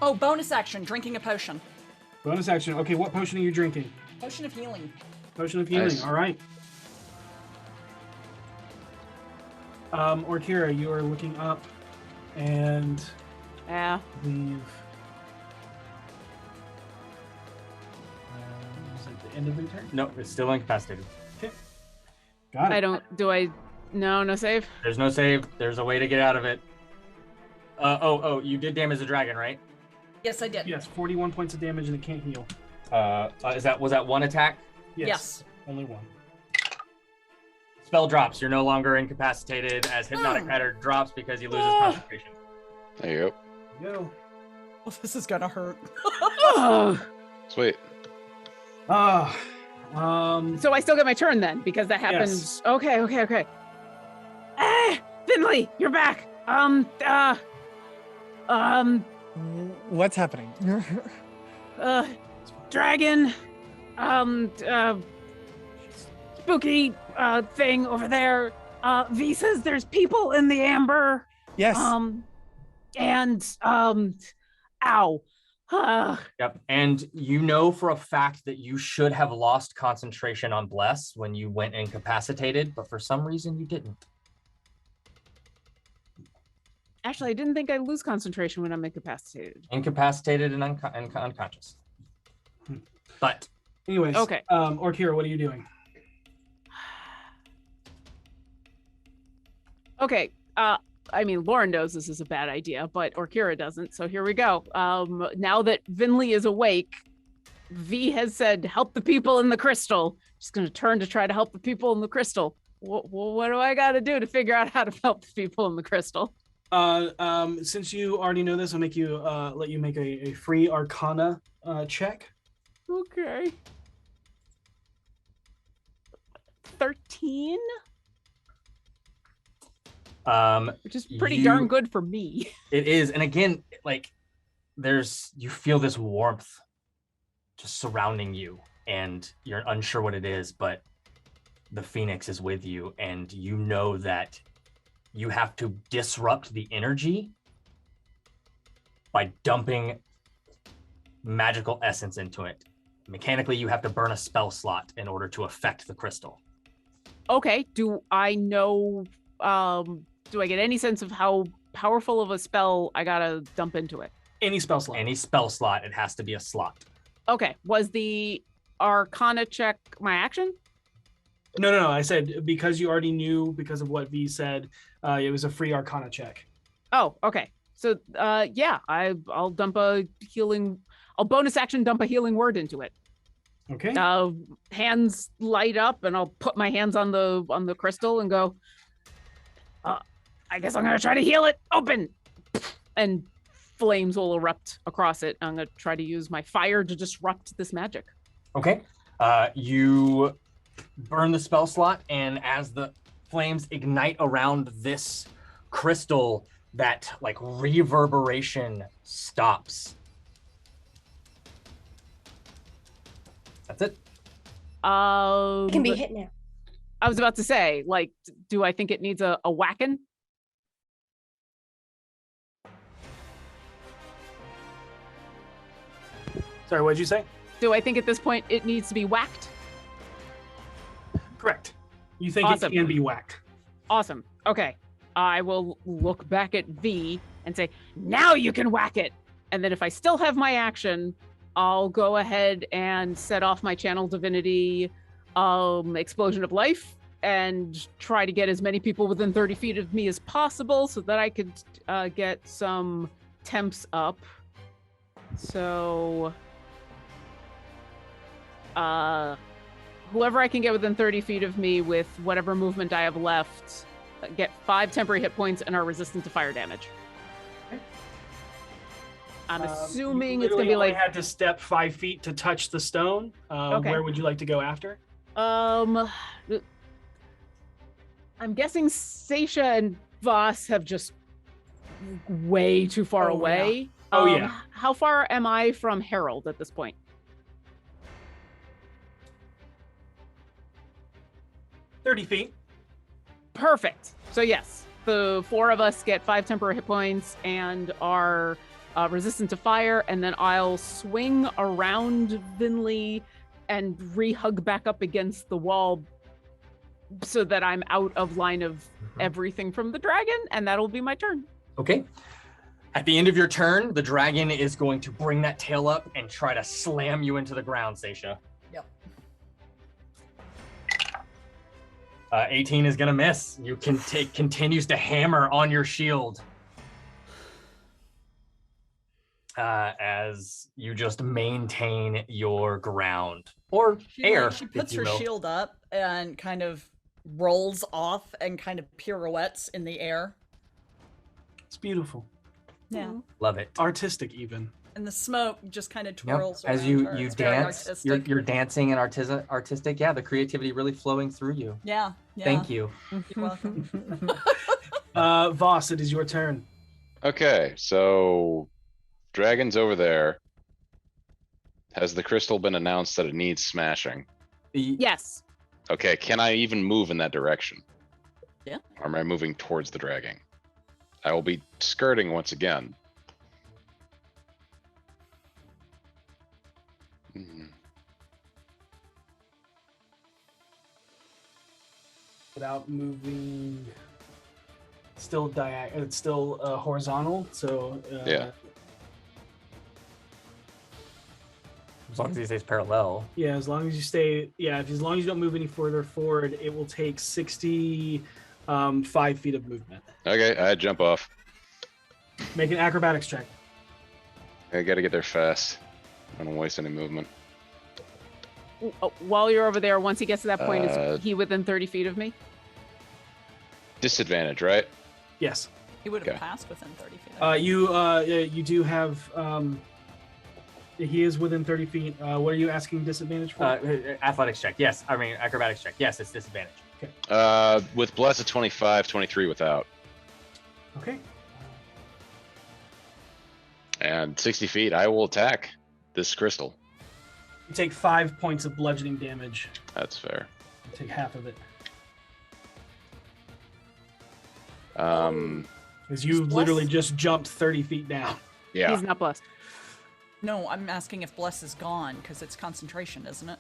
Speaker 5: Oh, bonus action, drinking a potion.
Speaker 1: Bonus action. Okay, what potion are you drinking?
Speaker 5: Potion of healing.
Speaker 1: Potion of healing.
Speaker 7: Nice.
Speaker 1: All right. Orkira, you are looking up, and
Speaker 9: Yeah.
Speaker 1: I believe. Is it the end of your turn?
Speaker 10: No, it's still incapacitated.
Speaker 1: Got it.
Speaker 9: I don't. Do I? No save.
Speaker 10: There's no save. There's a way to get out of it. You did damage the dragon, right?
Speaker 5: Yes, I did.
Speaker 1: Yes, 41 points of damage, and it can't heal.
Speaker 10: Was that one attack?
Speaker 5: Yes.
Speaker 1: Only one.
Speaker 10: Spell drops. You're no longer incapacitated as hypnotic matter drops because he loses concentration.
Speaker 7: There you go.
Speaker 1: Go.
Speaker 5: Well, this is gonna hurt.
Speaker 9: Oh.
Speaker 7: Sweet.
Speaker 9: So I still get my turn then because that happens.
Speaker 1: Yes.
Speaker 9: Okay. Finley, you're back.
Speaker 8: What's happening?
Speaker 9: Dragon, spooky thing over there. V says there's people in the amber.
Speaker 8: Yes.
Speaker 9: Ow.
Speaker 10: Yep. And you know for a fact that you should have lost concentration on Bless when you went incapacitated, but for some reason you didn't.
Speaker 9: Actually, I didn't think I'd lose concentration when I'm incapacitated.
Speaker 10: Incapacitated and unconscious. But
Speaker 1: Anyways.
Speaker 9: Okay.
Speaker 1: Orkira, what are you doing?
Speaker 9: Okay. I mean, Lauren knows this is a bad idea, but Orkira doesn't. So here we go. Now that Vinley is awake, V has said, help the people in the crystal. She's going to turn to try to help the people in the crystal. What do I got to do to figure out how to help the people in the crystal?
Speaker 1: Since you already know this, I'll make you let you make a free Arcana check.
Speaker 9: Okay. 13? Which is pretty darn good for me.
Speaker 10: It is. And again, like you feel this warmth just surrounding you and you're unsure what it is, but the Phoenix is with you and you know that you have to disrupt the energy by dumping magical essence into it. Mechanically, you have to burn a spell slot in order to affect the crystal.
Speaker 9: Okay. Do I know, do I get any sense of how powerful of a spell I gotta dump into it?
Speaker 1: Any spell slot.
Speaker 10: Any spell slot, it has to be a slot.
Speaker 9: Okay. Was the Arcana check my action?
Speaker 1: No. I said because you already knew because of what V said, it was a free Arcana check.
Speaker 9: Oh, okay. So, yeah, I'll dump a healing. I'll bonus action dump a healing word into it.
Speaker 1: Okay.
Speaker 9: Hands light up, and I'll put my hands on the crystal and go. I guess I'm gonna try to heal it. Open, and flames will erupt across it. I'm gonna try to use my fire to disrupt this magic.
Speaker 10: Okay. You burn the spell slot, and as the flames ignite around this crystal, that like reverberation stops. That's it.
Speaker 6: It can be hit now.
Speaker 9: I was about to say, like, do I think it needs a whacking?
Speaker 1: Sorry, what did you say?
Speaker 9: Do I think at this point it needs to be whacked?
Speaker 1: Correct. You think
Speaker 9: Awesome.
Speaker 1: it can be whacked.
Speaker 9: Awesome. Okay. I will look back at V and say, now you can whack it. And then if I still have my action, I'll go ahead and set off my channel divinity explosion of life and try to get as many people within 30 feet of me as possible so that I could get some temps up. So whoever I can get within 30 feet of me with whatever movement I have left, get 5 temporary hit points and are resistant to fire damage. I'm assuming it's gonna be like
Speaker 1: had to step 5 feet to touch the stone.
Speaker 9: Okay.
Speaker 1: Where would you like to go after?
Speaker 9: I'm guessing Seisha and Voss have just way too far away.
Speaker 1: Oh, yeah.
Speaker 9: How far am I from Harold at this point?
Speaker 1: 30 feet.
Speaker 9: Perfect. So yes, the 4 of us get 5 temporary hit points and are resistant to fire, and then I'll swing around Vinley and re-hug back up against the wall so that I'm out of line of everything from the dragon, and that'll be my turn.
Speaker 10: Okay. At the end of your turn, the dragon is going to bring that tail up and try to slam you into the ground, Seisha.
Speaker 5: Yep.
Speaker 10: 18 is gonna miss. You can continues to hammer on your shield. As you just maintain your ground or air.
Speaker 5: She puts
Speaker 10: if you
Speaker 5: her
Speaker 10: will.
Speaker 5: shield up and kind of rolls off and kind of pirouettes in the air.
Speaker 1: It's beautiful.
Speaker 5: Yeah.
Speaker 10: Love it.
Speaker 1: Artistic, even.
Speaker 5: And the smoke just kind of
Speaker 10: Yep.
Speaker 5: twirls
Speaker 10: As
Speaker 5: around
Speaker 10: you
Speaker 5: her.
Speaker 10: you
Speaker 5: It's very
Speaker 10: dance, you're
Speaker 5: artistic.
Speaker 10: dancing and artistic. Yeah, the creativity really flowing through you.
Speaker 5: Yeah.
Speaker 10: Thank you.
Speaker 5: You're welcome.
Speaker 1: Voss, it is your turn.
Speaker 7: Okay, so dragon's over there. Has the crystal been announced that it needs smashing?
Speaker 9: Yes.
Speaker 7: Okay, can I even move in that direction?
Speaker 5: Yeah.
Speaker 7: Or am I moving towards the dragon? I will be skirting once again.
Speaker 1: Without moving, it's still horizontal. So
Speaker 7: Yeah.
Speaker 10: As long as he stays parallel.
Speaker 1: Yeah, as long as you stay, as long as you don't move any further forward, it will take 65 feet of movement.
Speaker 7: Okay, I jump off.
Speaker 1: Make an acrobatics check.
Speaker 7: I gotta get there fast. I don't waste any movement.
Speaker 9: While you're over there, once he gets to that point,
Speaker 7: Uh,
Speaker 9: is he within 30 feet of me?
Speaker 7: Disadvantage, right?
Speaker 1: Yes.
Speaker 5: He would have
Speaker 7: Okay.
Speaker 5: passed within 30 feet.
Speaker 1: You do have. He is within 30 feet. What are you asking disadvantage for?
Speaker 10: Athletics check. Yes. I mean, acrobatics check. Yes, it's disadvantage.
Speaker 7: With bless of 25, 23 without.
Speaker 1: Okay.
Speaker 7: And 60 feet, I will attack this crystal.
Speaker 1: You take 5 points of bludgeoning damage.
Speaker 7: That's fair.
Speaker 1: You take half of it. Because you
Speaker 5: Bless-
Speaker 1: literally just jumped 30 feet down.
Speaker 7: Yeah.
Speaker 9: He's not blessed.
Speaker 5: No, I'm asking if Bless is gone because it's concentration, isn't it?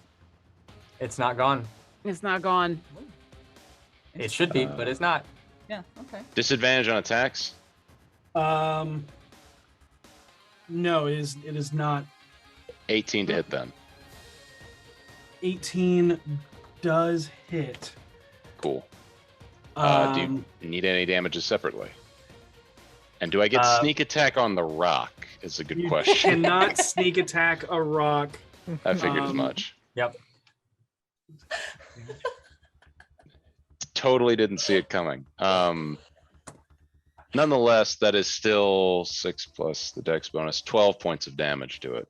Speaker 10: It's not gone.
Speaker 9: It's not gone.
Speaker 10: It should be, but it's not.
Speaker 5: Yeah. Okay.
Speaker 7: Disadvantage on attacks?
Speaker 1: No, it is not.
Speaker 7: 18 to hit then.
Speaker 1: 18 does hit.
Speaker 7: Cool. Do you need any damages separately? And do I get sneak attack on the rock? Is a good
Speaker 1: You
Speaker 7: question.
Speaker 1: cannot sneak attack a rock.
Speaker 7: I figured as
Speaker 1: um,
Speaker 7: much.
Speaker 10: Yep.
Speaker 7: Totally didn't see it coming. Nonetheless, that is still 6 plus the dex bonus, 12 points of damage to it.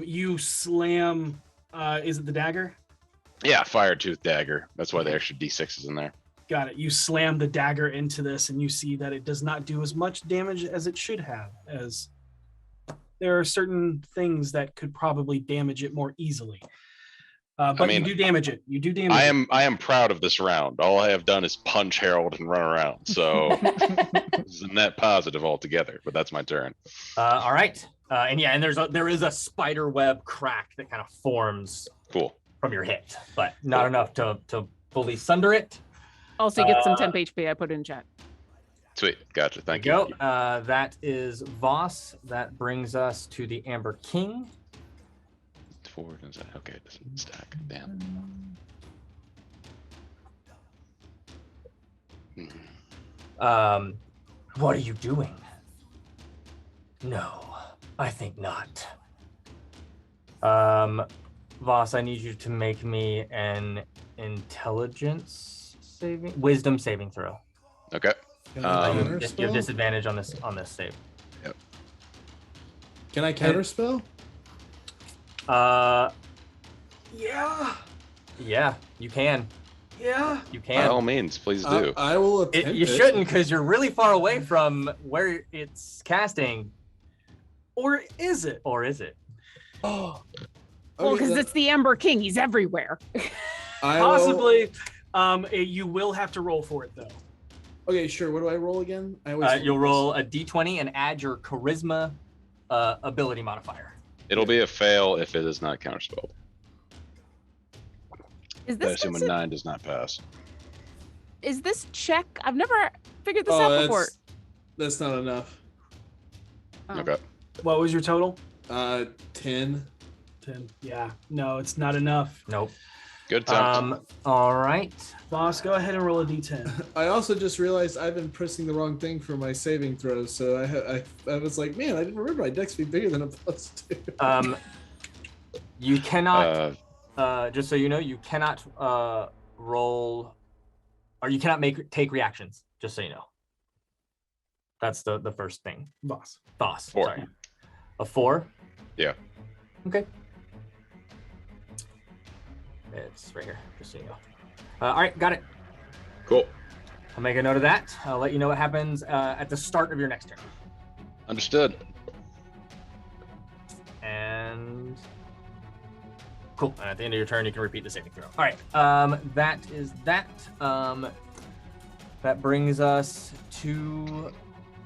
Speaker 1: You slam. Is it the dagger?
Speaker 7: Yeah, fire tooth dagger. That's why the extra d6 is in there.
Speaker 1: Got it. You slam the dagger into this, and you see that it does not do as much damage as it should have. As there are certain things that could probably damage it more easily. But
Speaker 7: mean,
Speaker 1: you do damage it. You do damage it.
Speaker 7: I am proud of this round. All I have done is punch Harold and run around. So it's a net positive altogether. But that's my turn.
Speaker 10: All right. And yeah, and there is a spider web crack that kind of forms
Speaker 7: Cool.
Speaker 10: from your hit, but not enough to fully sunder it.
Speaker 9: Also, you get some temp HP. I put in chat.
Speaker 7: Sweet. Gotcha. Thank
Speaker 10: There
Speaker 7: you.
Speaker 10: you go. That is Voss. That brings us to the Amber King.
Speaker 7: Forward is that okay? It doesn't stack. Damn.
Speaker 10: What are you doing? No, I think not. Voss, I need you to make me an wisdom saving throw.
Speaker 7: Okay.
Speaker 3: Can I
Speaker 10: You
Speaker 3: counterspell?
Speaker 10: have disadvantage on this save.
Speaker 3: Can I counterspell?
Speaker 10: Yeah, you can.
Speaker 1: Yeah.
Speaker 10: You
Speaker 7: By all
Speaker 10: can.
Speaker 7: means, please do.
Speaker 3: I will attempt
Speaker 10: You shouldn't, because you're really far away from where it's casting.
Speaker 1: Or is it?
Speaker 10: Or is it?
Speaker 3: Oh.
Speaker 9: Well, because it's the Ember King. He's everywhere.
Speaker 1: Possibly. You will have to roll for it though.
Speaker 3: Okay, sure. What do I roll again? I always
Speaker 10: You'll roll a d20 and add your charisma ability modifier.
Speaker 7: It'll be a fail if it is not counterspelled.
Speaker 9: Is
Speaker 7: I
Speaker 9: this
Speaker 7: assume a 9 does not pass.
Speaker 9: is this check? I've never figured this
Speaker 3: Oh,
Speaker 9: out before.
Speaker 3: that's not enough.
Speaker 9: Oh.
Speaker 7: Okay.
Speaker 1: What was your total?
Speaker 3: 10.
Speaker 1: 10. Yeah. No, it's not enough.
Speaker 10: Nope.
Speaker 7: Good attempt.
Speaker 10: All right.
Speaker 1: Boss, go ahead and roll a d10.
Speaker 3: I also just realized I've been pressing the wrong thing for my saving throws, so I was like, man, I didn't remember my dex be bigger than a +2.
Speaker 10: You cannot. Just so you know, you cannot roll, or you cannot take reactions. Just so you know. That's the first thing.
Speaker 1: Boss.
Speaker 10: 4. Sorry. A 4.
Speaker 7: Yeah.
Speaker 10: Okay. It's right here, just so you know. All right, got it.
Speaker 7: Cool.
Speaker 10: I'll make a note of that. I'll let you know what happens at the start of your next turn.
Speaker 7: Understood.
Speaker 10: And cool. And at the end of your turn, you can repeat the saving throw. All right. That is that. That brings us to.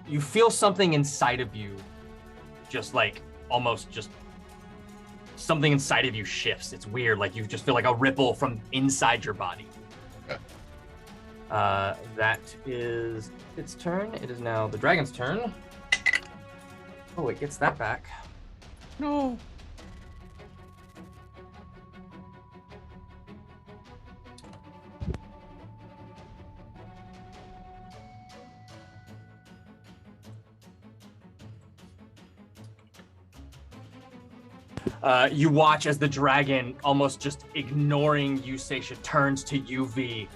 Speaker 10: You feel something inside of you, just like almost just. Something inside of you shifts. It's weird. Like you just feel like a ripple from inside your body.
Speaker 7: Okay.
Speaker 10: That is its turn. It is now the dragon's turn. Oh, it gets that back.
Speaker 9: No.
Speaker 10: You watch as the dragon, almost just ignoring you, Seisha, turns to UV.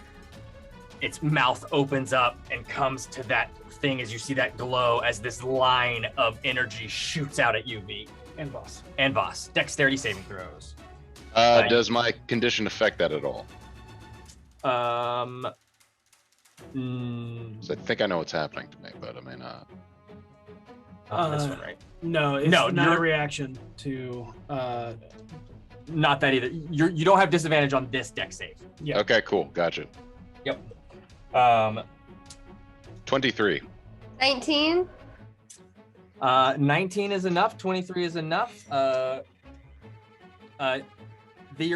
Speaker 10: Its mouth opens up and comes to that thing as you see that glow as this line of energy shoots out at UV.
Speaker 1: And Boss.
Speaker 10: And Voss. Dexterity saving throws.
Speaker 7: Does my condition affect that at all?
Speaker 10: 'Cause
Speaker 7: I think I know what's happening to me, but I may not.
Speaker 10: this one, right?
Speaker 1: No, it's
Speaker 10: No,
Speaker 1: not a
Speaker 10: you're-
Speaker 1: reaction to
Speaker 10: Not that either. You don't have disadvantage on this dex save.
Speaker 1: yeah.
Speaker 7: Okay, cool. Gotcha.
Speaker 10: Yep.
Speaker 7: 23.
Speaker 6: 19.
Speaker 10: 19 is enough. 23 is enough. You're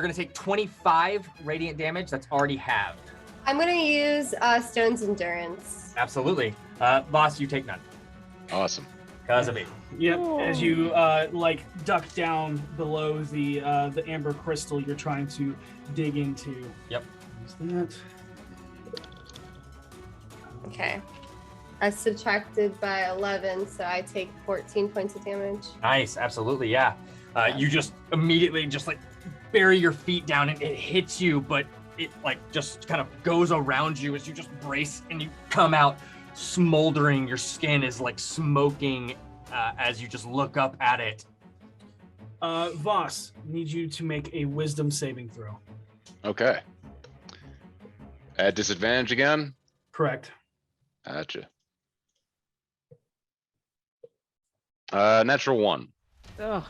Speaker 10: going to take 25 radiant damage. That's already halved.
Speaker 6: I'm gonna use Stone's Endurance.
Speaker 10: Absolutely. Boss, you take none.
Speaker 7: Awesome.
Speaker 10: Because of it.
Speaker 1: Yep. As you like duck down below the amber crystal you're trying to dig into.
Speaker 10: Yep.
Speaker 1: Use that.
Speaker 6: Okay. I subtracted by 11, so I take 14 points of damage.
Speaker 10: Nice. Absolutely. Yeah. You just immediately just like bury your feet down and it hits you, but it like just kind of goes around you as you just brace and you come out smoldering. Your skin is like smoking as you just look up at it.
Speaker 1: Voss, need you to make a wisdom saving throw.
Speaker 7: Okay. At disadvantage again?
Speaker 1: Correct.
Speaker 7: Gotcha. Natural 1.
Speaker 9: Ugh.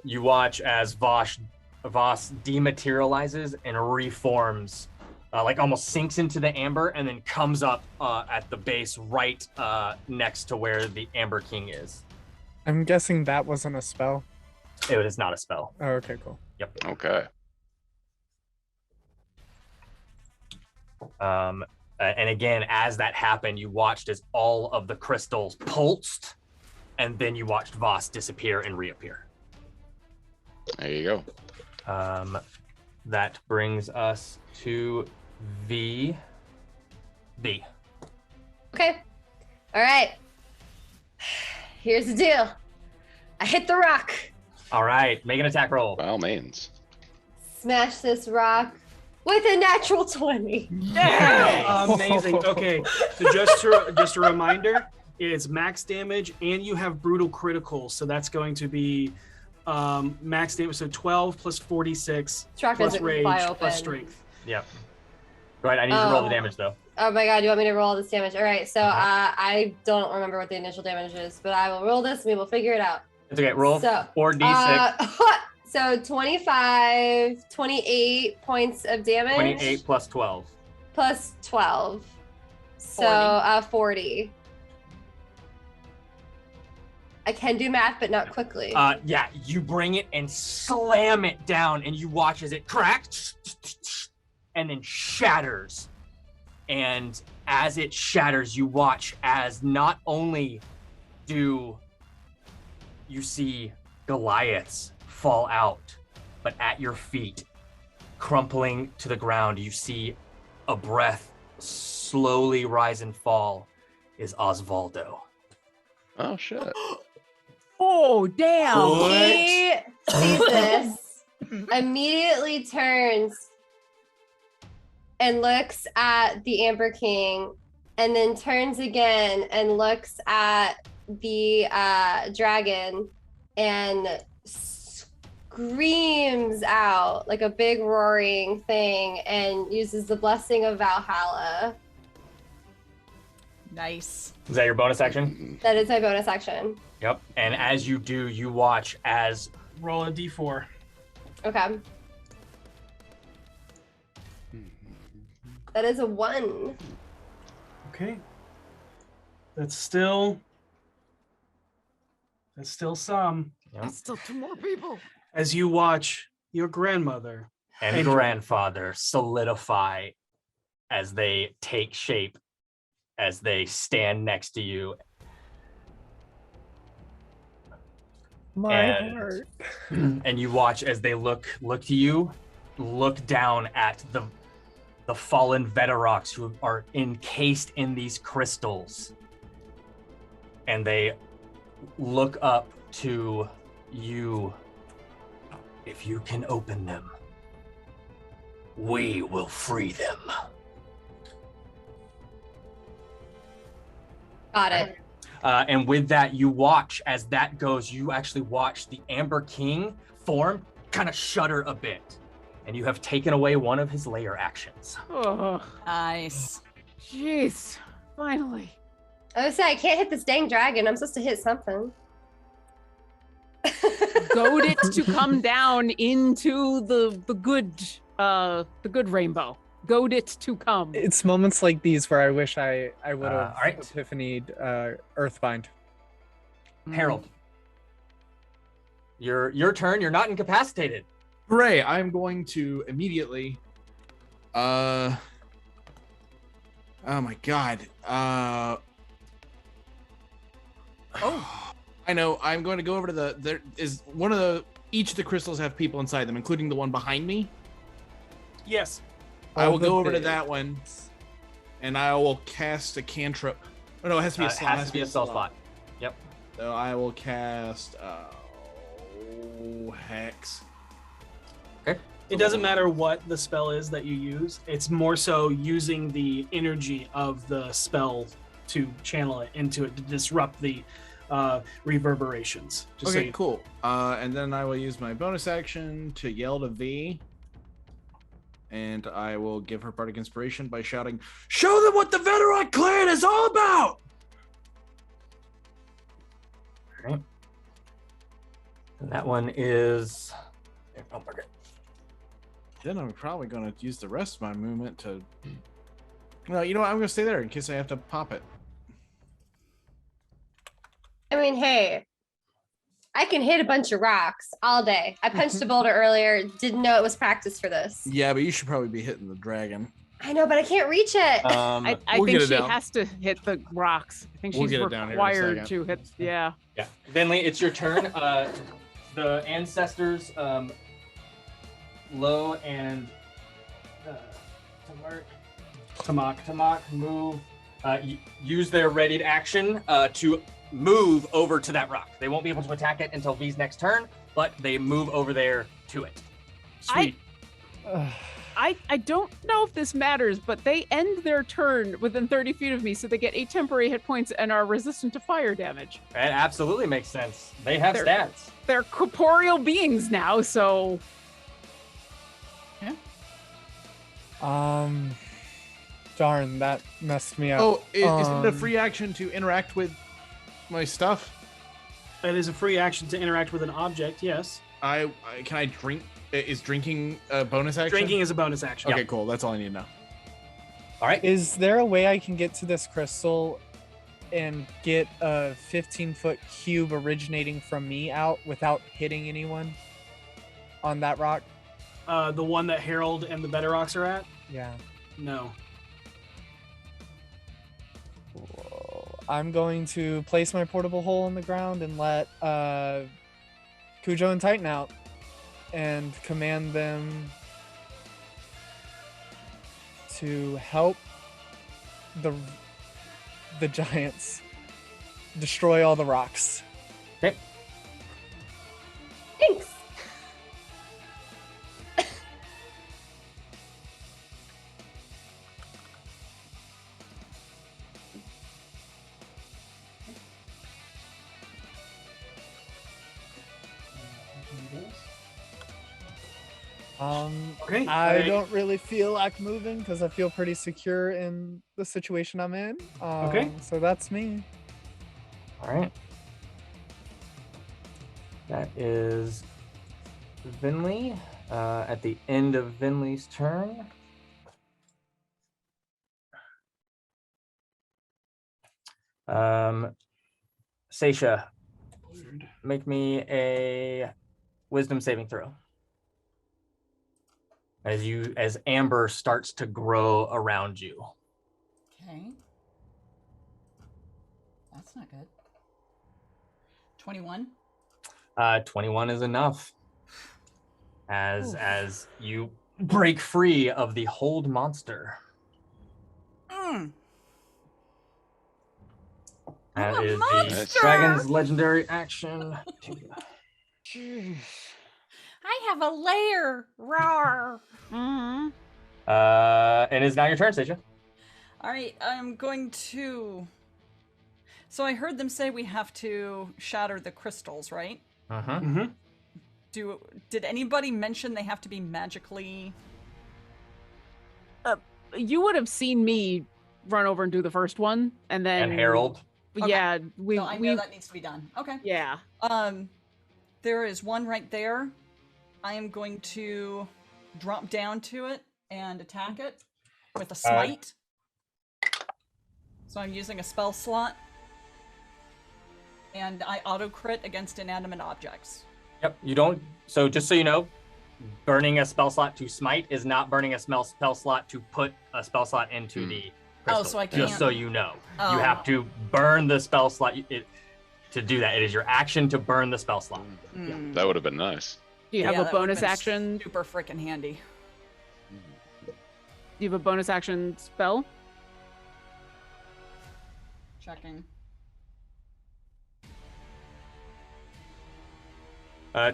Speaker 10: You watch as Voss dematerializes and reforms, like almost sinks into the amber and then comes up at the base right next to where the Amber King is.
Speaker 8: I'm guessing that wasn't a spell.
Speaker 10: It is not a spell.
Speaker 8: Oh, okay, cool.
Speaker 10: Yep.
Speaker 7: Okay.
Speaker 10: And again, as that happened, you watched as all of the crystals pulsed, and then you watched Voss disappear and reappear.
Speaker 7: There you go.
Speaker 10: That brings us to V. B.
Speaker 6: Okay. All right. Here's the deal. I hit the rock.
Speaker 10: All right, make an attack roll.
Speaker 7: By all means.
Speaker 6: Smash this rock with a natural 20.
Speaker 1: Amazing. Okay, so just a reminder, it's max damage and you have brutal criticals, so that's going to be max damage. So 12 plus 46
Speaker 6: Truck
Speaker 1: plus
Speaker 6: doesn't
Speaker 1: rage
Speaker 6: fly open.
Speaker 1: plus strength.
Speaker 10: Yep. Go ahead. I need you to roll the damage though.
Speaker 6: Oh my god, you want me to roll this damage? All right, so I don't remember what the initial damage is, but I will roll this and we will figure it out.
Speaker 10: It's okay. Roll
Speaker 6: So,
Speaker 10: 4d6.
Speaker 6: So 25, 28 points of damage.
Speaker 10: 28 plus 12.
Speaker 6: Plus 12. So 40. I can do math, but not quickly.
Speaker 10: Yeah, you bring it and slam it down, and you watch as it cracks and then shatters. And as it shatters, you watch as not only do you see Goliaths fall out, but at your feet, crumpling to the ground, you see a breath slowly rise and fall is Osvaldo.
Speaker 7: Oh, shit.
Speaker 9: Oh, damn.
Speaker 6: He sees this, immediately turns and looks at the Amber King, and then turns again and looks at the dragon and screams out like a big roaring thing and uses the blessing of Valhalla.
Speaker 5: Nice.
Speaker 10: Is that your bonus action?
Speaker 6: That is my bonus action.
Speaker 10: Yep. And as you do, you watch as
Speaker 1: Roll a d4.
Speaker 6: Okay. That is a 1.
Speaker 1: Okay. That's still some.
Speaker 10: Yep.
Speaker 9: Still 2 more people.
Speaker 1: As you watch your grandmother
Speaker 10: and grandfather solidify as they take shape, as they stand next to you.
Speaker 8: My heart.
Speaker 10: And you watch as they look to you, look down at the fallen Verax who are encased in these crystals. And they look up to you. If you can open them, we will free them.
Speaker 6: Got it.
Speaker 10: And with that, you watch as that goes, you actually watch the Amber King form kind of shudder a bit. And you have taken away one of his layer actions.
Speaker 9: Oh,
Speaker 5: Nice.
Speaker 9: jeez. Finally.
Speaker 6: I was saying I can't hit this dang dragon. I'm supposed to hit something.
Speaker 9: Goad it to come down into the good rainbow. Goad it to come.
Speaker 8: It's moments like these where I wish I would have
Speaker 10: all right.
Speaker 8: epiphanied Earthbind.
Speaker 10: Harold. Your turn, you're not incapacitated.
Speaker 3: Hooray, I'm going to immediately oh my god. I know, I'm going to go over to there is one of each of the crystals have people inside them, including the one behind me.
Speaker 1: Yes.
Speaker 3: I will
Speaker 8: All the
Speaker 3: go over to
Speaker 8: bits.
Speaker 3: that one and I will cast a cantrip. Oh no, it has to be a slot.
Speaker 10: It has to be a spell slot. Yep.
Speaker 3: So I will cast Hex.
Speaker 10: Okay.
Speaker 1: It doesn't matter what the spell is that you use. It's more so using the energy of the spell to channel it into it to disrupt the reverberations. Just so
Speaker 3: Okay,
Speaker 1: you-
Speaker 3: cool. And then I will use my bonus action to yell to V. And I will give her bardic inspiration by shouting, "Show them what the Verax clan is all about!"
Speaker 10: All right. And that one is. Oh, mark it.
Speaker 3: Then I'm probably going to use the rest of my movement to... No, you know what? I'm going to stay there in case I have to pop it.
Speaker 6: I mean, hey, I can hit a bunch of rocks all day. I punched a boulder earlier. Didn't know it was practice for this.
Speaker 3: Yeah, but you should probably be hitting the dragon.
Speaker 6: I know, but I can't reach it.
Speaker 9: I
Speaker 3: we'll
Speaker 9: think
Speaker 3: get it
Speaker 9: she
Speaker 3: down.
Speaker 9: has to hit the rocks. I think
Speaker 3: We'll
Speaker 9: she's
Speaker 3: get it down here in a
Speaker 9: required
Speaker 3: second.
Speaker 9: to hit. Yeah.
Speaker 10: Yeah. Vinley, it's your turn. The ancestors Low and Tamak move. Use their readied action to move over to that rock. They won't be able to attack it until V's next turn, but they move over there to it.
Speaker 1: Sweet.
Speaker 9: I don't know if this matters, but they end their turn within 30 feet of me, so they get 8 temporary hit points and are resistant to fire damage.
Speaker 10: That absolutely makes sense. They have
Speaker 9: They're-
Speaker 10: stats.
Speaker 9: They're corporeal beings now, so
Speaker 8: Darn, that messed me up.
Speaker 3: Oh, isn't it a free action to interact with my stuff?
Speaker 1: It is a free action to interact with an object, yes.
Speaker 3: I can I drink? Is drinking a bonus action?
Speaker 1: Drinking is a bonus action.
Speaker 3: Okay, cool. That's all I need to know.
Speaker 10: All right.
Speaker 8: Is there a way I can get to this crystal and get a 15-foot cube originating from me out without hitting anyone on that rock?
Speaker 1: The one that Harold and the Better Rocks are at?
Speaker 8: Yeah.
Speaker 1: No.
Speaker 8: I'm going to place my portable hole in the ground and let Cujo and Titan out and command them to help the giants destroy all the rocks.
Speaker 10: Okay.
Speaker 6: Thanks.
Speaker 1: Okay.
Speaker 8: I don't really feel like moving because I feel pretty secure in the situation I'm in.
Speaker 1: Okay.
Speaker 8: So that's me.
Speaker 10: All right. That is Vinley. At the end of Vinley's turn. Seisha, make me a wisdom saving throw. As amber starts to grow around you.
Speaker 5: Okay. That's not good. 21.
Speaker 10: 21 is enough. As you break free of the hold monster.
Speaker 5: Mm.
Speaker 10: That
Speaker 5: I'm a
Speaker 10: is the
Speaker 5: monster!
Speaker 10: dragon's legendary action.
Speaker 5: I have a lair. Rawr.
Speaker 9: mhm.
Speaker 10: And it's now your turn, Seisha.
Speaker 5: All right, I'm going to. So I heard them say we have to shatter the crystals, right?
Speaker 10: Uh-huh.
Speaker 1: Mm-hmm.
Speaker 5: Did anybody mention they have to be magically?
Speaker 9: You would have seen me run over and do the first one, and then
Speaker 10: And Harold.
Speaker 9: Yeah, we
Speaker 5: So I know that needs to be done. Okay.
Speaker 9: yeah.
Speaker 5: There is one right there. I am going to drop down to it and attack it with a smite. So I'm using a spell slot. And I auto crit against inanimate objects.
Speaker 10: Yep, you don't. So just so you know, burning a spell slot to smite is not burning a spell slot to put a spell slot into the crystal.
Speaker 5: Oh, so I
Speaker 10: Just
Speaker 5: can't-
Speaker 10: so you know.
Speaker 5: Oh.
Speaker 10: You have to burn the spell slot to do that. It is your action to burn the spell slot.
Speaker 5: Mm.
Speaker 7: That would have been nice.
Speaker 9: Do you have
Speaker 5: Yeah,
Speaker 9: a
Speaker 5: that would've
Speaker 9: bonus
Speaker 5: been
Speaker 9: action?
Speaker 5: Super freaking handy.
Speaker 9: Do you have a bonus action spell?
Speaker 5: Checking.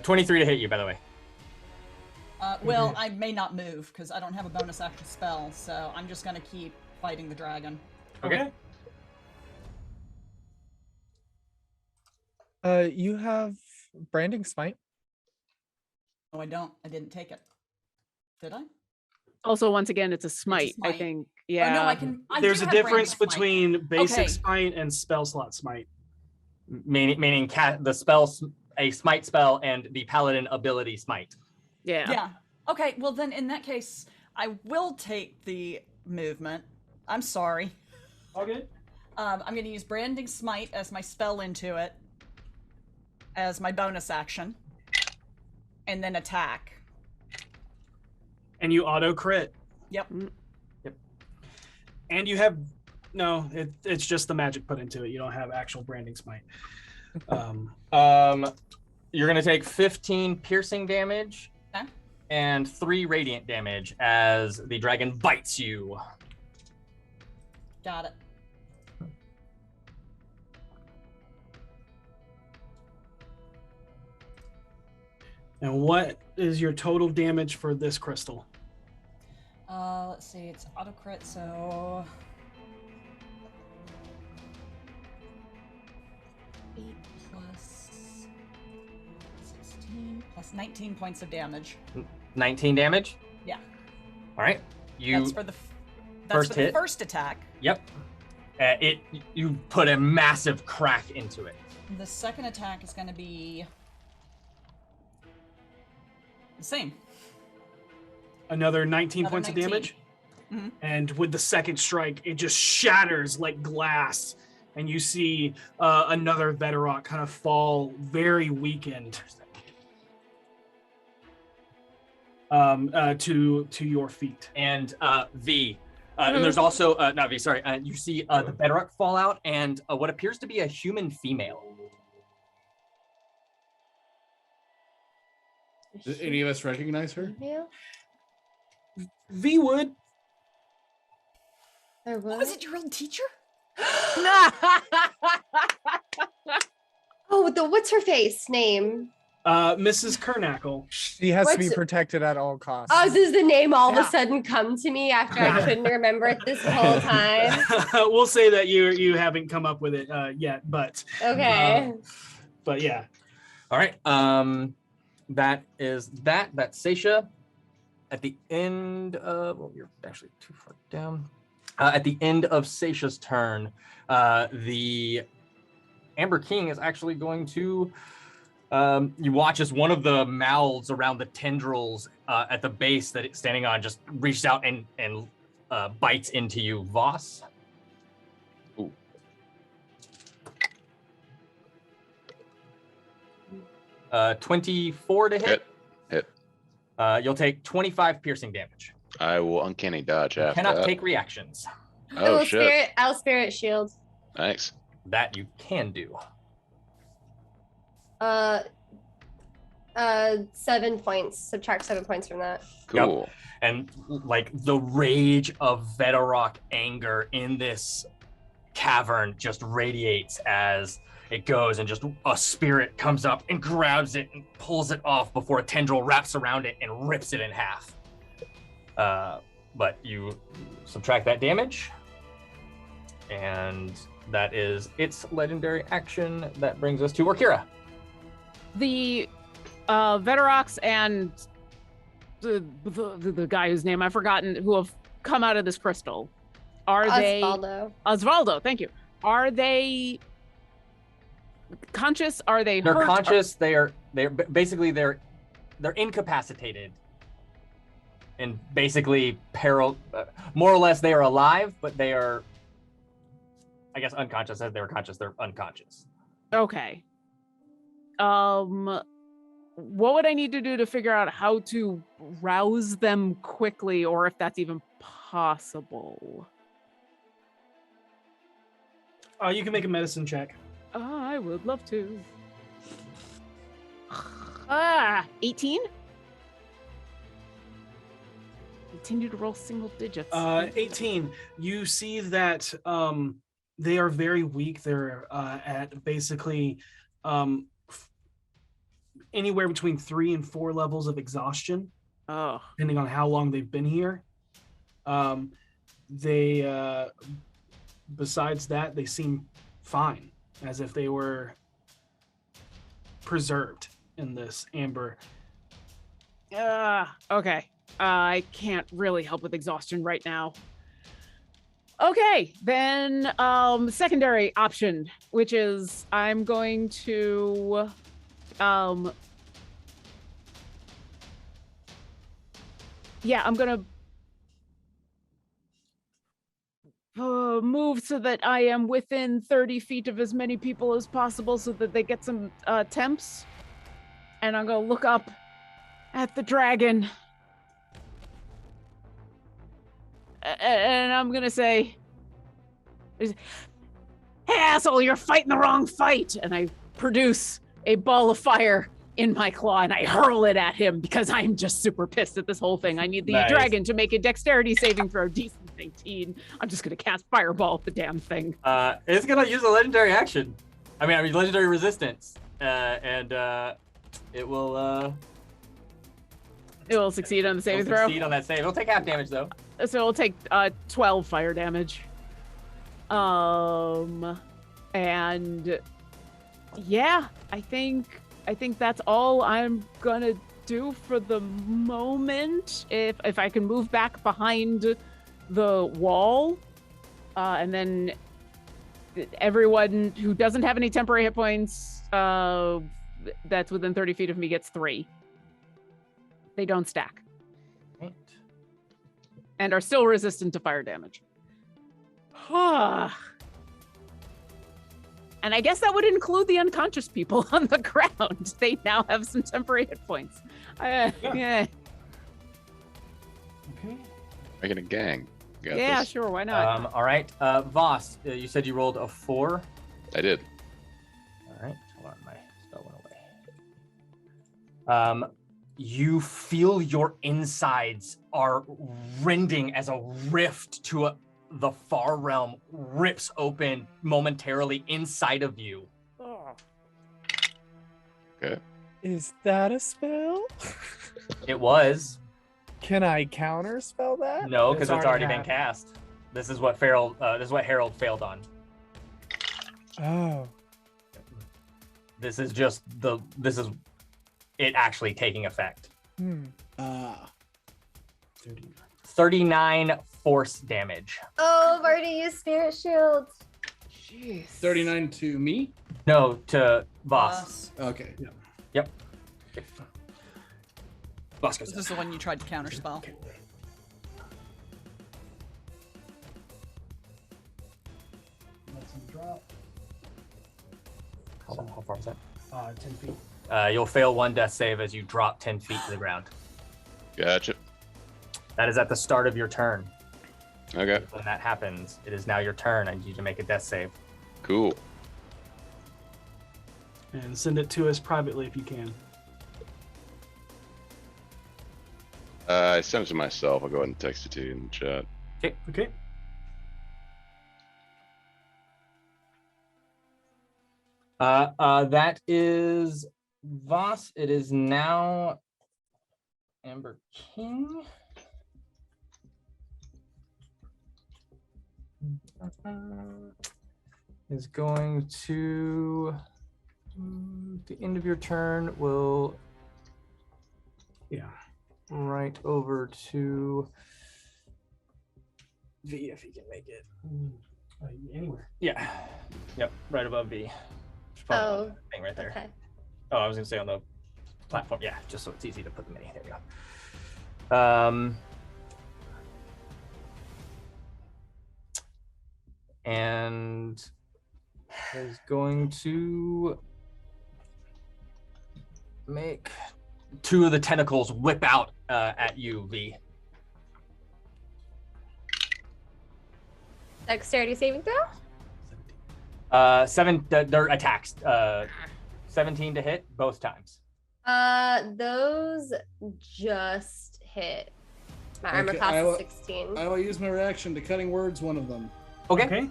Speaker 10: 23 to hit you, by the way.
Speaker 5: Well, I may not move because I don't have a bonus action spell, so I'm just gonna keep fighting the dragon.
Speaker 10: Okay.
Speaker 8: You have branding smite.
Speaker 5: No, I don't. I didn't take it. Did I?
Speaker 9: Also, once again, it's a smite. I
Speaker 5: smite.
Speaker 9: think.
Speaker 5: Oh,
Speaker 9: Yeah.
Speaker 5: no, I can. I
Speaker 1: There's
Speaker 5: do
Speaker 1: a
Speaker 5: have
Speaker 1: difference
Speaker 5: branding smite.
Speaker 1: between basic
Speaker 5: Okay.
Speaker 1: smite and spell slot smite.
Speaker 10: Meaning the spell, a smite spell, and the paladin ability smite.
Speaker 9: Yeah.
Speaker 5: Yeah. Okay. Well, then in that case, I will take the movement. I'm sorry.
Speaker 1: All good.
Speaker 5: I'm going to use branding smite as my spell into it, as my bonus action, and then attack.
Speaker 1: And you auto crit.
Speaker 5: Yep.
Speaker 1: And you have it's just the magic put into it. You don't have actual branding smite.
Speaker 10: You're gonna take 15 piercing damage.
Speaker 5: Okay.
Speaker 10: and 3 radiant damage as the dragon bites you.
Speaker 5: Got it.
Speaker 1: And what is your total damage for this crystal?
Speaker 5: Let's see, it's auto crit, so 8 plus 16 plus 19 points of damage.
Speaker 10: 19 damage?
Speaker 5: Yeah.
Speaker 10: All right.
Speaker 5: That's for the
Speaker 10: first hit.
Speaker 5: First attack.
Speaker 10: Yep. You put a massive crack into it.
Speaker 5: The second attack is going to be the same.
Speaker 1: Another 19
Speaker 5: Another
Speaker 1: points
Speaker 5: 19.
Speaker 1: of damage.
Speaker 5: Mhm.
Speaker 1: And with the second strike, it just shatters like glass. And you see another Verax kind of fall very weakened to your feet.
Speaker 10: And V. And there's also, not V, sorry. You see the Bedrock fall out and what appears to be a human female.
Speaker 3: Did any of us recognize her?
Speaker 6: Yeah.
Speaker 1: V would.
Speaker 6: Or
Speaker 5: Oh, is it your old teacher?
Speaker 6: Oh, what's her face name?
Speaker 1: Mrs. Kernackle.
Speaker 8: She has to be
Speaker 6: What's it-
Speaker 8: protected at all costs.
Speaker 6: Oh, does the name all of
Speaker 8: Yeah.
Speaker 6: a sudden come to me after I couldn't remember it this whole time?
Speaker 1: We'll say that you haven't come up with it yet, but
Speaker 6: Okay.
Speaker 1: but yeah.
Speaker 10: All right. That is that. That's Seisha. At the end of, well, you're actually too far down. At the end of Seisha's turn, the Amber King is actually going to. You watch as one of the mouths around the tendrils at the base that it's standing on just reaches out and bites into you, Voss.
Speaker 7: Ooh.
Speaker 10: 24 to hit.
Speaker 7: Hit.
Speaker 10: You'll take 25 piercing damage.
Speaker 7: I will uncanny dodge
Speaker 10: You
Speaker 7: after
Speaker 10: cannot
Speaker 7: that.
Speaker 10: take reactions.
Speaker 7: Oh shit!
Speaker 6: I'll spirit shield.
Speaker 7: Thanks.
Speaker 10: That you can do.
Speaker 6: 7 points. Subtract 7 points from that.
Speaker 7: Cool.
Speaker 10: And like the rage of Verax anger in this cavern just radiates as it goes, and just a spirit comes up and grabs it and pulls it off before a tendril wraps around it and rips it in half. But you subtract that damage, and that is its legendary action. That brings us to Orkira.
Speaker 9: The Verax and the guy whose name I've forgotten, who have come out of this crystal, are they Osvaldo? Thank you. Are they conscious? Are they
Speaker 10: They're
Speaker 9: hurt?
Speaker 10: conscious. They're basically they're incapacitated, and basically more or less they are alive, but they are, I guess, unconscious. As they were conscious, they're unconscious.
Speaker 9: Okay. What would I need to do to figure out how to rouse them quickly, or if that's even possible?
Speaker 1: You can make a medicine check.
Speaker 9: I would love to. 18? Continue to roll single digits.
Speaker 1: 18. You see that they are very weak. They're at basically anywhere between 3 and 4 levels of exhaustion, depending on how long they've been here. Besides that, they seem fine, as if they were preserved in this amber.
Speaker 9: Okay. I can't really help with exhaustion right now. Okay, then secondary option, which is I'm going to I'm gonna move so that I am within 30 feet of as many people as possible so that they get some temps. And I'm gonna look up at the dragon. And I'm gonna say, "Hey asshole, you're fighting the wrong fight!" And I produce a ball of fire in my claw and I hurl it at him because I'm just super pissed at this whole thing. I need the
Speaker 10: Nice.
Speaker 9: dragon to make a dexterity saving throw. DC 19. I'm just gonna cast fireball at the damn thing.
Speaker 10: It's gonna use a legendary action. I mean legendary resistance, and it will
Speaker 9: succeed on the saving throw.
Speaker 10: Succeed on that save. It'll take half damage though.
Speaker 9: So it'll take 12 fire damage. And yeah, I think that's all I'm gonna do for the moment. If I can move back behind the wall, and then everyone who doesn't have any temporary hit points, that's within 30 feet of me gets 3. They don't stack.
Speaker 10: Right.
Speaker 9: And are still resistant to fire damage. And I guess that would include the unconscious people on the ground. They now have some temporary hit points. Yeah.
Speaker 1: Okay.
Speaker 7: Making a gang. Got
Speaker 9: Yeah,
Speaker 7: this.
Speaker 9: sure. Why not?
Speaker 10: All right, Voss, you said you rolled a 4.
Speaker 7: I did.
Speaker 10: All right, hold on, my spell went away. You feel your insides are rending as a rift to the far realm rips open momentarily inside of you.
Speaker 7: Okay.
Speaker 8: Is that a spell?
Speaker 10: It was.
Speaker 8: Can I counter spell that?
Speaker 10: No, because it's already been
Speaker 8: happened.
Speaker 10: cast. This is what Harold failed on.
Speaker 8: Oh.
Speaker 10: This is it actually taking effect. 39 force damage.
Speaker 6: Oh, I've already used Spirit Shield.
Speaker 9: Jeez.
Speaker 3: 39 to me.
Speaker 10: No, to Voss.
Speaker 3: Okay.
Speaker 10: Yep. Voss goes
Speaker 5: This is the one you tried to counterspell.
Speaker 10: How far was that?
Speaker 1: 10 feet.
Speaker 10: You'll fail 1 death save as you drop 10 feet to the ground.
Speaker 7: Gotcha.
Speaker 10: That is at the start of your turn.
Speaker 7: Okay.
Speaker 10: When that happens, it is now your turn. I need you to make a death save.
Speaker 7: Cool.
Speaker 1: And send it to us privately if you can.
Speaker 7: I sent it to myself. I'll go ahead and text it to you in the chat.
Speaker 1: Okay.
Speaker 10: That is Voss. It is now Amber King. Is going to the end of your turn will right over to V if he can make it.
Speaker 1: Anywhere.
Speaker 10: Yeah. Yep. Right above V.
Speaker 6: Oh,
Speaker 10: Thing right there.
Speaker 6: okay.
Speaker 10: Oh, I was gonna say on the platform. Yeah, just so it's easy to put the mini. There you go. And is going to make 2 of the tentacles whip out at you, V.
Speaker 6: Dexterity saving throw?
Speaker 10: 7. Their attacks. 17 to hit both times.
Speaker 6: Those just hit. My armor
Speaker 3: Okay,
Speaker 6: class is 16.
Speaker 3: I will use my reaction to cutting words, one of them.
Speaker 10: Okay.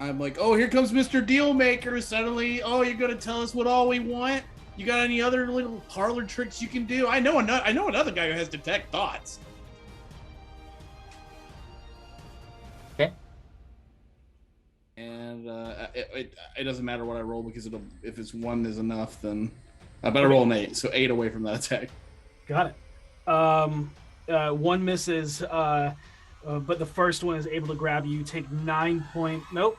Speaker 3: I'm like, oh, here comes Mr. Dealmaker. Suddenly, oh, you're gonna tell us what all we want? You got any other little parlor tricks you can do? I know another guy who has detect thoughts.
Speaker 10: Okay.
Speaker 3: And it doesn't matter what I roll because if it's 1 is enough, then I better roll an 8. So 8 away from that attack.
Speaker 1: Got it. 1 misses, but the first one is able to grab you. You take 9 point. Nope.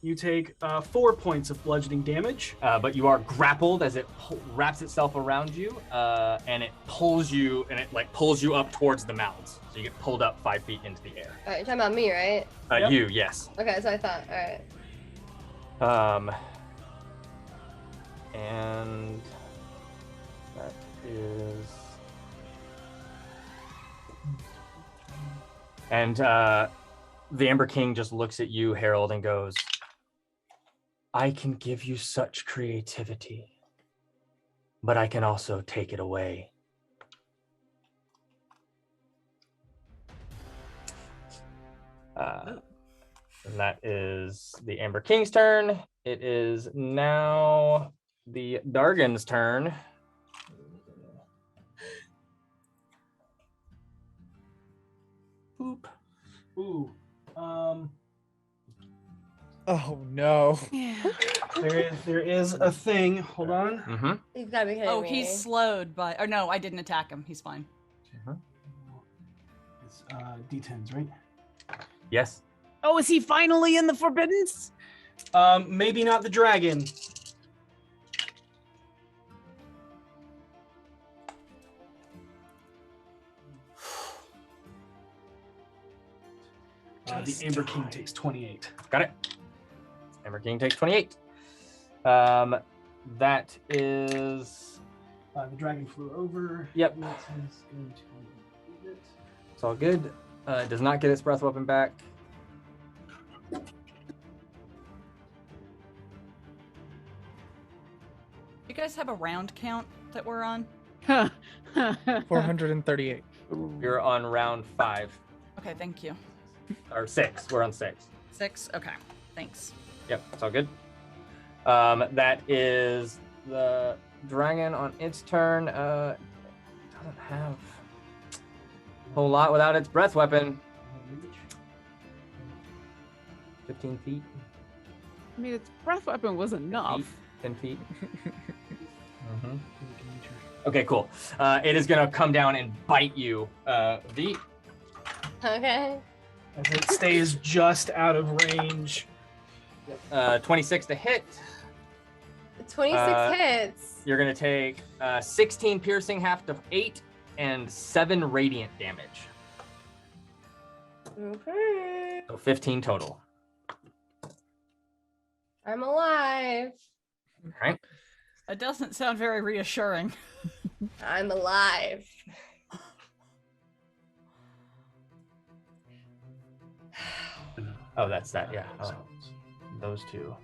Speaker 1: You take 4 points of bludgeoning damage.
Speaker 10: But you are grappled as it wraps itself around you, and it pulls you, pulls you up towards the mounds. So you get pulled up 5 feet into the air.
Speaker 6: All right, you're talking about me, right?
Speaker 1: Yep.
Speaker 10: You, yes.
Speaker 6: Okay, so I thought, all right.
Speaker 10: And that is, and the Amber King just looks at you, Harold, and goes, I can give you such creativity, but I can also take it away. And that is the Amber King's turn. It is now the Dargan's turn. Boop.
Speaker 1: Ooh.
Speaker 8: Oh no.
Speaker 4: Yeah.
Speaker 1: There is a thing. Hold on.
Speaker 10: Mm-hmm.
Speaker 6: You've got to be kidding
Speaker 5: Oh,
Speaker 6: me.
Speaker 5: he's slowed by. Or no, I didn't attack him. He's fine.
Speaker 1: It's D10s, right?
Speaker 10: Yes.
Speaker 9: Oh, is he finally in the Forbiddens?
Speaker 1: Maybe not the dragon. The Amber King takes 28.
Speaker 10: Got it. Amber King takes 28. That is.
Speaker 1: The dragon flew over.
Speaker 10: Yep.
Speaker 1: That is going to move it.
Speaker 10: It's all good. It does not get its breath weapon back.
Speaker 5: You guys have a round count that we're on?
Speaker 8: 438.
Speaker 10: You're on round 5
Speaker 5: Okay, thank you.
Speaker 10: or 6. We're on 6.
Speaker 5: 6. Okay, thanks.
Speaker 10: Yep, it's all good. That is the dragon on its turn. Doesn't have a whole lot without its breath weapon. 15 feet.
Speaker 9: I mean, its breath weapon was enough.
Speaker 10: 10 feet. Mhm. Okay, cool. It is gonna come down and bite you, V.
Speaker 6: Okay.
Speaker 1: As it stays just out of range.
Speaker 10: 26 to hit.
Speaker 6: 26 hits.
Speaker 10: You're gonna take 16 piercing, half to 8, and 7 radiant damage.
Speaker 6: Okay.
Speaker 10: So 15 total.
Speaker 6: I'm alive.
Speaker 10: All right.
Speaker 5: It doesn't sound very reassuring.
Speaker 6: I'm alive.
Speaker 10: Oh, that's that. Yeah. Oh, those two.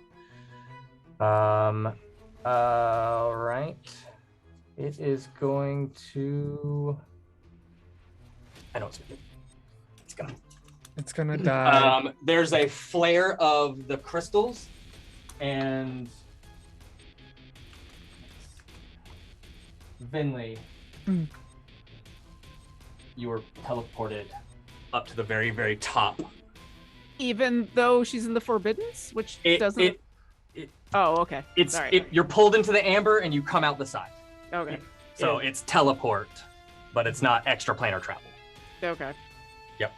Speaker 10: All right. It is going to. I know it's gonna. It's gonna.
Speaker 8: It's gonna die.
Speaker 10: There's a flare of the crystals, and Vinley, you were teleported up to the very, very top.
Speaker 9: Even though she's in the Forbiddens, which doesn't. Oh, okay. Sorry.
Speaker 10: You're pulled into the amber and you come out the side.
Speaker 9: Okay.
Speaker 10: So it's teleport, but it's not extraplanar travel.
Speaker 9: Okay.
Speaker 10: Yep.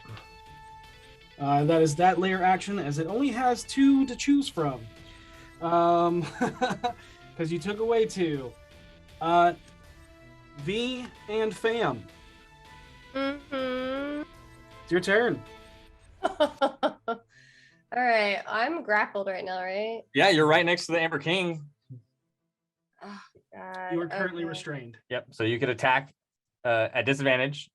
Speaker 1: That is that layer action, as it only has 2 to choose from. Because you took away 2. V and Fam.
Speaker 6: Mm-hmm.
Speaker 1: It's your turn.
Speaker 6: All right. I'm grappled right now, right?
Speaker 10: Yeah, you're right next to the Amber King.
Speaker 6: Oh, God.
Speaker 1: You are currently
Speaker 6: okay.
Speaker 1: restrained.
Speaker 10: Yep. So you could attack at disadvantage.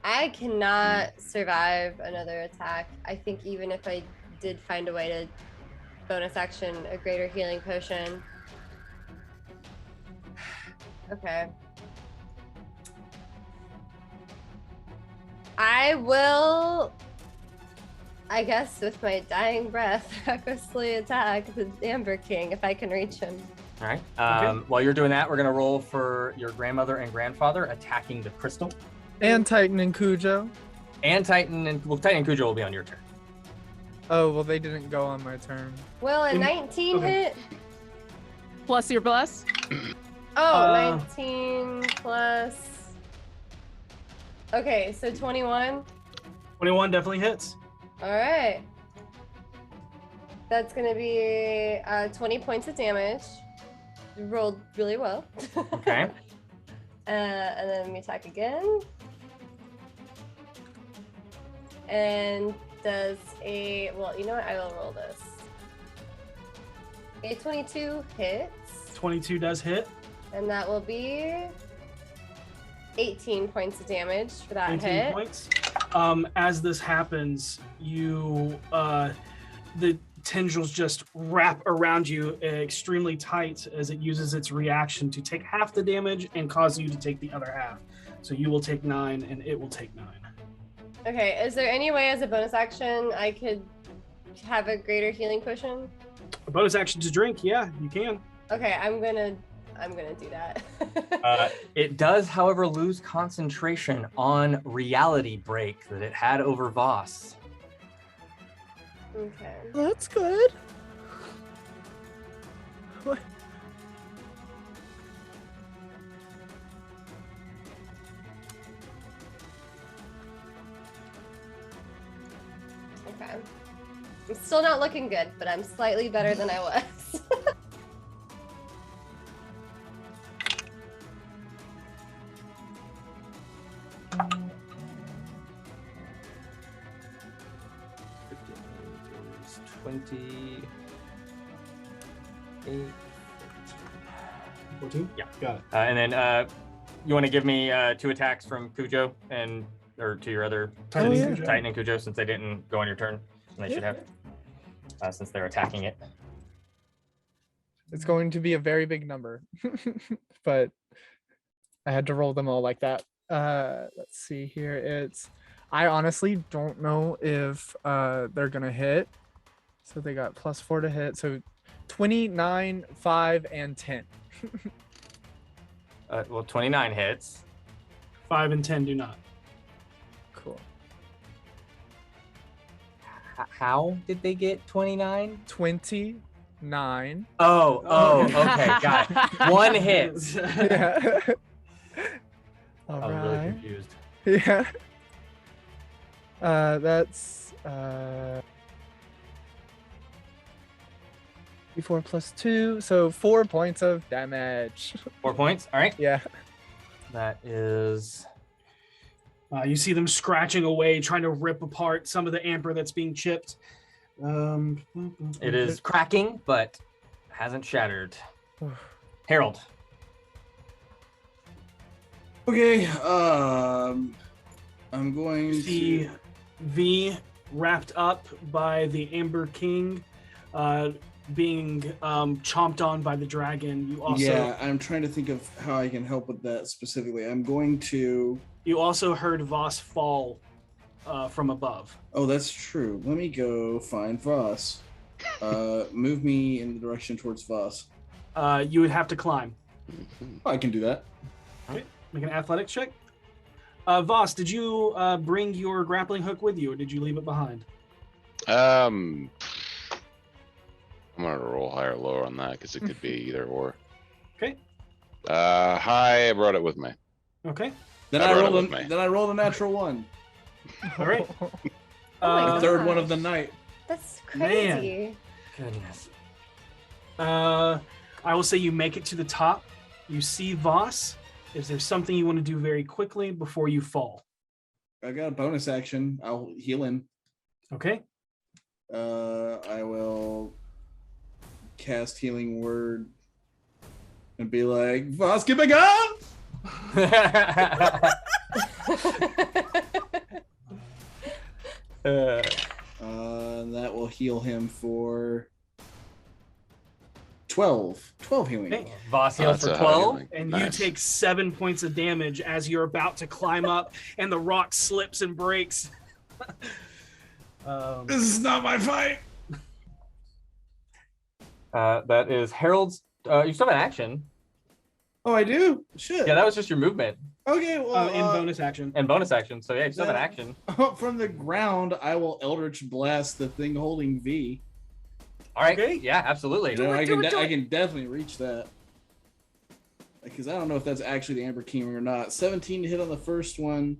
Speaker 6: I cannot survive another attack. I think even if I did find a way to bonus action a greater healing potion. Okay. I will, I guess, with my dying breath, recklessly attack the Amber King if I can reach him.
Speaker 10: All right. While you're doing that, we're gonna roll for your grandmother and grandfather attacking the crystal.
Speaker 8: And Titan and Cujo.
Speaker 10: And Titan and Titan and Cujo will be on your turn.
Speaker 8: Oh, well, they didn't go on my turn.
Speaker 6: Will a 19 hit?
Speaker 9: Plus your bless?
Speaker 6: Oh, 19 plus. Okay, so 21.
Speaker 1: 21 definitely hits.
Speaker 6: All right. That's going to be 20 points of damage. You rolled really well.
Speaker 10: Okay.
Speaker 6: And then we attack again. And does a, well, you know what? I will roll this. A 22 hits.
Speaker 1: 22 does hit.
Speaker 6: And that will be 18 points of damage for that
Speaker 1: 19
Speaker 6: hit.
Speaker 1: points. As this happens, the tendrils just wrap around you extremely tight as it uses its reaction to take half the damage and cause you to take the other half. So you will take 9 and it will take 9.
Speaker 6: Okay, is there any way as a bonus action I could have a greater healing potion?
Speaker 1: A bonus action to drink, yeah, you can.
Speaker 6: Okay, I'm gonna do that.
Speaker 2: It does, however, lose concentration on reality break that it had over Voss.
Speaker 6: Okay.
Speaker 8: That's good. What?
Speaker 6: Okay. I'm still not looking good, but I'm slightly better than I was.
Speaker 2: Is 28.
Speaker 1: 14?
Speaker 2: Yeah.
Speaker 1: Got it.
Speaker 2: And then you want to give me 2 attacks from Cujo or to your other
Speaker 1: Titan
Speaker 8: and
Speaker 1: Cujo.
Speaker 2: Titan and Cujo, since they didn't go on your turn, and they should have, since they're attacking it.
Speaker 8: It's going to be a very big number, but I had to roll them all like that. Let's see here. I honestly don't know if they're gonna hit. So they got +4 to hit. So 29, 5, and 10.
Speaker 2: Well, 29 hits.
Speaker 1: 5 and 10 do not.
Speaker 8: Cool.
Speaker 2: How did they get 29?
Speaker 8: 29.
Speaker 2: Oh, okay, got it. 1 hit.
Speaker 8: Yeah. All
Speaker 2: I'm really
Speaker 8: right.
Speaker 2: confused.
Speaker 8: Yeah. That's 4 plus 2, so 4 points of damage.
Speaker 2: 4 points. All right.
Speaker 8: Yeah.
Speaker 2: That is.
Speaker 1: You see them scratching away, trying to rip apart some of the amber that's being chipped.
Speaker 2: It is cracking, but hasn't shattered. Harold.
Speaker 3: Okay, I'm going
Speaker 1: See
Speaker 3: to.
Speaker 1: V wrapped up by the Amber King, being chomped on by the dragon. You also
Speaker 3: Yeah, I'm trying to think of how I can help with that specifically. I'm going to.
Speaker 1: you also heard Voss fall from above.
Speaker 3: Oh, that's true. Let me go find Voss. Move me in the direction towards Voss.
Speaker 1: You would have to climb.
Speaker 3: Oh, I can do that.
Speaker 1: Make an athletics check. Voss, did you bring your grappling hook with you, or did you leave it behind?
Speaker 7: I'm gonna roll higher or lower on that because it could be either or.
Speaker 1: Okay.
Speaker 7: High. I brought it with me.
Speaker 1: Okay.
Speaker 3: Then
Speaker 7: I
Speaker 3: I
Speaker 7: brought it
Speaker 3: rolled
Speaker 7: with me.
Speaker 3: Then I rolled a natural 1.
Speaker 1: All right.
Speaker 6: my
Speaker 3: The third one of the
Speaker 6: gosh.
Speaker 3: night.
Speaker 6: That's
Speaker 1: Man.
Speaker 6: crazy.
Speaker 2: Goodness.
Speaker 1: I will say you make it to the top. You see Voss. Is there something you want to do very quickly before you fall?
Speaker 3: I got a bonus action. I'll heal him.
Speaker 1: Okay.
Speaker 3: I will cast Healing Word and be like, Voss, get back up! That will heal him for 12 healing.
Speaker 1: Okay.
Speaker 2: Voss heals
Speaker 7: That's
Speaker 2: for
Speaker 7: a high
Speaker 2: 12.
Speaker 7: healing.
Speaker 1: And
Speaker 7: Nice.
Speaker 1: you take 7 points of damage as you're about to climb up, and the rock slips and breaks.
Speaker 3: This is not my fight.
Speaker 2: That is Harold's. You still have an action.
Speaker 3: Oh, I do? Shit.
Speaker 2: Yeah, that was just your movement
Speaker 3: Okay, well,
Speaker 1: in bonus action.
Speaker 2: and bonus action. So yeah, you still have an action.
Speaker 3: from the ground, I will Eldritch Blast the thing holding V.
Speaker 2: All right.
Speaker 1: Okay.
Speaker 2: Yeah, absolutely.
Speaker 3: You know, I
Speaker 1: do it.
Speaker 3: can definitely reach that. Because I don't know if that's actually the Amber King or not. 17 to hit on the first one.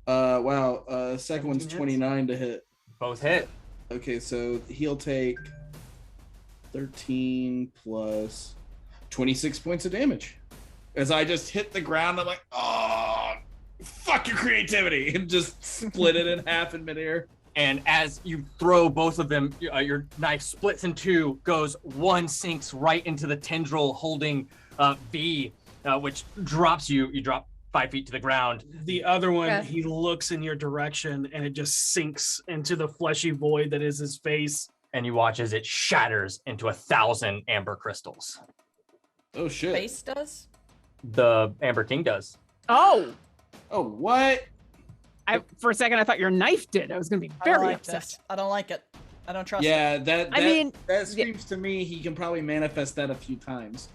Speaker 3: Wow. Second one's
Speaker 1: 17 hits.
Speaker 3: 29 to hit.
Speaker 2: Both hit.
Speaker 3: Okay, so he'll take 13 plus 26 points of damage. As I just hit the ground, I'm like, oh, fuck your creativity, and just split it in half in midair.
Speaker 2: And as you throw both of them, your knife splits in two, goes one, sinks right into the tendril holding V, which drops you. You drop
Speaker 10: 5 feet to the ground.
Speaker 1: The other one,
Speaker 6: Yeah.
Speaker 1: he looks in your direction and it just sinks into the fleshy void that is his face.
Speaker 10: And you watch as it shatters into 1,000 amber crystals.
Speaker 3: Oh shit.
Speaker 5: Face does?
Speaker 10: The Amber King does.
Speaker 9: Oh,
Speaker 3: Oh what?
Speaker 9: for a second I thought your knife did. I was going to be
Speaker 5: I don't
Speaker 9: very
Speaker 5: like
Speaker 9: upset.
Speaker 5: this. I don't like it. I don't trust it.
Speaker 3: Yeah, that
Speaker 9: I mean,
Speaker 3: that screams to me he can probably manifest that a few times.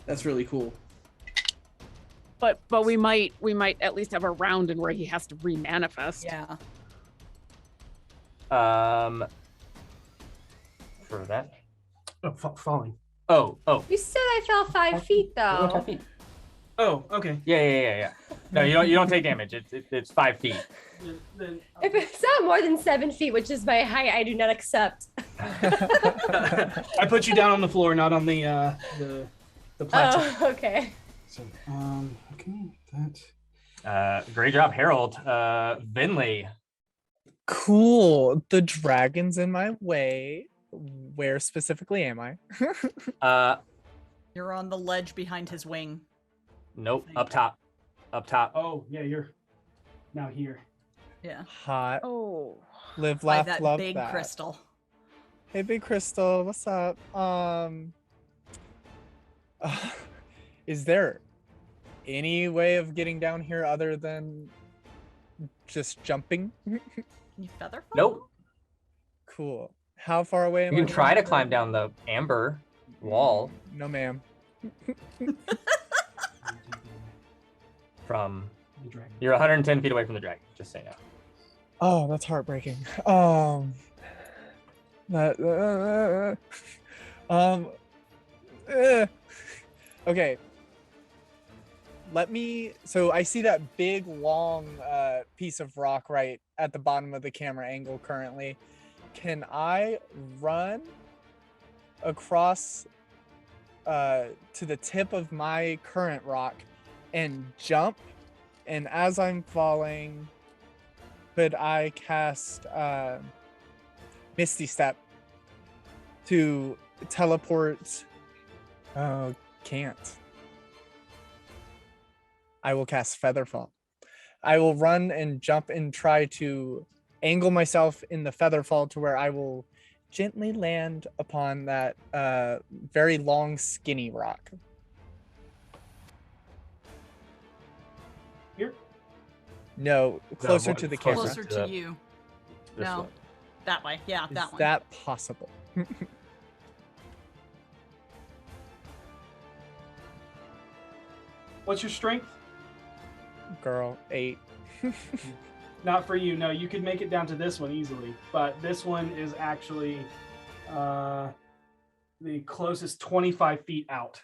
Speaker 3: That's really cool.
Speaker 9: But we might at least have a round in where he has to remanifest.
Speaker 5: Yeah.
Speaker 10: For that.
Speaker 1: Oh, falling.
Speaker 10: Oh.
Speaker 6: You said I fell 5 feet though.
Speaker 1: Oh, okay.
Speaker 10: Yeah. No, you don't take damage. It's 5 feet.
Speaker 1: Then,
Speaker 6: If it's not more than 7 feet, which is my height, I do not accept.
Speaker 1: I put you down on the floor, not on the plateau.
Speaker 6: Oh, okay.
Speaker 1: So, okay, that.
Speaker 10: Great job, Harold. Vinley.
Speaker 8: Cool. The dragon's in my way. Where specifically am I?
Speaker 5: You're on the ledge behind his wing.
Speaker 10: Nope. Up top.
Speaker 1: Oh, yeah, you're now here.
Speaker 5: Yeah.
Speaker 8: Hot.
Speaker 9: Oh.
Speaker 8: Live,
Speaker 5: By
Speaker 8: laugh,
Speaker 5: that
Speaker 8: love
Speaker 5: big
Speaker 8: that.
Speaker 5: crystal.
Speaker 8: Hey, Big Crystal, what's up? Is there any way of getting down here other than just jumping?
Speaker 5: Can you feather fall?
Speaker 10: Nope.
Speaker 8: Cool. How far away am
Speaker 10: You
Speaker 8: I
Speaker 10: can try to
Speaker 8: from
Speaker 10: climb
Speaker 8: the-
Speaker 10: down the amber wall
Speaker 8: No, ma'am.
Speaker 10: from.
Speaker 1: The dragon.
Speaker 10: You're 110 feet away from the dragon. Just so you know.
Speaker 8: Oh, that's heartbreaking. That. Okay. Let me. So I see that big, long piece of rock right at the bottom of the camera angle currently. Can I run across to the tip of my current rock and jump? And as I'm falling, could I cast Misty Step to teleport? Oh, can't. I will cast Featherfall. I will run and jump and try to angle myself in the Featherfall to where I will gently land upon that very long, skinny rock.
Speaker 1: Here?
Speaker 8: No, closer
Speaker 10: one
Speaker 8: to the
Speaker 10: closer.
Speaker 8: camera.
Speaker 5: Closer
Speaker 10: Yeah.
Speaker 5: to you.
Speaker 10: This
Speaker 5: No.
Speaker 10: one.
Speaker 5: That way. Yeah,
Speaker 8: Is
Speaker 5: that one.
Speaker 8: that possible?
Speaker 1: What's your strength?
Speaker 8: Girl, 8.
Speaker 1: Not for you. No, you could make it down to this one easily, but this one is actually the closest 25 feet out.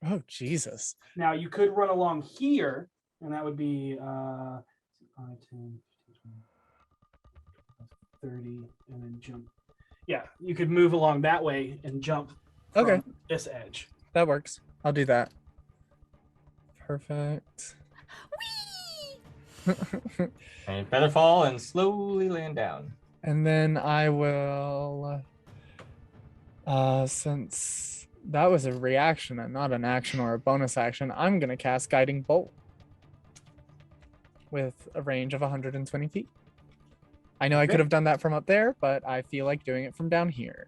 Speaker 8: Oh, Jesus.
Speaker 1: Now you could run along here, and that would be 5, 10, 15, 20, 30, and then jump. Yeah, you could move along that way and jump from
Speaker 8: Okay.
Speaker 1: this edge.
Speaker 8: That works. I'll do that. Perfect.
Speaker 10: And feather fall and slowly land down.
Speaker 8: And then I will, since that was a reaction and not an action or a bonus action, I'm going to cast Guiding Bolt with a range of 120 feet. I know I could have done that from up there, but I feel like doing it from down here.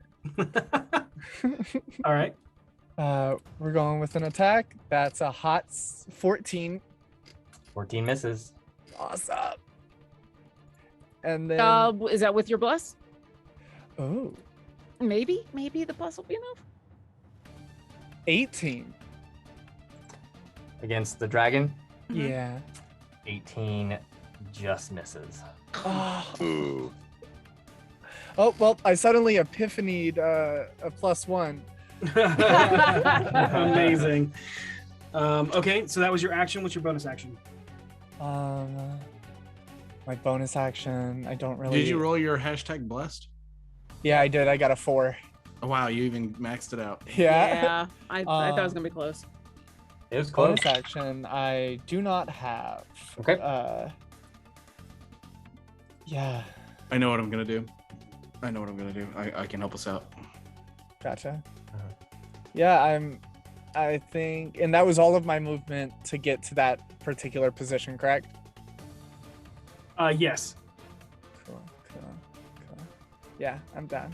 Speaker 1: All right.
Speaker 8: We're going with an attack. That's a hot 14.
Speaker 10: 14 misses.
Speaker 8: Awesome. And then,
Speaker 9: Is that with your bless?
Speaker 8: oh,
Speaker 9: Maybe the bless will be enough.
Speaker 8: 18.
Speaker 10: Against the dragon,
Speaker 8: Yeah.
Speaker 10: 18 just misses.
Speaker 8: Oh.
Speaker 7: Ooh.
Speaker 8: Oh, well, I suddenly epiphanied a +1.
Speaker 1: Amazing. Okay, so that was your action. What's your bonus action?
Speaker 8: My bonus action, I don't really.
Speaker 3: Did you roll your hashtag blessed?
Speaker 8: Yeah, I did. I got a 4.
Speaker 3: Oh, wow, you even maxed it out.
Speaker 8: Yeah.
Speaker 9: I thought it was gonna be close.
Speaker 10: It was close.
Speaker 8: Bonus action, I do not have.
Speaker 10: Okay.
Speaker 8: Yeah,
Speaker 3: I know what I'm gonna do. I can help us out.
Speaker 8: gotcha.
Speaker 10: Uh-huh.
Speaker 8: Yeah, I'm I think, and that was all of my movement to get to that particular position, correct?
Speaker 1: Yes.
Speaker 8: Cool. Yeah, I'm done.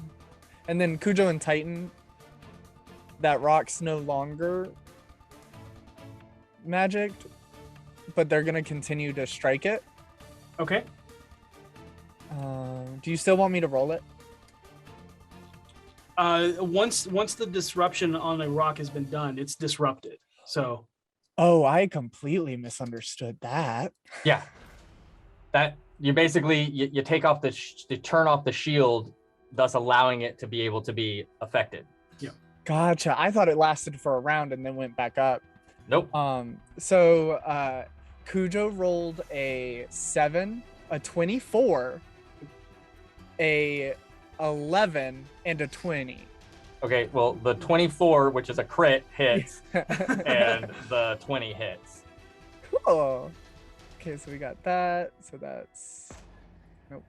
Speaker 8: And then Cujo and Titan, that rock's no longer magicked, but they're gonna continue to strike it.
Speaker 1: Okay.
Speaker 8: Do you still want me to roll it?
Speaker 1: Once the disruption on a rock has been done, it's disrupted. So.
Speaker 8: Oh, I completely misunderstood that.
Speaker 10: Yeah. That you basically you take off you turn off the shield, thus allowing it to be able to be affected.
Speaker 1: Yeah.
Speaker 8: Gotcha. I thought it lasted for a round and then went back up.
Speaker 10: Nope.
Speaker 8: So Cujo rolled a 7, a 24, a 11, and a 20.
Speaker 10: Okay, well, the 24, which is a crit, hits, and the 20 hits.
Speaker 8: Cool. Okay, so we got that. So that's... Nope.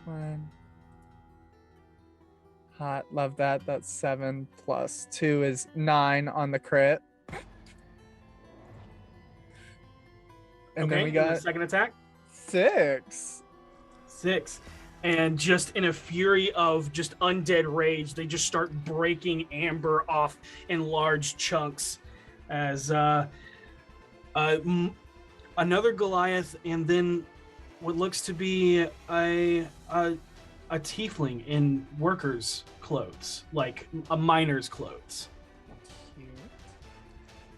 Speaker 8: 1. Hot. Love that. That's 7 plus 2 is 9 on the crit. And
Speaker 1: okay,
Speaker 8: then we
Speaker 1: and
Speaker 8: got
Speaker 1: the second attack.
Speaker 8: 6.
Speaker 1: And just in a fury of just undead rage, they just start breaking amber off in large chunks as another Goliath, and then what looks to be a tiefling in workers' clothes, like a miner's clothes.
Speaker 8: Cute.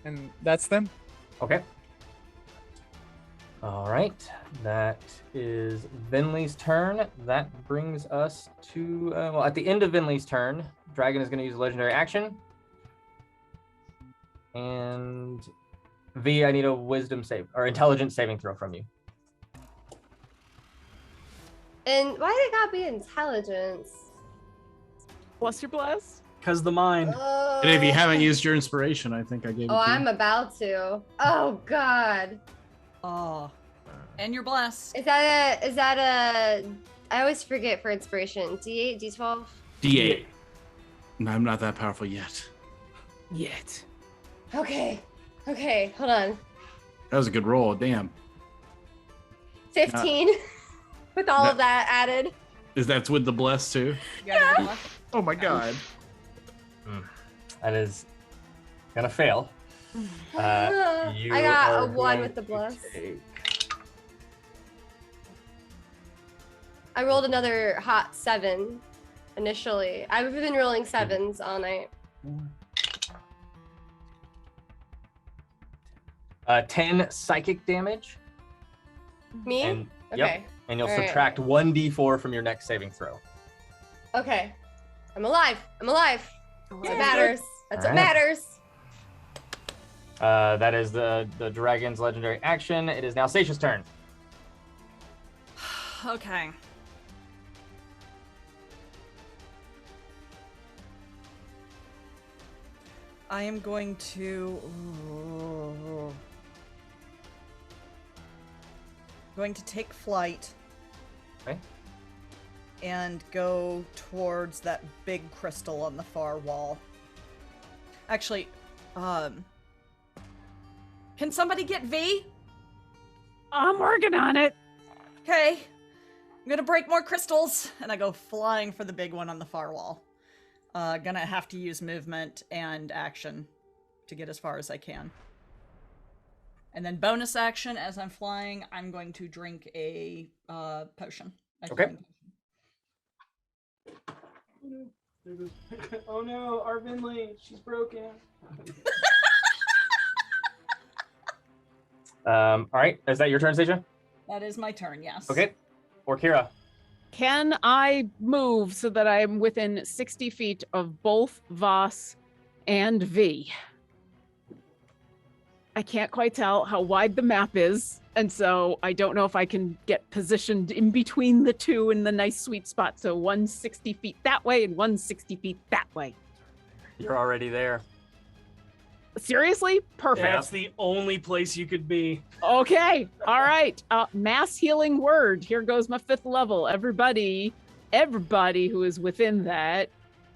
Speaker 8: And that's them.
Speaker 10: Okay. All right, that is Vinley's turn. That brings us to, well, at the end of Vinley's turn, Dragon is going to use a legendary action. And V, I need a wisdom save, or intelligence saving throw from you.
Speaker 6: And why did it gotta be intelligence?
Speaker 9: Plus your bless.
Speaker 1: Because the mind.
Speaker 3: And if you haven't used your inspiration, I think I gave it
Speaker 6: Oh,
Speaker 3: to you.
Speaker 6: I'm about to. Oh God.
Speaker 5: Oh. And you're blessed.
Speaker 6: Is that a? I always forget for inspiration. D8, D12.
Speaker 3: D8. And I'm not that powerful yet.
Speaker 9: Yet.
Speaker 6: Okay. Hold on.
Speaker 3: That was a good roll. Damn.
Speaker 6: 15. With all of that added.
Speaker 3: Is that with the bless too?
Speaker 5: Yeah.
Speaker 3: Oh my God.
Speaker 10: That is gonna fail. You
Speaker 6: I got
Speaker 10: are
Speaker 6: a 1
Speaker 10: going
Speaker 6: with the
Speaker 10: to
Speaker 6: bless.
Speaker 10: take-
Speaker 6: I rolled another hot 7 initially. I've been rolling 7s all night.
Speaker 10: 10 psychic damage.
Speaker 6: Me?
Speaker 10: And,
Speaker 6: Okay.
Speaker 10: Yep, and you'll
Speaker 6: All right.
Speaker 10: subtract 1d4 from your next saving throw.
Speaker 6: Okay. I'm alive. That's what matters. That's what
Speaker 10: All right.
Speaker 6: matters.
Speaker 10: That is the dragon's legendary action. It is now Seisha's turn.
Speaker 5: Okay. I am going to take flight.
Speaker 10: Okay.
Speaker 5: And go towards that big crystal on the far wall. Actually, can somebody get V?
Speaker 9: I'm working on it.
Speaker 5: Okay. I'm gonna break more crystals, and I go flying for the big one on the far wall. Gonna have to use movement and action to get as far as I can. And then bonus action, as I'm flying, I'm going to drink a potion.
Speaker 10: Okay.
Speaker 1: Oh no, our Vinley, she's broken.
Speaker 10: All right, is that your turn, Seisha?
Speaker 5: That is my turn, yes.
Speaker 10: Okay. Or Kira.
Speaker 9: Can I move so that I'm within 60 feet of both Voss and V? I can't quite tell how wide the map is, and so I don't know if I can get positioned in between the two in the nice sweet spot. So 160 feet that way and 160 feet that way.
Speaker 10: You're already there.
Speaker 9: Seriously? Perfect.
Speaker 1: That's the only place you could be.
Speaker 9: Okay. All right. Mass healing word. Here goes my 5th level. Everybody who is within that,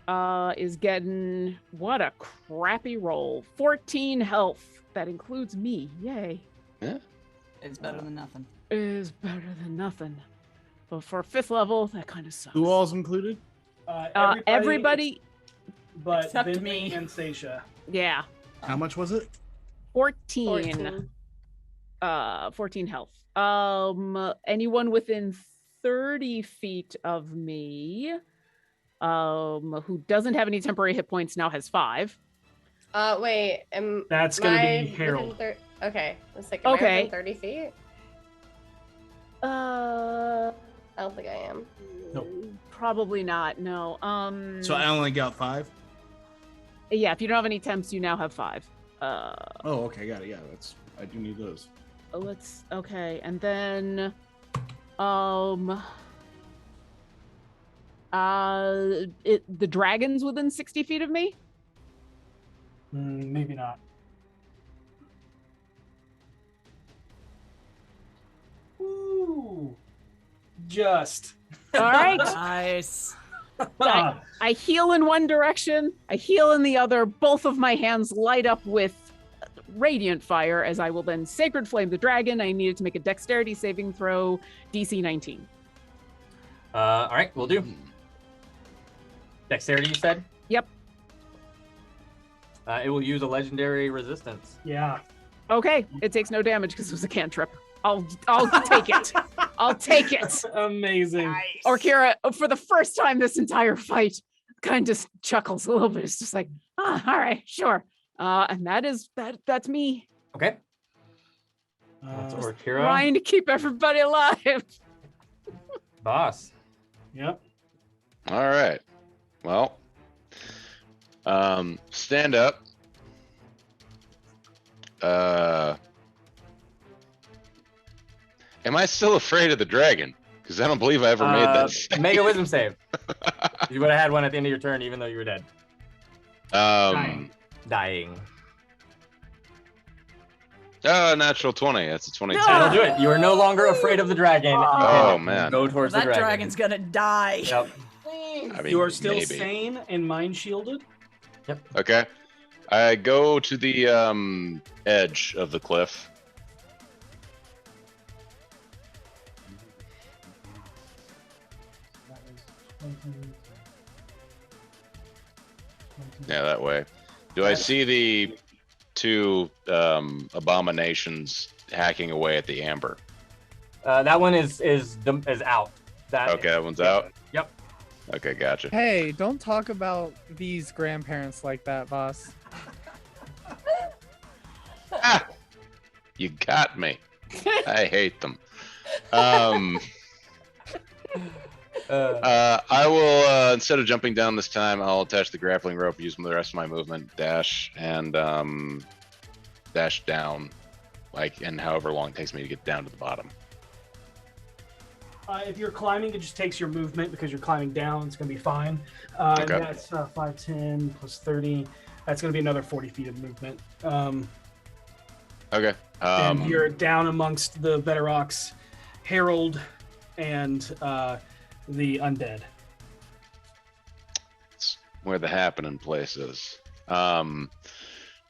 Speaker 9: is getting what a crappy roll. 14 health. That includes me. Yay.
Speaker 5: It's better than nothing.
Speaker 9: Is better than nothing. But for 5th level, that kind of sucks.
Speaker 3: Who all's included?
Speaker 9: Everybody.
Speaker 1: But
Speaker 5: Except
Speaker 1: Vinley
Speaker 5: me.
Speaker 1: and Seisha.
Speaker 9: Yeah.
Speaker 3: How much was it?
Speaker 9: 14. 14 health. Anyone within 30 feet of me, who doesn't have any temporary hit points now has 5.
Speaker 6: Wait.
Speaker 1: That's gonna be
Speaker 6: within
Speaker 1: Harold.
Speaker 6: Okay. Let's take. Am I
Speaker 9: Okay.
Speaker 6: within 30 feet?
Speaker 9: Uh,
Speaker 6: I don't think I am.
Speaker 3: Nope.
Speaker 9: Probably not. No.
Speaker 3: So I only got 5.
Speaker 9: Yeah. If you don't have any temps, you now have 5.
Speaker 3: Oh, okay, got it. Yeah, I do need those.
Speaker 9: Okay, and then, the dragon's within 60 feet of me.
Speaker 1: Maybe not. Ooh, just.
Speaker 9: All right.
Speaker 5: Nice.
Speaker 9: I heal in one direction, I heal in the other. Both of my hands light up with radiant fire as I will then sacred flame the dragon. I needed to make a dexterity saving throw, DC 19.
Speaker 10: All right, we'll do. Dexterity, you said?
Speaker 9: Yep.
Speaker 10: It will use a legendary resistance.
Speaker 1: Yeah.
Speaker 9: Okay, it takes no damage because it was a cantrip. I'll take it. I'll take it.
Speaker 1: Amazing.
Speaker 9: Or Kira, for the first time this entire fight, kind of chuckles a little bit. It's just like, all right, sure. And that's me.
Speaker 10: Okay. That's Orkira.
Speaker 9: Trying to keep everybody alive.
Speaker 10: Boss.
Speaker 1: Yep.
Speaker 7: All right. Well, stand up. Am I still afraid of the dragon? Because I don't believe I ever made that. save.
Speaker 10: Make a wisdom save. You would have had one at the end of your turn, even though you were dead. Dying.
Speaker 7: Natural 20. That's a 22.
Speaker 10: That'll do it. You are no longer afraid of the dragon. You
Speaker 7: Oh,
Speaker 10: can
Speaker 7: man.
Speaker 10: Go towards
Speaker 5: That
Speaker 10: the dragon.
Speaker 5: dragon's gonna die.
Speaker 10: Yep.
Speaker 7: I mean,
Speaker 1: You are still
Speaker 7: maybe.
Speaker 1: sane and mind shielded.
Speaker 7: Okay. I go to the edge of the cliff. Yeah, that way. Do I see the two abominations hacking away at the amber?
Speaker 10: That one is out.
Speaker 7: Okay, that one's out.
Speaker 10: Yep.
Speaker 7: Okay, gotcha.
Speaker 8: Hey, don't talk about these grandparents like that, boss.
Speaker 7: Ah, you got me. I hate them. I will instead of jumping down this time, I'll attach the grappling rope, use the rest of my movement, dash and dash down, and however long it takes me to get down to the bottom.
Speaker 1: If you're climbing, it just takes your movement because you're climbing down. It's going to be fine.
Speaker 7: Okay.
Speaker 1: And that's 5, 10 plus 30. That's going to be another 40 feet of movement.
Speaker 7: Okay.
Speaker 1: And you're down amongst the Verax, Herald, and the undead.
Speaker 7: It's where the happening place is. What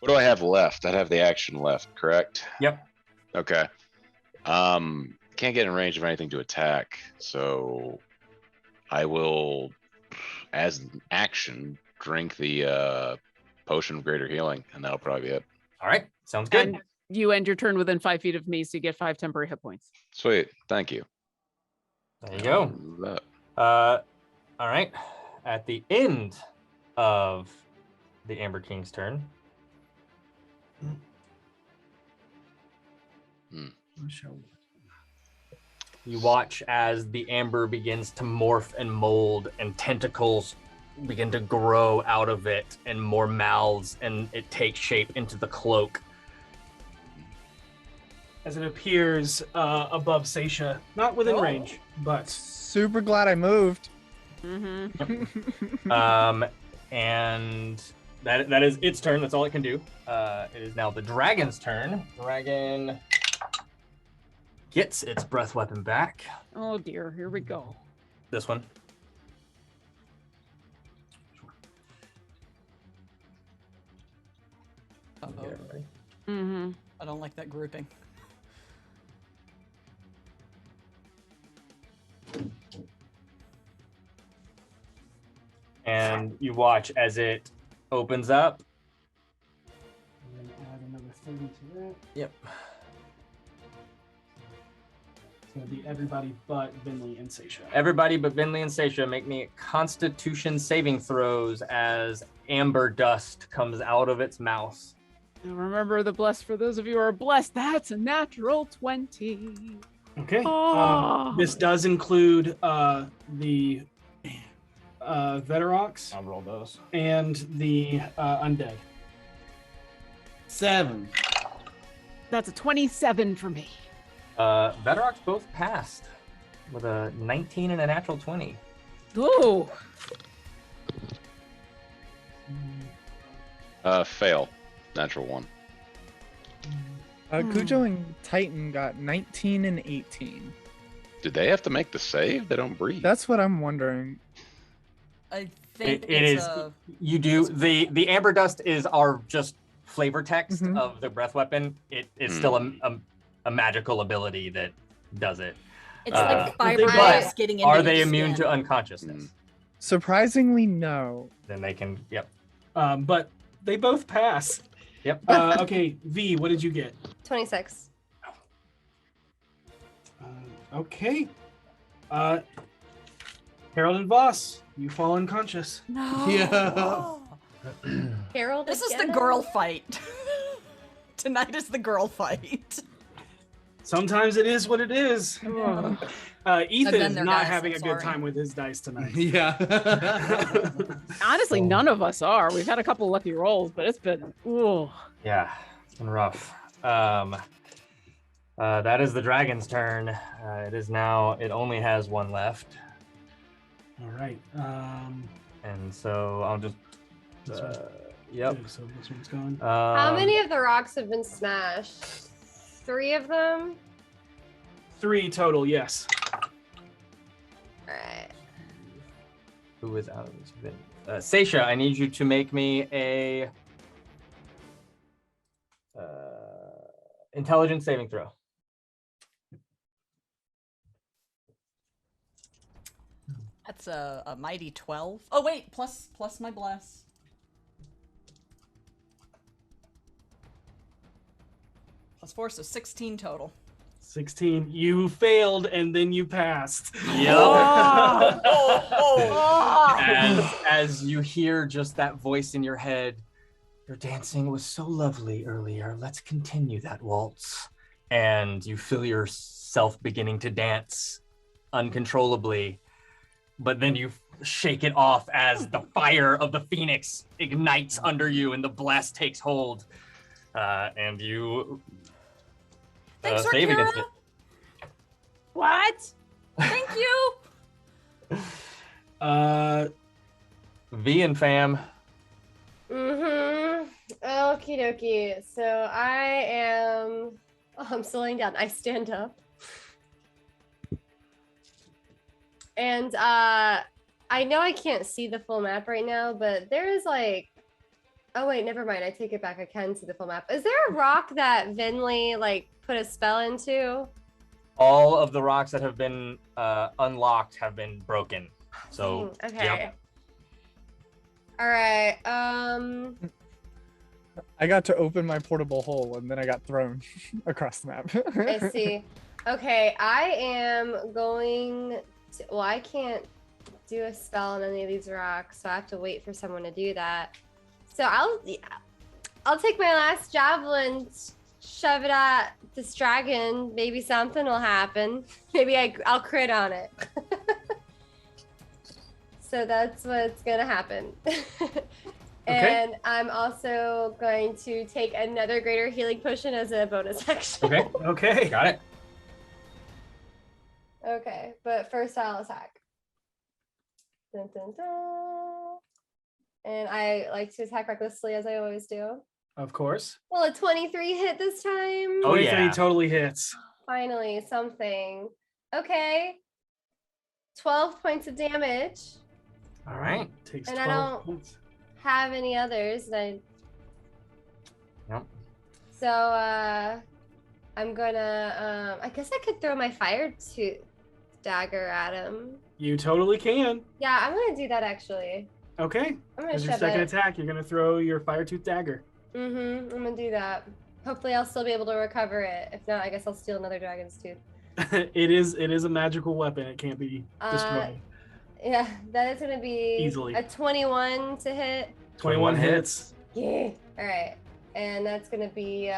Speaker 7: do I have left? I have the action left, correct?
Speaker 10: Yep.
Speaker 7: Okay. Can't get in range of anything to attack, so I will, as an action, drink the potion of greater healing, and that'll probably be it.
Speaker 10: All right. Sounds good.
Speaker 9: And you end your turn within 5 feet of me, so you get 5 temporary hit points.
Speaker 7: Sweet, thank you.
Speaker 10: There you go.
Speaker 7: That-
Speaker 10: All right. At the end of the Amber King's turn, you watch as the amber begins to morph and mold, and tentacles begin to grow out of it, and more mouths, and it takes shape into the cloak.
Speaker 1: As it appears above Seisha, not within range, but
Speaker 8: Super glad I moved.
Speaker 9: Mm-hmm.
Speaker 10: And that is its turn. That's all it can do. It is now the dragon's turn. Dragon gets its breath weapon back.
Speaker 9: Oh dear, here we go.
Speaker 10: This one.
Speaker 5: Uh-oh.
Speaker 9: Mm-hmm.
Speaker 5: I don't like that grouping.
Speaker 10: And you watch as it opens up.
Speaker 1: And then add another 30 to that.
Speaker 10: Yep.
Speaker 1: It's gonna be everybody but Vinley and Seisha.
Speaker 10: Everybody but Vinley and Seisha make me Constitution saving throws as amber dust comes out of its mouth.
Speaker 9: Now remember the blessed, for those of you who are blessed, that's a natural 20.
Speaker 1: Okay.
Speaker 9: Oh.
Speaker 1: This does include the Verax
Speaker 10: I'll roll those.
Speaker 1: and the undead.
Speaker 3: 7.
Speaker 9: That's a 27 for me.
Speaker 10: Verax both passed with a 19 and a natural 20.
Speaker 9: Ooh.
Speaker 7: Fail. Natural 1.
Speaker 8: Cujo and Titan got 19 and 18.
Speaker 7: Did they have to make the save? They don't breathe.
Speaker 8: That's what I'm wondering.
Speaker 5: I think
Speaker 10: It is.
Speaker 5: a-
Speaker 10: You do the amber dust is our just flavor text
Speaker 8: Mhm.
Speaker 10: of the breath weapon. It is still a magical ability that does it.
Speaker 5: It's
Speaker 10: Uh,
Speaker 5: like
Speaker 1: but
Speaker 5: fiberglass getting into
Speaker 10: Are
Speaker 5: your
Speaker 10: they immune
Speaker 5: skin.
Speaker 10: to unconsciousness?
Speaker 8: Surprisingly, no.
Speaker 10: Then they can. Yep.
Speaker 1: But they both pass.
Speaker 10: Yep.
Speaker 1: Okay, V, what did you get?
Speaker 6: 26.
Speaker 1: Okay. Harold and Voss, you fall unconscious.
Speaker 5: No.
Speaker 3: Yeah.
Speaker 6: Harold.
Speaker 5: This is the
Speaker 6: again?
Speaker 5: girl fight. Tonight is the girl fight.
Speaker 1: Sometimes it is what it is.
Speaker 9: Ugh.
Speaker 1: Ethan
Speaker 5: been
Speaker 1: is
Speaker 5: there,
Speaker 1: not
Speaker 5: guys,
Speaker 1: having
Speaker 5: I'm
Speaker 1: a good
Speaker 5: sorry.
Speaker 1: time with his dice tonight.
Speaker 3: Yeah.
Speaker 9: Honestly, none of us are. We've had a couple lucky rolls, but it's been ooh.
Speaker 10: Yeah, it's been rough. That is the dragon's turn. It is now. It only has one left,
Speaker 1: All right.
Speaker 10: and so I'll just.
Speaker 1: This one.
Speaker 10: Yep.
Speaker 1: Okay, so this one's gone.
Speaker 6: How many of the rocks have been smashed? 3 of them?
Speaker 1: 3 total, yes.
Speaker 6: Alright.
Speaker 10: Who is out of this bin? Seisha, I need you to make me a intelligence saving throw.
Speaker 5: That's a mighty 12. Oh wait, plus my bless. Plus 4, so 16 total.
Speaker 1: 16. You failed and then you passed.
Speaker 10: Yep.
Speaker 5: Oh.
Speaker 10: As you hear just that voice in your head, your dancing was so lovely earlier. Let's continue that waltz. And you feel yourself beginning to dance uncontrollably, but then you shake it off as the fire of the phoenix ignites under you and the blast takes hold. And you
Speaker 5: Thanks,
Speaker 10: save against
Speaker 5: Arkira.
Speaker 10: it.
Speaker 9: What?
Speaker 5: Thank you.
Speaker 10: V and fam.
Speaker 6: Mm-hmm. Okie dokie. So I am. Oh, I'm still laying down. I stand up. And I know I can't see the full map right now, but there is like. Oh wait, never mind. I take it back. I can see the full map. Is there a rock that Vinley like put a spell into?
Speaker 10: All of the rocks that have been unlocked have been broken. So
Speaker 6: Okay.
Speaker 10: yep.
Speaker 6: All right.
Speaker 8: I got to open my portable hole and then I got thrown across the map.
Speaker 6: I see. Okay, I am going to. Well, I can't do a spell on any of these rocks, so I have to wait for someone to do that. So I'll take my last javelin, shove it at this dragon. Maybe something will happen. Maybe I'll crit on it. So that's what's gonna happen. And I'm also going to take another greater healing potion as a bonus action.
Speaker 10: Okay.
Speaker 1: Okay.
Speaker 10: Got it.
Speaker 6: Okay, but first I'll attack. Dun, dun, dun. And I like to attack recklessly as I always do.
Speaker 1: Of course.
Speaker 6: Well, a 23 hit this time.
Speaker 10: Oh,
Speaker 1: 23
Speaker 10: yeah.
Speaker 1: totally hits.
Speaker 6: Finally, something. Okay. 12 points of damage.
Speaker 10: All right.
Speaker 1: Takes
Speaker 6: And
Speaker 1: 12
Speaker 6: I don't-
Speaker 1: points.
Speaker 6: Have any others?
Speaker 10: Yep.
Speaker 6: So I'm gonna I guess I could throw my fire tooth dagger at him.
Speaker 1: You totally can.
Speaker 6: Yeah, I'm gonna do that actually.
Speaker 1: Okay.
Speaker 6: I'm gonna
Speaker 1: As your
Speaker 6: shove
Speaker 1: second
Speaker 6: it.
Speaker 1: attack, you're gonna throw your fire tooth dagger.
Speaker 6: I'm gonna do that. Hopefully I'll still be able to recover it. If not, I guess I'll steal another dragon's tooth.
Speaker 1: It is a magical weapon. It can't be destroyed.
Speaker 6: Yeah, that is gonna be
Speaker 1: Easily.
Speaker 6: a 21 to hit.
Speaker 1: 21 hits.
Speaker 6: Yeah. All right, and that's gonna be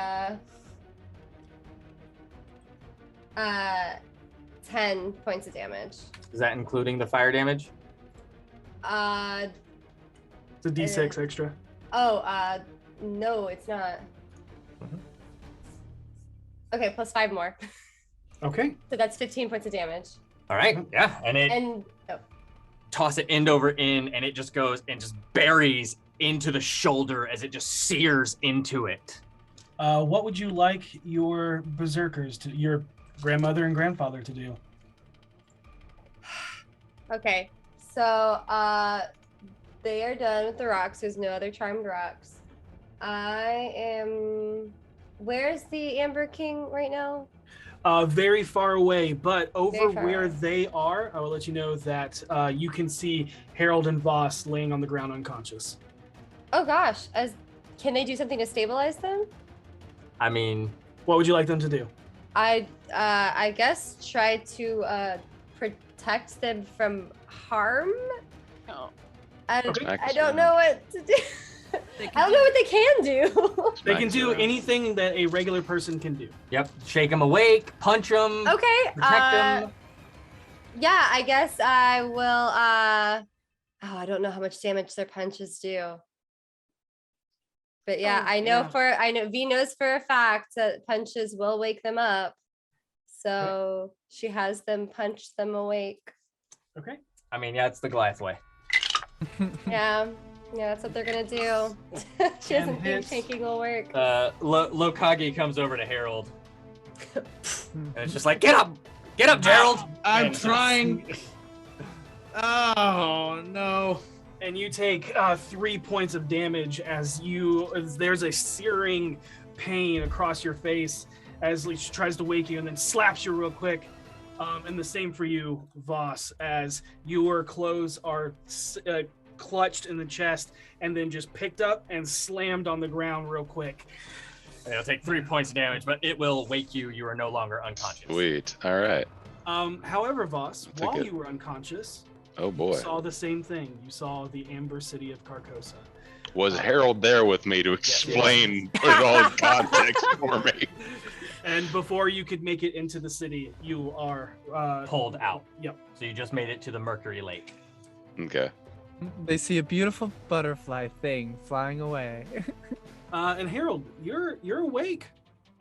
Speaker 6: 10 points of damage.
Speaker 2: Is that including the fire damage?
Speaker 1: It's a D6 extra.
Speaker 6: Oh, no, it's not. Okay, plus 5 more.
Speaker 1: Okay.
Speaker 6: So that's 15 points of damage.
Speaker 2: All right. Yeah, and it toss it end over end, and it just goes and just buries into the shoulder as it just sears into it.
Speaker 1: What would you like your berserkers to, your grandmother and grandfather to do?
Speaker 6: Okay, so they are done with the rocks. There's no other charmed rocks. I am. Where's the Amber King right now?
Speaker 1: Very far away, but over
Speaker 6: far
Speaker 1: where
Speaker 6: away.
Speaker 1: they are, I will let you know that you can see Harold and Voss laying on the ground unconscious.
Speaker 6: Oh gosh, can they do something to stabilize them?
Speaker 2: I mean,
Speaker 1: what would you like them to do?
Speaker 6: I guess try to protect them from harm.
Speaker 9: Oh.
Speaker 6: I
Speaker 7: Okay.
Speaker 6: don't know what to do. I don't know what they can do.
Speaker 1: They can do anything that a regular person can do.
Speaker 2: Yep. Shake them awake, punch them.
Speaker 6: Okay.
Speaker 2: Protect them.
Speaker 6: Yeah, I guess I will. I don't know how much damage their punches do. But yeah, I know V knows for a fact that punches will wake them up. So she has them punch them awake.
Speaker 1: Okay.
Speaker 2: I mean, yeah, it's the Goliath way.
Speaker 6: Yeah, that's what they're gonna do. She doesn't think taking will work.
Speaker 2: Lokage comes over to Harold. And it's just like, get up, Gerald.
Speaker 3: I'm trying. Oh no.
Speaker 1: And you take 3 points of damage as there's a searing pain across your face as she tries to wake you and then slaps you real quick. And the same for you, Voss, as your clothes are clutched in the chest and then just picked up and slammed on the ground real quick.
Speaker 2: And it'll take 3 points of damage, but it will wake you. You are no longer unconscious.
Speaker 7: Sweet. All right.
Speaker 1: However, Voss,
Speaker 7: I'll take
Speaker 1: while
Speaker 7: it.
Speaker 1: you were unconscious,
Speaker 7: Oh boy.
Speaker 1: you saw the same thing. You saw the Amber City of Carcosa.
Speaker 7: Was Harold there with me to explain, put it all in context for me?
Speaker 1: And before you could make it into the city, you are
Speaker 2: Pulled out.
Speaker 1: Yep.
Speaker 2: So you just made it to the Mercury Lake.
Speaker 7: Okay.
Speaker 8: They see a beautiful butterfly thing flying away.
Speaker 1: And Harold, you're awake.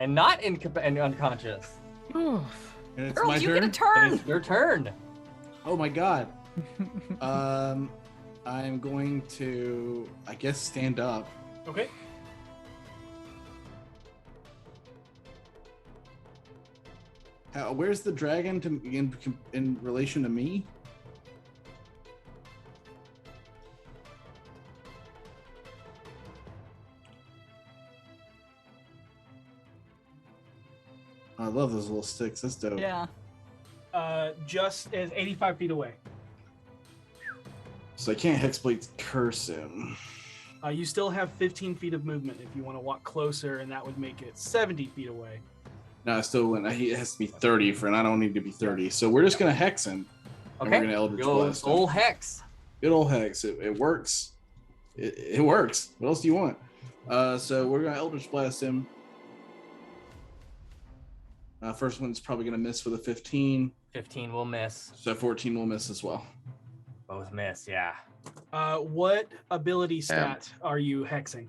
Speaker 2: And not and unconscious.
Speaker 3: And it's
Speaker 5: Girl,
Speaker 3: my
Speaker 5: you
Speaker 3: turn.
Speaker 5: get a turn.
Speaker 2: It's your turn.
Speaker 3: Oh my god. I'm going to, I guess, stand up.
Speaker 1: Okay.
Speaker 3: Where's the dragon in relation to me? I love those little sticks. That's dope.
Speaker 5: Yeah.
Speaker 1: Just is 85 feet away.
Speaker 3: So I can't Hexblade curse him.
Speaker 1: You still have 15 feet of movement if you want to walk closer, and that would make it 70 feet away.
Speaker 3: No, I still wouldn't. It has to be 30 and I don't need to be 30. So we're just gonna hex him. And
Speaker 2: Okay.
Speaker 3: we're gonna Eldritch
Speaker 2: Good
Speaker 3: Blast him.
Speaker 2: old hex.
Speaker 3: Good old hex. It works. It works. What else do you want? So we're gonna Eldritch Blast him. First one's probably gonna miss with a 15.
Speaker 2: 15 will miss.
Speaker 3: So 14 will miss as well.
Speaker 2: Both miss, yeah.
Speaker 1: What ability stat are you hexing?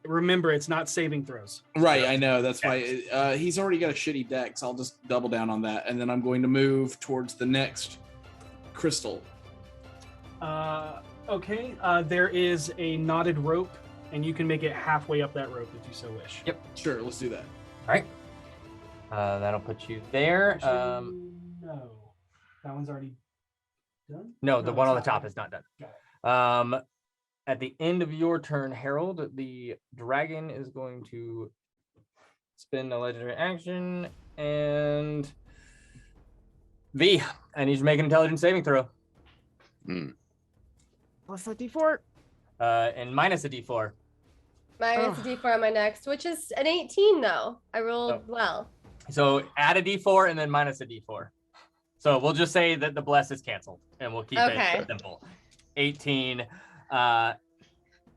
Speaker 1: Remember, it's not saving throws.
Speaker 3: Right, I know. That's why he's already got a shitty dex. I'll just double down on that, and then I'm going to move towards the next crystal.
Speaker 1: Okay. There is a knotted rope, and you can make it halfway up that rope if you so wish.
Speaker 2: Yep.
Speaker 3: Sure, let's do that.
Speaker 2: All right. That'll put you there.
Speaker 1: Actually, no, that one's already done.
Speaker 2: No, the one
Speaker 1: it's
Speaker 2: on the
Speaker 1: not
Speaker 2: top
Speaker 1: done.
Speaker 2: is not done.
Speaker 1: Got
Speaker 2: At the end of your turn, Harold, the dragon is going to spend a legendary action, and V, I need you to make an intelligence saving throw.
Speaker 9: Plus a D4.
Speaker 2: And minus a D4.
Speaker 6: Minus a D4 on my next, which is an 18 though. I rolled
Speaker 2: Oh.
Speaker 6: well.
Speaker 2: So add a D4 and then minus a D4. So we'll just say that the bless is canceled, and we'll keep it simple. 18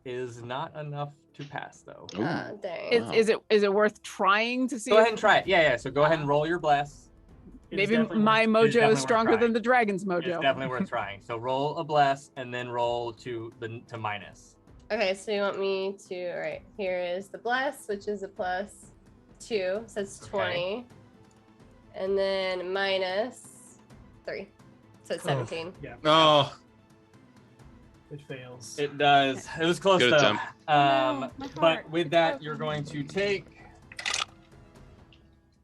Speaker 2: is not enough to pass, though.
Speaker 6: Dang.
Speaker 9: Is it worth trying to see?
Speaker 2: Go ahead and try it. Yeah. So go ahead and roll your bless.
Speaker 9: Maybe my mojo is stronger than the dragon's mojo.
Speaker 2: It's definitely worth trying. So roll a bless and then roll to minus.
Speaker 6: Okay, so you want me to, all right, here is the bless, which is a +2, so it's 20.
Speaker 2: Okay.
Speaker 6: And then minus 3, so it's 17.
Speaker 1: Yeah.
Speaker 3: Oh,
Speaker 1: It fails.
Speaker 2: It does. It was close
Speaker 7: Good
Speaker 2: though.
Speaker 7: attempt.
Speaker 5: my
Speaker 2: But
Speaker 5: heart,
Speaker 2: with
Speaker 5: it's
Speaker 2: that,
Speaker 5: broken.
Speaker 2: you're going to take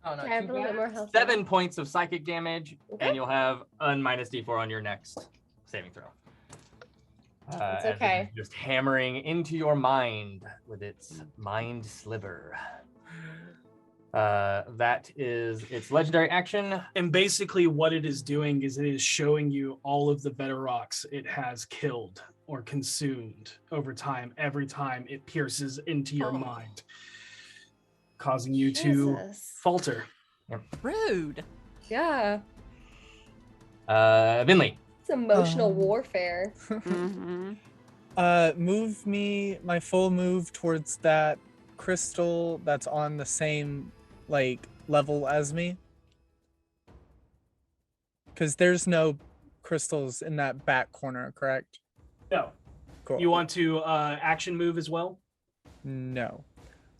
Speaker 6: I have a little bit more health.
Speaker 2: 7 points of psychic damage,
Speaker 6: Okay.
Speaker 2: and you'll have a minus D4 on your next saving throw.
Speaker 6: It's
Speaker 2: as it
Speaker 6: okay.
Speaker 2: is just hammering into your mind with its mind sliver. That is its legendary action.
Speaker 1: And basically what it is doing is it is showing you all of the better rocks it has killed or consumed over time, every time it pierces into your mind, causing you to
Speaker 6: Jesus.
Speaker 1: falter.
Speaker 5: Rude.
Speaker 6: Yeah,
Speaker 2: Vinley.
Speaker 6: it's emotional
Speaker 8: Um,
Speaker 6: warfare.
Speaker 9: Mhm.
Speaker 8: Move me my full move towards that crystal that's on the same level as me. Because there's no crystals in that back corner, correct?
Speaker 1: No.
Speaker 8: Cool.
Speaker 1: You want to action move as well?
Speaker 8: No.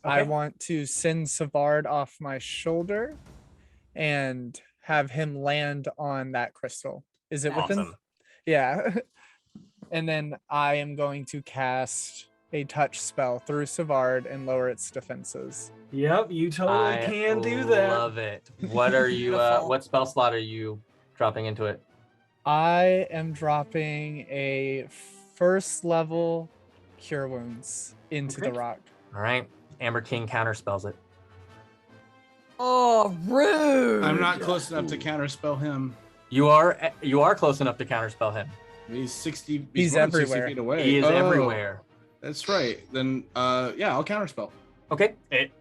Speaker 8: I
Speaker 1: Okay.
Speaker 8: want to send Savard off my shoulder and have him land on that crystal. Is it within?
Speaker 2: Awesome.
Speaker 8: Yeah. And then I am going to cast a touch spell through Savard and lower its defenses.
Speaker 1: Yep, you totally
Speaker 2: I
Speaker 1: can do that.
Speaker 2: love it. What are you?
Speaker 5: Beautiful.
Speaker 2: What spell slot are you dropping into it?
Speaker 8: I am dropping a first level cure wounds into the
Speaker 1: Okay.
Speaker 8: rock.
Speaker 2: All right. Amber King counter spells it.
Speaker 5: Oh, rude.
Speaker 3: I'm not close enough to counterspell him.
Speaker 2: You are close enough to counterspell him.
Speaker 3: He's 60.
Speaker 8: He's
Speaker 3: more than 60
Speaker 8: everywhere.
Speaker 3: feet away.
Speaker 2: He is
Speaker 3: Oh,
Speaker 2: everywhere.
Speaker 3: That's right. Then, yeah, I'll counterspell.
Speaker 2: Okay. It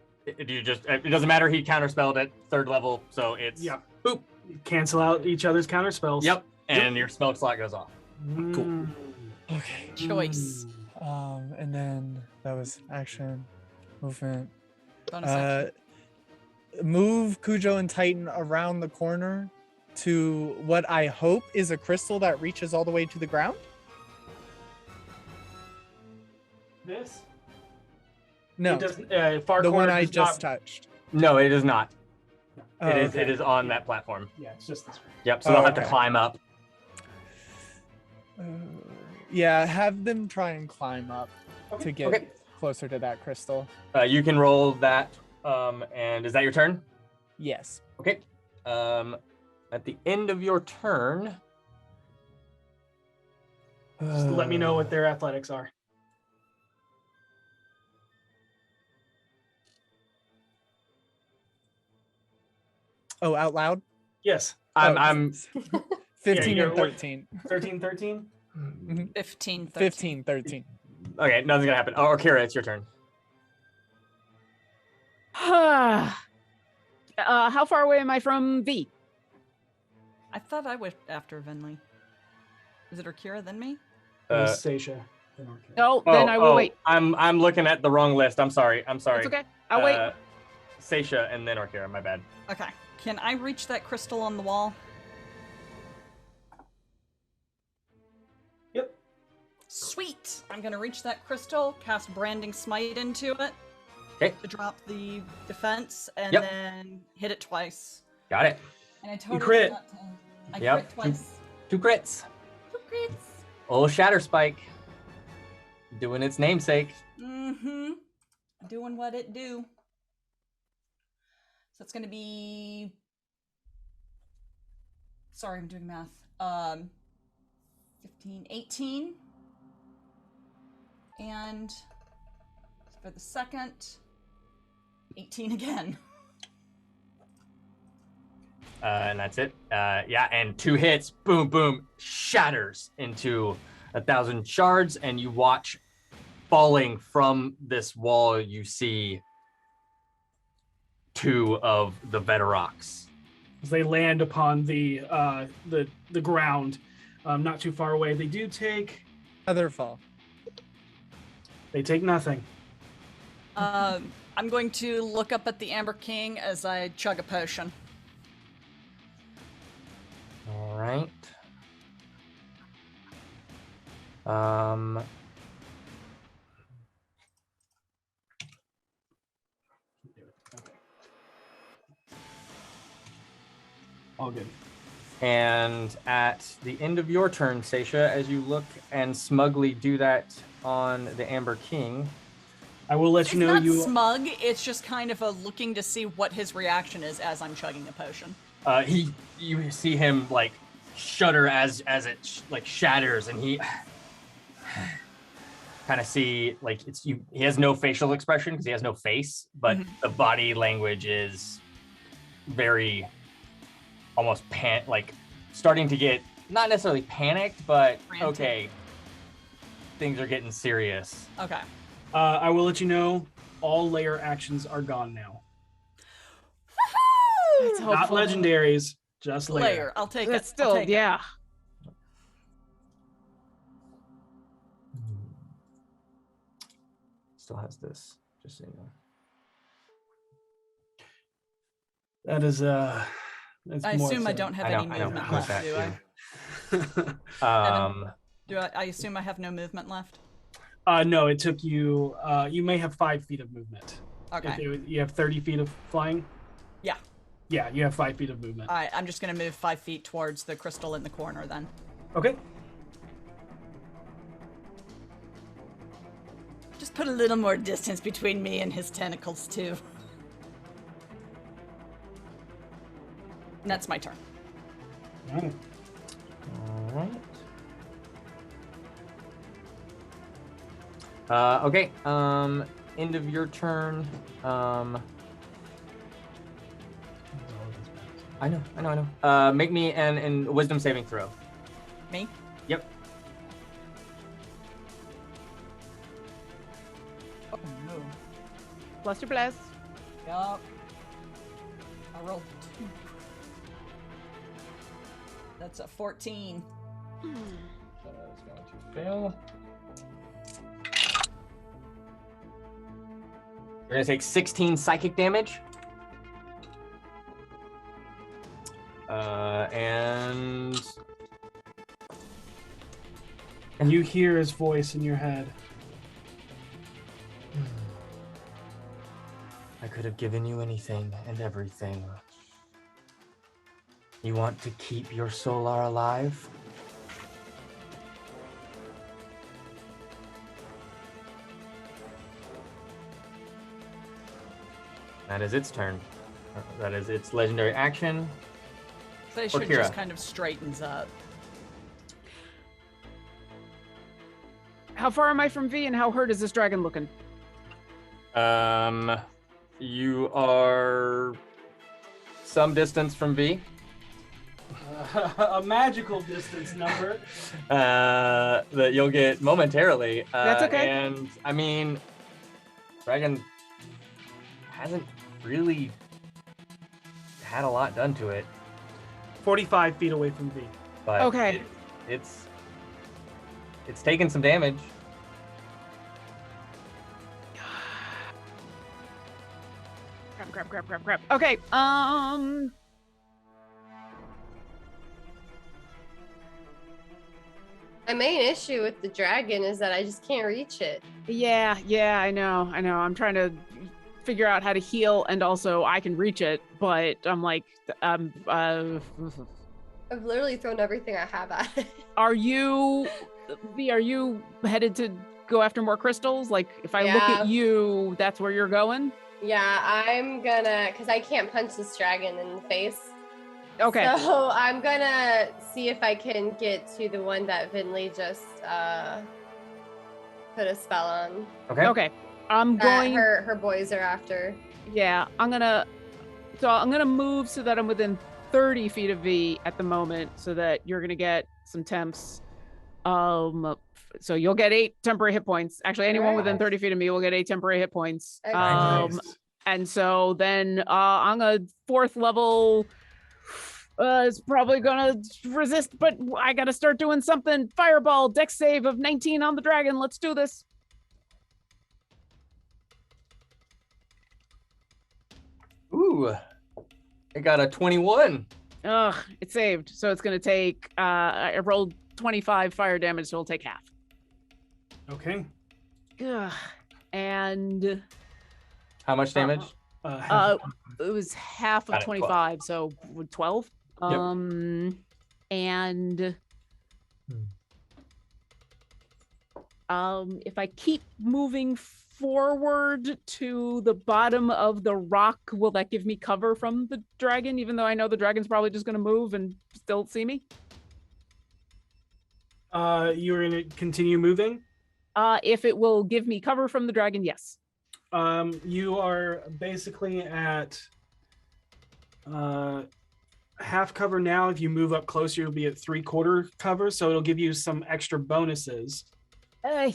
Speaker 2: doesn't matter. He counterspelled at 3rd level, so it's
Speaker 1: Yep.
Speaker 2: boop.
Speaker 1: Cancel out each other's counter spells.
Speaker 2: Yep. And your spell slot goes off.
Speaker 1: Cool.
Speaker 8: Okay.
Speaker 5: Choice.
Speaker 8: And then that was action, movement.
Speaker 5: Bonus action.
Speaker 8: Move Cujo and Titan around the corner to what I hope is a crystal that reaches all the way to the ground.
Speaker 1: This?
Speaker 8: No,
Speaker 1: It doesn't, far
Speaker 8: the
Speaker 1: corner
Speaker 8: one I
Speaker 1: does
Speaker 8: just
Speaker 1: not-
Speaker 8: touched.
Speaker 2: No, it is not.
Speaker 8: Oh,
Speaker 2: It is.
Speaker 8: okay.
Speaker 2: It is on that platform.
Speaker 1: Yeah, it's just this way.
Speaker 2: Yep. So
Speaker 8: Oh,
Speaker 2: they'll have to
Speaker 8: okay.
Speaker 2: climb up.
Speaker 8: Yeah, have them try and climb up to get
Speaker 2: Okay.
Speaker 8: closer to that crystal.
Speaker 2: You can roll that. And is that your turn?
Speaker 8: Yes.
Speaker 2: Okay. At the end of your turn.
Speaker 1: Just let me know what their athletics are.
Speaker 8: Oh, out loud?
Speaker 1: Yes.
Speaker 2: I'm
Speaker 8: 15
Speaker 1: you're
Speaker 8: and
Speaker 1: what-
Speaker 8: 13.
Speaker 1: 13, 13?
Speaker 5: 15, 13.
Speaker 8: 15, 13.
Speaker 2: okay. Nothing's gonna happen. Oh, Kira, it's your turn.
Speaker 9: How far away am I from V?
Speaker 5: I thought I was after Vinley. Is it Orkira then me?
Speaker 2: Uh,
Speaker 1: Stacia.
Speaker 9: No, then I will wait.
Speaker 2: I'm looking at the wrong list. I'm sorry.
Speaker 9: It's okay. I'll wait.
Speaker 2: Seisha and then Orkira. My bad.
Speaker 5: Okay. Can I reach that crystal on the wall?
Speaker 1: Yep.
Speaker 5: Sweet. I'm gonna reach that crystal, cast Branding Smite into it.
Speaker 2: Okay.
Speaker 5: To drop the defense and
Speaker 2: Yep.
Speaker 5: then hit it twice.
Speaker 2: Got it.
Speaker 5: And I totally
Speaker 1: crit.
Speaker 5: forgot to- I
Speaker 2: Yep.
Speaker 5: crit twice.
Speaker 2: 2 crits.
Speaker 5: 2 crits.
Speaker 2: Oh, Shatter Spike. Doing its namesake.
Speaker 5: Mm-hmm. Doing what it do. So it's gonna be. Sorry, I'm doing math. 15, 18 And for the second, 18 again.
Speaker 10: And that's it. Yeah, and 2 hits, boom, boom, shatters into 1,000 shards, and you watch falling from this wall, you see 2 of the Verax.
Speaker 1: As they land upon the ground, not too far away, they do take.
Speaker 8: Other fall.
Speaker 1: They take nothing.
Speaker 5: I'm going to look up at the Amber King as I chug a potion.
Speaker 10: All right.
Speaker 1: All good.
Speaker 10: And at the end of your turn, Seisha, as you look and smugly do that on the Amber King,
Speaker 1: I will let you know
Speaker 5: It's not smug, it's just kind of a looking to see what his reaction is as I'm chugging a potion.
Speaker 10: you see him like shudder as it like shatters, and he kind of see like it's you. He has no facial expression because he has no face, but the body language is very almost like starting to get not necessarily panicked, but
Speaker 5: Frantic.
Speaker 10: okay, things are getting serious.
Speaker 5: Okay.
Speaker 1: I will let you know all layer actions are gone now.
Speaker 9: That's
Speaker 1: Not
Speaker 9: helpful.
Speaker 1: legendaries, just layer.
Speaker 5: Layer. I'll take
Speaker 9: That's
Speaker 5: it.
Speaker 9: still,
Speaker 5: I'll take it.
Speaker 9: yeah.
Speaker 10: Still has this, just so you know.
Speaker 1: That is that's
Speaker 5: I
Speaker 1: more
Speaker 5: assume I
Speaker 1: so.
Speaker 5: don't have
Speaker 10: I know,
Speaker 5: any
Speaker 10: I know,
Speaker 5: movement
Speaker 10: I was
Speaker 5: left,
Speaker 10: that
Speaker 5: do I?
Speaker 10: too.
Speaker 5: Do I assume I have no movement left?
Speaker 1: No, it took you. You may have 5 feet of movement.
Speaker 5: Okay.
Speaker 1: You have 30 feet of flying.
Speaker 5: Yeah.
Speaker 1: Yeah, you have 5 feet of movement.
Speaker 5: All right, I'm just going to move 5 feet towards the crystal in the corner then.
Speaker 1: Okay.
Speaker 5: Just put a little more distance between me and his tentacles, too. And that's my turn.
Speaker 1: All right.
Speaker 10: All right. Okay. End of your turn. I know. Make me an wisdom saving throw.
Speaker 5: Me?
Speaker 10: Yep.
Speaker 5: Oh, no.
Speaker 9: Bless your bless.
Speaker 5: Yup. I rolled 2. That's a 14.
Speaker 10: That is going to fail. You're gonna take 16 psychic damage.
Speaker 1: And you hear his voice in your head.
Speaker 10: I could have given you anything and everything. You want to keep your solar alive? That is its turn. That is its legendary action.
Speaker 5: They should
Speaker 10: Kira.
Speaker 5: just kind of straightens up.
Speaker 9: How far am I from V, and how hurt is this dragon looking?
Speaker 10: You are some distance from V.
Speaker 1: A magical distance number.
Speaker 10: That you'll get momentarily.
Speaker 9: That's okay.
Speaker 10: And I mean, dragon hasn't really had a lot done to it,
Speaker 1: 45 feet away from V.
Speaker 10: but
Speaker 9: Okay.
Speaker 10: it's taken some damage.
Speaker 9: Crap. Okay.
Speaker 6: My main issue with the dragon is that I just can't reach it.
Speaker 9: Yeah, I know. I'm trying to figure out how to heal, and also I can reach it, but I'm like,
Speaker 6: I've literally thrown everything I have at it.
Speaker 9: are you headed to go after more crystals? Like, if I look
Speaker 6: Yeah.
Speaker 9: at you, that's where you're going?
Speaker 6: Yeah, I'm gonna, because I can't punch this dragon in the face.
Speaker 9: Okay.
Speaker 6: So I'm gonna see if I can get to the one that Vinley just put a spell on.
Speaker 10: Okay.
Speaker 9: Okay. I'm
Speaker 6: That
Speaker 9: going.
Speaker 6: her boys are after.
Speaker 9: Yeah, I'm gonna move so that I'm within 30 feet of V at the moment, so that you're gonna get some temps. So you'll get 8 temporary hit points. Actually, anyone within 30 feet of me will get 8 temporary hit points.
Speaker 6: Okay.
Speaker 1: Nice.
Speaker 9: And so then on a 4th level, it's probably gonna resist, but I gotta start doing something. Fireball, dex save of 19 on the dragon. Let's do this.
Speaker 10: Ooh, I got a 21.
Speaker 9: Ugh, it saved. So it's gonna take. I rolled 25 fire damage, so it'll take half.
Speaker 1: Okay.
Speaker 9: Ugh. And
Speaker 10: How much damage?
Speaker 9: it was half of
Speaker 10: Got it,
Speaker 9: 25, so 12.
Speaker 10: Yep.
Speaker 9: And if I keep moving forward to the bottom of the rock, will that give me cover from the dragon, even though I know the dragon's probably just going to move and still see me?
Speaker 1: You're gonna continue moving.
Speaker 9: If it will give me cover from the dragon, yes.
Speaker 1: You are basically at half cover now. If you move up closer, you'll be at 3/4 cover, so it'll give you some extra bonuses.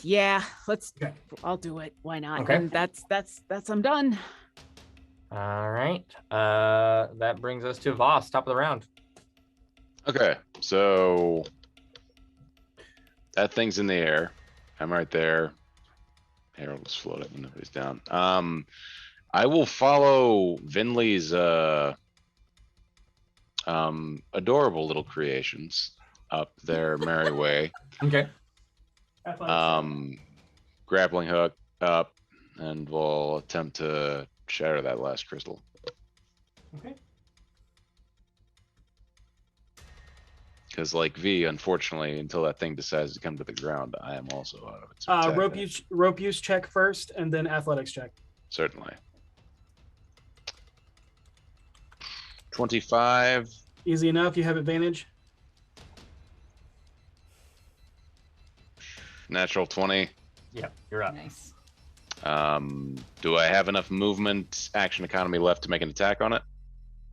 Speaker 9: Yeah, let's.
Speaker 1: Okay.
Speaker 9: I'll do it. Why not?
Speaker 10: Okay.
Speaker 9: And that's. I'm done.
Speaker 10: All right. That brings us to Voss, top of the round.
Speaker 7: Okay, so that thing's in the air. I'm right there. Here, let's float it when nobody's down. I will follow Vinley's adorable little creations up their merry way.
Speaker 10: Okay.
Speaker 7: Grappling hook up, and we'll attempt to shatter that last crystal.
Speaker 1: Okay.
Speaker 7: Because, like V, unfortunately, until that thing decides to come to the ground, I am also out of it. to attack
Speaker 1: Rope
Speaker 7: that.
Speaker 1: rope use check first, and then athletics check.
Speaker 7: Certainly. 25.
Speaker 1: Easy enough. You have advantage.
Speaker 7: Natural 20.
Speaker 10: Yep, you're up.
Speaker 5: Nice.
Speaker 7: Do I have enough movement action economy left to make an attack on it?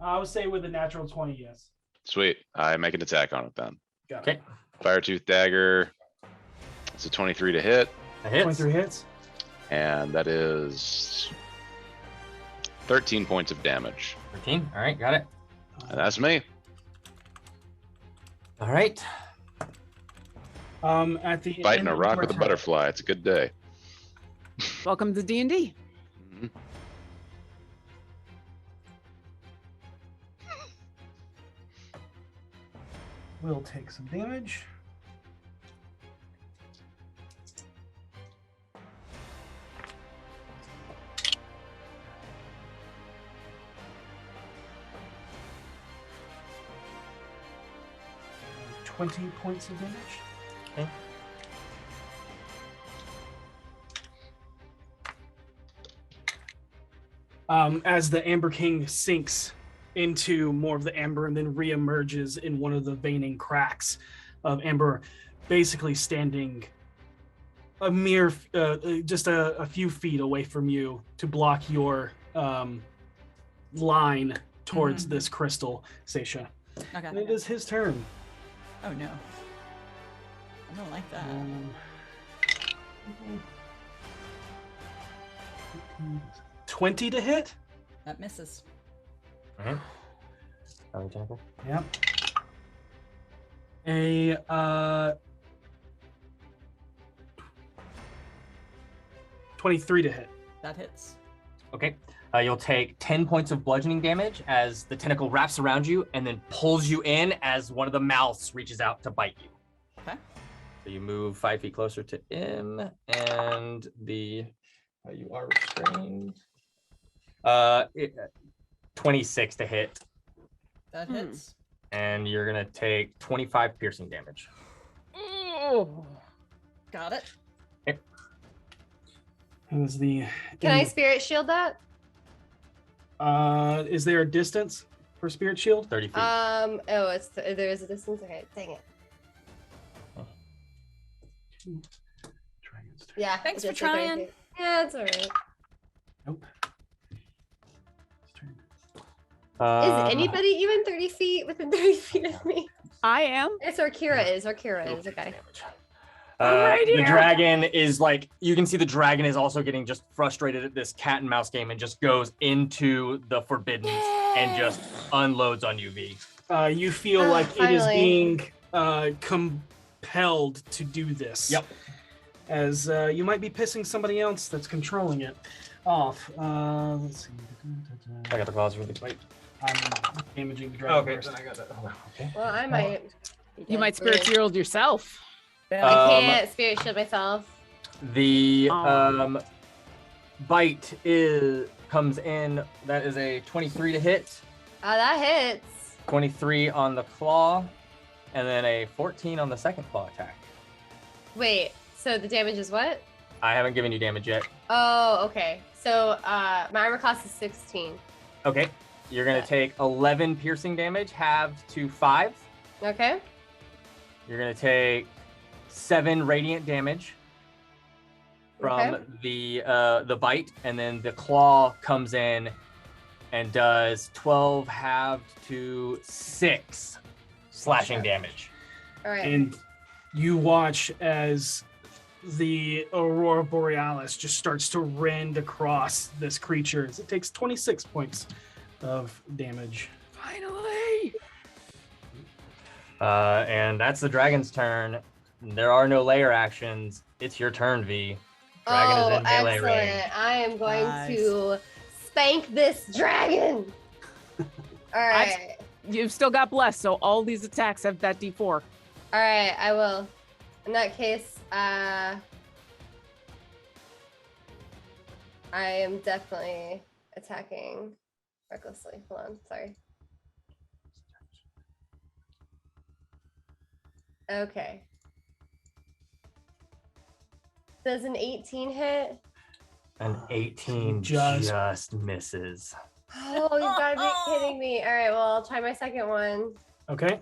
Speaker 1: I would say with a natural 20, yes.
Speaker 7: Sweet. I make an attack on it then.
Speaker 1: Got
Speaker 10: Okay.
Speaker 7: Firetooth dagger. It's a 23 to hit,
Speaker 10: That hits.
Speaker 1: 23 hits.
Speaker 7: and that is 13 points of damage.
Speaker 10: 13. All right, got it.
Speaker 7: And that's me.
Speaker 10: All right.
Speaker 1: At the
Speaker 7: Fighting
Speaker 1: end
Speaker 7: a
Speaker 1: of
Speaker 7: rock
Speaker 1: your
Speaker 7: with a
Speaker 1: turn-
Speaker 7: butterfly. It's a good day.
Speaker 9: Welcome to D&D.
Speaker 7: Mhm.
Speaker 1: We'll take some damage. $20 points of damage.
Speaker 10: Okay.
Speaker 1: As the Amber King sinks into more of the amber and then reemerges in one of the veining cracks of amber, basically standing a mere just a few feet away from you to block your line towards this crystal, Seisha.
Speaker 5: Okay.
Speaker 1: And it is his turn.
Speaker 5: Oh no. I don't like that.
Speaker 1: 20 to hit.
Speaker 5: That misses.
Speaker 10: All right. Probably tackle.
Speaker 1: Yep. A 23 to hit.
Speaker 5: That hits.
Speaker 10: Okay. You'll take 10 points of bludgeoning damage as the tentacle wraps around you and then pulls you in as one of the mouths reaches out to bite you.
Speaker 5: Okay.
Speaker 10: So you move 5 feet closer to him, and you are restrained. 26 to hit,
Speaker 5: That hits.
Speaker 10: and you're gonna take 25 piercing damage.
Speaker 9: Oh.
Speaker 5: Got it.
Speaker 1: It was the.
Speaker 6: Can I spirit shield that?
Speaker 1: Is there a distance for Spirit Shield?
Speaker 10: 30 feet.
Speaker 6: Oh, there is a distance. Okay, dang it.
Speaker 1: Dragon's turn.
Speaker 6: Yeah.
Speaker 5: Thanks for
Speaker 6: just like 30
Speaker 5: trying.
Speaker 6: feet. Yeah, it's alright.
Speaker 1: Nope.
Speaker 6: Is anybody even 30 feet within 30 feet of me?
Speaker 9: I am.
Speaker 6: Yes, Orkira is. Orkira is. Okay.
Speaker 9: I'm right
Speaker 10: The
Speaker 9: here.
Speaker 10: dragon is like, you can see the dragon is also getting just frustrated at this cat and mouse game and just goes into the forbidden and just unloads on you, V.
Speaker 1: You feel like it is
Speaker 6: finally.
Speaker 1: being compelled to do this.
Speaker 10: Yep.
Speaker 1: As you might be pissing somebody else that's controlling it off. Let's see.
Speaker 10: I got the claws really quick.
Speaker 1: I'm damaging the dragon
Speaker 10: Okay,
Speaker 1: first.
Speaker 10: then I got that. Oh, okay.
Speaker 6: Well, I might.
Speaker 9: You might spirit shield yourself.
Speaker 6: I can't spirit shield myself.
Speaker 10: The bite comes in. That is a 23 to hit,
Speaker 6: Oh, that hits.
Speaker 10: 23 on the claw, and then a 14 on the second claw attack.
Speaker 6: Wait, so the damage is what?
Speaker 10: I haven't given you damage yet.
Speaker 6: Oh, okay. So my armor class is 16.
Speaker 10: Okay, you're gonna take 11 piercing damage, halved to 5.
Speaker 6: Okay.
Speaker 10: You're gonna take 7 radiant damage from
Speaker 6: Okay.
Speaker 10: the bite, and then the claw comes in and does 12 halved to 6 slashing damage.
Speaker 6: All right.
Speaker 1: And you watch as the Aurora Borealis just starts to rend across this creature. It takes 26 points of damage.
Speaker 9: Finally.
Speaker 10: And that's the dragon's turn. There are no layer actions. It's your turn, V. Dragon is in melee
Speaker 6: excellent.
Speaker 10: range.
Speaker 6: I am going
Speaker 9: Nice.
Speaker 6: to spank this dragon. All right.
Speaker 9: You've still got bless, so all these attacks have that D4.
Speaker 6: All right, I will. In that case, I am definitely attacking recklessly. Hold on, sorry. Okay. Does an 18 hit?
Speaker 10: An 18
Speaker 1: Just-
Speaker 10: just misses.
Speaker 6: Oh, you gotta be kidding me. All right, well, I'll try my second one.
Speaker 1: Okay.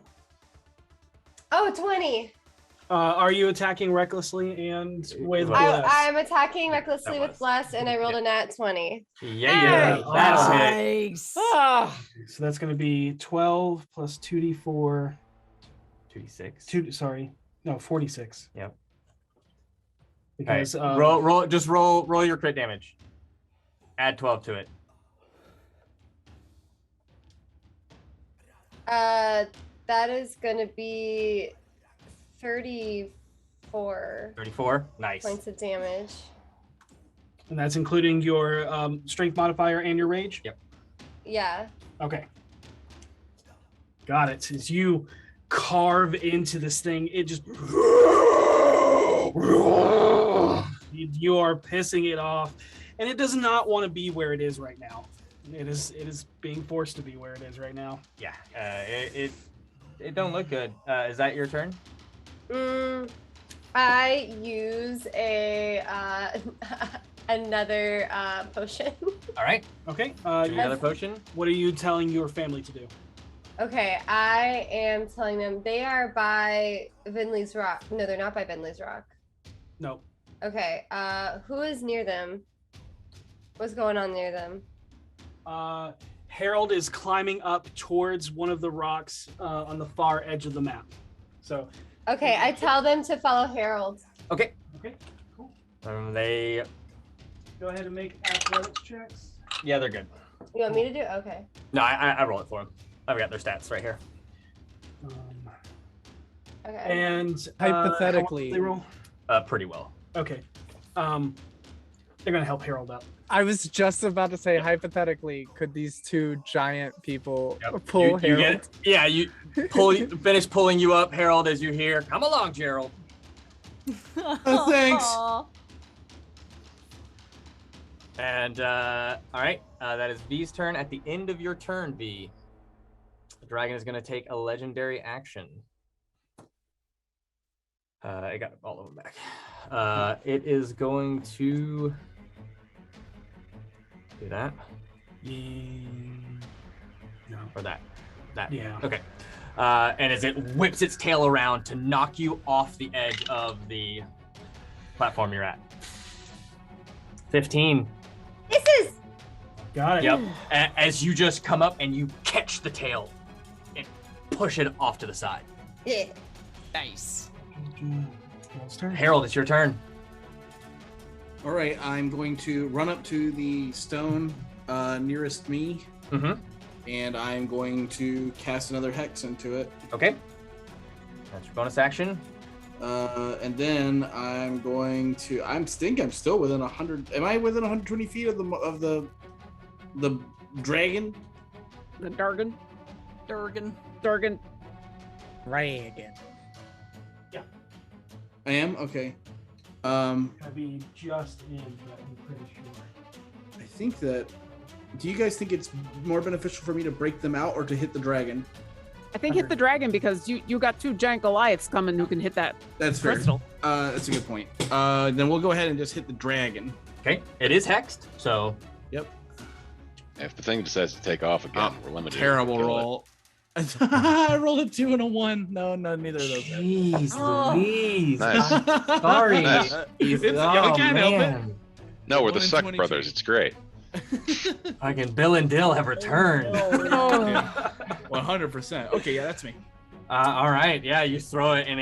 Speaker 6: Oh, 20.
Speaker 1: Are you attacking recklessly and with
Speaker 10: Well,
Speaker 1: bless?
Speaker 6: I'm attacking recklessly
Speaker 10: That
Speaker 6: with
Speaker 10: was-
Speaker 6: bless, and I rolled a nat 20.
Speaker 10: Yeah,
Speaker 1: Hey,
Speaker 10: that'll hit.
Speaker 5: Nice.
Speaker 9: Ah,
Speaker 1: So that's going to be 12 plus 2d4.
Speaker 10: 2d6.
Speaker 1: 46.
Speaker 10: Yep.
Speaker 1: Because
Speaker 10: roll your crit damage. Add 12 to it.
Speaker 6: That is gonna be 34
Speaker 10: 34. Nice.
Speaker 6: points of damage.
Speaker 1: and that's including your strength modifier and your rage.
Speaker 10: Yep.
Speaker 6: Yeah.
Speaker 1: Okay. Got it. As you carve into this thing, it just you are pissing it off, and it does not want to be where it is right now. It is being forced to be where it is right now.
Speaker 10: Yeah. It don't look good. Is that your turn?
Speaker 6: I use a another potion.
Speaker 10: All right.
Speaker 1: Okay.
Speaker 10: Give me another potion.
Speaker 1: What are you telling your family to do?
Speaker 6: Okay, I am telling them they are by Vinley's Rock. No, they're not by Vinley's Rock.
Speaker 1: No.
Speaker 6: Okay, who is near them? What's going on near them?
Speaker 1: Harold is climbing up towards one of the rocks on the far edge of the map. So.
Speaker 6: Okay, I tell them to follow Harold.
Speaker 10: Okay.
Speaker 1: Okay. Cool.
Speaker 10: They.
Speaker 1: Go ahead and make athletics checks.
Speaker 10: Yeah, they're good.
Speaker 6: You want me to do? Okay.
Speaker 10: No, I roll it for them. I've got their stats right here.
Speaker 6: Okay.
Speaker 1: And
Speaker 8: Hypothetically-
Speaker 1: how well do they roll?
Speaker 10: Pretty well.
Speaker 1: Okay. They're gonna help Harold out.
Speaker 8: I was just about to say, hypothetically, could these two giant people
Speaker 10: Yep.
Speaker 8: pull
Speaker 10: You
Speaker 8: Harold?
Speaker 10: you finish pulling you up, Harold, as you hear, "Come along, Gerald."
Speaker 3: Thanks.
Speaker 5: Aw.
Speaker 10: And all right, that is V's turn. At the end of your turn, V, the dragon is going to take a legendary action. I got all of them back. It is going to do that
Speaker 1: No.
Speaker 10: or that.
Speaker 1: Yeah.
Speaker 10: Okay. And as it whips its tail around to knock you off the edge of the platform you're at. 15.
Speaker 6: Misses.
Speaker 1: Got it.
Speaker 10: Yep. As you just come up and you catch the tail and push it off to the side.
Speaker 6: Yeah.
Speaker 5: Nice.
Speaker 10: Harold, it's your turn.
Speaker 3: All right, I'm going to run up to the stone nearest me,
Speaker 10: Mm-hmm.
Speaker 3: and I'm going to cast another hex into it.
Speaker 10: Okay. That's your bonus action.
Speaker 3: And then I'm going to. I'm still within 100. Am I within 120 feet of the dragon?
Speaker 9: The Dargan.
Speaker 5: Durgan.
Speaker 9: Dargan.
Speaker 8: Dragon.
Speaker 3: I am. Okay.
Speaker 1: Gotta be just in, but I'm pretty sure.
Speaker 3: I think that. Do you guys think it's more beneficial for me to break them out or to hit the dragon?
Speaker 9: I think hit the dragon because you got 2 giant Goliaths coming who can hit that
Speaker 3: That's fair.
Speaker 9: crystal.
Speaker 3: That's a good point. Then we'll go ahead and just hit the dragon.
Speaker 10: Okay. It is hexed, so
Speaker 3: Yep.
Speaker 7: If the thing decides to take off again, we're limited.
Speaker 3: Terrible
Speaker 7: Kill it.
Speaker 3: roll. I rolled a 2 and a 1. No, neither of those.
Speaker 10: Jeez
Speaker 5: Oh.
Speaker 10: Louise.
Speaker 7: Nice.
Speaker 10: I'm sorry.
Speaker 7: Nice.
Speaker 3: We can't help it.
Speaker 7: No, we're the
Speaker 3: 1 in
Speaker 7: Suck
Speaker 3: 22.
Speaker 7: brothers. It's great.
Speaker 10: Fucking Bill and Dill have returned.
Speaker 3: 100%. Okay, yeah, that's me.
Speaker 10: All right. Yeah, you throw it and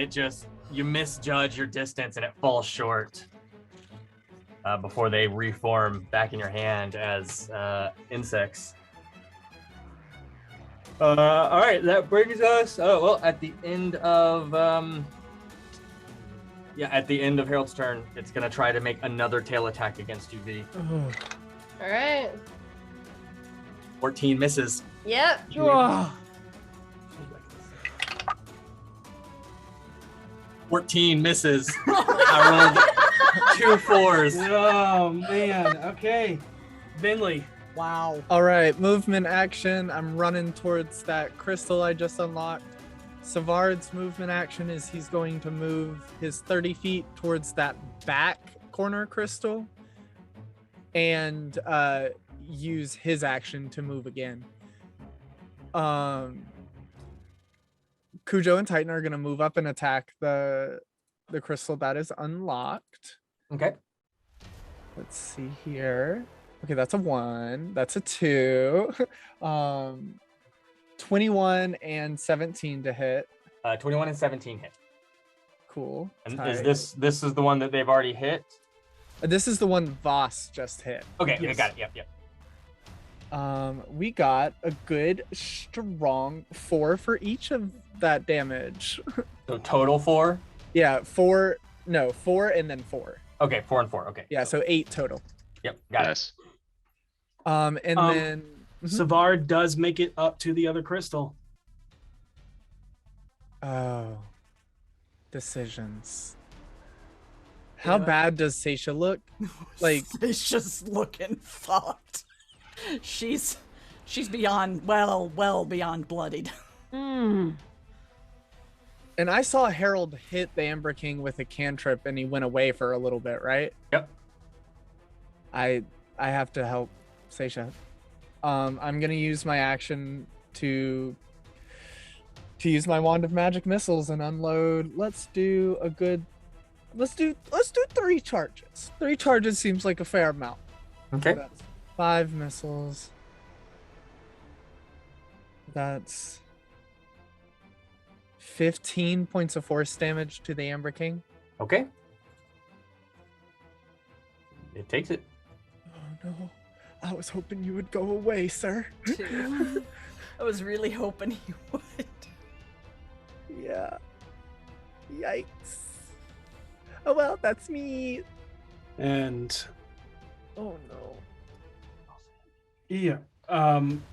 Speaker 10: you misjudge your distance and it falls short before they reform back in your hand as insects. All right, that brings us. Oh well, at the end of Harold's turn, it's gonna try to make another tail attack against you, V.
Speaker 6: All right.
Speaker 10: 14 misses.
Speaker 6: Yep.
Speaker 9: Oh,
Speaker 10: 14 misses. I rolled 2 4s.
Speaker 1: Oh man. Okay. Vinley.
Speaker 8: Wow. All right, movement action. I'm running towards that crystal I just unlocked. Savard's movement action is he's going to move his 30 feet towards that back corner crystal and use his action to move again. Cujo and Titan are going to move up and attack the crystal that is unlocked.
Speaker 10: Okay.
Speaker 8: Let's see here. Okay, that's a 1. That's a 2. 21 and 17 to hit.
Speaker 10: 21 and 17 hit.
Speaker 8: Cool.
Speaker 10: And
Speaker 8: Tight.
Speaker 10: is this is the one that they've already hit?
Speaker 8: This is the one Voss just hit.
Speaker 10: Okay,
Speaker 1: Yes.
Speaker 10: I got it. Yep.
Speaker 8: We got a good strong 4 for each of that damage.
Speaker 10: So total 4.
Speaker 8: Yeah, 4 and then 4.
Speaker 10: Okay, 4 and 4. Okay.
Speaker 8: Yeah, so 8 total.
Speaker 10: Yep, got it.
Speaker 7: Nice.
Speaker 8: And then
Speaker 1: Savard does make it up to the other crystal.
Speaker 8: oh, decisions. How bad does Seisha look? Like
Speaker 5: It's just looking fucked. She's beyond well beyond bloodied.
Speaker 9: mm.
Speaker 8: And I saw Harold hit the Amber King with a cantrip and he went away for a little bit, right?
Speaker 10: Yep.
Speaker 8: I have to help Seisha. I'm gonna use my action to use my wand of magic missiles and unload. Let's do 3 charges. 3 charges seems like a fair amount.
Speaker 10: Okay.
Speaker 8: That's 5 missiles. That's 15 points of force damage to the Amber King.
Speaker 10: Okay. It takes it.
Speaker 8: Oh no. I was hoping you would go away, sir.
Speaker 5: Too. I was really hoping he would.
Speaker 8: Yeah. Yikes. Oh well, that's me.
Speaker 1: And
Speaker 8: Oh no.
Speaker 1: yeah,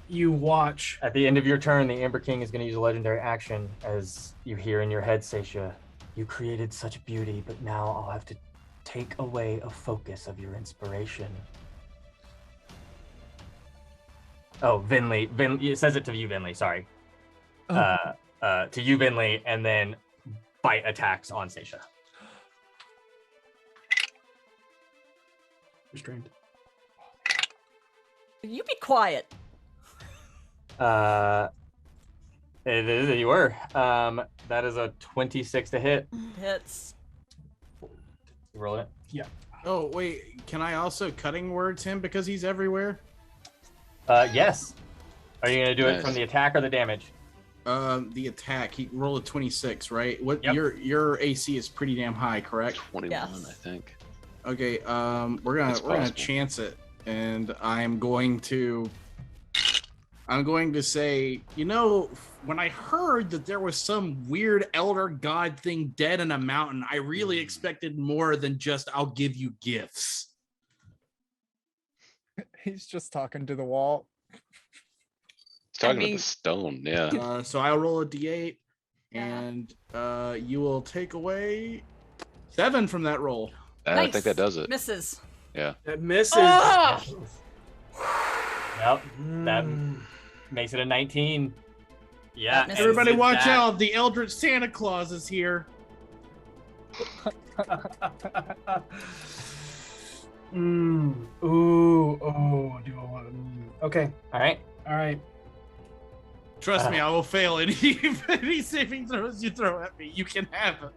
Speaker 1: you watch.
Speaker 10: At the end of your turn, the Amber King is going to use a legendary action as you hear in your head, Seisha, you created such beauty, but now I'll have to take away a focus of your inspiration. Oh, Vinley. It says it to you, Vinley. Sorry.
Speaker 8: Oh.
Speaker 10: To you, Vinley, and then bite attacks on Seisha.
Speaker 1: Restrained.
Speaker 5: You be quiet.
Speaker 10: It is. You were. That is a 26 to hit.
Speaker 5: Hits.
Speaker 10: You roll it.
Speaker 1: Yeah.
Speaker 3: Oh wait, can I also cutting words him because he's everywhere?
Speaker 10: Yes. Are you gonna do it
Speaker 7: Nice.
Speaker 10: from the attack or the damage?
Speaker 3: The attack. He rolled a 26, right? What
Speaker 10: Yep.
Speaker 3: your AC is pretty damn high, correct?
Speaker 7: 21,
Speaker 5: Yes.
Speaker 7: I think.
Speaker 3: Okay,
Speaker 7: It's
Speaker 3: we're gonna
Speaker 7: possible.
Speaker 3: chance it, and I'm going to say, you know, when I heard that there was some weird elder god thing dead in a mountain, I really expected more than just I'll give you gifts.
Speaker 8: He's just talking to the wall.
Speaker 7: It's talking
Speaker 9: mean-
Speaker 7: to the stone, yeah.
Speaker 3: So I'll roll a d8,
Speaker 5: Yeah.
Speaker 3: and you will take away 7 from that roll.
Speaker 7: I think that does it.
Speaker 5: Misses.
Speaker 1: That misses.
Speaker 9: Ah!
Speaker 10: Yep. That
Speaker 1: Mm.
Speaker 10: makes it a 19. Yeah.
Speaker 5: That misses.
Speaker 10: and
Speaker 3: Everybody
Speaker 10: with
Speaker 3: watch
Speaker 10: that-
Speaker 3: out, the Eldritch Santa Claus is here.
Speaker 1: Ooh. Oh. Do I want to? Okay.
Speaker 10: All right.
Speaker 1: All right.
Speaker 3: Trust me, I will fail any saving throws you throw at me. You can have it.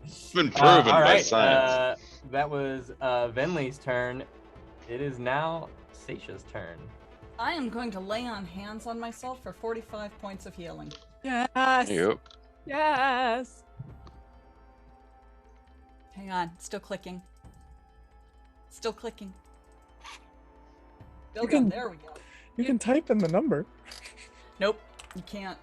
Speaker 7: It's been proven
Speaker 10: all
Speaker 7: by
Speaker 10: right.
Speaker 7: science.
Speaker 10: That was Venley's turn. It is now Seisha's turn.
Speaker 5: I am going to lay on hands on myself for 45 points of healing.
Speaker 9: Yes.
Speaker 7: There you go.
Speaker 9: Yes.
Speaker 5: Hang on, still clicking. Still clicking. Still
Speaker 8: You can-
Speaker 5: done. There we go.
Speaker 8: You can type in the number.
Speaker 5: Nope, you can't.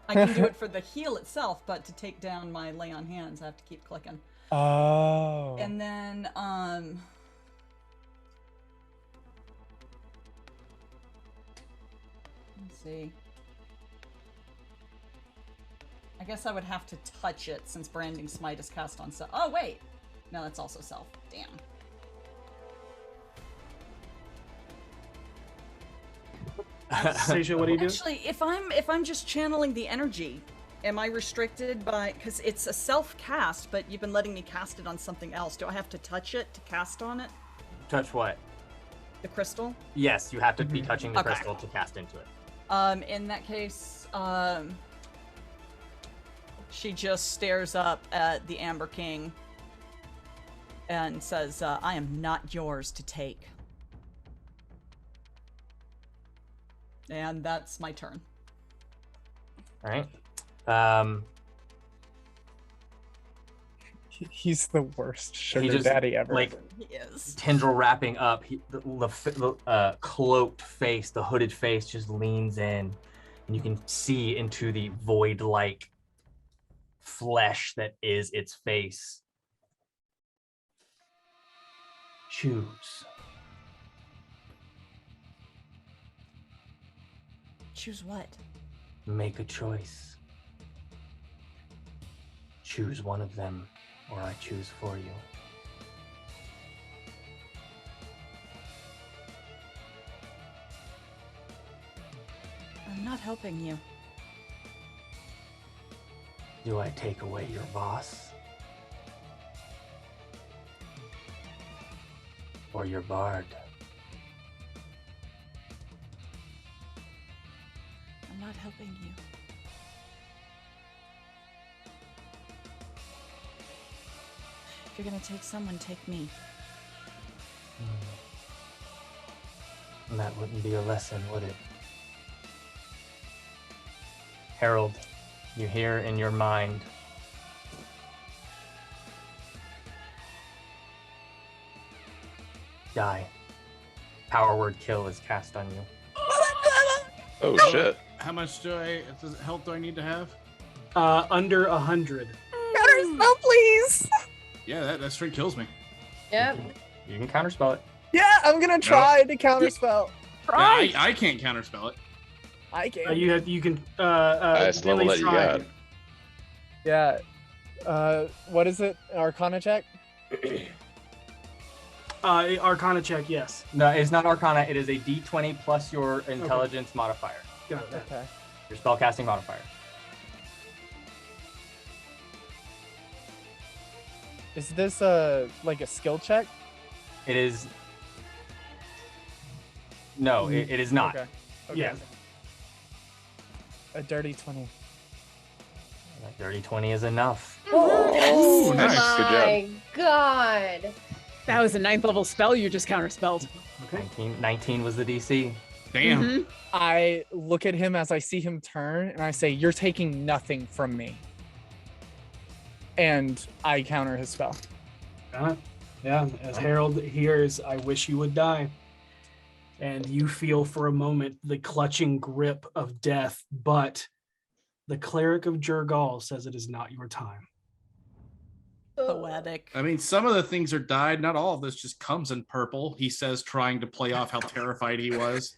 Speaker 5: I can do it for the heal itself, but to take down my lay on hands, I have to keep clicking.
Speaker 8: Oh.
Speaker 5: And then, let's see. I guess I would have to touch it since Branding Smite is cast on self. Oh, wait. No, that's also self. Damn.
Speaker 1: Seisha, what do you do?
Speaker 5: Actually, if I'm just channeling the energy, am I restricted by, because it's a self cast, but you've been letting me cast it on something else. Do I have to touch it to cast on it?
Speaker 10: Touch what?
Speaker 5: The crystal?
Speaker 10: Yes, you have to be touching the
Speaker 5: Okay.
Speaker 10: crystal to cast into it.
Speaker 5: In that case, she just stares up at the Amber King and says, I am not yours to take. And that's my turn.
Speaker 10: All right.
Speaker 8: He's the worst sugar
Speaker 10: just,
Speaker 8: daddy ever.
Speaker 10: like,
Speaker 5: He is.
Speaker 10: tendril wrapping up, the cloaked face, the hooded face just leans in, and you can see into the void-like flesh that is its face. Choose.
Speaker 5: Choose what?
Speaker 10: Make a choice. Choose one of them, or I choose for you.
Speaker 5: I'm not helping you.
Speaker 10: Do I take away your boss? Or your bard?
Speaker 5: I'm not helping you. If you're gonna take someone, take me.
Speaker 10: And that wouldn't be a lesson, would it? Harold, you hear in your mind. Die. Power word kill is cast on you.
Speaker 7: Oh shit.
Speaker 3: How much health do I need to have?
Speaker 1: Under 100.
Speaker 8: Counterspell, please.
Speaker 3: Yeah, that straight kills me.
Speaker 6: Yep.
Speaker 10: You can counterspell it.
Speaker 8: Yeah, I'm gonna try to counterspell.
Speaker 3: Yeah, I can't counterspell it.
Speaker 8: I can.
Speaker 1: You can.
Speaker 7: Highest level
Speaker 1: Billy's
Speaker 7: that you got.
Speaker 8: Yeah. What is it? Arcana check?
Speaker 1: Arcana check, yes.
Speaker 10: No, it's not Arcana. It is a D20 plus your intelligence modifier,
Speaker 1: Got it.
Speaker 8: Okay.
Speaker 10: your spellcasting modifier.
Speaker 8: Is this like a skill check?
Speaker 10: It is. No, it is not.
Speaker 8: Okay.
Speaker 1: Yeah.
Speaker 8: A dirty 20.
Speaker 10: That dirty 20 is enough.
Speaker 3: Ooh, nice.
Speaker 6: Oh
Speaker 7: Good job.
Speaker 6: my god.
Speaker 9: That was a 9th level spell you just counterspelled.
Speaker 1: Okay.
Speaker 10: 19 was the DC.
Speaker 3: Damn.
Speaker 9: Mhm.
Speaker 8: I look at him as I see him turn, and I say, "You're taking nothing from me." And I counter his spell.
Speaker 1: Yeah, as Harold hears, "I wish you would die." And you feel for a moment the clutching grip of death, but the cleric of Jurgal says it is not your time.
Speaker 5: Poetic.
Speaker 3: I mean, some of the things are dyed. Not all of this just comes in purple. He says, trying to play off how terrified he was.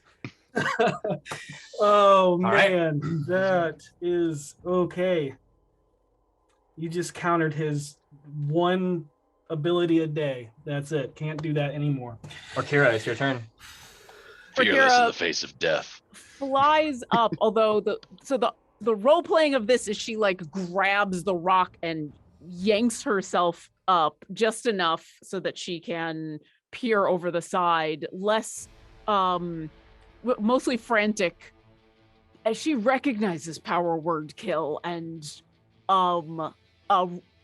Speaker 1: Oh
Speaker 10: right.
Speaker 1: man, that is okay. You just countered his one ability a day. That's it. Can't do that anymore.
Speaker 10: Or Kira, it's your turn.
Speaker 7: Fearless in
Speaker 9: Kira-
Speaker 7: the face of death.
Speaker 9: Flies up, although the role playing of this is she like grabs the rock and yanks herself up just enough so that she can peer over the side, less mostly frantic as she recognizes power word kill, and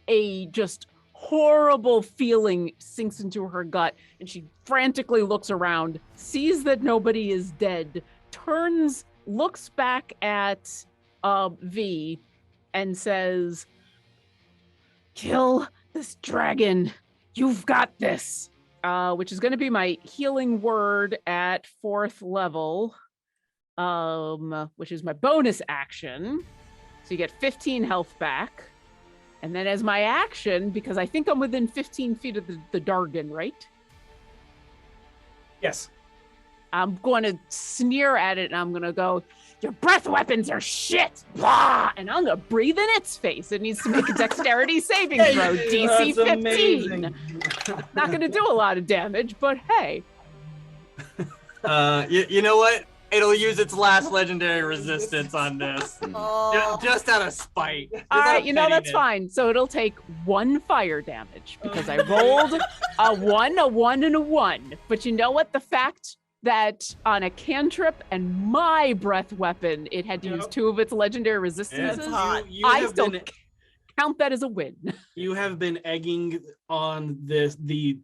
Speaker 9: a just horrible feeling sinks into her gut, and she frantically looks around, sees that nobody is dead, turns, looks back at V, and says, "Kill this dragon. You've got this." Which is going to be my healing word at 4th level, which is my bonus action. So you get 15 health back. And then as my action, because I think I'm within 15 feet of the Dargan, right?
Speaker 1: Yes.
Speaker 9: I'm going to sneer at it, and I'm going to go, "Your breath weapons are shit!" Blah! And I'm going to breathe in its face. It needs to make a dexterity saving throw, DC
Speaker 1: That's
Speaker 9: 15.
Speaker 1: amazing.
Speaker 9: Not going to do a lot of damage, but hey.
Speaker 10: You know what? It'll use its last legendary resistance on this.
Speaker 5: Oh.
Speaker 10: Just out of spite. Just
Speaker 9: All
Speaker 10: out
Speaker 9: right,
Speaker 10: of
Speaker 9: you know, that's
Speaker 10: pettiness.
Speaker 9: fine. So it'll take 1 fire damage because I rolled a 1, a 1, and a 1. But you know what? The fact that on a cantrip and my breath weapon, it had to use
Speaker 1: Yep.
Speaker 9: 2 of its legendary resistances,
Speaker 5: That's hot.
Speaker 1: You
Speaker 9: I
Speaker 1: have
Speaker 9: still
Speaker 1: been
Speaker 9: count that as a win.
Speaker 1: you have been egging on the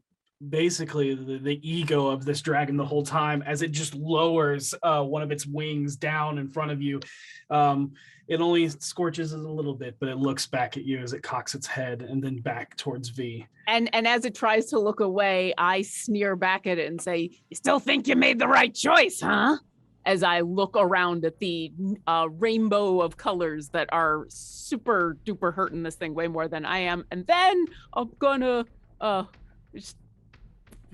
Speaker 1: basically the ego of this dragon the whole time as it just lowers one of its wings down in front of you. It only scorches it a little bit, but it looks back at you as it cocks its head and then back towards V.
Speaker 9: And as it tries to look away, I sneer back at it and say, "You still think you made the right choice, huh?" As I look around at the rainbow of colors that are super duper hurting this thing way more than I am. And then I'm gonna just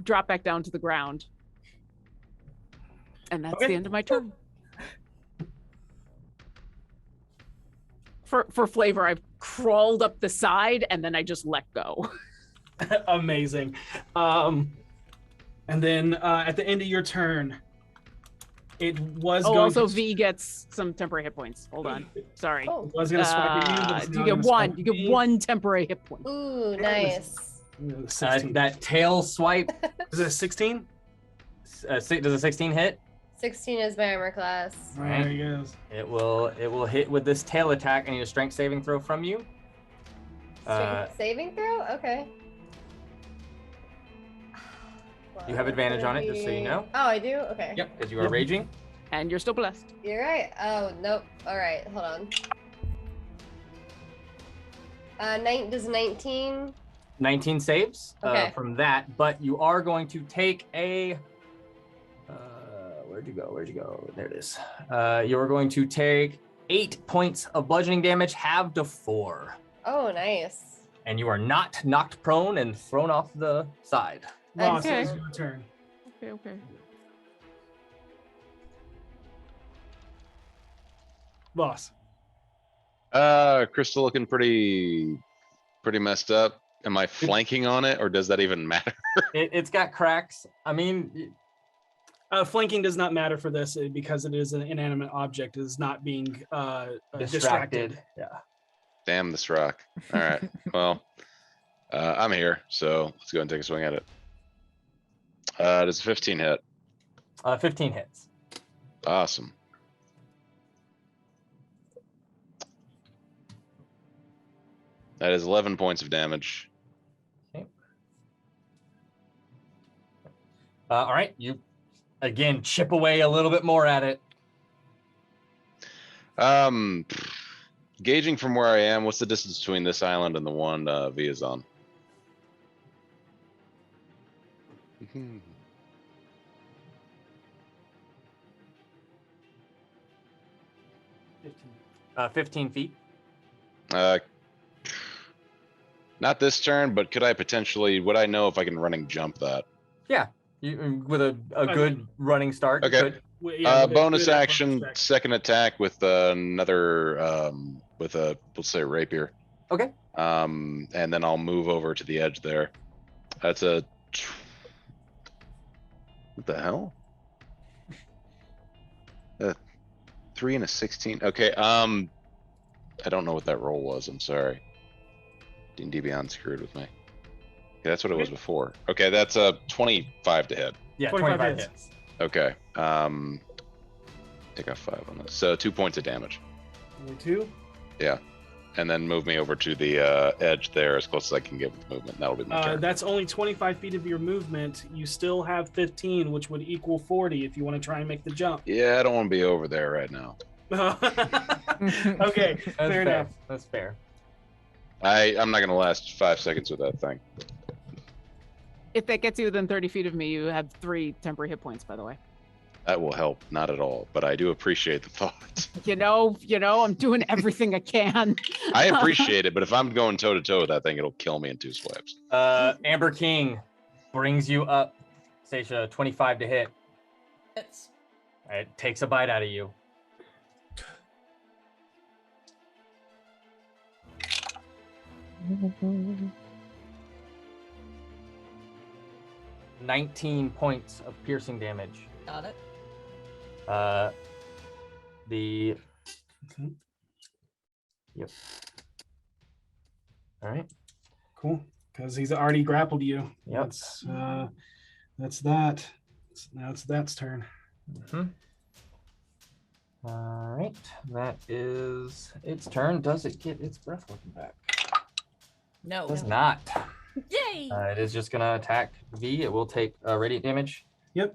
Speaker 9: drop back down to the ground. And that's
Speaker 1: Okay.
Speaker 9: the end of my turn. For flavor, I've crawled up the side and then I just let go.
Speaker 1: Amazing. And then at the end of your turn, it was going
Speaker 9: Also,
Speaker 1: to
Speaker 9: V gets some temporary hit points. Hold on. Sorry.
Speaker 6: Oh.
Speaker 1: was going to swipe at you, but it's
Speaker 9: You
Speaker 1: now
Speaker 9: get
Speaker 1: gonna
Speaker 9: one.
Speaker 1: swipe
Speaker 9: You
Speaker 1: at
Speaker 9: get
Speaker 1: me.
Speaker 9: 1 temporary hit point.
Speaker 6: Ooh, nice.
Speaker 1: 16.
Speaker 10: That tail swipe.
Speaker 1: Is it a 16?
Speaker 10: Does a 16 hit?
Speaker 6: 16 is my armor class.
Speaker 10: Right.
Speaker 1: There he goes.
Speaker 10: It will hit with this tail attack. I need a strength saving throw from you.
Speaker 6: Strength saving throw? Okay.
Speaker 10: You have advantage on it, just so you know.
Speaker 6: Oh, I do? Okay.
Speaker 10: Yep, because you are
Speaker 1: Yep.
Speaker 10: raging.
Speaker 9: And you're still blessed.
Speaker 6: You're right. Oh, nope. All right, hold on. Does 19?
Speaker 10: 19 saves
Speaker 6: Okay.
Speaker 10: from that, but you are going to take a. Where'd you go? Where'd you go? There it is. You are going to take 8 points of bludgeoning damage, halved to 4.
Speaker 6: Oh, nice.
Speaker 10: And you are not knocked prone and thrown off the side.
Speaker 1: Ross,
Speaker 9: Okay.
Speaker 1: it's your turn.
Speaker 9: Okay.
Speaker 1: Boss.
Speaker 7: Crystal looking pretty messed up. Am I flanking on it, or does that even matter?
Speaker 10: It's got cracks. I mean,
Speaker 1: Flanking does not matter for this because it is an inanimate object. It is not being distracted.
Speaker 10: distracted. Yeah.
Speaker 7: Damn this rock. All right. Well, I'm here, so let's go and take a swing at it. Does a 15 hit?
Speaker 10: 15 hits.
Speaker 7: Awesome. That is 11 points of damage.
Speaker 10: Okay. All right, you again chip away a little bit more at it.
Speaker 7: Gauging from where I am, what's the distance between this island and the one V is on? Mhm.
Speaker 10: 15 feet.
Speaker 7: Not this turn, but could I potentially? Would I know if I can running jump that?
Speaker 10: Yeah, you with a good running start.
Speaker 7: Okay.
Speaker 10: Good.
Speaker 1: Yeah, with a
Speaker 7: Bonus
Speaker 1: good
Speaker 7: action,
Speaker 1: bonus
Speaker 7: second attack with another with a let's say rapier.
Speaker 10: Okay.
Speaker 7: And then I'll move over to the edge there. That's a what the hell? 3 and a 16. Okay. I don't know what that roll was. I'm sorry. D&D Beyond screwed with me. Okay, that's what it was before. Okay, that's a 25 to hit.
Speaker 10: Yeah,
Speaker 1: 25
Speaker 10: hits.
Speaker 7: Okay. Take off 5 on this. So 2 points of damage.
Speaker 1: Only 2?
Speaker 7: Yeah. And then move me over to the edge there as close as I can get with movement. That'll be my turn.
Speaker 1: That's only 25 feet of your movement. You still have 15, which would equal 40 if you want to try and make the jump.
Speaker 7: Yeah, I don't want to be over there right now.
Speaker 1: Okay, fair enough.
Speaker 10: That's fair.
Speaker 7: I'm not going to last 5 seconds with that thing.
Speaker 9: If that gets you within 30 feet of me, you have 3 temporary hit points, by the way.
Speaker 7: That will help. Not at all, but I do appreciate the thought.
Speaker 9: You know, I'm doing everything I can.
Speaker 7: I appreciate it, but if I'm going toe to toe with that thing, it'll kill me in 2 swipes.
Speaker 10: Amber King brings you up. Stacia, 25 to hit.
Speaker 5: It's
Speaker 10: It takes a bite out of you.
Speaker 5: Mm-hmm.
Speaker 10: 19 points of piercing damage.
Speaker 5: got it.
Speaker 10: Yep. All right.
Speaker 1: Cool, because he's already grappled you.
Speaker 10: Yep.
Speaker 1: That's that. Now it's that's turn.
Speaker 10: Mm-hmm. All right. That is its turn. Does it get its breath weapon back?
Speaker 5: No.
Speaker 10: It does not.
Speaker 5: Yay!
Speaker 10: It is just going to attack V. It will take radiant damage.
Speaker 1: Yep.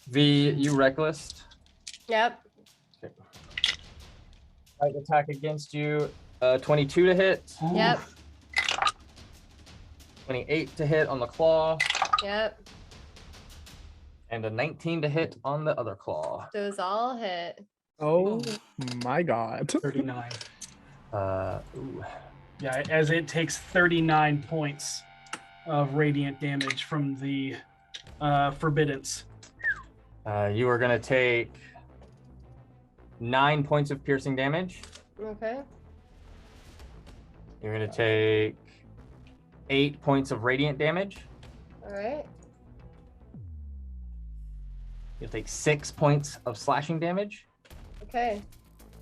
Speaker 10: V, you reckless.
Speaker 6: Yep.
Speaker 10: Okay. Right, attack against you. 22 to hit.
Speaker 6: Yep.
Speaker 10: 28 to hit on the claw.
Speaker 6: Yep.
Speaker 10: And a 19 to hit on the other claw.
Speaker 6: Those all hit.
Speaker 8: Oh my god.
Speaker 1: 39.
Speaker 10: Ooh.
Speaker 1: Yeah, as it takes 39 points of radiant damage from the forbiddance.
Speaker 10: You are going to take 9 points of piercing damage.
Speaker 6: Okay.
Speaker 10: You're going to take 8 points of radiant damage.
Speaker 6: All right.
Speaker 10: You'll take 6 points of slashing damage.
Speaker 6: Okay.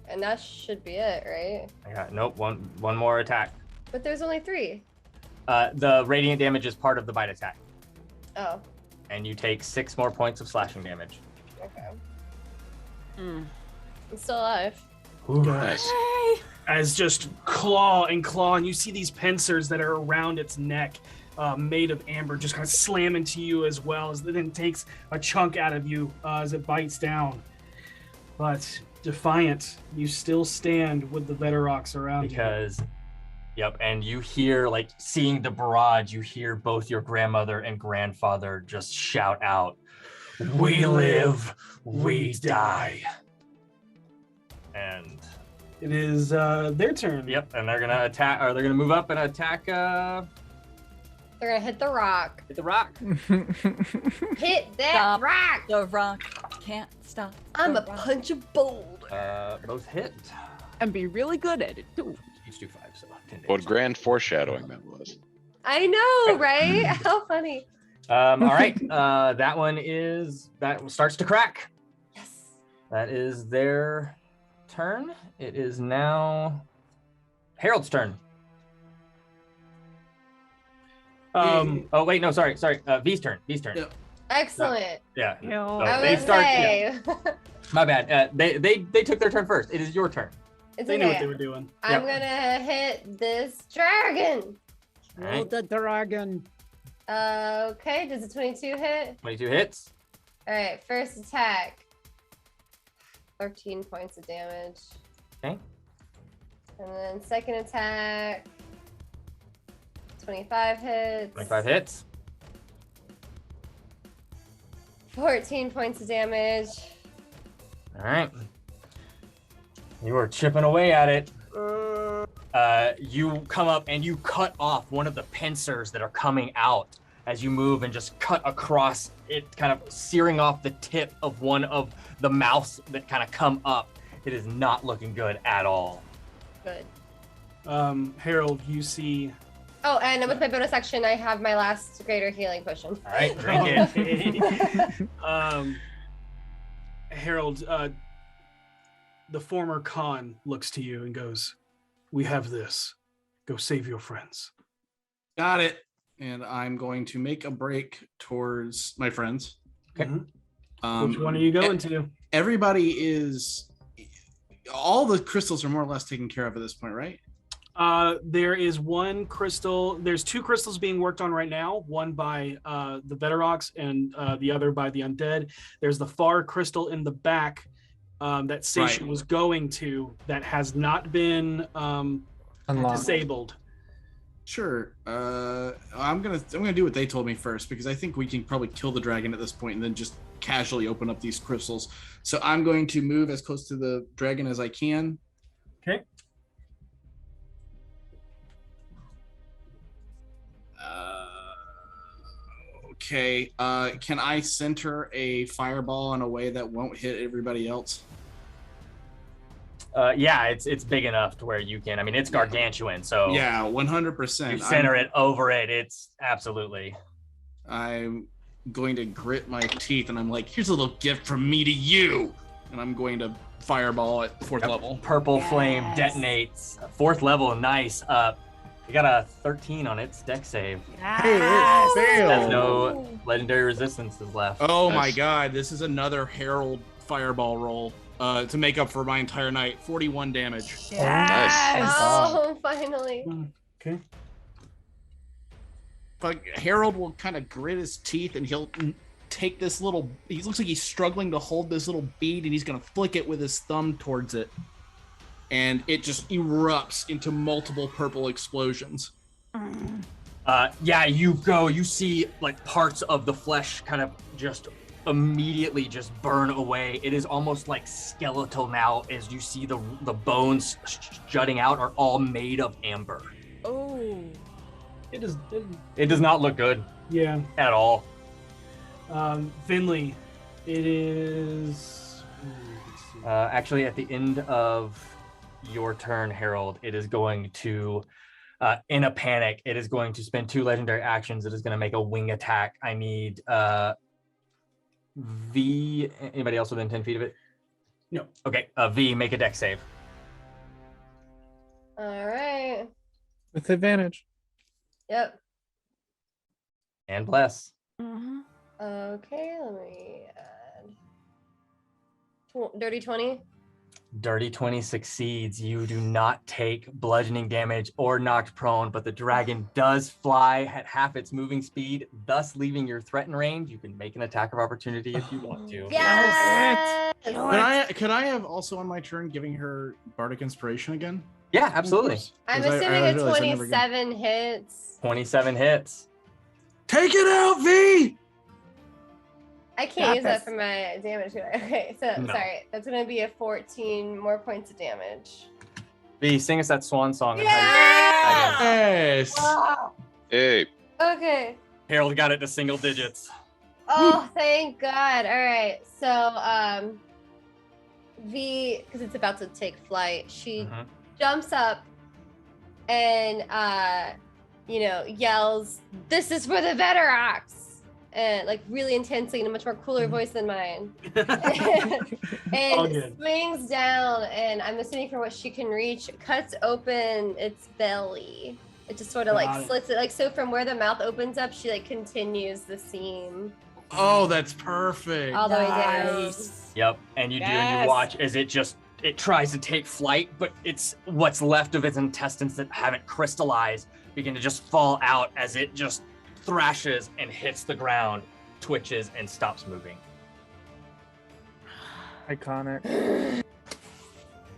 Speaker 6: And that should be it, right?
Speaker 10: I got nope. One more attack.
Speaker 6: But there's only 3.
Speaker 10: The radiant damage is part of the bite attack,
Speaker 6: Oh.
Speaker 10: and you take 6 more points of slashing damage.
Speaker 6: Okay.
Speaker 9: Mm.
Speaker 6: I'm still alive.
Speaker 7: Nice.
Speaker 1: As just claw, and you see these pincers that are around its neck, made of amber, just kind of slam into you as well, as it then takes a chunk out of you as it bites down. But defiant, you still stand with the Verax around
Speaker 10: Because, yep, and you hear, like, seeing the barrage, you hear both your grandmother and grandfather just shout out, "We live, we die." And
Speaker 1: you. It is their turn.
Speaker 10: yep, and they're gonna attack, or they're gonna move up and attack
Speaker 6: They're gonna hit the rock.
Speaker 10: the rock.
Speaker 6: Hit that
Speaker 5: Stop.
Speaker 6: rock!
Speaker 5: The rock can't stop.
Speaker 6: I'm
Speaker 5: the
Speaker 6: a
Speaker 5: rock.
Speaker 6: punch of bold.
Speaker 10: Both hit.
Speaker 9: And be really good at it, too.
Speaker 10: Each do 5, so 10 damage.
Speaker 7: What grand foreshadowing that was.
Speaker 6: I know, right? How funny.
Speaker 10: All right, that one starts to crack.
Speaker 6: Yes.
Speaker 10: That is their turn. It is now Harold's turn. Oh wait, no, sorry. V's turn.
Speaker 1: Yep.
Speaker 6: Excellent.
Speaker 10: Yeah.
Speaker 9: You know,
Speaker 10: Oh,
Speaker 6: I
Speaker 10: they
Speaker 6: would
Speaker 10: start-
Speaker 6: say.
Speaker 10: My bad. They took their turn first. It is your turn.
Speaker 6: It's
Speaker 1: They knew what
Speaker 6: okay.
Speaker 1: they were doing.
Speaker 6: I'm gonna hit this dragon.
Speaker 10: All right.
Speaker 9: the dragon.
Speaker 6: Okay, does a 22 hit?
Speaker 2: 22 hits.
Speaker 6: All right, first attack. 13 points of damage.
Speaker 2: Okay.
Speaker 6: And then second attack. 25 hits.
Speaker 2: 25 hits.
Speaker 6: 14 points of damage.
Speaker 2: All right. You are chipping away at it. You come up and you cut off one of the pincers that are coming out as you move and just cut across it, kind of searing off the tip of one of the mouths that kind of come up. It is not looking good at all.
Speaker 6: Good.
Speaker 1: Harold, you see.
Speaker 6: Oh, and with my bonus action, I have my last greater healing potion.
Speaker 2: All right, drink it.
Speaker 1: Harold, the former Khan looks to you and goes, "We have this. Go save your friends."
Speaker 3: Got it. And I'm going to make a break towards my friends.
Speaker 2: Okay.
Speaker 1: Which one are you going to?
Speaker 3: Everybody is. All the crystals are more or less taken care of at this point, right?
Speaker 1: There is one crystal. There's two crystals being worked on right now. One by the Verax and the other by the undead. There's the far crystal in the back that Station was going to that has not been disabled.
Speaker 3: Sure. I'm gonna do what they told me first because I think we can probably kill the dragon at this point and then just casually open up these crystals. So I'm going to move as close to the dragon as I can.
Speaker 1: Okay.
Speaker 3: Okay. Can I center a fireball in a way that won't hit everybody else?
Speaker 2: Yeah, it's big enough to where you can. I mean, it's gargantuan, so
Speaker 3: yeah, 100%.
Speaker 2: You center it over it. It's absolutely.
Speaker 3: I'm going to grit my teeth, and I'm like, "Here's a little gift from me to you," and I'm going to fireball at 4th level.
Speaker 2: Purple flame detonates. 4th level, nice. You got a 13 on its deck save.
Speaker 3: Hey, it failed.
Speaker 2: There's no legendary resistances left.
Speaker 3: Oh my god, this is another Herald fireball roll. To make up for my entire night. 41 damage.
Speaker 6: Yes! Oh, finally.
Speaker 1: Okay.
Speaker 3: But Harold will kind of grit his teeth and he'll take this little, he looks like he's struggling to hold this little bead and he's going to flick it with his thumb towards it. And it just erupts into multiple purple explosions.
Speaker 2: Yeah, you see like parts of the flesh kind of just immediately just burn away. It is almost like skeletal now as you see the bones jutting out are all made of amber.
Speaker 5: Oh.
Speaker 2: It does not look good.
Speaker 1: Yeah.
Speaker 2: At all.
Speaker 1: Finley, it is
Speaker 2: actually at the end of your turn, Harold, it is going to in a panic, it is going to spend 2 legendary actions. It is going to make a wing attack. I need V, anybody else within 10 feet of it?
Speaker 1: No.
Speaker 2: Okay, V, make a dex save.
Speaker 6: All right.
Speaker 8: With advantage.
Speaker 6: Yep.
Speaker 2: And bless.
Speaker 6: Okay, let me add. Dirty 20.
Speaker 2: Dirty 20 succeeds. You do not take bludgeoning damage or knocked prone, but the dragon does fly at half its moving speed, thus leaving your threatened range. You can make an attack of opportunity if you want to.
Speaker 6: Yes!
Speaker 3: Could I have also on my turn giving her Bardic Inspiration again?
Speaker 2: Yeah, absolutely.
Speaker 6: I'm
Speaker 3: 'Cause I
Speaker 6: assuming a
Speaker 3: realized I never
Speaker 6: 27 hits.
Speaker 2: 27 hits.
Speaker 3: Take it out, V!
Speaker 6: I can't use that for my damage. Could I? Okay, so
Speaker 2: No.
Speaker 6: sorry. That's gonna be a 14 more points of damage.
Speaker 2: V, sing us that swan song.
Speaker 3: Yes!
Speaker 7: Hey.
Speaker 6: Okay.
Speaker 2: Harold got it to single digits.
Speaker 6: Oh, thank God. All right. So, V, because it's about to take flight, she jumps up and, yells, "This is for the Verax!" And like really intensely in a much more cooler voice than mine. And swings down, and I'm assuming for what she can reach, cuts open its belly. It just sort of like slits it, like so from where the mouth opens up, she like continues the seam.
Speaker 3: Oh, that's perfect.
Speaker 6: All the way down.
Speaker 2: Yep, and you do, and you watch as it tries to take flight, but it's what's left of its intestines that haven't crystallized begin to just fall out as it just
Speaker 10: thrashes and hits the ground, twitches, and stops moving.
Speaker 8: Iconic.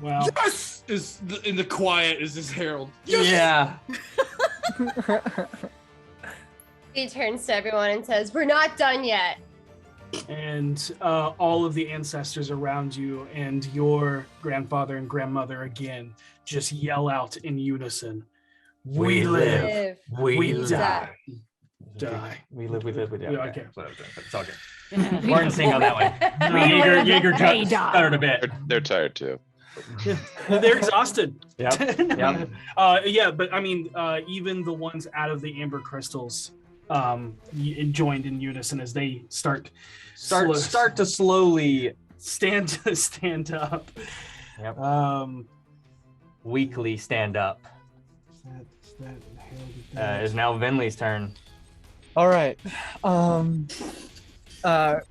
Speaker 1: Wow.
Speaker 3: Yes! In the quiet is this herald. Yes!
Speaker 10: Yeah.
Speaker 6: He turns to everyone and says, "We're not done yet."
Speaker 1: And all of the ancestors around you and your grandfather and grandmother again just yell out in unison, "We live, we die, die."
Speaker 10: We live, we live, we die.
Speaker 1: Yeah,
Speaker 10: Okay.
Speaker 1: okay.
Speaker 10: That's what I was doing, but it's all good. We weren't singing on that one.
Speaker 1: No,
Speaker 10: Jaeger
Speaker 4: they
Speaker 10: just
Speaker 4: die.
Speaker 10: stuttered a bit.
Speaker 7: They're tired too.
Speaker 1: They're exhausted.
Speaker 10: Yep. Yep.
Speaker 1: Yeah, but I mean, even the ones out of the amber crystals joined in unison as they start
Speaker 10: to slowly
Speaker 1: stand up.
Speaker 10: Yep. Weakly stand up. Is now Vinley's turn.
Speaker 8: All right.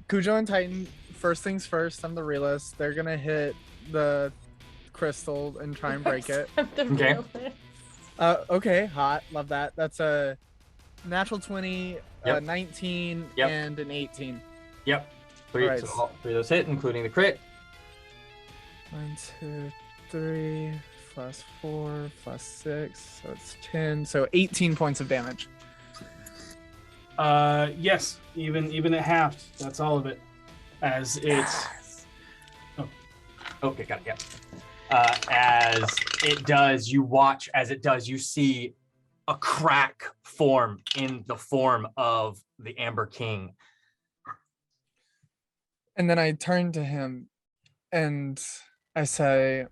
Speaker 8: Cujo and Titan, first things first, I'm the realist. They're gonna hit the crystal and try and break it.
Speaker 10: Okay.
Speaker 8: Okay, hot. Love that. That's a natural 20,
Speaker 10: Yep.
Speaker 8: 19,
Speaker 10: Yep.
Speaker 8: and an 18.
Speaker 10: Yep. Three,
Speaker 8: Alright.
Speaker 10: so all three of those hit, including the crit.
Speaker 8: 1, 2, 3, plus 4, plus 6, so it's 10. So 18 points of damage.
Speaker 1: Yes, even at half, that's all of it. As it's
Speaker 10: Okay, got it. Yeah. As it does, you watch as it does. You see a crack form in the form of the Amber King.
Speaker 8: And then I turn to him and I say,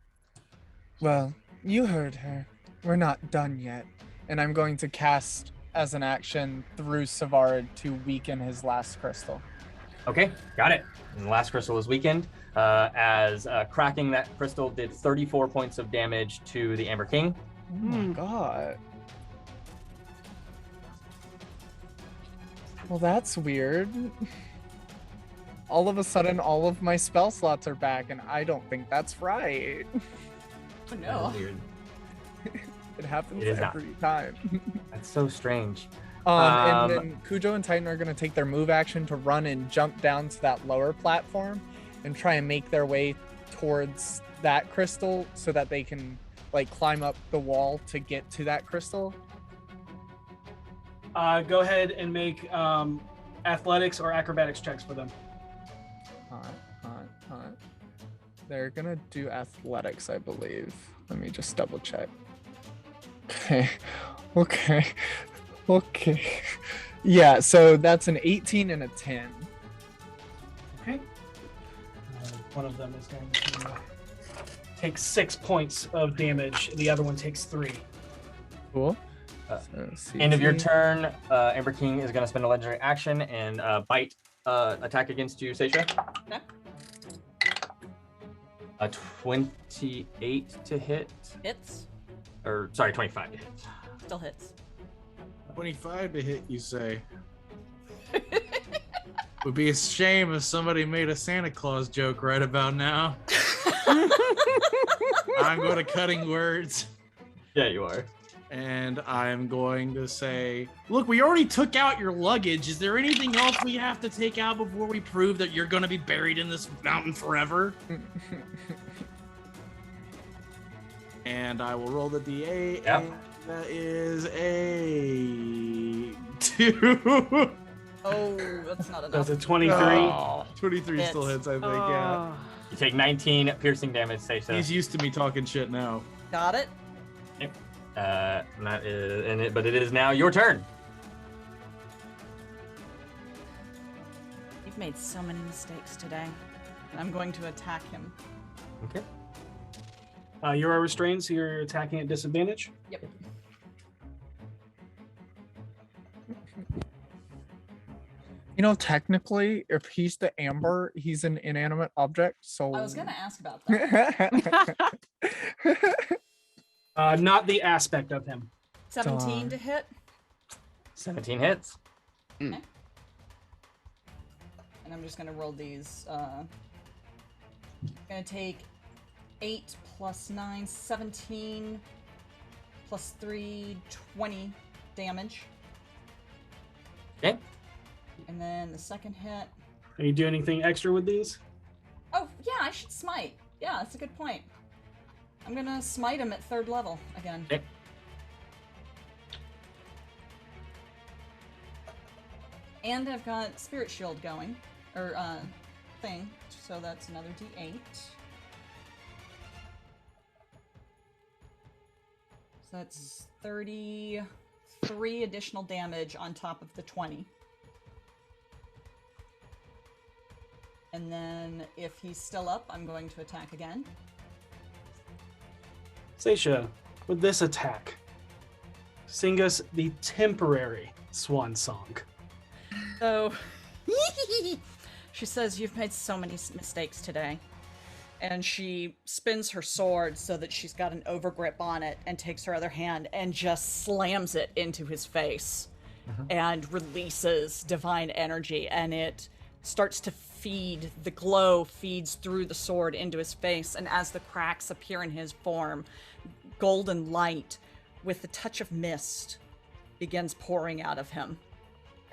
Speaker 8: "Well, you heard her. We're not done yet." And I'm going to cast as an action through Savard to weaken his last crystal.
Speaker 10: Okay, got it. And the last crystal is weakened. As cracking that crystal did 34 points of damage to the Amber King.
Speaker 8: Oh my god. Well, that's weird. All of a sudden, all of my spell slots are back, and I don't think that's right.
Speaker 5: Oh no.
Speaker 10: Weird.
Speaker 8: It happens
Speaker 10: It is not.
Speaker 8: every time.
Speaker 10: That's so strange.
Speaker 8: And then Cujo and Titan are going to take their move action to run and jump down to that lower platform and try and make their way towards that crystal so that they can like climb up the wall to get to that crystal.
Speaker 1: go ahead and make athletics or acrobatics checks for them.
Speaker 8: They're gonna do athletics, I believe. Let me just double check. Okay. Yeah, so that's an 18 and a 10.
Speaker 1: Okay. One of them is going to take 6 points of damage. The other one takes 3.
Speaker 8: Cool.
Speaker 10: End of your
Speaker 8: CT.
Speaker 10: turn, Amber King is going to spend a legendary action and bite attack against you, Seisha.
Speaker 5: Okay.
Speaker 10: A 28 to hit.
Speaker 5: Hits.
Speaker 10: Or, sorry, 25 to hit.
Speaker 5: Still hits.
Speaker 3: 25 to hit, you say? Would be a shame if somebody made a Santa Claus joke right about now. I'm going to cutting words.
Speaker 10: Yeah, you are.
Speaker 3: And I'm going to say, look, we already took out your luggage. Is there anything else we have to take out before we prove that you're going to be buried in this mountain forever? And I will roll the D8.
Speaker 10: Yep.
Speaker 3: And that is a 2.
Speaker 5: Oh, that's not enough.
Speaker 1: That's a 23.
Speaker 7: Oh,
Speaker 3: 23 still hits, I think, yeah.
Speaker 9: Oh.
Speaker 10: You take 19 piercing damage, Seisha.
Speaker 3: He's used to me talking shit now.
Speaker 5: Got it.
Speaker 10: And that is, but it is now your turn.
Speaker 5: You've made so many mistakes today. And I'm going to attack him.
Speaker 10: Okay.
Speaker 1: You are restrained, so you're attacking at disadvantage.
Speaker 5: Yep.
Speaker 8: You know, technically, if he's the amber, he's an inanimate object, so...
Speaker 5: I was going to ask about that.
Speaker 1: Not the aspect of him.
Speaker 5: 17 to hit.
Speaker 10: 17 hits.
Speaker 5: And I'm just going to roll these. Going to take 8 plus 9, 17 plus 3, 20 damage.
Speaker 10: Okay.
Speaker 5: And then the second hit.
Speaker 1: Are you doing anything extra with these?
Speaker 5: Oh, yeah, I should smite. Yeah, that's a good point. I'm gonna smite him at 3rd level again.
Speaker 10: Okay.
Speaker 5: And I've got Spirit Shield going, or thing, so that's another D8. So that's 33 additional damage on top of the 20. And then if he's still up, I'm going to attack again.
Speaker 1: Seisha, with this attack, sing us the temporary swan song.
Speaker 5: So, she says, "You've made so many mistakes today." And she spins her sword so that she's got an overgrip on it and takes her other hand and just slams it into his face and releases divine energy. And it starts to feed, the glow feeds through the sword into his face. And as the cracks appear in his form, golden light with the touch of mist begins pouring out of him.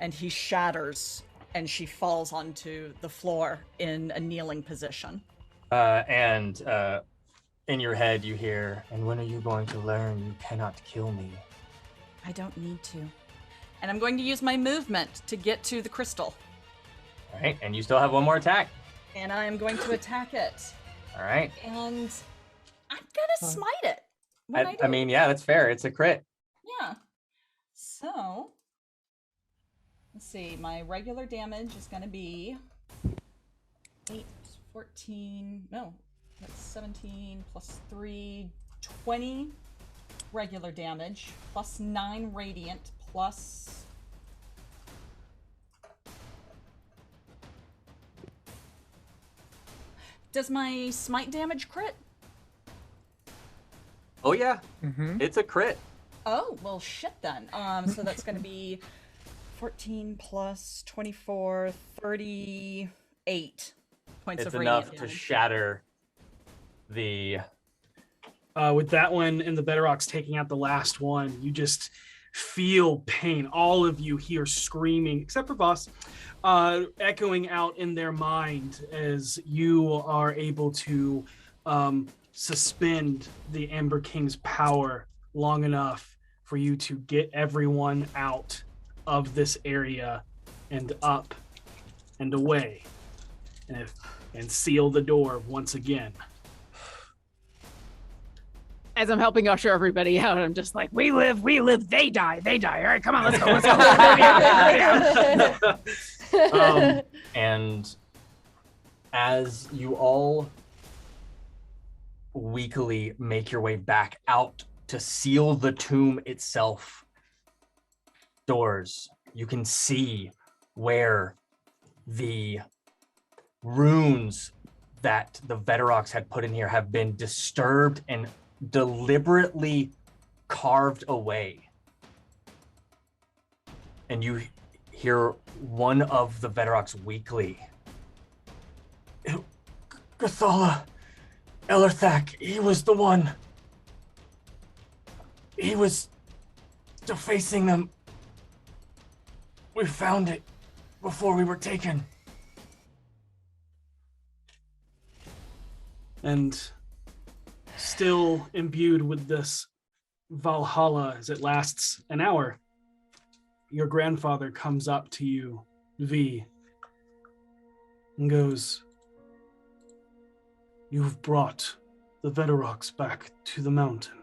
Speaker 5: And he shatters, and she falls onto the floor in a kneeling position.
Speaker 10: And in your head you hear, "And when are you going to learn you cannot kill me?"
Speaker 5: I don't need to. And I'm going to use my movement to get to the crystal.
Speaker 10: All right, and you still have one more attack.
Speaker 5: And I am going to attack it.
Speaker 10: All right.
Speaker 5: And I'm gonna smite it. when
Speaker 10: I
Speaker 5: do.
Speaker 10: mean, yeah, that's fair. It's a crit.
Speaker 5: Yeah. So, let's see. My regular damage is going to be 8, 14, no, that's 17 plus 3, 20 regular damage, plus 9 radiant, plus... Does my smite damage crit?
Speaker 10: Oh, yeah.
Speaker 8: Mm-hmm.
Speaker 10: It's a crit.
Speaker 5: Oh, well, shit then. So that's going to be 14 plus 24, 38 points
Speaker 10: It's
Speaker 5: of
Speaker 10: enough
Speaker 5: radiant
Speaker 10: to
Speaker 5: damage.
Speaker 10: shatter the...
Speaker 1: With that one and the Verax taking out the last one, you just feel pain. All of you hear screaming, except for Voss, echoing out in their mind as you are able to suspend the Amber King's power long enough for you to get everyone out of this area and up and away and seal the door once again.
Speaker 9: As I'm helping usher everybody out, I'm just like, we live, they die. All right, come on, let's go.
Speaker 10: And as you all weakly make your way back out to seal the tomb itself, doors, you can see where the runes that the Verax had put in here have been disturbed and deliberately carved away. And you hear one of the Verax weakly. Gathala, Ellerthak, he was the one. He was defacing them. We found it before we were taken.
Speaker 1: And still imbued with this Valhalla as it lasts an hour, your grandfather comes up to you, V, and goes, "You've brought the Verax back to the mountain.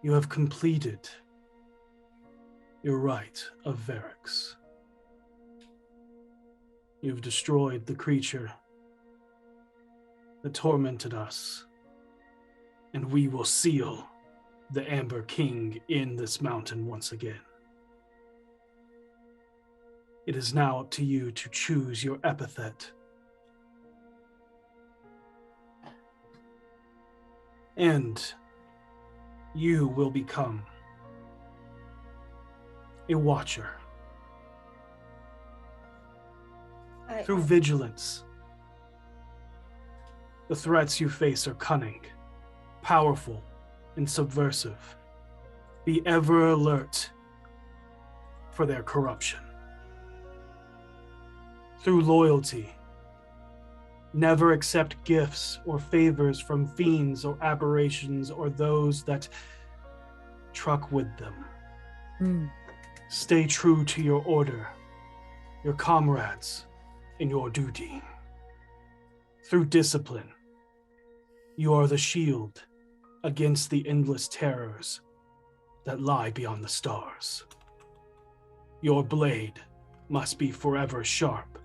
Speaker 1: You have completed your rite of Verax. You've destroyed the creature that tormented us, and we will seal the Amber King in this mountain once again. It is now up to you to choose your epithet. And you will become a watcher. Through vigilance, the threats you face are cunning, powerful, and subversive. Be ever alert for their corruption. Through loyalty, never accept gifts or favors from fiends or aberrations or those that truck with them. Stay true to your order, your comrades, and your duty. Through discipline, you are the shield against the endless terrors that lie beyond the stars. Your blade must be forever sharp,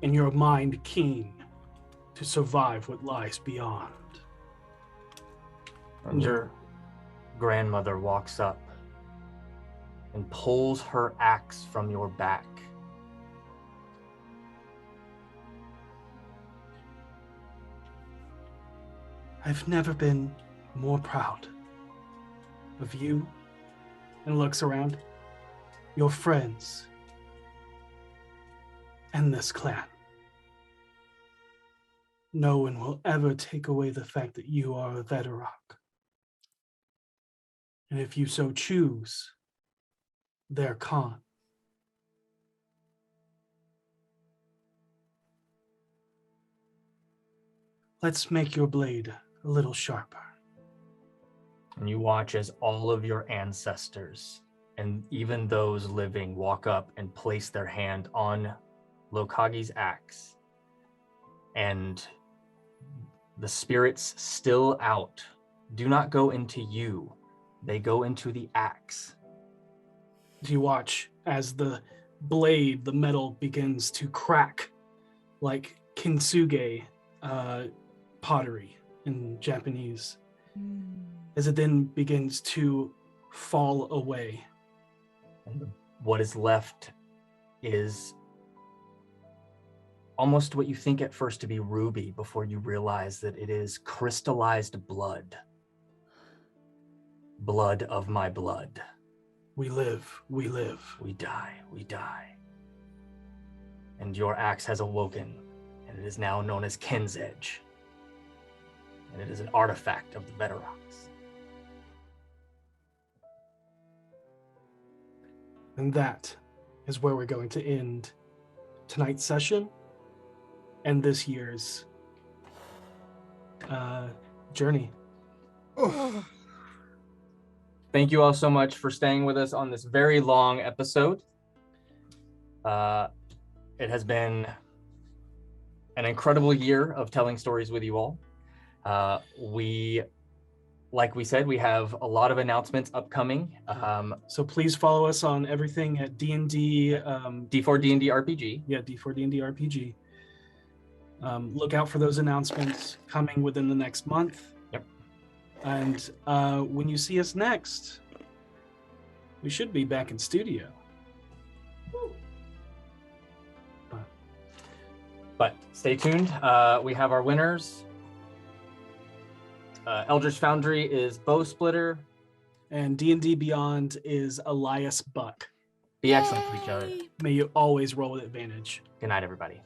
Speaker 1: and your mind keen to survive what lies beyond.
Speaker 10: And your grandmother walks up and pulls her axe from your back.
Speaker 1: I've never been more proud of you, and looks around, your friends, and this clan. No one will ever take away the fact that you are a Verax. And if you so choose, their Khan. Let's make your blade a little sharper.
Speaker 10: And you watch as all of your ancestors, and even those living, walk up and place their hand on Lokagi's axe. And the spirits still out do not go into you. They go into the axe.
Speaker 1: You watch as the blade, the metal, begins to crack like kintsugi pottery in Japanese, as it then begins to fall away.
Speaker 10: And what is left is almost what you think at first to be ruby before you realize that it is crystallized blood. Blood of my blood.
Speaker 1: We live, we live.
Speaker 10: We die, we die. And your axe has awoken, and it is now known as Ken's Edge. And it is an artifact of the Verax.
Speaker 1: And that is where we're going to end tonight's session and this year's journey.
Speaker 2: Thank you all so much for staying with us on this very long episode. It has been an incredible year of telling stories with you all. Like we said, we have a lot of announcements upcoming.
Speaker 1: So please follow us on everything at D&D.
Speaker 2: D4 D&D RPG.
Speaker 1: Yeah, D4 D&D RPG. Look out for those announcements coming within the next month.
Speaker 2: Yep.
Speaker 1: And when you see us next, we should be back in studio.
Speaker 2: But stay tuned. We have our winners. Eldritch Foundry is Bow Splitter.
Speaker 1: And D&D Beyond is Elias Buck.
Speaker 2: Be excellent to each other.
Speaker 1: May you always roll with advantage.
Speaker 2: Good night, everybody.